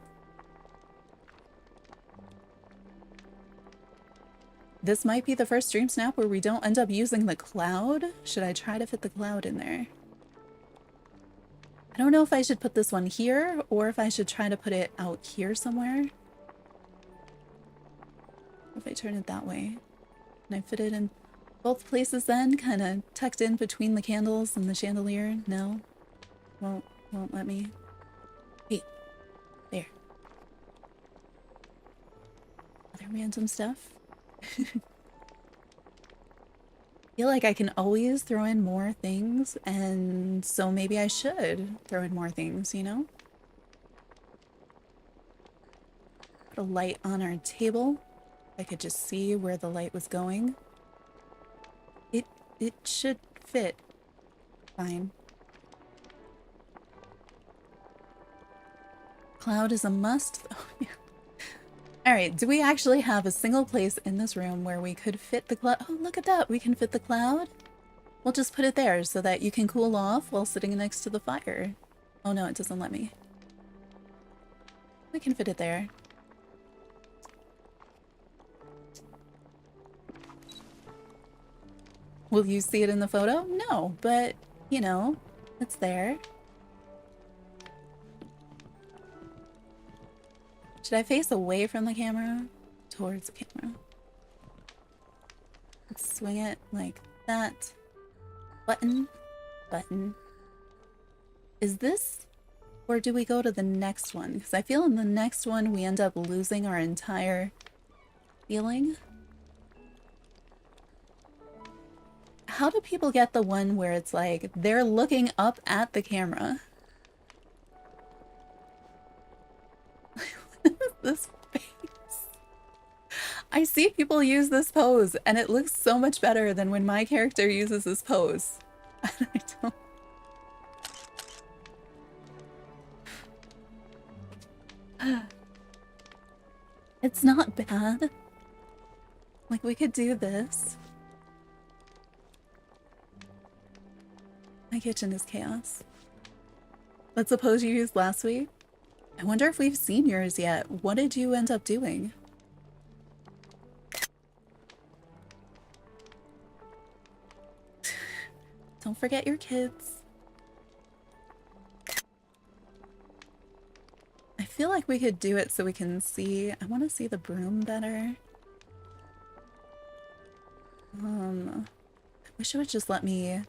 This might be the first Dream Snap where we don't end up using the cloud. Should I try to fit the cloud in there? I don't know if I should put this one here or if I should try to put it out here somewhere. If I turn it that way. Can I fit it in both places then? Kind of tucked in between the candles and the chandelier? No? Won't let me. Wait. There. Other random stuff? Feel like I can always throw in more things, and so maybe I should throw in more things, you know? Put a light on our table. I could just see where the light was going. It should fit fine. Cloud is a must. Oh, yeah. All right, do we actually have a single place in this room where we could fit the cloud? Oh, look at that. We can fit the cloud. We'll just put it there so that you can cool off while sitting next to the fire. Oh no, it doesn't let me. We can fit it there. Will you see it in the photo? No, but, you know, it's there. Should I face away from the camera? Towards the camera. Let's swing it like that. Button. Button. Is this... or do we go to the next one? Because I feel in the next one we end up losing our entire feeling. How do people get the one where it's like they're looking up at the camera? What is this face? I see people use this pose, and it looks so much better than when my character uses this pose. I don't... It's not bad. Like, we could do this. My kitchen is chaos. That's the pose you used last week? I wonder if we've seen yours yet. What did you end up doing? Don't forget your kids. I feel like we could do it so we can see. I want to see the broom better. I wish it would just let me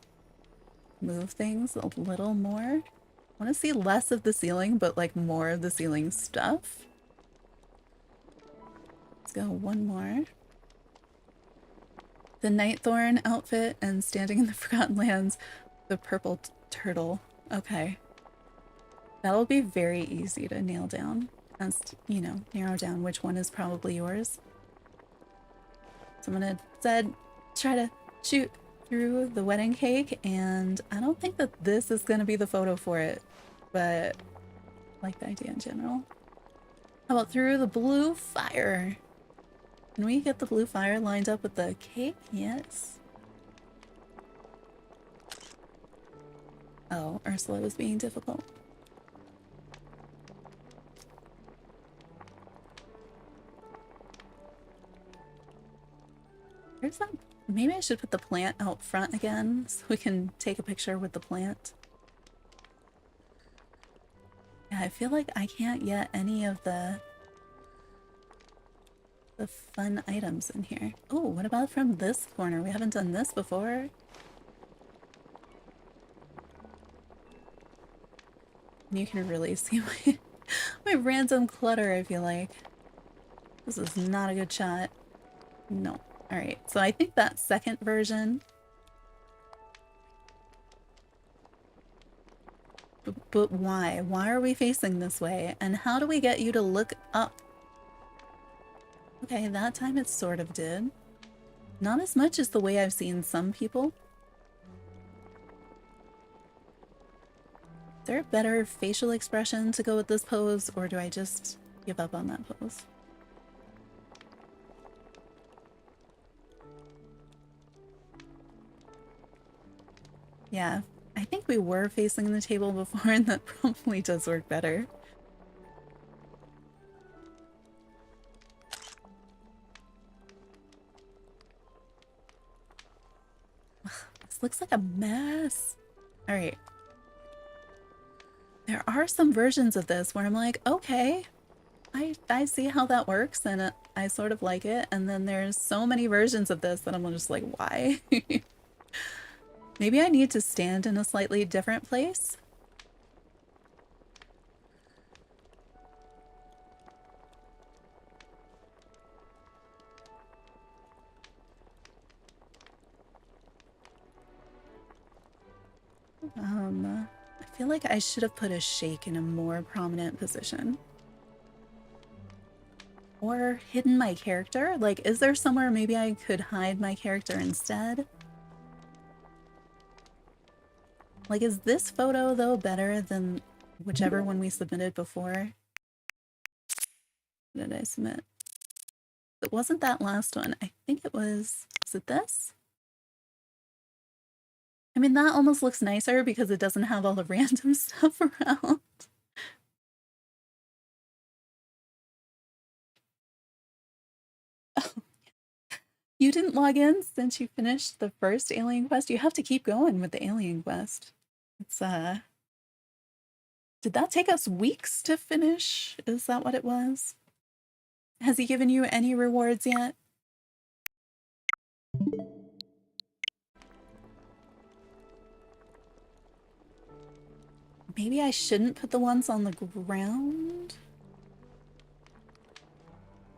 move things a little more. I want to see less of the ceiling, but like more of the ceiling stuff. Let's go one more. The Nightthorn outfit and standing in the Forgotten Lands, the purple turtle. Okay. That'll be very easy to nail down. As, you know, narrow down which one is probably yours. Someone had said, try to shoot through the wedding cake, and I don't think that this is going to be the photo for it, but I like the idea in general. How about through the blue fire? Can we get the blue fire lined up with the cake? Yes. Oh, Ursula was being difficult. Where's that? Maybe I should put the plant out front again so we can take a picture with the plant. Yeah, I feel like I can't get any of the fun items in here. Oh, what about from this corner? We haven't done this before. And you can really see my random clutter, I feel like. This is not a good shot. No. Alright, so I think that second version... But why? Why are we facing this way? And how do we get you to look up? Okay, that time it sort of did. Not as much as the way I've seen some people. Is there a better facial expression to go with this pose, or do I just give up on that pose? Yeah, I think we were facing the table before, and that probably does work better. This looks like a mess. All right. There are some versions of this where I'm like, okay, I see how that works, and I sort of like it. And then there's so many versions of this that I'm just like, why? Maybe I need to stand in a slightly different place. I feel like I should have put a shake in a more prominent position. Or hidden my character? Like, is there somewhere maybe I could hide my character instead? Like, is this photo, though, better than whichever one we submitted before? What did I submit? It wasn't that last one. I think it was it this? I mean, that almost looks nicer because it doesn't have all the random stuff around. Oh. You didn't log in since you finished the first alien quest? You have to keep going with the alien quest. It's, did that take us weeks to finish? Is that what it was? Has he given you any rewards yet? Maybe I shouldn't put the ones on the ground?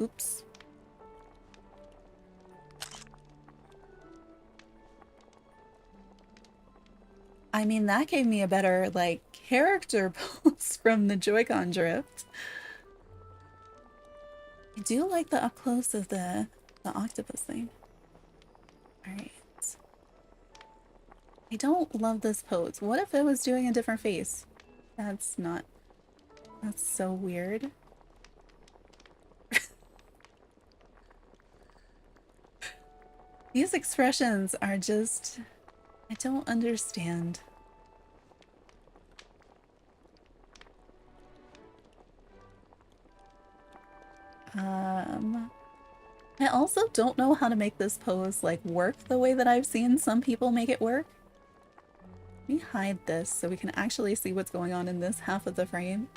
Oops. I mean, that gave me a better, like, character pose from the Joy-Con drift. I do like the up close of the octopus thing. Alright. I don't love this pose. What if it was doing a different face? That's so weird. These expressions are just, I don't understand. I also don't know how to make this pose like work the way that I've seen some people make it work. Let me hide this so we can actually see what's going on in this half of the frame.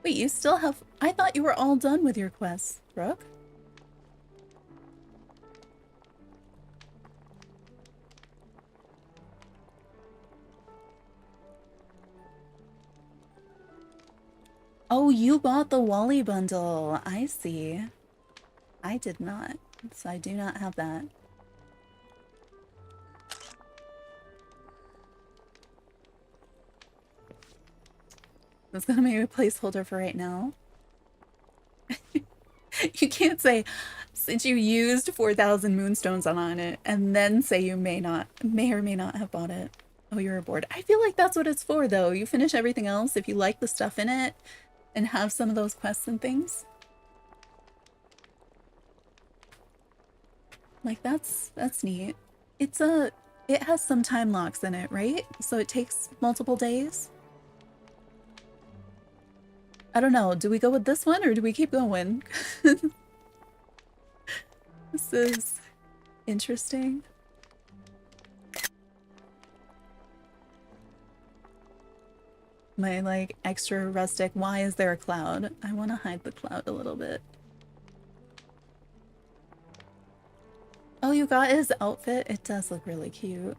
Wait, you still have... I thought you were all done with your quests, Brooke. Oh, you bought the Wally bundle. I see. I did not, so I do not have that. That's gonna be a placeholder for right now. You can't say, since you used 4,000 moonstones on it, and then say you may or may not have bought it. Oh, you're bored. I feel like that's what it's for, though. You finish everything else if you like the stuff in it and have some of those quests and things. Like, that's neat. It has some time locks in it, right? So it takes multiple days. I don't know. Do we go with this one or do we keep going? This is interesting. My, like, extra rustic, why is there a cloud? I want to hide the cloud a little bit. Oh, you got his outfit? It does look really cute.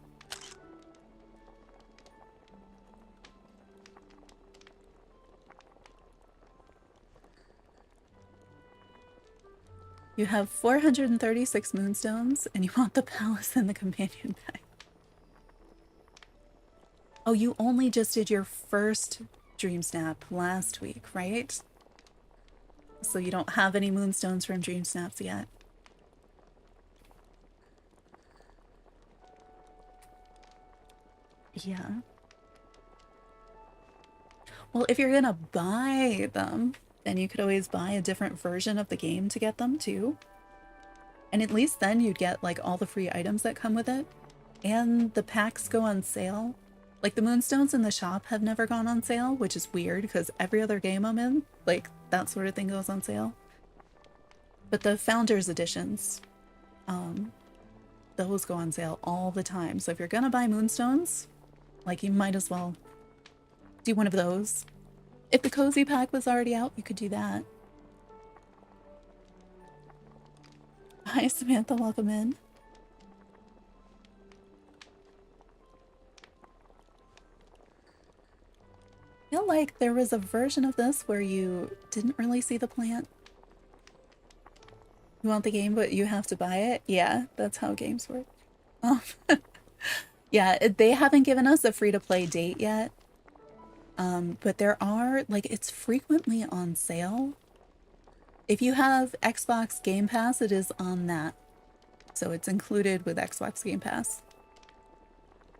You have 436 moonstones, and you want the palace and the companion bag. Oh, you only just did your first DreamSnap last week, right? So you don't have any moonstones from DreamSnaps yet. Yeah. Well, if you're gonna buy them, then you could always buy a different version of the game to get them too. And at least then you'd get like all the free items that come with it. And the packs go on sale. Like the moonstones in the shop have never gone on sale, which is weird because every other game I'm in, like that sort of thing goes on sale. But the founders editions, those go on sale all the time. So if you're gonna buy moonstones, like you might as well do one of those. If the cozy pack was already out, you could do that. Hi Samantha, welcome in. I feel like there was a version of this where you didn't really see the plant. You want the game, but you have to buy it? Yeah, that's how games work. Yeah, they haven't given us a free-to-play date yet. But there are, like, it's frequently on sale. If you have Xbox Game Pass, it is on that. So it's included with Xbox Game Pass.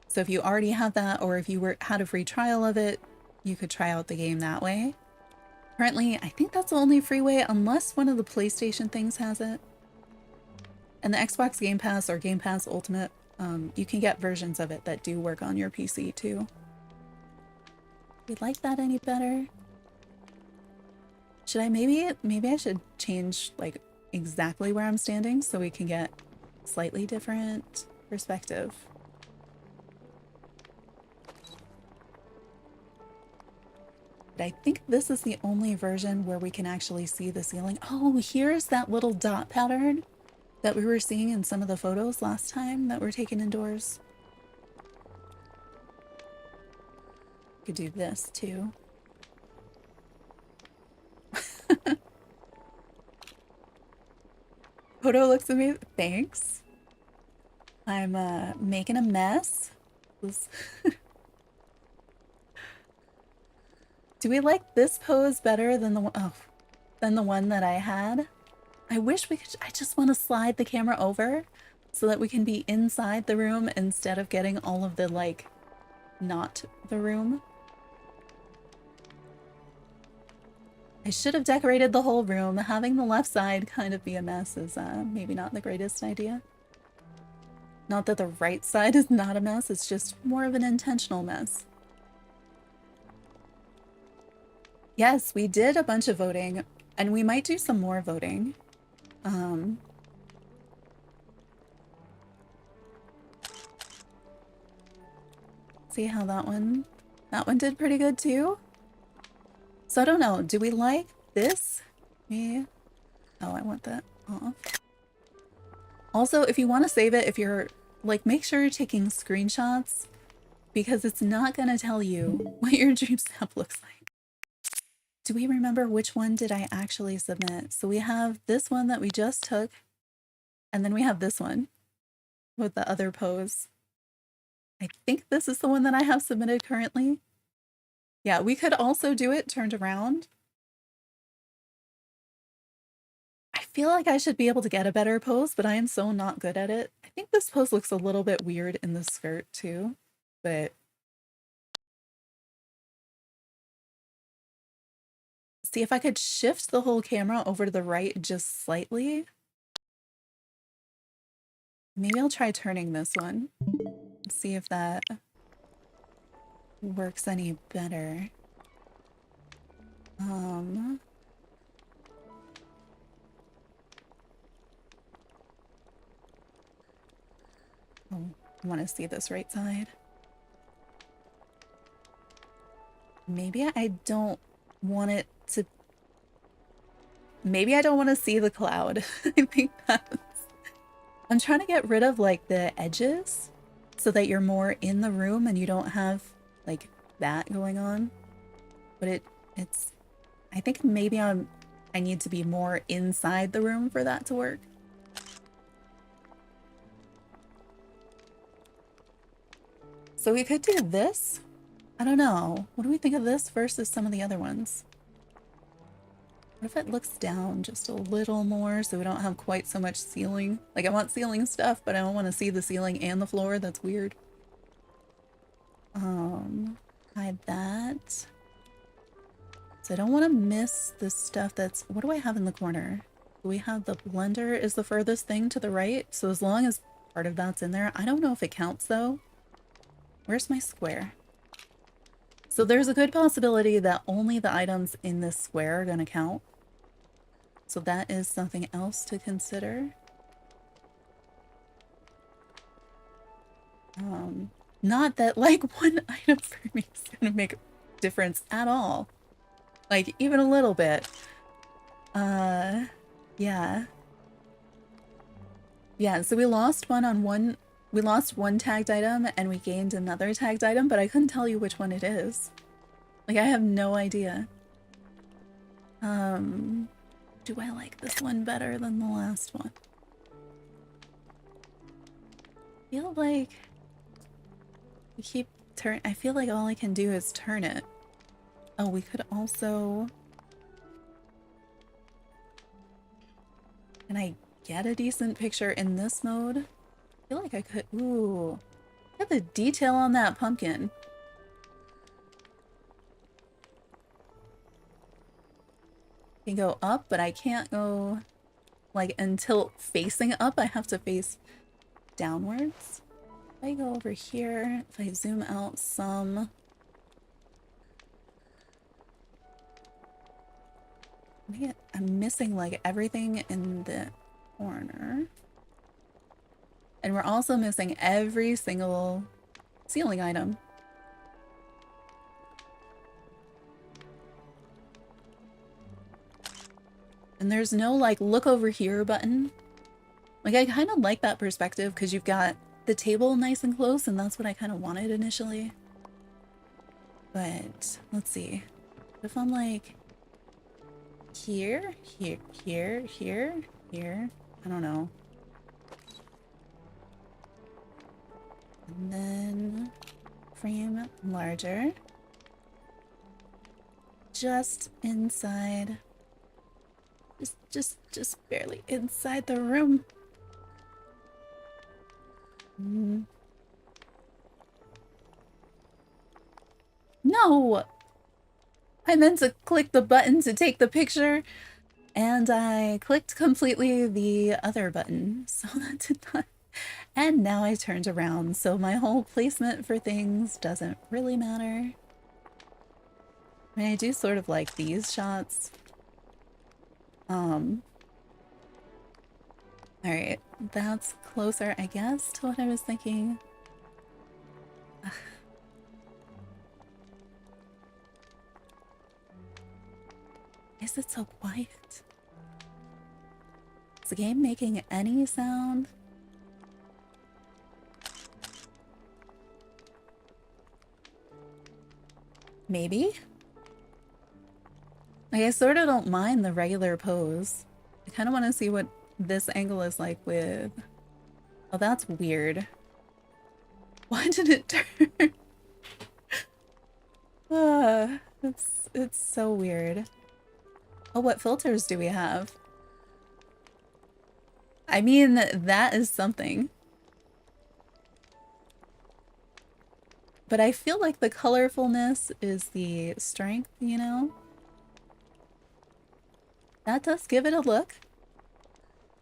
So if you already have that, or if you had a free trial of it, you could try out the game that way. Currently, I think that's the only free way, unless one of the PlayStation things has it. And the Xbox Game Pass or Game Pass Ultimate, you can get versions of it that do work on your PC too. You like that any better? Should I maybe I should change like exactly where I'm standing so we can get slightly different perspective. But I think this is the only version where we can actually see the ceiling. Oh, here's that little dot pattern that we were seeing in some of the photos last time that were taken indoors. Could do this too. Photo looks amazing. Thanks. I'm making a mess. Do we like this pose better than the one that I had? I wish we could, I just want to slide the camera over so that we can be inside the room instead of getting all of the, like, not the room. I should have decorated the whole room. Having the left side kind of be a mess is maybe not the greatest idea. Not that the right side is not a mess, it's just more of an intentional mess. Yes, we did a bunch of voting, and we might do some more voting. See how that one did pretty good too. So I don't know, do we like this? Oh, I want that off. Also, if you want to save it, if you're like, make sure you're taking screenshots because it's not going to tell you what your dream snap looks like. Do we remember which one did I actually submit? So we have this one that we just took, and then we have this one with the other pose. I think this is the one that I have submitted currently. Yeah, we could also do it turned around. I feel like I should be able to get a better pose, but I am so not good at it. I think this pose looks a little bit weird in the skirt too, but see if I could shift the whole camera over to the right just slightly. Maybe I'll try turning this one. See if that works any better. Oh, I want to see this right side. Maybe I don't want it to... Maybe I don't want to see the cloud. I think that's... I'm trying to get rid of, like, the edges so that you're more in the room and you don't have, like, that going on. But it's... I think maybe I need to be more inside the room for that to work. So we could do this. I don't know. What do we think of this versus some of the other ones? What if it looks down just a little more so we don't have quite so much ceiling? Like, I want ceiling stuff, but I don't want to see the ceiling and the floor. That's weird. Hide that. So I don't want to miss the stuff that's... What do I have in the corner? We have the blender is the furthest thing to the right. So as long as part of that's in there, I don't know if it counts though. Where's my square? So there's a good possibility that only the items in this square are going to count. So that is something else to consider. Not that like one item for me is going to make a difference at all. Like even a little bit. Yeah. Yeah, so we lost one we lost one tagged item and we gained another tagged item, but I couldn't tell you which one it is. Like, I have no idea. Do I like this one better than the last one? I feel like we keep I feel like all I can do is turn it. Oh, we could also... Can I get a decent picture in this mode? I feel like I could... Ooh. Look at the detail on that pumpkin. I can go up, but I can't go... Like, until facing up, I have to face downwards. If I go over here, if I zoom out some... I'm missing, like, everything in the corner. And we're also missing every single ceiling item. And there's no, like, look over here button. Like, I kind of like that perspective because you've got the table nice and close, and that's what I kind of wanted initially. But, let's see. What if I'm, like, here, here, here, here, here? I don't know. And then frame larger. just inside. Just barely inside the room. No! I meant to click the button to take the picture, and I clicked completely the other button, so that did not. And now I turned around, so my whole placement for things doesn't really matter. I mean, I do sort of like these shots. Alright, that's closer, I guess, to what I was thinking. Ugh. Is it so quiet? Is the game making any sound? Maybe? Like, I sort of don't mind the regular pose. I kind of want to see what this angle is like with... Oh, that's weird. Why did it turn? It's so weird. Oh, what filters do we have? I mean, that is something. But I feel like the colorfulness is the strength, you know? That does give it a look.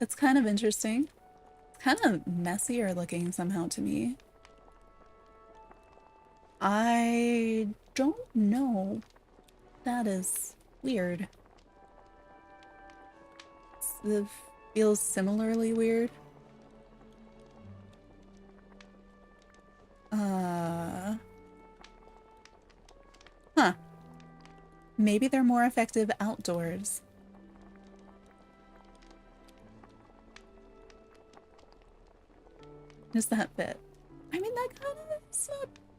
It's kind of interesting. It's kind of messier looking somehow to me. I don't know. That is weird. It feels similarly weird. Huh. Maybe they're more effective outdoors. Does that fit? I mean, that kind of,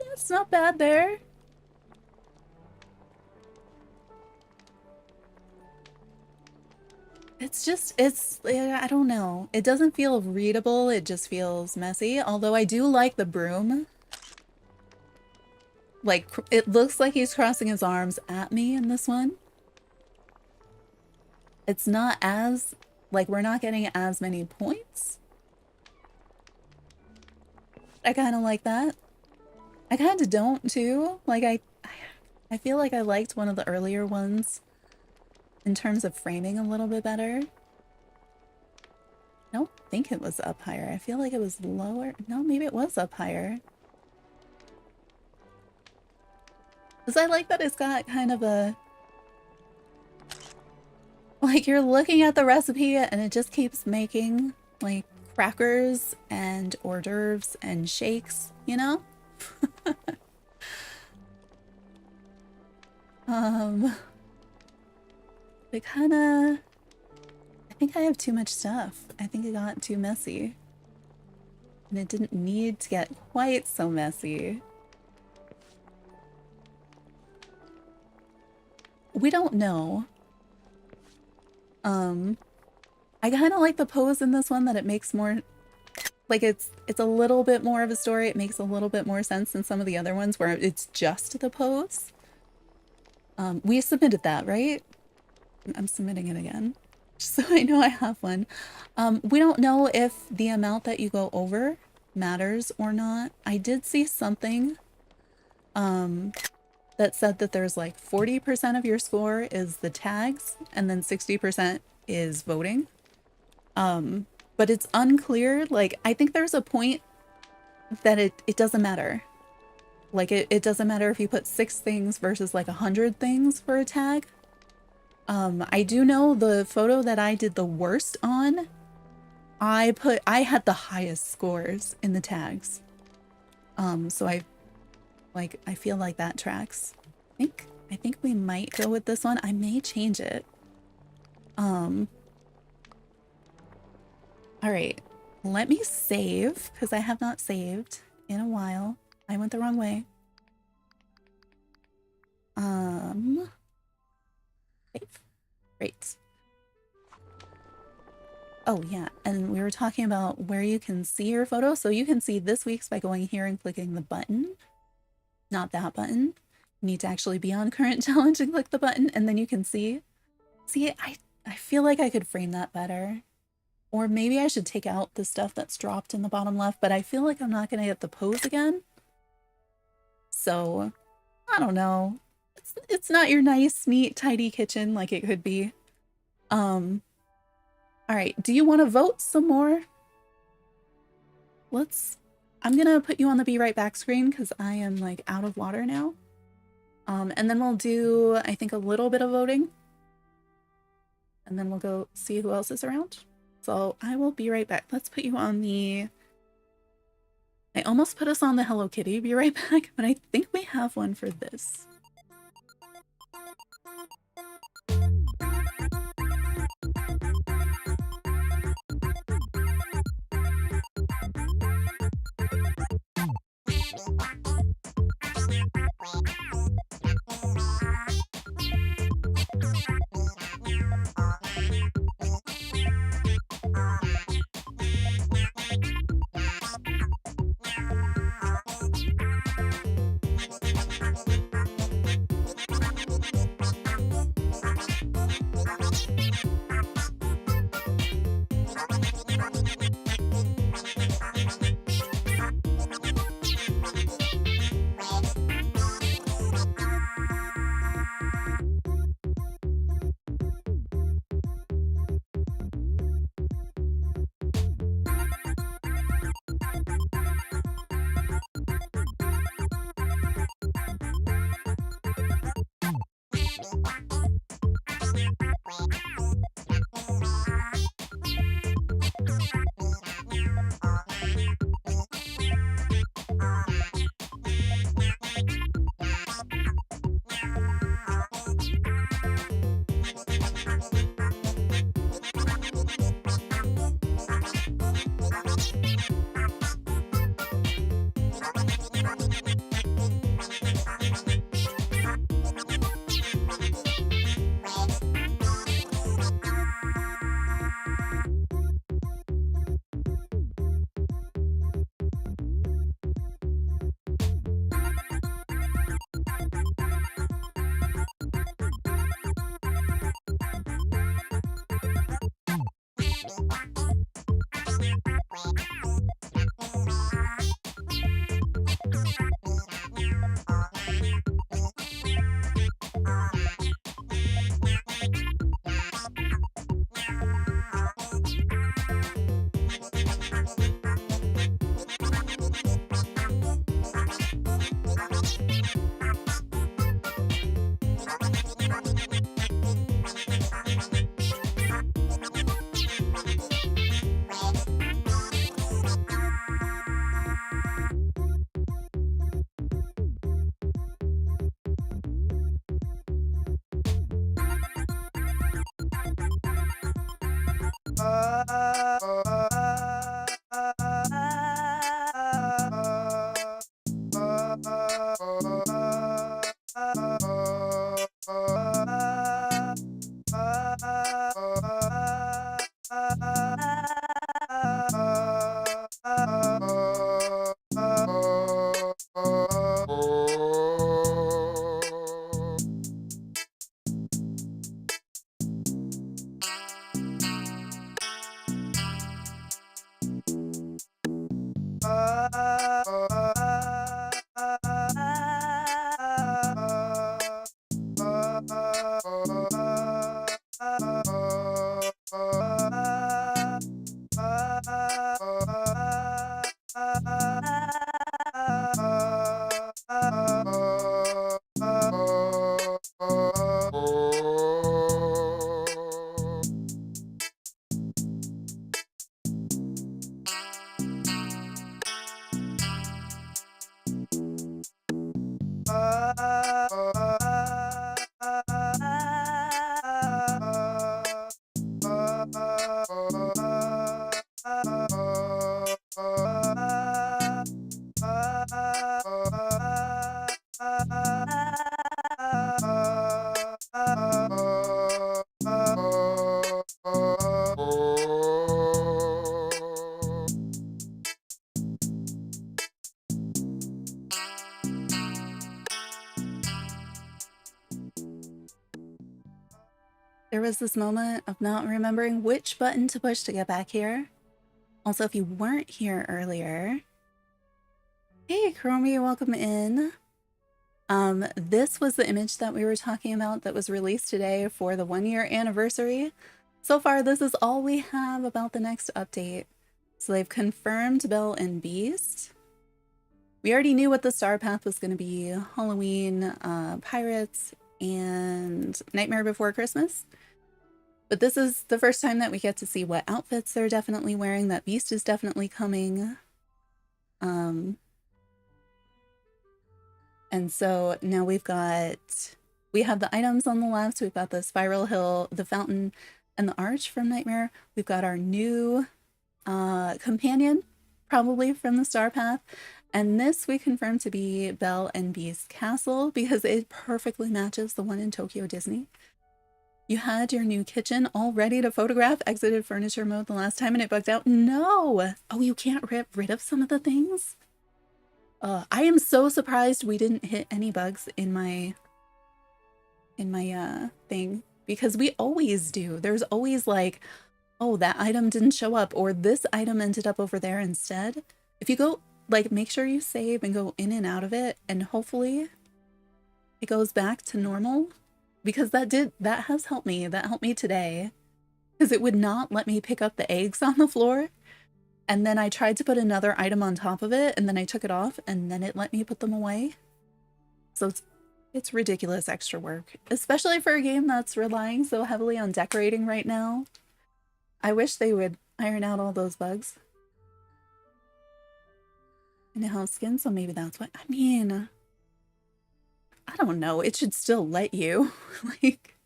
that's not bad there. It's just, I don't know. It doesn't feel readable, it just feels messy. Although I do like the broom. Like, it looks like he's crossing his arms at me in this one. It's not as, like, we're not getting as many points. I kind of like that. I kind of don't, too. Like, I feel like I liked one of the earlier ones in terms of framing a little bit better. I don't think it was up higher. I feel like it was lower. No, maybe it was up higher. Because I like that it's got kind of a... Like, you're looking at the recipe and it just keeps making, like, crackers and hors d'oeuvres and shakes, you know? It kinda... I think I have too much stuff. I think it got too messy. And it didn't need to get quite so messy. We don't know. I kind of like the pose in this one that it makes more, like it's a little bit more of a story. It makes a little bit more sense than some of the other ones where it's just the pose. We submitted that, right? I'm submitting it again, just so I know I have one. We don't know if the amount that you go over matters or not. I did see something that said that there's like 40% of your score is the tags and then 60% is voting. But it's unclear. Like, I think there's a point that it doesn't matter. Like, it doesn't matter if you put 6 things versus like 100 things for a tag. I do know the photo that I did the worst on, I had the highest scores in the tags. So I feel like that tracks. I think we might go with this one. I may change it. All right, let me save because I have not saved in a while. I went the wrong way. Save. Great. Oh yeah, and we were talking about where you can see your photo. So you can see this week's by going here and clicking the button, not that button. need to actually be on current challenge and click the button, and then you can see. See, I feel like I could frame that better. Or maybe I should take out the stuff that's dropped in the bottom left, but I feel like I'm not gonna get the pose again. So, I don't know. It's not your nice, neat, tidy kitchen like it could be. All right, do you want to vote some more? I'm gonna put you on the be right back screen because I am like out of water now. And then we'll do, I think, a little bit of voting. And then we'll go see who else is around. So I will be right back. Let's put you on the... I almost put us on the Hello Kitty be right back, but I think we have one for this. there was this moment of not remembering which button to push to get back here. Also, if you weren't here earlier, hey, Chromie, welcome in. This was the image that we were talking about that was released today for the 1-year anniversary. So far, this is all we have about the next update. So they've confirmed Belle and Beast. We already knew what the star path was going to be: Halloween, Pirates, and Nightmare Before Christmas. But this is the first time that we get to see what outfits they're definitely wearing, that Beast is definitely coming. And so now we have the items on the left. We've got the Spiral Hill, the Fountain, and the Arch from Nightmare. We've got our new companion, probably from the Star Path. And this we confirmed to be Belle and Beast's castle because it perfectly matches the one in Tokyo Disney. You had your new kitchen all ready to photograph, exited furniture mode the last time and it bugged out. No! Oh, you can't get rid of some of the things? I am so surprised we didn't hit any bugs in my thing, because we always do. There's always like, oh, that item didn't show up, or this item ended up over there instead. If you go, like, make sure you save and go in and out of it, and hopefully it goes back to normal, because that has helped me. That helped me today, because it would not let me pick up the eggs on the floor. And then I tried to put another item on top of it, and then I took it off, and then it let me put them away. So it's ridiculous extra work, especially for a game that's relying so heavily on decorating right now. I wish they would iron out all those bugs. In-house skin, so maybe that's what, I mean, I don't know. It should still let you. Like,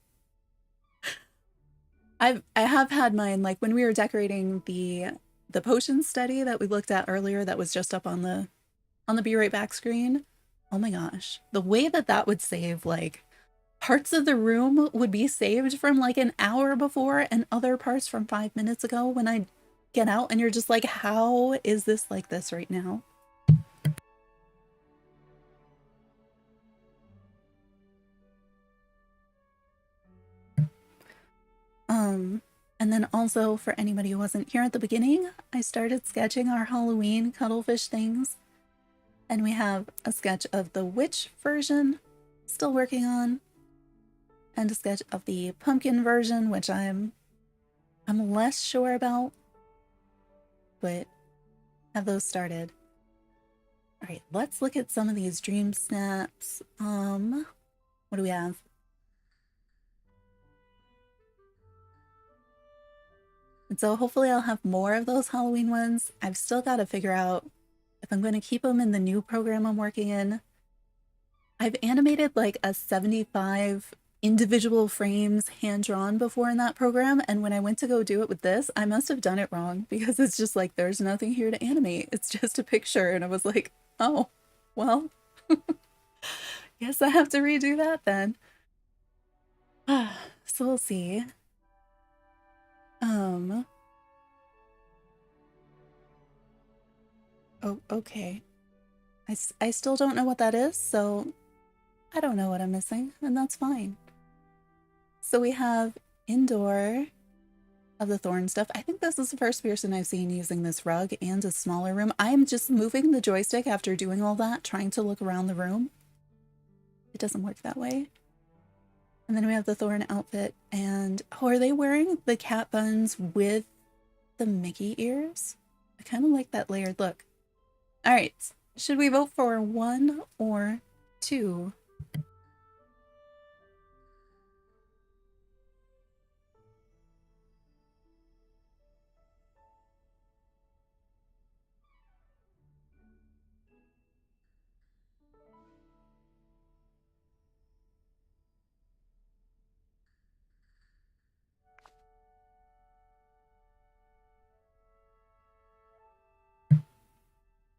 I have had mine, like when we were decorating the potion study that we looked at earlier that was just up on the Be Right Back screen. Oh my gosh. The way that would save, like, parts of the room would be saved from like an hour before and other parts from 5 minutes ago when I get out, and you're just like, how is this like this right now? And then also, for anybody who wasn't here at the beginning, I started sketching our Halloween cuttlefish things. And we have a sketch of the witch version, still working on, and a sketch of the pumpkin version, which I'm less sure about, but have those started. All right, let's look at some of these DreamSnaps. What do we have? And so hopefully I'll have more of those Halloween ones. I've still got to figure out if I'm going to keep them in the new program I'm working in. I've animated like a 75 individual frames hand-drawn before in that program, and when I went to go do it with this, I must have done it wrong, because it's just like, there's nothing here to animate. It's just a picture, and I was like, oh, well, guess I have to redo that then. So we'll see. Oh, okay. I still don't know what that is, so I don't know what I'm missing, and that's fine. So we have indoor of the thorn stuff. I think this is the first person I've seen using this rug and a smaller room. I am just moving the joystick after doing all that, trying to look around the room. It doesn't work that way. And then we have the thorn outfit, and oh, are they wearing the cat buns with the Mickey ears? I kind of like that layered look. All right, should we vote for 1 or 2?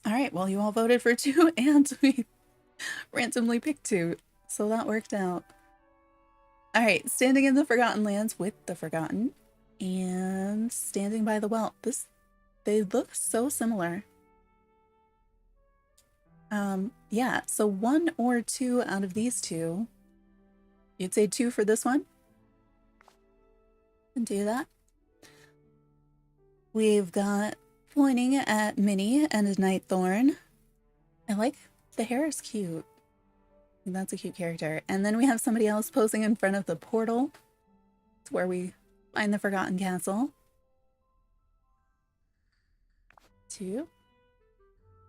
All right, well, you all voted for 2, and we randomly picked 2, so that worked out. All right, standing in the Forgotten Lands with the Forgotten, and standing by the well. They look so similar. Yeah, so 1 or 2 out of these two. You'd say 2 for this one? And do that. We've got pointing at Minnie and a Nightthorn. I like the hair is cute. That's a cute character. And then we have somebody else posing in front of the portal. It's where we find the Forgotten Castle. 2.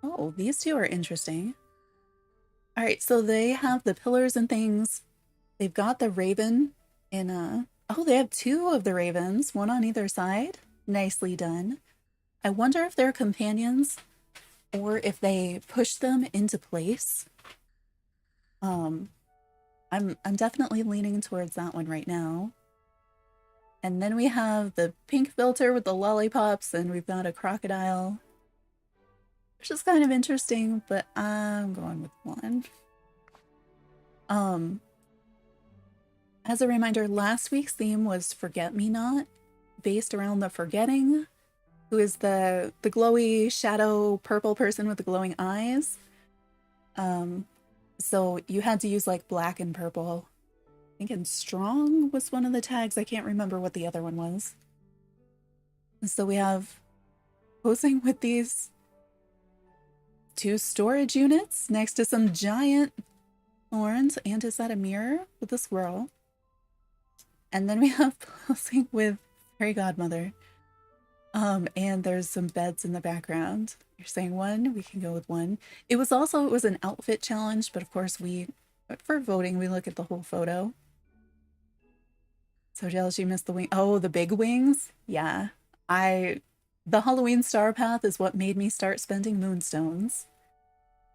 Oh, these 2 are interesting. All right, so they have the pillars and things. They've got the raven in a... Oh, they have 2 of the ravens, one on either side. Nicely done. I wonder if they're companions or if they push them into place. I'm definitely leaning towards that one right now. And then we have the pink filter with the lollipops, and we've got a crocodile, which is kind of interesting, but I'm going with 1. As a reminder, last week's theme was Forget Me Not, based around the forgetting, who is the glowy shadow purple person with the glowing eyes. So you had to use like black and purple. I think in strong was one of the tags. I can't remember what the other one was. So we have posing with these 2 storage units next to some giant thorns. And is that a mirror with a squirrel? And then we have posing with Fairy Godmother. And there's some beds in the background. You're saying 1, we can go with 1. It was an outfit challenge, but of course for voting, we look at the whole photo. So jealous you missed the wing. Oh, the big wings? Yeah. The Halloween star path is what made me start spending moonstones.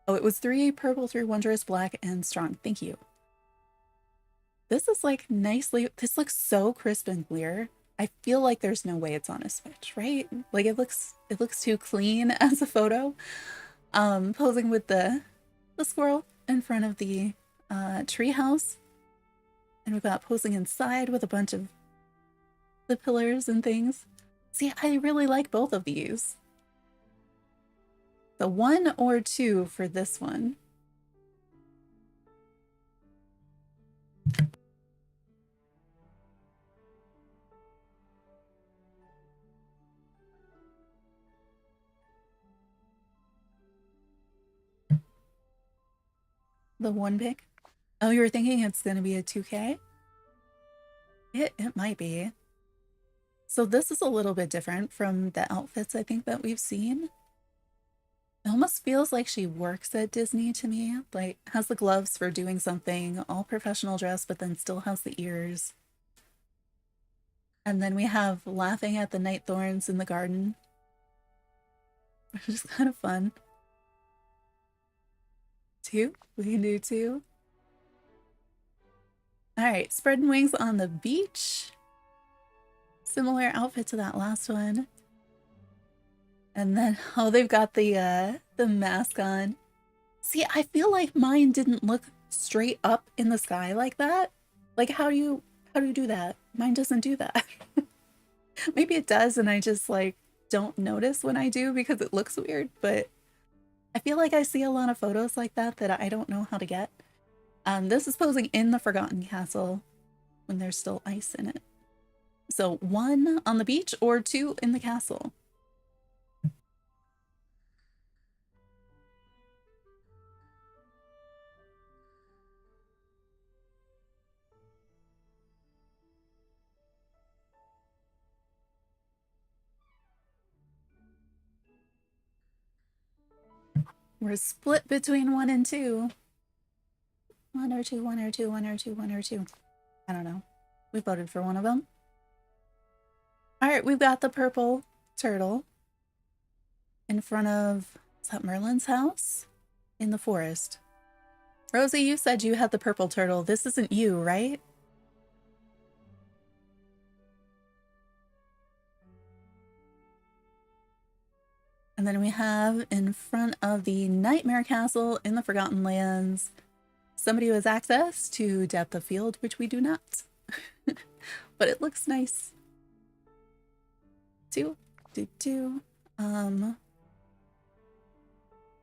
Oh, it was 3 purple, 3 wondrous, black, and strong. Thank you. This is like nicely, this looks so crisp and clear. I feel like there's no way it's on a Switch, right? Like it looks too clean as a photo. Posing with the squirrel in front of the tree house. And we've got posing inside with a bunch of the pillars and things. See, I really like both of these. The 1 or 2 for this one. The 1 pick. Oh, you were thinking it's going to be a 2K? It might be. So this is a little bit different from the outfits I think that we've seen. It almost feels like she works at Disney to me. Like, has the gloves for doing something, all professional dress, but then still has the ears. And then we have laughing at the night thorns in the garden, which is kind of fun. 2? We can do 2. All right, spreading wings on the beach. Similar outfit to that last one. And then, oh, they've got the mask on. See, I feel like mine didn't look straight up in the sky like that. Like, how do you do that? Mine doesn't do that. Maybe it does, and I just like don't notice when I do because it looks weird, but I feel like I see a lot of photos like that I don't know how to get. This is posing in the Forgotten Castle when there's still ice in it. So 1 on the beach or 2 in the castle. We're split between 1 and 2. 1 or 2, 1 or 2, 1 or 2, 1 or 2. I don't know. We voted for one of them. All right, we've got the purple turtle in front of, is that Merlin's house? In the forest. Rosie, you said you had the purple turtle. This isn't you, right? And then we have in front of the Nightmare Castle in the Forgotten Lands, somebody who has access to depth of field, which we do not. But it looks nice. 2.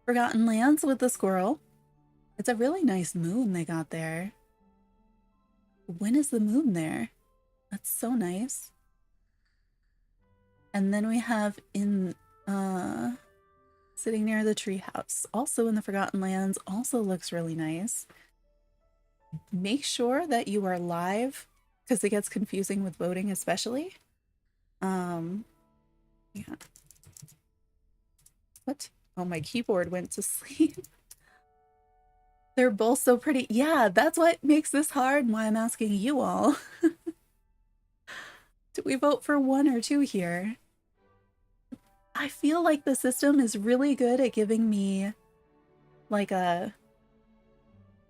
Forgotten Lands with the squirrel. It's a really nice moon they got there. When is the moon there? That's so nice. And then we have in sitting near the treehouse, also in the Forgotten Lands, also looks really nice. Make sure that you are live because it gets confusing with voting, especially. Yeah. What? Oh, my keyboard went to sleep. They're both so pretty. Yeah, that's what makes this hard and why I'm asking you all. Do we vote for one or two here? I feel like the system is really good at giving me like a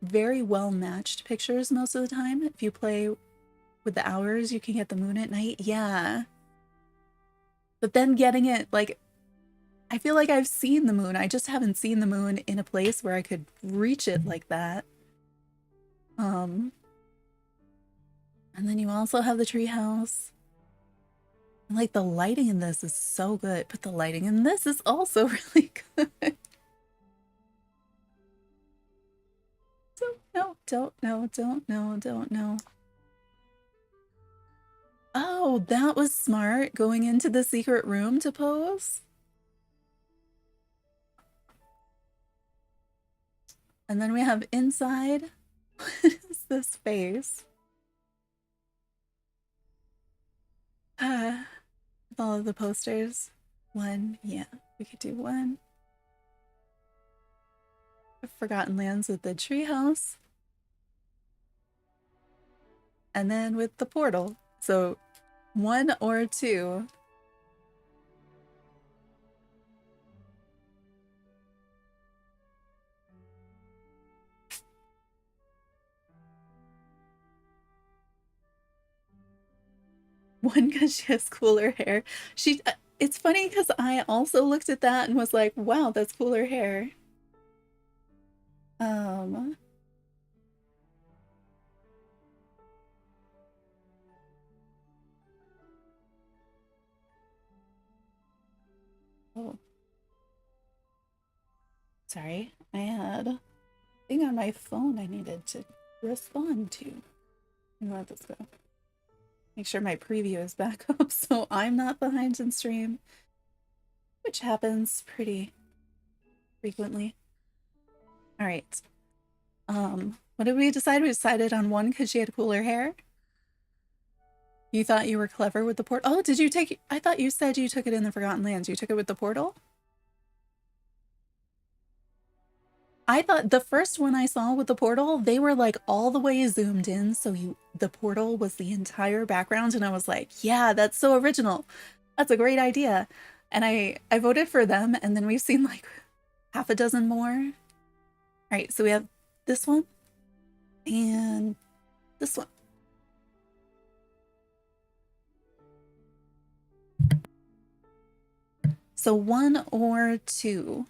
very well matched pictures most of the time. If you play with the hours, you can get the moon at night. Yeah. But then getting it, like, I feel like I've seen the moon. I just haven't seen the moon in a place where I could reach it like that. And then you also have the treehouse. Like, the lighting in this is so good, but the lighting in this is also really good. Don't know. Oh, that was smart, going into the secret room to pose. And then we have inside. What is this face? With all of the posters. One, yeah, we could do one. Forgotten Lands with the treehouse. And then with the portal. So one or two. One because she has cooler hair. It's funny because I also looked at that and was like, wow, that's cooler hair. Oh. Sorry, I had a thing on my phone I needed to respond to. You know, let this go. Make sure my preview is back up so I'm not behind in stream, which happens pretty frequently. All right. What did we decide? We decided on one because she had cooler hair. You thought you were clever with the portal. Oh, did you take? I thought you said you took it in the Forgotten Lands. You took it with the portal? I thought the first one I saw with the portal, they were like all the way zoomed in, so the portal was the entire background, and I was like, yeah, that's so original. That's a great idea. And I voted for them, and then we've seen like half a dozen more. All right, so we have this one and this one. So one or two.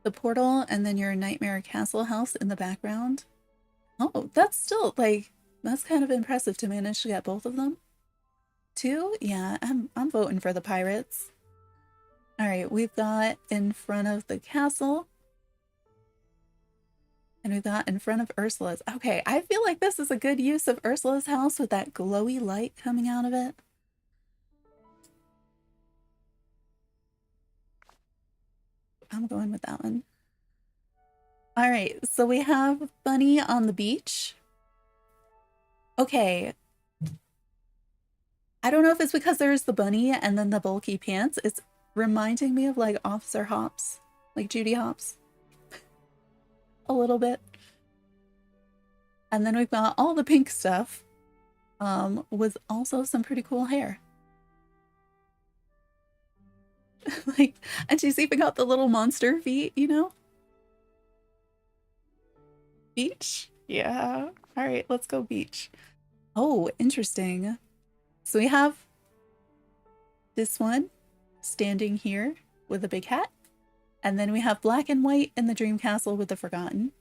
The portal and then your Nightmare Castle house in the background. Oh, that's still like, that's kind of impressive to manage to get both of them. Two? Yeah, I'm voting for the pirates. All right, we've got in front of the castle. And we've got in front of Ursula's. Okay, I feel like this is a good use of Ursula's house with that glowy light coming out of it. I'm going with that one. All right, so we have Bunny on the beach. Okay. I don't know if it's because there's the bunny and then the bulky pants. It's reminding me of like Officer Hops, like Judy Hopps. A little bit. And then we've got all the pink stuff with also some pretty cool hair. Like, and she's even got the little monster feet, you know? Beach? Yeah. All right, let's go beach. Oh, interesting. So we have this one standing here with a big hat. And then we have black and white in the Dream Castle with the Forgotten.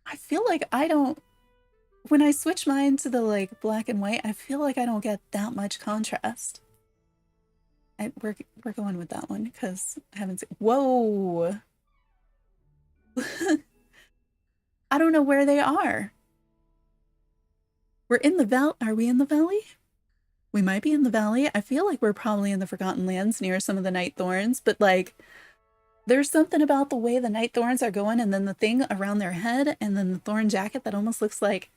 I feel like I don't, when I switch mine to the like black and white, I feel like I don't get that much contrast. We're going with that one because I haven't seen, whoa. I don't know where they are. We're in the valley. Are we in the valley? We might be in the valley. I feel like we're probably in the Forgotten Lands near some of the Night Thorns, but like there's something about the way the Night Thorns are going and then the thing around their head and then the thorn jacket that almost looks like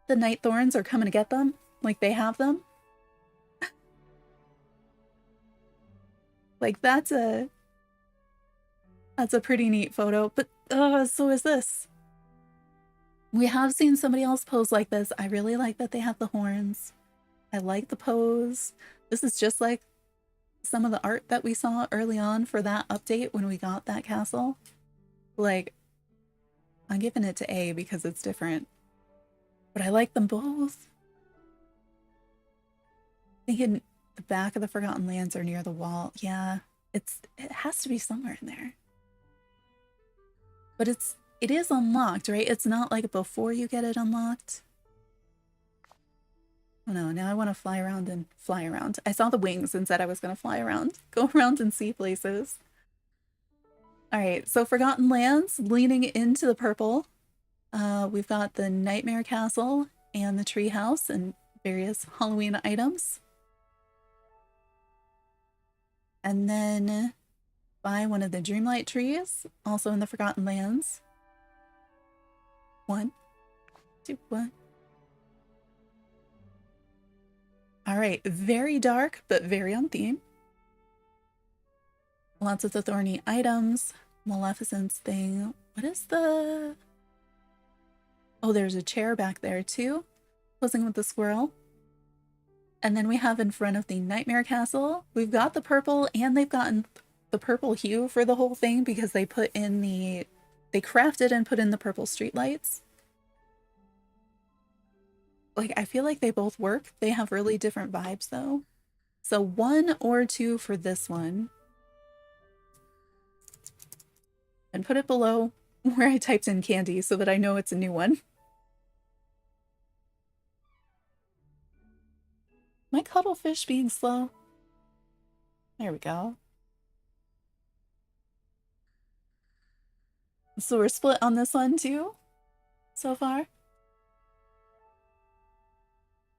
the Night Thorns are coming to get them. Like they have them. Like that's a pretty neat photo, but so is this. We have seen somebody else pose like this. I really like that they have the horns. I like the pose. This is just like some of the art that we saw early on for that update when we got that castle. Like, I'm giving it to A because it's different. But I like them both. Thinking the back of the Forgotten Lands are near the wall. Yeah, it has to be somewhere in there. But it is unlocked, right? It's not like before you get it unlocked. Oh no, now I want to fly around and fly around. I saw the wings and said I was going to fly around, go around and see places. All right, so Forgotten Lands leaning into the purple. We've got the Nightmare Castle and the Treehouse and various Halloween items. And then by one of the Dreamlight trees, also in the Forgotten Lands. 1, 2, 1. All right, very dark, but very on theme. Lots of the thorny items. Maleficent's thing. What is the... Oh, there's a chair back there too, posing with the squirrel. And then we have in front of the Nightmare Castle, we've got the purple, and they've gotten the purple hue for the whole thing because they put in the... They crafted and put in the purple streetlights. Like, I feel like they both work. They have really different vibes, though. So 1 or 2 for this one. And put it below where I typed in candy so that I know it's a new one. My cuttlefish being slow. There we go. So we're split on this one, too, so far.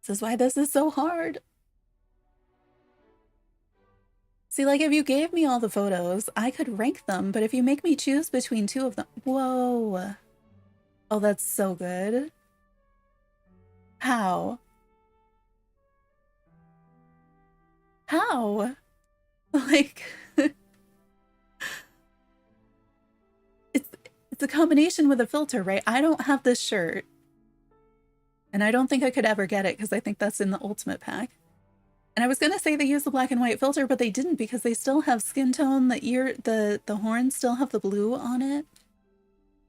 This is why this is so hard. See, like, if you gave me all the photos, I could rank them, but if you make me choose between 2 of them... Whoa. Oh, that's so good. How? How? Like... It's a combination with a filter, right? I don't have this shirt. And I don't think I could ever get it because I think that's in the ultimate pack. And I was going to say they use the black and white filter, but they didn't because they still have skin tone. The horns still have the blue on it.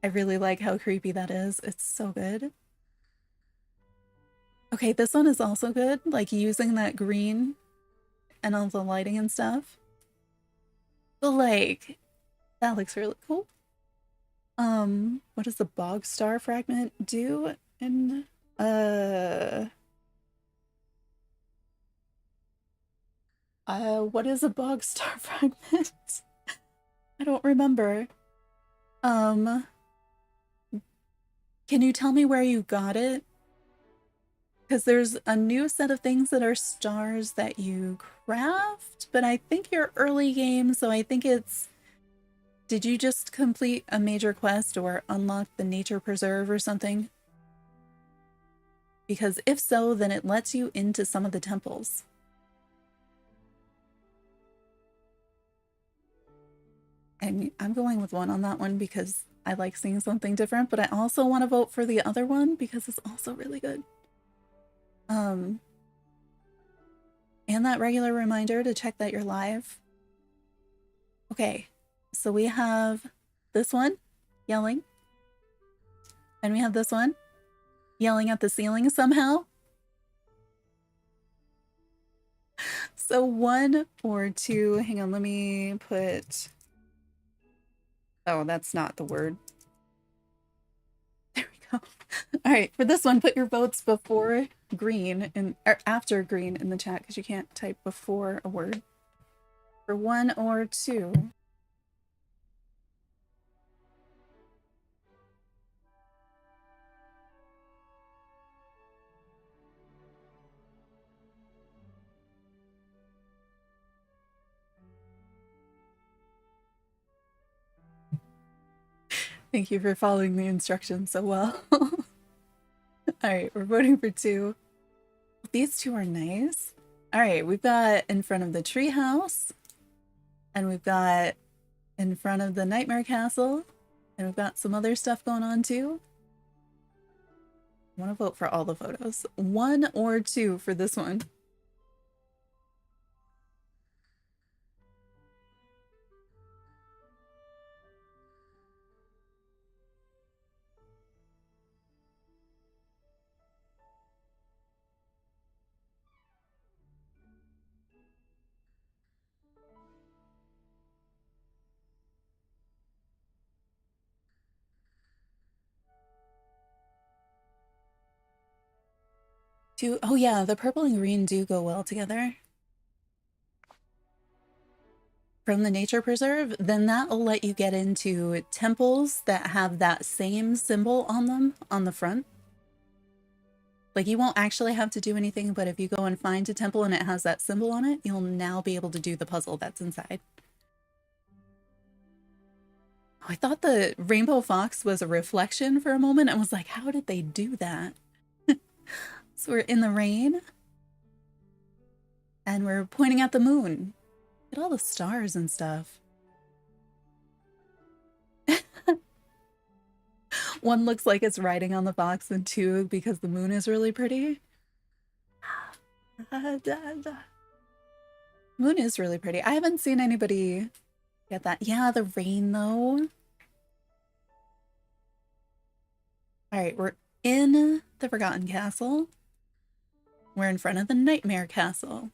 I really like how creepy that is. It's so good. Okay, this one is also good. Like using that green and all the lighting and stuff. But like, that looks really cool. What does the bog star fragment do? And what is a bog star fragment? I don't remember. Can you tell me where you got it? Because there's a new set of things that are stars that you craft, but I think you're early game, so I think it's... Did you just complete a major quest or unlock the nature preserve or something? Because if so, then it lets you into some of the temples. And I'm going with 1 on that one because I like seeing something different, but I also want to vote for the other one because it's also really good. And that regular reminder to check that you're live. Okay, so we have this one, yelling. And we have this one, yelling at the ceiling somehow. So 1 or 2, hang on, let me put... Oh, that's not the word. There we go. All right, for this one, put your votes before green or after green in the chat because you can't type before a word. For 1 or 2. Thank you for following the instructions so well. Alright, we're voting for 2. These 2 are nice. Alright, we've got in front of the treehouse, and we've got in front of the Nightmare Castle, and we've got some other stuff going on too. I want to vote for all the photos. 1 or 2 for this one. Oh yeah, the purple and green do go well together. From the nature preserve, then that'll let you get into temples that have that same symbol on them on the front. Like, you won't actually have to do anything, but if you go and find a temple and it has that symbol on it, you'll now be able to do the puzzle that's inside. Oh, I thought the rainbow fox was a reflection for a moment. I was like, how did they do that? So we're in the rain, and we're pointing at the moon. Look at all the stars and stuff. One looks like it's riding on the fox, and 2 because the moon is really pretty. Moon is really pretty. I haven't seen anybody get that. Yeah, the rain though. Alright, we're in the Forgotten Castle. We're in front of the Nightmare Castle.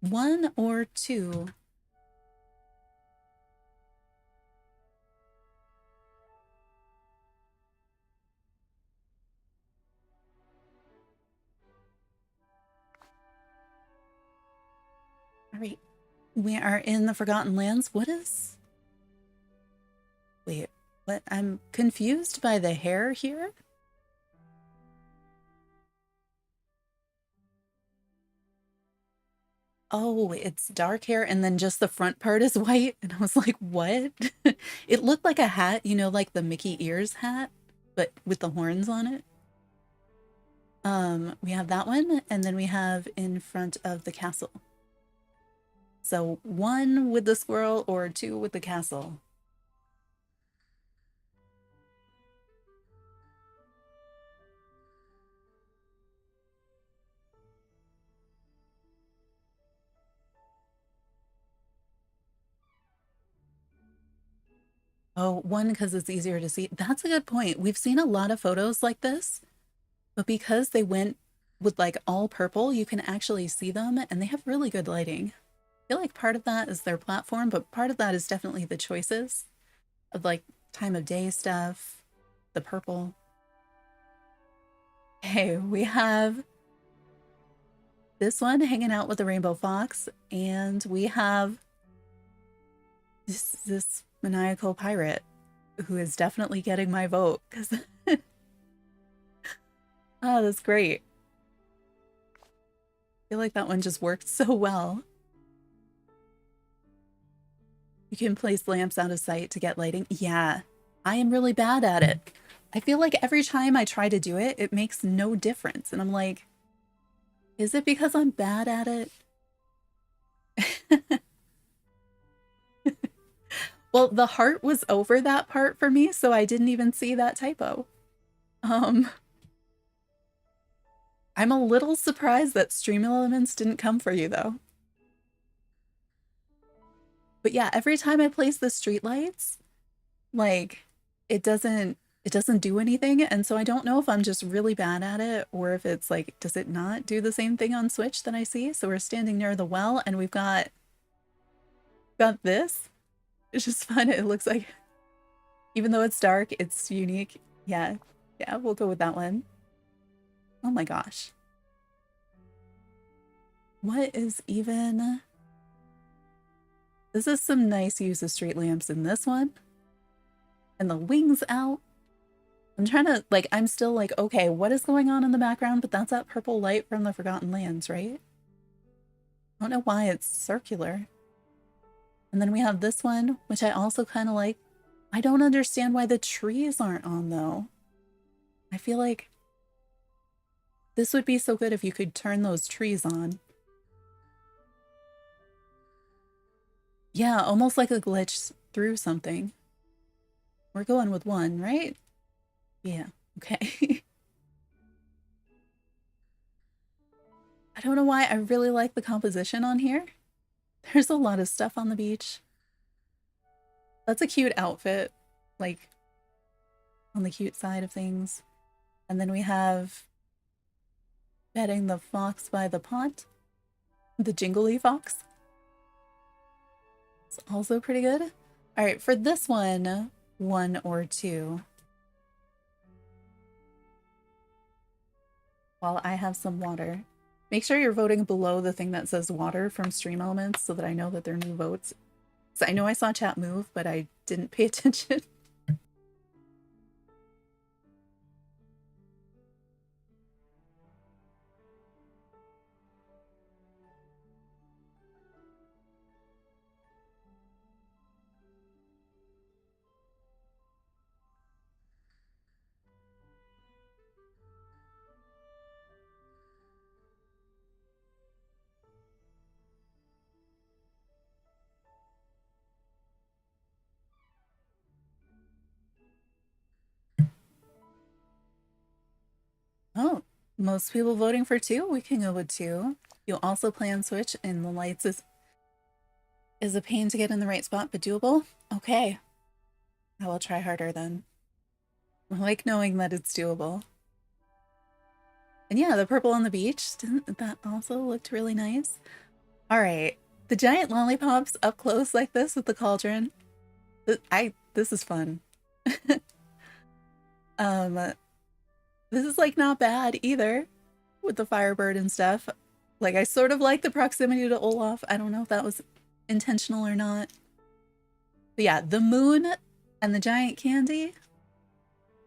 1 or 2? Alright, we are in the Forgotten Lands. What is... Wait, what? I'm confused by the hair here. Oh, it's dark hair and then just the front part is white. And I was like, what? It looked like a hat, you know, like the Mickey ears hat, but with the horns on it. We have that one, and then we have in front of the castle. So 1 with the squirrel or 2 with the castle. Oh, 1 because it's easier to see. That's a good point. We've seen a lot of photos like this, but because they went with like all purple, you can actually see them, and they have really good lighting. I feel like part of that is their platform, but part of that is definitely the choices of like time of day stuff, the purple. Okay, we have this one hanging out with the rainbow fox, and we have this maniacal pirate who is definitely getting my vote because oh, that's great. I feel like that one just worked so well. You can place lamps out of sight to get lighting. Yeah, I am really bad at it. I feel like every time I try to do it, it makes no difference. And I'm like, is it because I'm bad at it? Well, the heart was over that part for me, so I didn't even see that typo. I'm a little surprised that Stream Elements didn't come for you, though. But yeah, every time I place the streetlights, like, it doesn't do anything, and so I don't know if I'm just really bad at it, or if it's like, does it not do the same thing on Switch that I see? So we're standing near the well, and we've got this. It's just fun. It looks like, even though it's dark, it's unique. Yeah, we'll go with that one. Oh my gosh. What is even... This is some nice use of street lamps in this one. And the wings out. I'm trying to, like, I'm still like, okay, what is going on in the background? But that's that purple light from the Forgotten Lands, right? I don't know why it's circular. And then we have this one, which I also kind of like. I don't understand why the trees aren't on, though. I feel like this would be so good if you could turn those trees on. Yeah, almost like a glitch through something. We're going with 1, right? Yeah, okay. I don't know why I really like the composition on here. There's a lot of stuff on the beach. That's a cute outfit, like on the cute side of things. And then we have petting the fox by the pond, the jingly fox. It's also pretty good. All right, for this one, 1 or 2. While I have some water. Make sure you're voting below the thing that says water from Stream Elements so that I know that they're new votes. So I know I saw chat move, but I didn't pay attention. Oh, most people voting for 2. We can go with 2. You'll also plan switch, and the lights is a pain to get in the right spot, but doable. Okay, I will try harder then. I like knowing that it's doable. And yeah, the purple on the beach, didn't that also looked really nice? All right, the giant lollipops up close like this with the cauldron. This is fun. This is like not bad either with the Firebird and stuff. Like I sort of like the proximity to Olaf. I don't know if that was intentional or not. But yeah, the moon and the giant candy.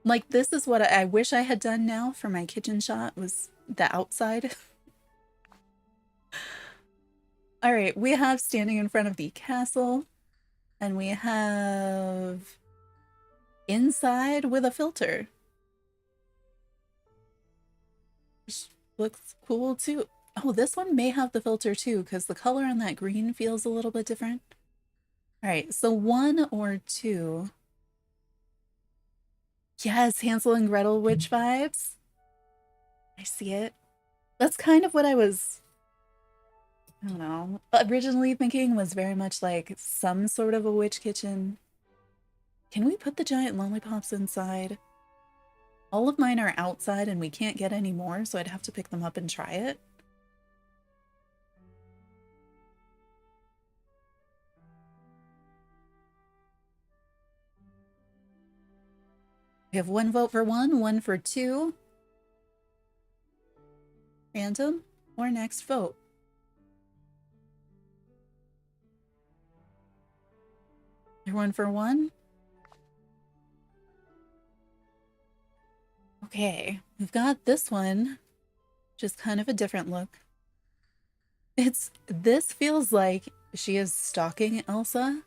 Like this is what I wish I had done now for my kitchen shot was the outside. All right, we have standing in front of the castle and we have inside with a filter. Which looks cool too. Oh, this one may have the filter too because the color on that green feels a little bit different. All right, so 1 or 2. Yes, Hansel and Gretel witch vibes. I see it. That's kind of what I was, I don't know, originally thinking was very much like some sort of a witch kitchen. Can we put the giant lollipops inside? All of mine are outside and we can't get any more, so I'd have to pick them up and try it. We have 1 vote for 1, 1 for 2. Random or next vote. Everyone for 1? Okay, we've got this one, just kind of a different look. This feels like she is stalking Elsa.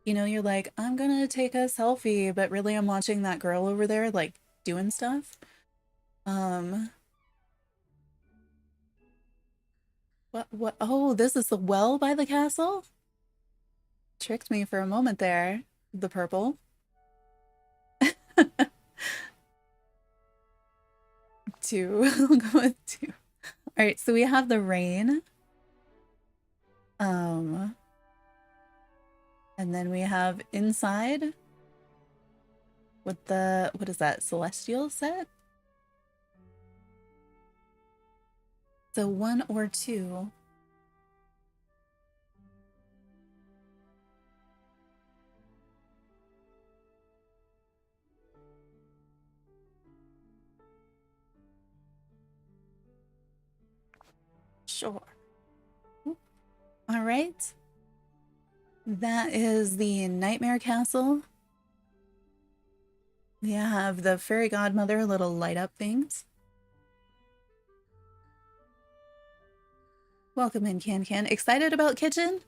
You know, you're like, I'm gonna take a selfie, but really I'm watching that girl over there, like, doing stuff. What? Oh, this is the well by the castle? Tricked me for a moment there. The purple. 2. I'll go with 2. All right, so we have the rain. And then we have inside with the, what is that, celestial set? So 1 or 2. Sure. All right. That is the Nightmare Castle. We have the fairy godmother little light up things. Welcome in, Can. Excited about kitchen?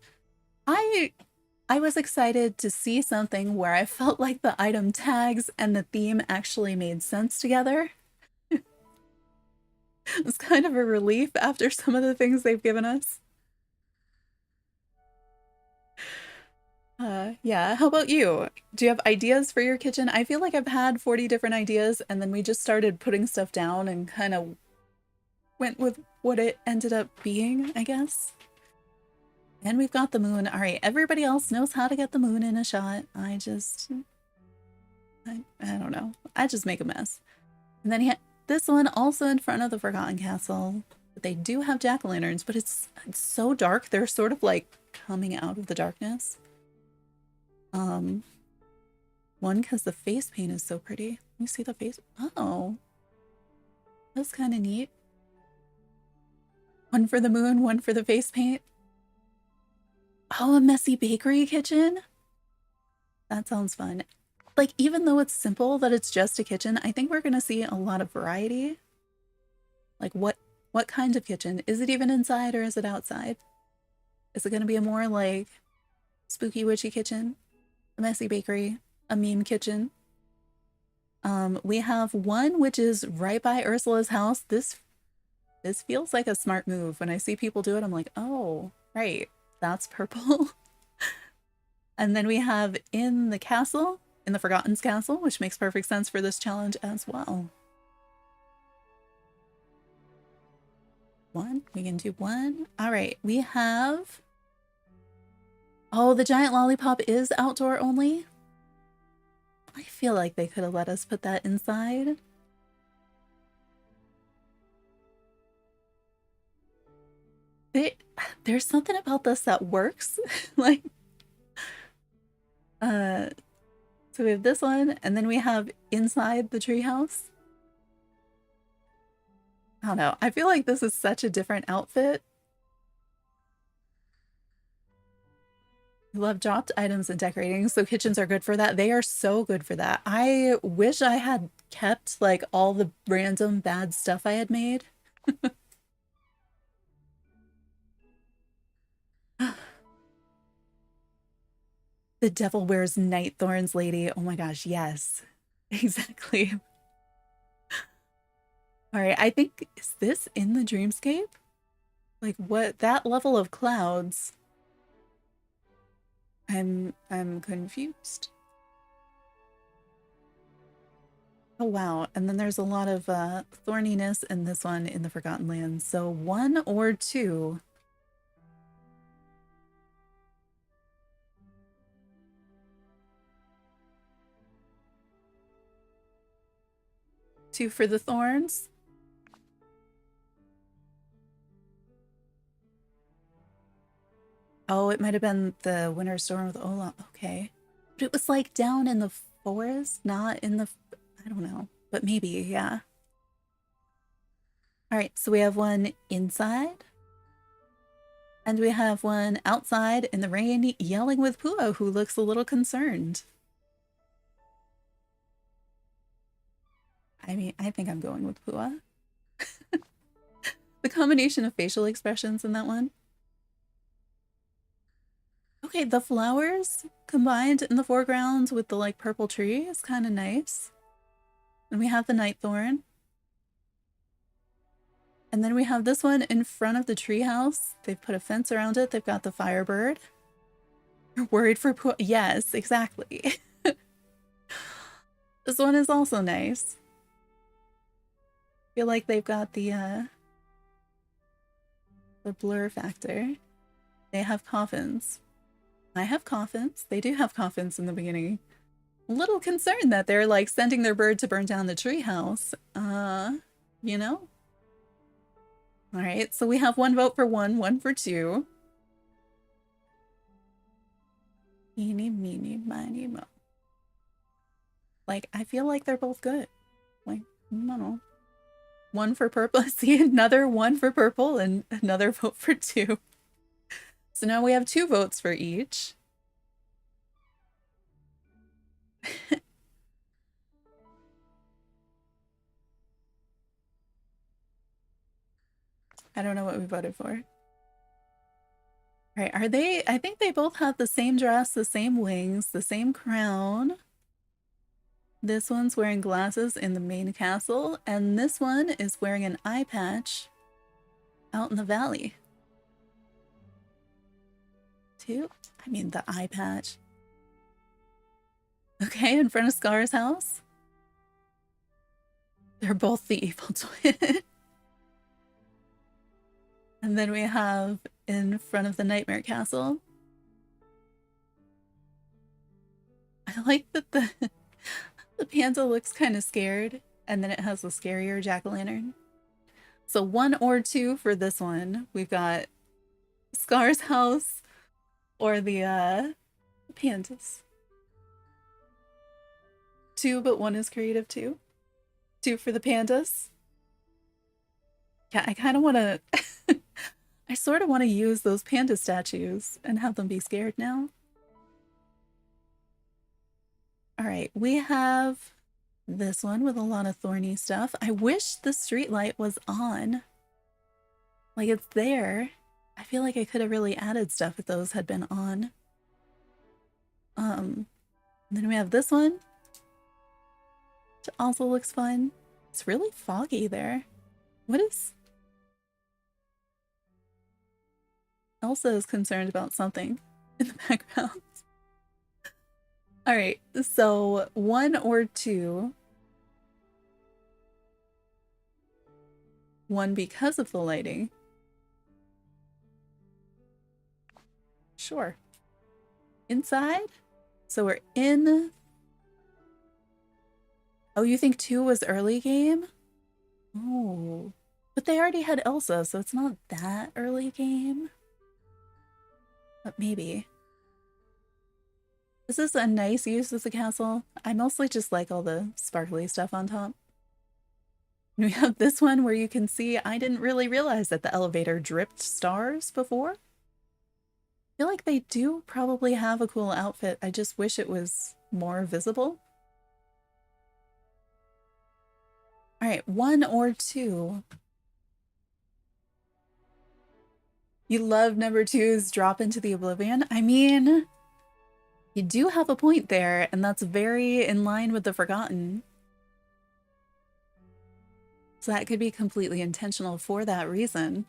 I was excited to see something where I felt like the item tags and the theme actually made sense together. It was kind of a relief after some of the things they've given us. Yeah, how about you? Do you have ideas for your kitchen? I feel like I've had 40 different ideas, and then we just started putting stuff down and kind of went with what it ended up being, I guess. And we've got the moon. All right, everybody else knows how to get the moon in a shot. I don't know. I just make a mess. And then this one also in front of the Forgotten Castle. But they do have jack-o'-lanterns, but it's so dark. They're sort of like coming out of the darkness. One, because the face paint is so pretty. Let me see the face. Oh, that's kind of neat. One for the moon, one for the face paint. Oh, a messy bakery kitchen? That sounds fun. Like, even though it's simple that it's just a kitchen, I think we're gonna see a lot of variety. Like, what kind of kitchen? Is it even inside or is it outside? Is it gonna be a more like spooky witchy kitchen? A messy bakery? A meme kitchen? We have one which is right by Ursula's house. This feels like a smart move. When I see people do it, I'm like, oh, right, that's purple. And then we have in the castle, in the Forgotten's castle, which makes perfect sense for this challenge as well. One, we can do one. All right, we have, oh, the giant lollipop is outdoor only. I feel like they could have let us put that inside. There's something about this that works. Like, so we have this one, and then we have inside the treehouse. I don't know. I feel like this is such a different outfit. I love dropped items and decorating, so kitchens are good for that. They are so good for that. I wish I had kept like all the random bad stuff I had made. The Devil Wears Night Thorns lady. Oh my gosh, yes. Exactly. All right, I think, is this in the dreamscape? Like what, that level of clouds? I'm confused. Oh wow, and then there's a lot of thorniness in this one in the Forgotten Lands. So one or two. Two for the thorns. Oh, it might have been the winter storm with Ola. Okay. But it was like down in the forest, not in the, I don't know, but maybe, yeah. All right, so we have one inside. And we have one outside in the rain yelling with Pua, who looks a little concerned. I mean, I think I'm going with Pua. The combination of facial expressions in that one. Okay, the flowers combined in the foreground with the like purple tree is kind of nice. And we have the night thorn. And then we have this one in front of the treehouse. They've put a fence around it. They've got the firebird. You're worried for Pua? Yes, exactly. This one is also nice. Feel like they've got the blur factor. They have coffins. I have coffins. They do have coffins in the beginning. A little concerned that they're like sending their bird to burn down the treehouse. You know? All right, so we have one vote for one, one for two. Eeny, meeny, miny, mo. Like, I feel like they're both good. Like, I don't know. One for purple. See, another one for purple and another vote for two. So now we have two votes for each. I don't know what we voted for. All All right, are they? I think they both have the same dress, the same wings, the same crown. This one's wearing glasses in the main castle, and this one is wearing an eye patch out in the valley. Too? I mean, the eye patch. Okay, in front of Scar's house. They're both the evil twin. And then we have in front of the Nightmare Castle. I like that the panda looks kind of scared, and then it has a scarier jack-o'-lantern. So 1 or 2 for this one. We've got Scar's house or the pandas. 2, but 1 is creative too. 2 for the pandas. Yeah, I kind of want to... I sort of want to use those panda statues and have them be scared now. All right, we have this one with a lot of thorny stuff. I wish the street light was on. Like, it's there. I feel like I could have really added stuff if those had been on. Then we have this one, which also looks fun. It's really foggy there. What is... Elsa is concerned about something in the background. All right, so 1 or 2. 1 because of the lighting. Sure. Inside? So we're in... Oh, you think 2 was early game? Oh. But they already had Elsa, so it's not that early game. But maybe. This is a nice use as a castle. I mostly just like all the sparkly stuff on top. And we have this one where you can see I didn't really realize that the elevator dripped stars before. I feel like they do probably have a cool outfit. I just wish it was more visible. All right, 1 or 2. You love number 2's drop into the oblivion? I mean, you do have a point there, and that's very in line with the Forgotten. So that could be completely intentional for that reason.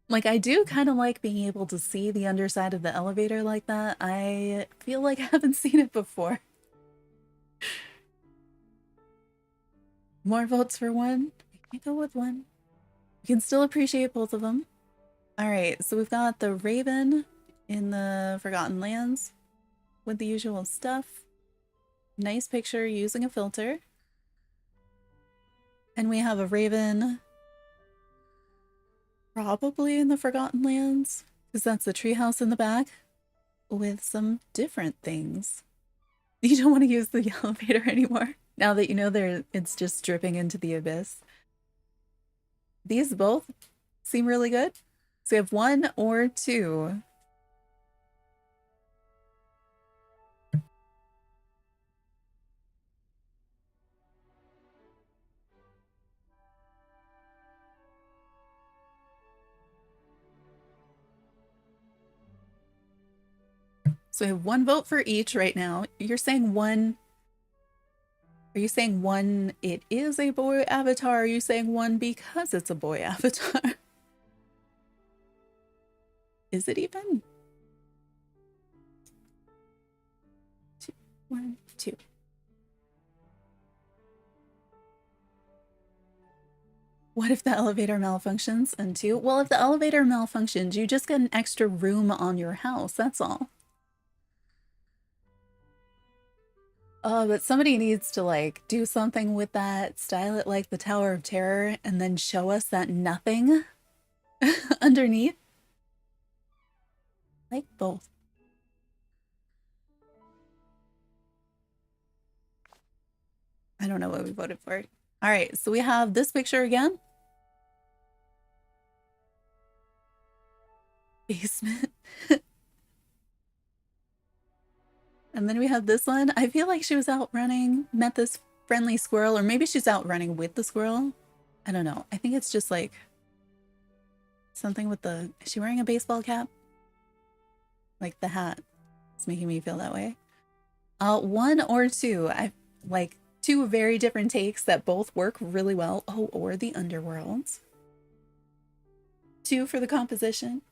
Like, I do kind of like being able to see the underside of the elevator like that. I feel like I haven't seen it before. More votes for 1? I can't go with 1. You can still appreciate both of them. All right, so we've got the Raven in the Forgotten Lands with the usual stuff. Nice picture using a filter. And we have a Raven probably in the Forgotten Lands, because that's the treehouse in the back, with some different things. You don't want to use the elevator anymore, now that you know it's just dripping into the abyss. These both seem really good. So we have 1 or 2. So we have 1 vote for each right now. You're saying 1... Are you saying 1 it is a boy avatar? Or are you saying 1 because it's a boy avatar? Is it even? 2, 1, 2. What if the elevator malfunctions? And 2? Well, if the elevator malfunctions, you just get an extra room on your house. That's all. Oh, but somebody needs to, like, do something with that, style it like the Tower of Terror, and then show us that nothing underneath. Like both. I don't know what we voted for. All right, so we have this picture again. Basement. And then we have this one. I feel like she was out running, met this friendly squirrel, or maybe she's out running with the squirrel. I don't know. I think it's just like Something with the... Is she wearing a baseball cap? Like the hat. It's making me feel that way. 1 or 2. I like 2 very different takes that both work really well. Oh, or the underworld. 2 for the composition.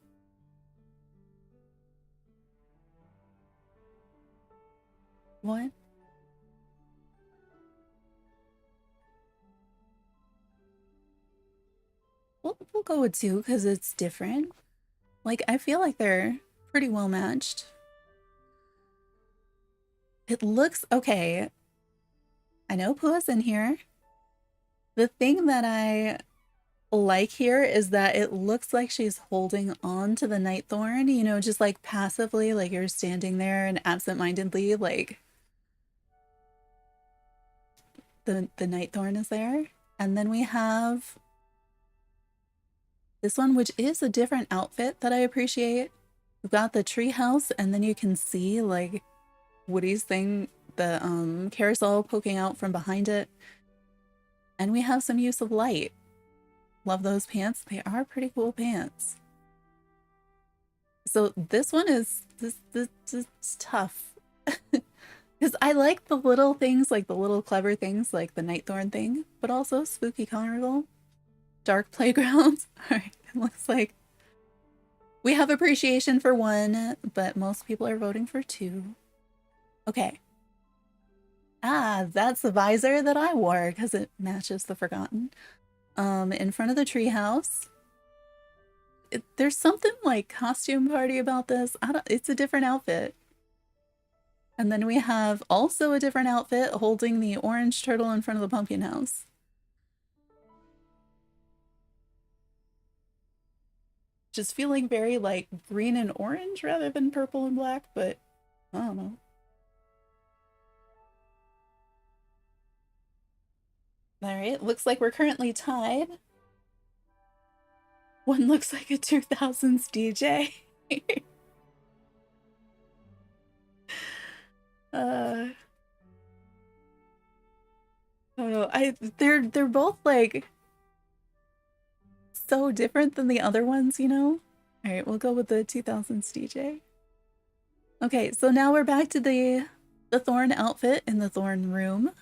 One. We'll go with 2 because it's different. Like, I feel like they're pretty well matched. It looks okay. I know Pua's in here. The thing that I like here is that it looks like she's holding on to the Nightthorn, you know, just like passively, like you're standing there and absentmindedly, like the Nightthorn is there. And then we have this one, which is a different outfit that I appreciate. We've got the treehouse, and then you can see like Woody's thing, the carousel poking out from behind it. And we have some use of light. Love those pants. They are pretty cool pants. So this one is this tough. Because I like the little things, like the little clever things, like the Nightthorn thing, but also Spooky Carnival, Dark Playground. All right, it looks like we have appreciation for 1, but most people are voting for 2. Okay. Ah, that's the visor that I wore because it matches the Forgotten. In front of the treehouse. There's something like costume party about this. It's a different outfit. And then we have also a different outfit holding the orange turtle in front of the pumpkin house. Just feeling very like green and orange rather than purple and black, but I don't know. All right, looks like we're currently tied. One looks like a 2000s DJ. I don't know. They're both like so different than the other ones, you know? All right, we'll go with the 2000s DJ. Okay, so now we're back to the Thorn outfit in the Thorn room.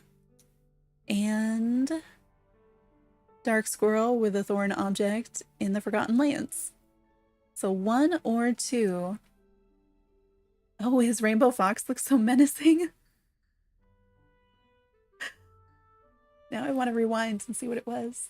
And Dark Squirrel with a Thorn object in the Forgotten Lands. So 1 or 2. Oh, his rainbow fox looks so menacing. Now I want to rewind and see what it was.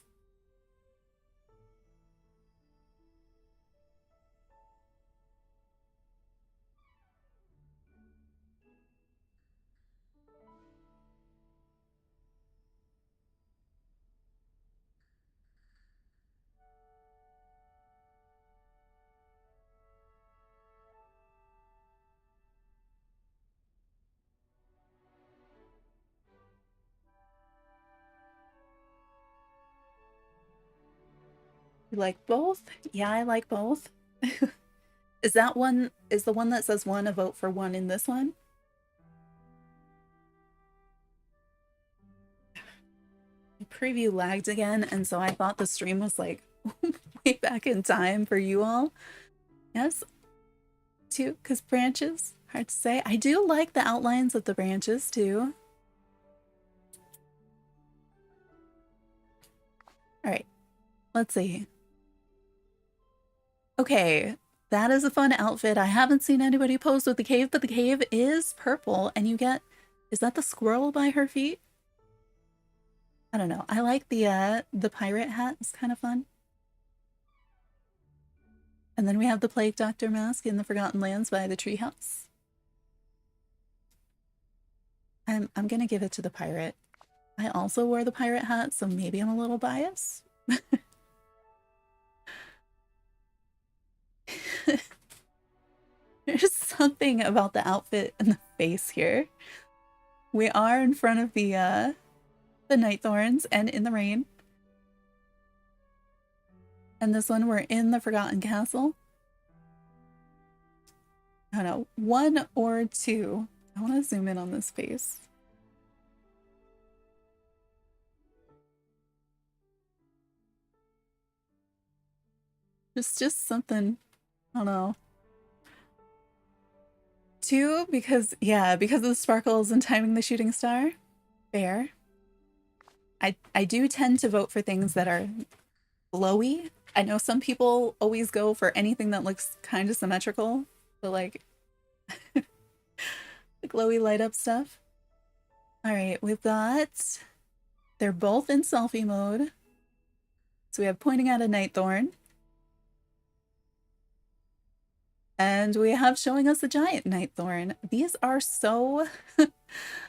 You like both? Yeah, I like both. Is the one that says 1 a vote for 1 in this one? The preview lagged again, and so I thought the stream was like way back in time for you all. Yes, 2, because branches, hard to say. I do like the outlines of the branches too. All right, let's see. Okay, that is a fun outfit. I haven't seen anybody pose with the cave, but the cave is purple, and you get... Is that the squirrel by her feet? I don't know. I like the pirate hat. It's kind of fun. And then we have the Plague Doctor mask in the Forgotten Lands by the treehouse. I'm gonna give it to the pirate. I also wore the pirate hat, so maybe I'm a little biased. There's something about the outfit and the face here. We are in front of the Nightthorns and in the rain. And this one we're in the Forgotten Castle. I don't know, 1 or 2. I want to zoom in on this face. It's just something, I don't know. 2, because, yeah, because of the sparkles and timing the shooting star. Fair. I do tend to vote for things that are glowy. I know some people always go for anything that looks kind of symmetrical, but like the glowy light up stuff. All right, we've got, they're both in selfie mode. So we have pointing at a Nightthorn. And we have showing us a giant Nightthorn. These are so,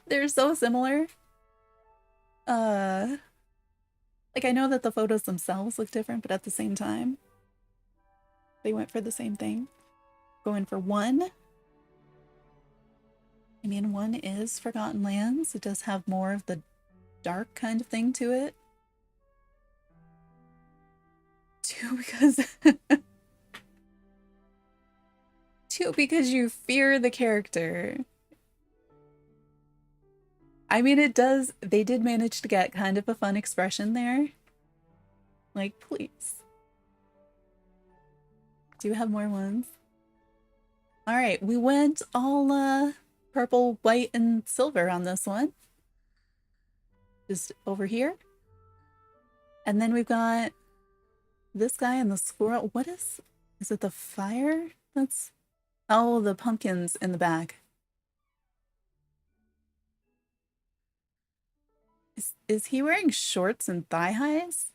they're so similar. Like I know that the photos themselves look different, but at the same time, they went for the same thing. Going for 1. I mean, 1 is Forgotten Lands. It does have more of the dark kind of thing to it. 2, because 2, because you fear the character. I mean, it does, they did manage to get kind of a fun expression there. Like, please. Do you have more ones? All right, we went all purple, white, and silver on this one. Just over here. And then we've got this guy and the squirrel. What is it the fire? That's, oh, the pumpkins in the back. Is he wearing shorts and thigh highs?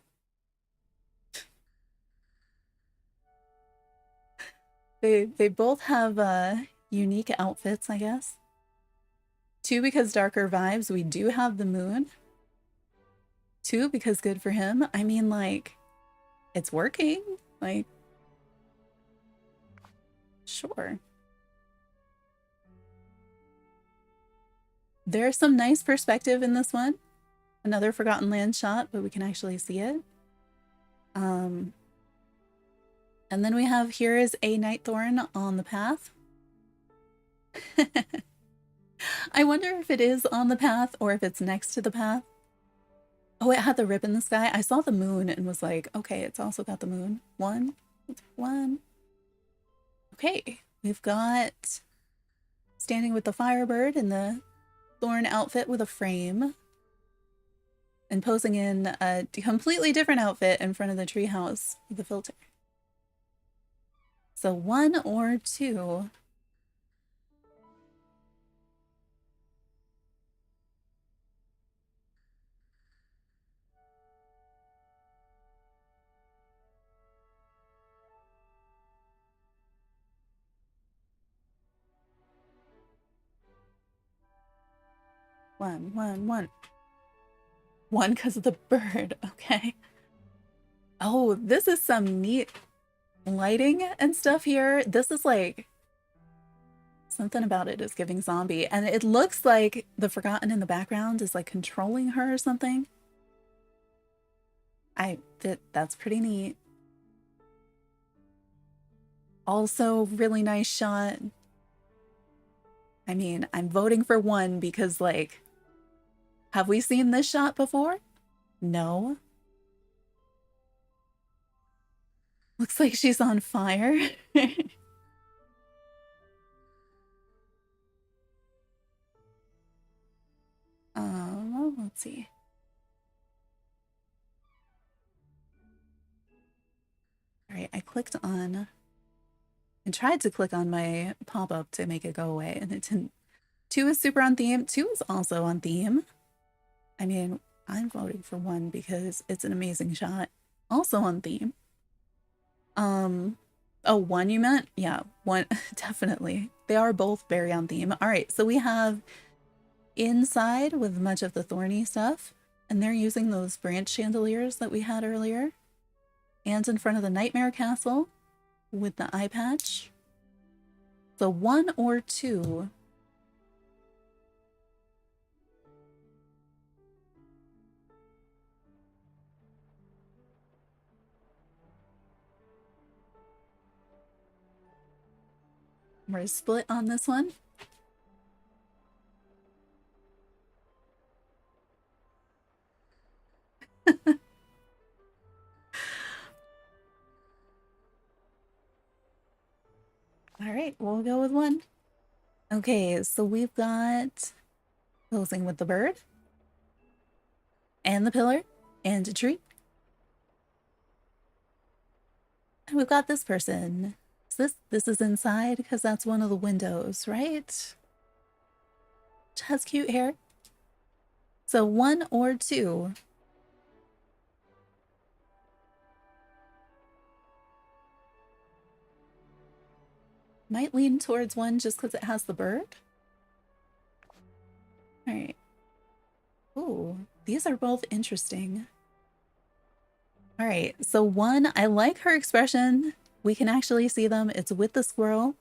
They both have unique outfits, I guess. 2, because darker vibes, we do have the moon. 2, because good for him. I mean, like, it's working. Like, sure. There's some nice perspective in this one. Another Forgotten Land shot, but we can actually see it. And then we have, here is a Nightthorn on the path. I wonder if it is on the path or if it's next to the path. Oh, it had the rip in the sky. I saw the moon and was like, okay, it's also got the moon. 1. Okay, we've got standing with the Firebird in the thorn outfit with a frame. And posing in a completely different outfit in front of the treehouse with the filter. So 1 or 2. One. 1 because of the bird. Okay. Oh, this is some neat lighting and stuff here. This is like, something about it is giving zombie. And it looks like the Forgotten in the background is like controlling her or something. That's pretty neat. Also, really nice shot. I mean, I'm voting for 1 because, like, have we seen this shot before? No. Looks like she's on fire. Let's see. All right, I clicked on and tried to click on my pop-up to make it go away, and it didn't. 2 is super on theme. 2 is also on theme. I mean, I'm voting for 1 because it's an amazing shot. Also on theme. Oh, 1 you meant? Yeah, 1, definitely. They are both very on theme. All right, so we have inside with much of the thorny stuff, and they're using those branch chandeliers that we had earlier. And in front of the Nightmare Castle with the eye patch. So 1 or 2. We're split on this one. All right, we'll go with 1. Okay, so we've got posing with the bird and the pillar and a tree. And we've got this person. This is inside because that's one of the windows, right? Which has cute hair. So 1 or 2. Might lean towards 1 just because it has the bird. All right. Ooh, these are both interesting. All right, so 1, I like her expression. We can actually see them. It's with the squirrel.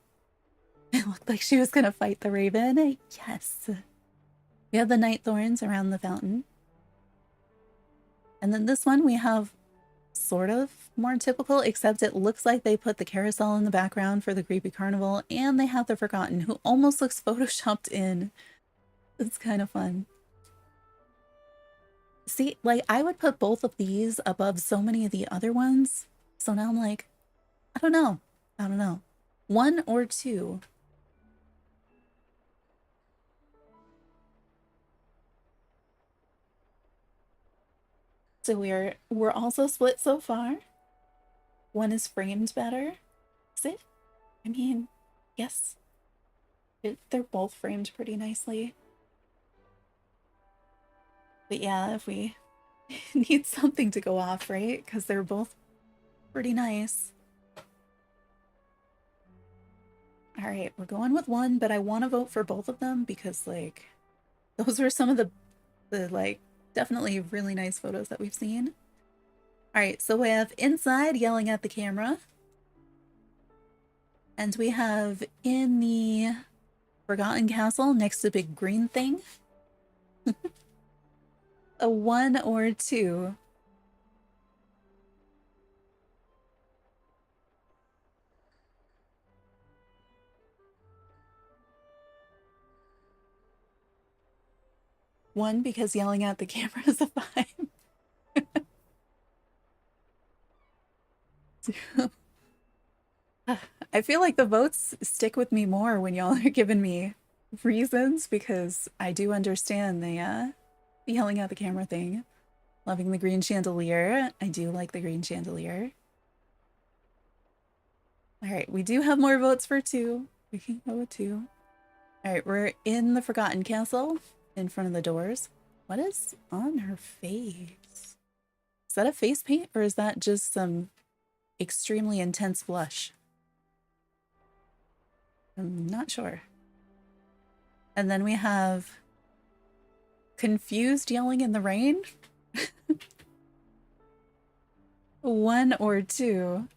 It looked like she was gonna fight the raven. Yes. We have the night thorns around the fountain. And then this one we have sort of more typical, except it looks like they put the carousel in the background for the creepy carnival, and they have the Forgotten, who almost looks photoshopped in. It's kind of fun. See, like, I would put both of these above so many of the other ones. So now I'm like, I don't know. 1 or 2. So we're also split so far. 1 is framed better. Is it? I mean, yes. They're both framed pretty nicely. But yeah, if we need something to go off, right? Because they're both pretty nice. All right, we're going with 1, but I want to vote for both of them because, like, those were some of the like, definitely really nice photos that we've seen. All right, so we have inside yelling at the camera. And we have in the Forgotten Castle next to big green thing. A 1 or 2. One, because yelling at the camera is a fine. 2. I feel like the votes stick with me more when y'all are giving me reasons, because I do understand the yelling at the camera thing. Loving the green chandelier. I do like the green chandelier. All right, we do have more votes for 2. We can go with 2. All right, we're in the Forgotten Castle in front of the doors. What is on her face? Is that a face paint or is that just some extremely intense blush? I'm not sure. And then we have confused yelling in the rain. 1 or 2.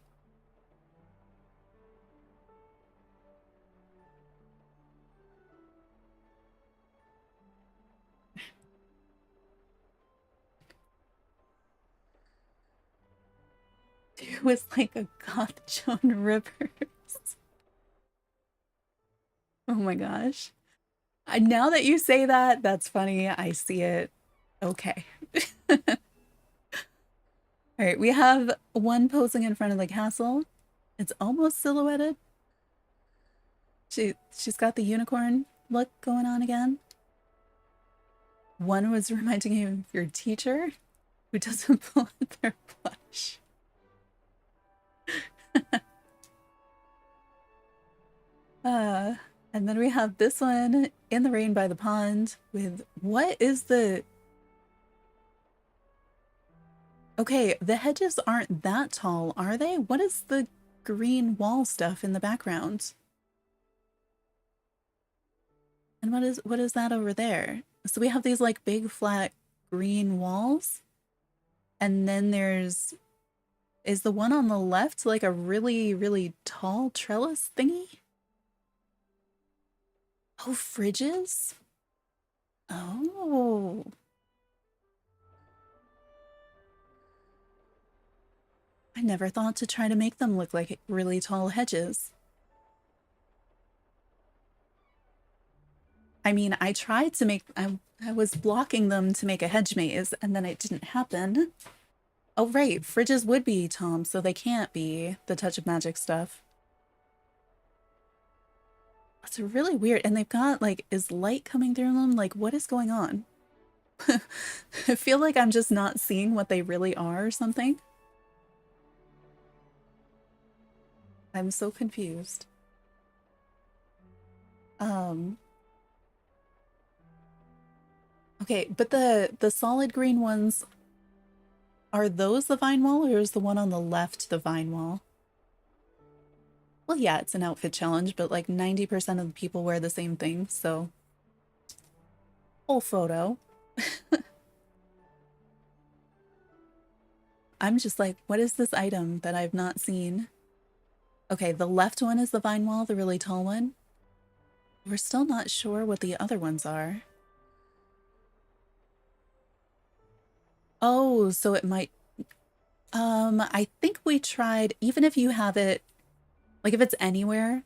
It was like a goth Joan Rivers. Oh my gosh. Now that you say that, that's funny. I see it. Okay. All right, we have 1 posing in front of the castle. It's almost silhouetted. She's got the unicorn look going on again. 1 was reminding you of your teacher who doesn't pull out their blush. And then we have this one in the rain by the pond with what is the... Okay, the hedges aren't that tall, are they? What is the green wall stuff in the background? And what is that over there? So we have these like big flat green walls. And then is the one on the left like a really, really tall trellis thingy? Oh, fridges? Oh. I never thought to try to make them look like really tall hedges. I mean, I tried to make... I was blocking them to make a hedge maze, and then it didn't happen. Oh, right. Fridges would be Tom, so they can't be the Touch of Magic stuff. It's really weird. And they've got like, is light coming through them? Like, what is going on? I feel like I'm just not seeing what they really are or something. I'm so confused. Okay, but the solid green ones, are those the vine wall or is the one on the left the vine wall? Well, yeah, it's an outfit challenge, but like 90% of the people wear the same thing, so whole photo. I'm just like, what is this item that I've not seen? Okay, the left one is the vine wall, the really tall one. We're still not sure what the other ones are. Oh, so it might, I think we tried, even if you have it, like if it's anywhere,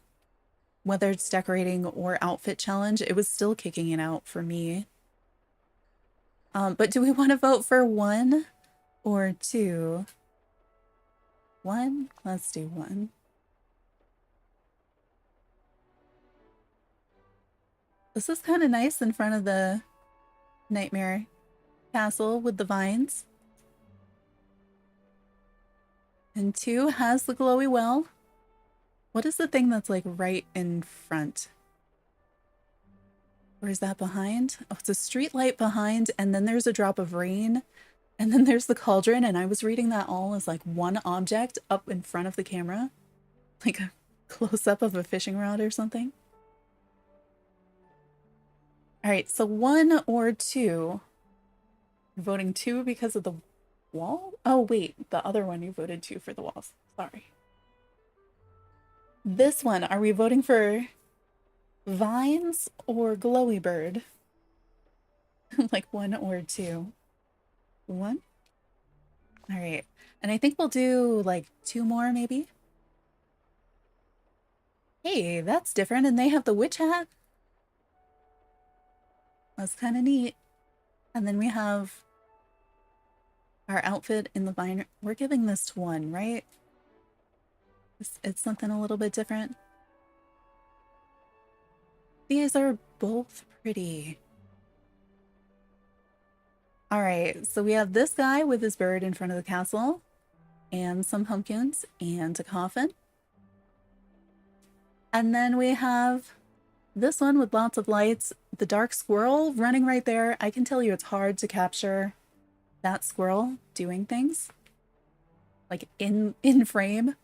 whether it's decorating or outfit challenge, it was still kicking it out for me. But do we want to vote for 1 or 2? 1? Let's do 1. This is kind of nice in front of the Nightmare Castle with the vines. And 2 has the glowy well. What is the thing that's like right in front? Or is that behind? Oh, it's a street light behind, and then there's a drop of rain, and then there's the cauldron, and I was reading that all as like one object up in front of the camera. Like a close-up of a fishing rod or something. All right, so 1 or 2. You're voting 2 because of the wall? Oh, wait, the other one you voted 2 for the walls. Sorry. This one, are we voting for vines or glowy bird? Like 1 or 2. 1? All right. And I think we'll do like 2 more maybe. Hey, that's different. And they have the witch hat. That's kind of neat. And then we have our outfit in the vine. We're giving this to 1, right? It's something a little bit different. These are both pretty. All right, so we have this guy with his bird in front of the castle and some pumpkins and a coffin. And then we have this one with lots of lights, the dark squirrel running right there. I can tell you it's hard to capture that squirrel doing things like in frame.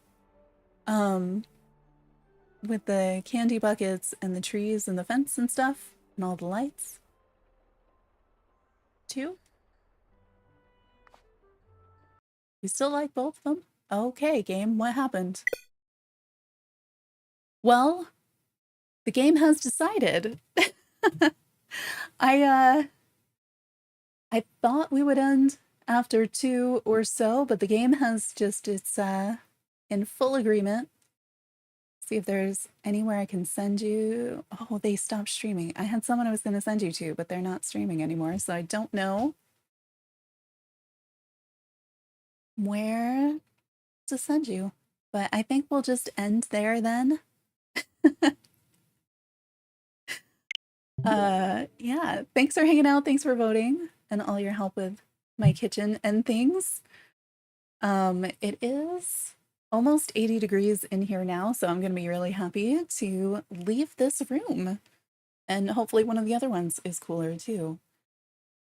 With the candy buckets and the trees and the fence and stuff and all the lights. 2. You still like both of them? Okay, game, what happened? Well, the game has decided. I thought we would end after 2 or so, but the game has just, it's in full agreement. See if there's anywhere I can send you. Oh, they stopped streaming. I had someone I was going to send you to, but they're not streaming anymore, so I don't know where to send you. But I think we'll just end there then. Yeah, thanks for hanging out. Thanks for voting and all your help with my kitchen and things. It is almost 80 degrees in here now, so I'm going to be really happy to leave this room. And hopefully one of the other ones is cooler too.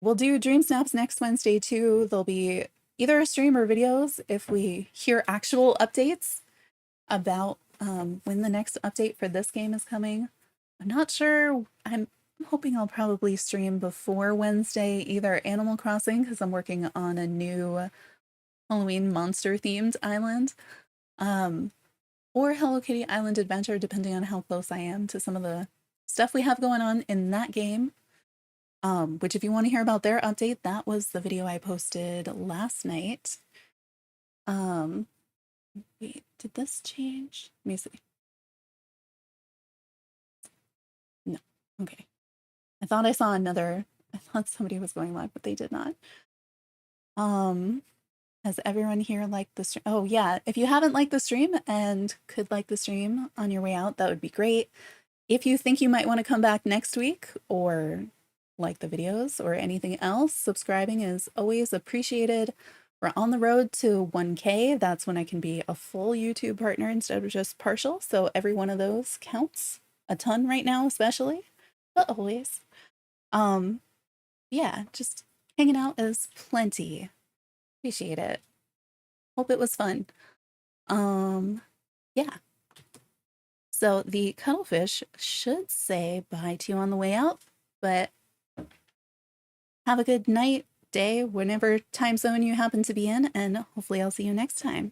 We'll do DreamSnaps next Wednesday too. There'll be either a stream or videos if we hear actual updates about when the next update for this game is coming. I'm not sure. I'm hoping I'll probably stream before Wednesday, either Animal Crossing, because I'm working on a new Halloween monster-themed island, or Hello Kitty Island Adventure, depending on how close I am to some of the stuff we have going on in that game. Which if you want to hear about their update, that was the video I posted last night. Wait, did this change? Let me see. No, okay. I thought I saw another, I thought somebody was going live, but they did not. Has everyone here liked the stream? Oh yeah, if you haven't liked the stream and could like the stream on your way out, that would be great. If you think you might want to come back next week or like the videos or anything else, subscribing is always appreciated. We're on the road to 1K. That's when I can be a full YouTube partner instead of just partial. So every one of those counts a ton right now, especially, but always. Yeah, just hanging out is plenty. Appreciate it. Hope it was fun. Yeah. So the cuttlefish should say bye to you on the way out, but have a good night, day, whenever time zone you happen to be in, and hopefully I'll see you next time.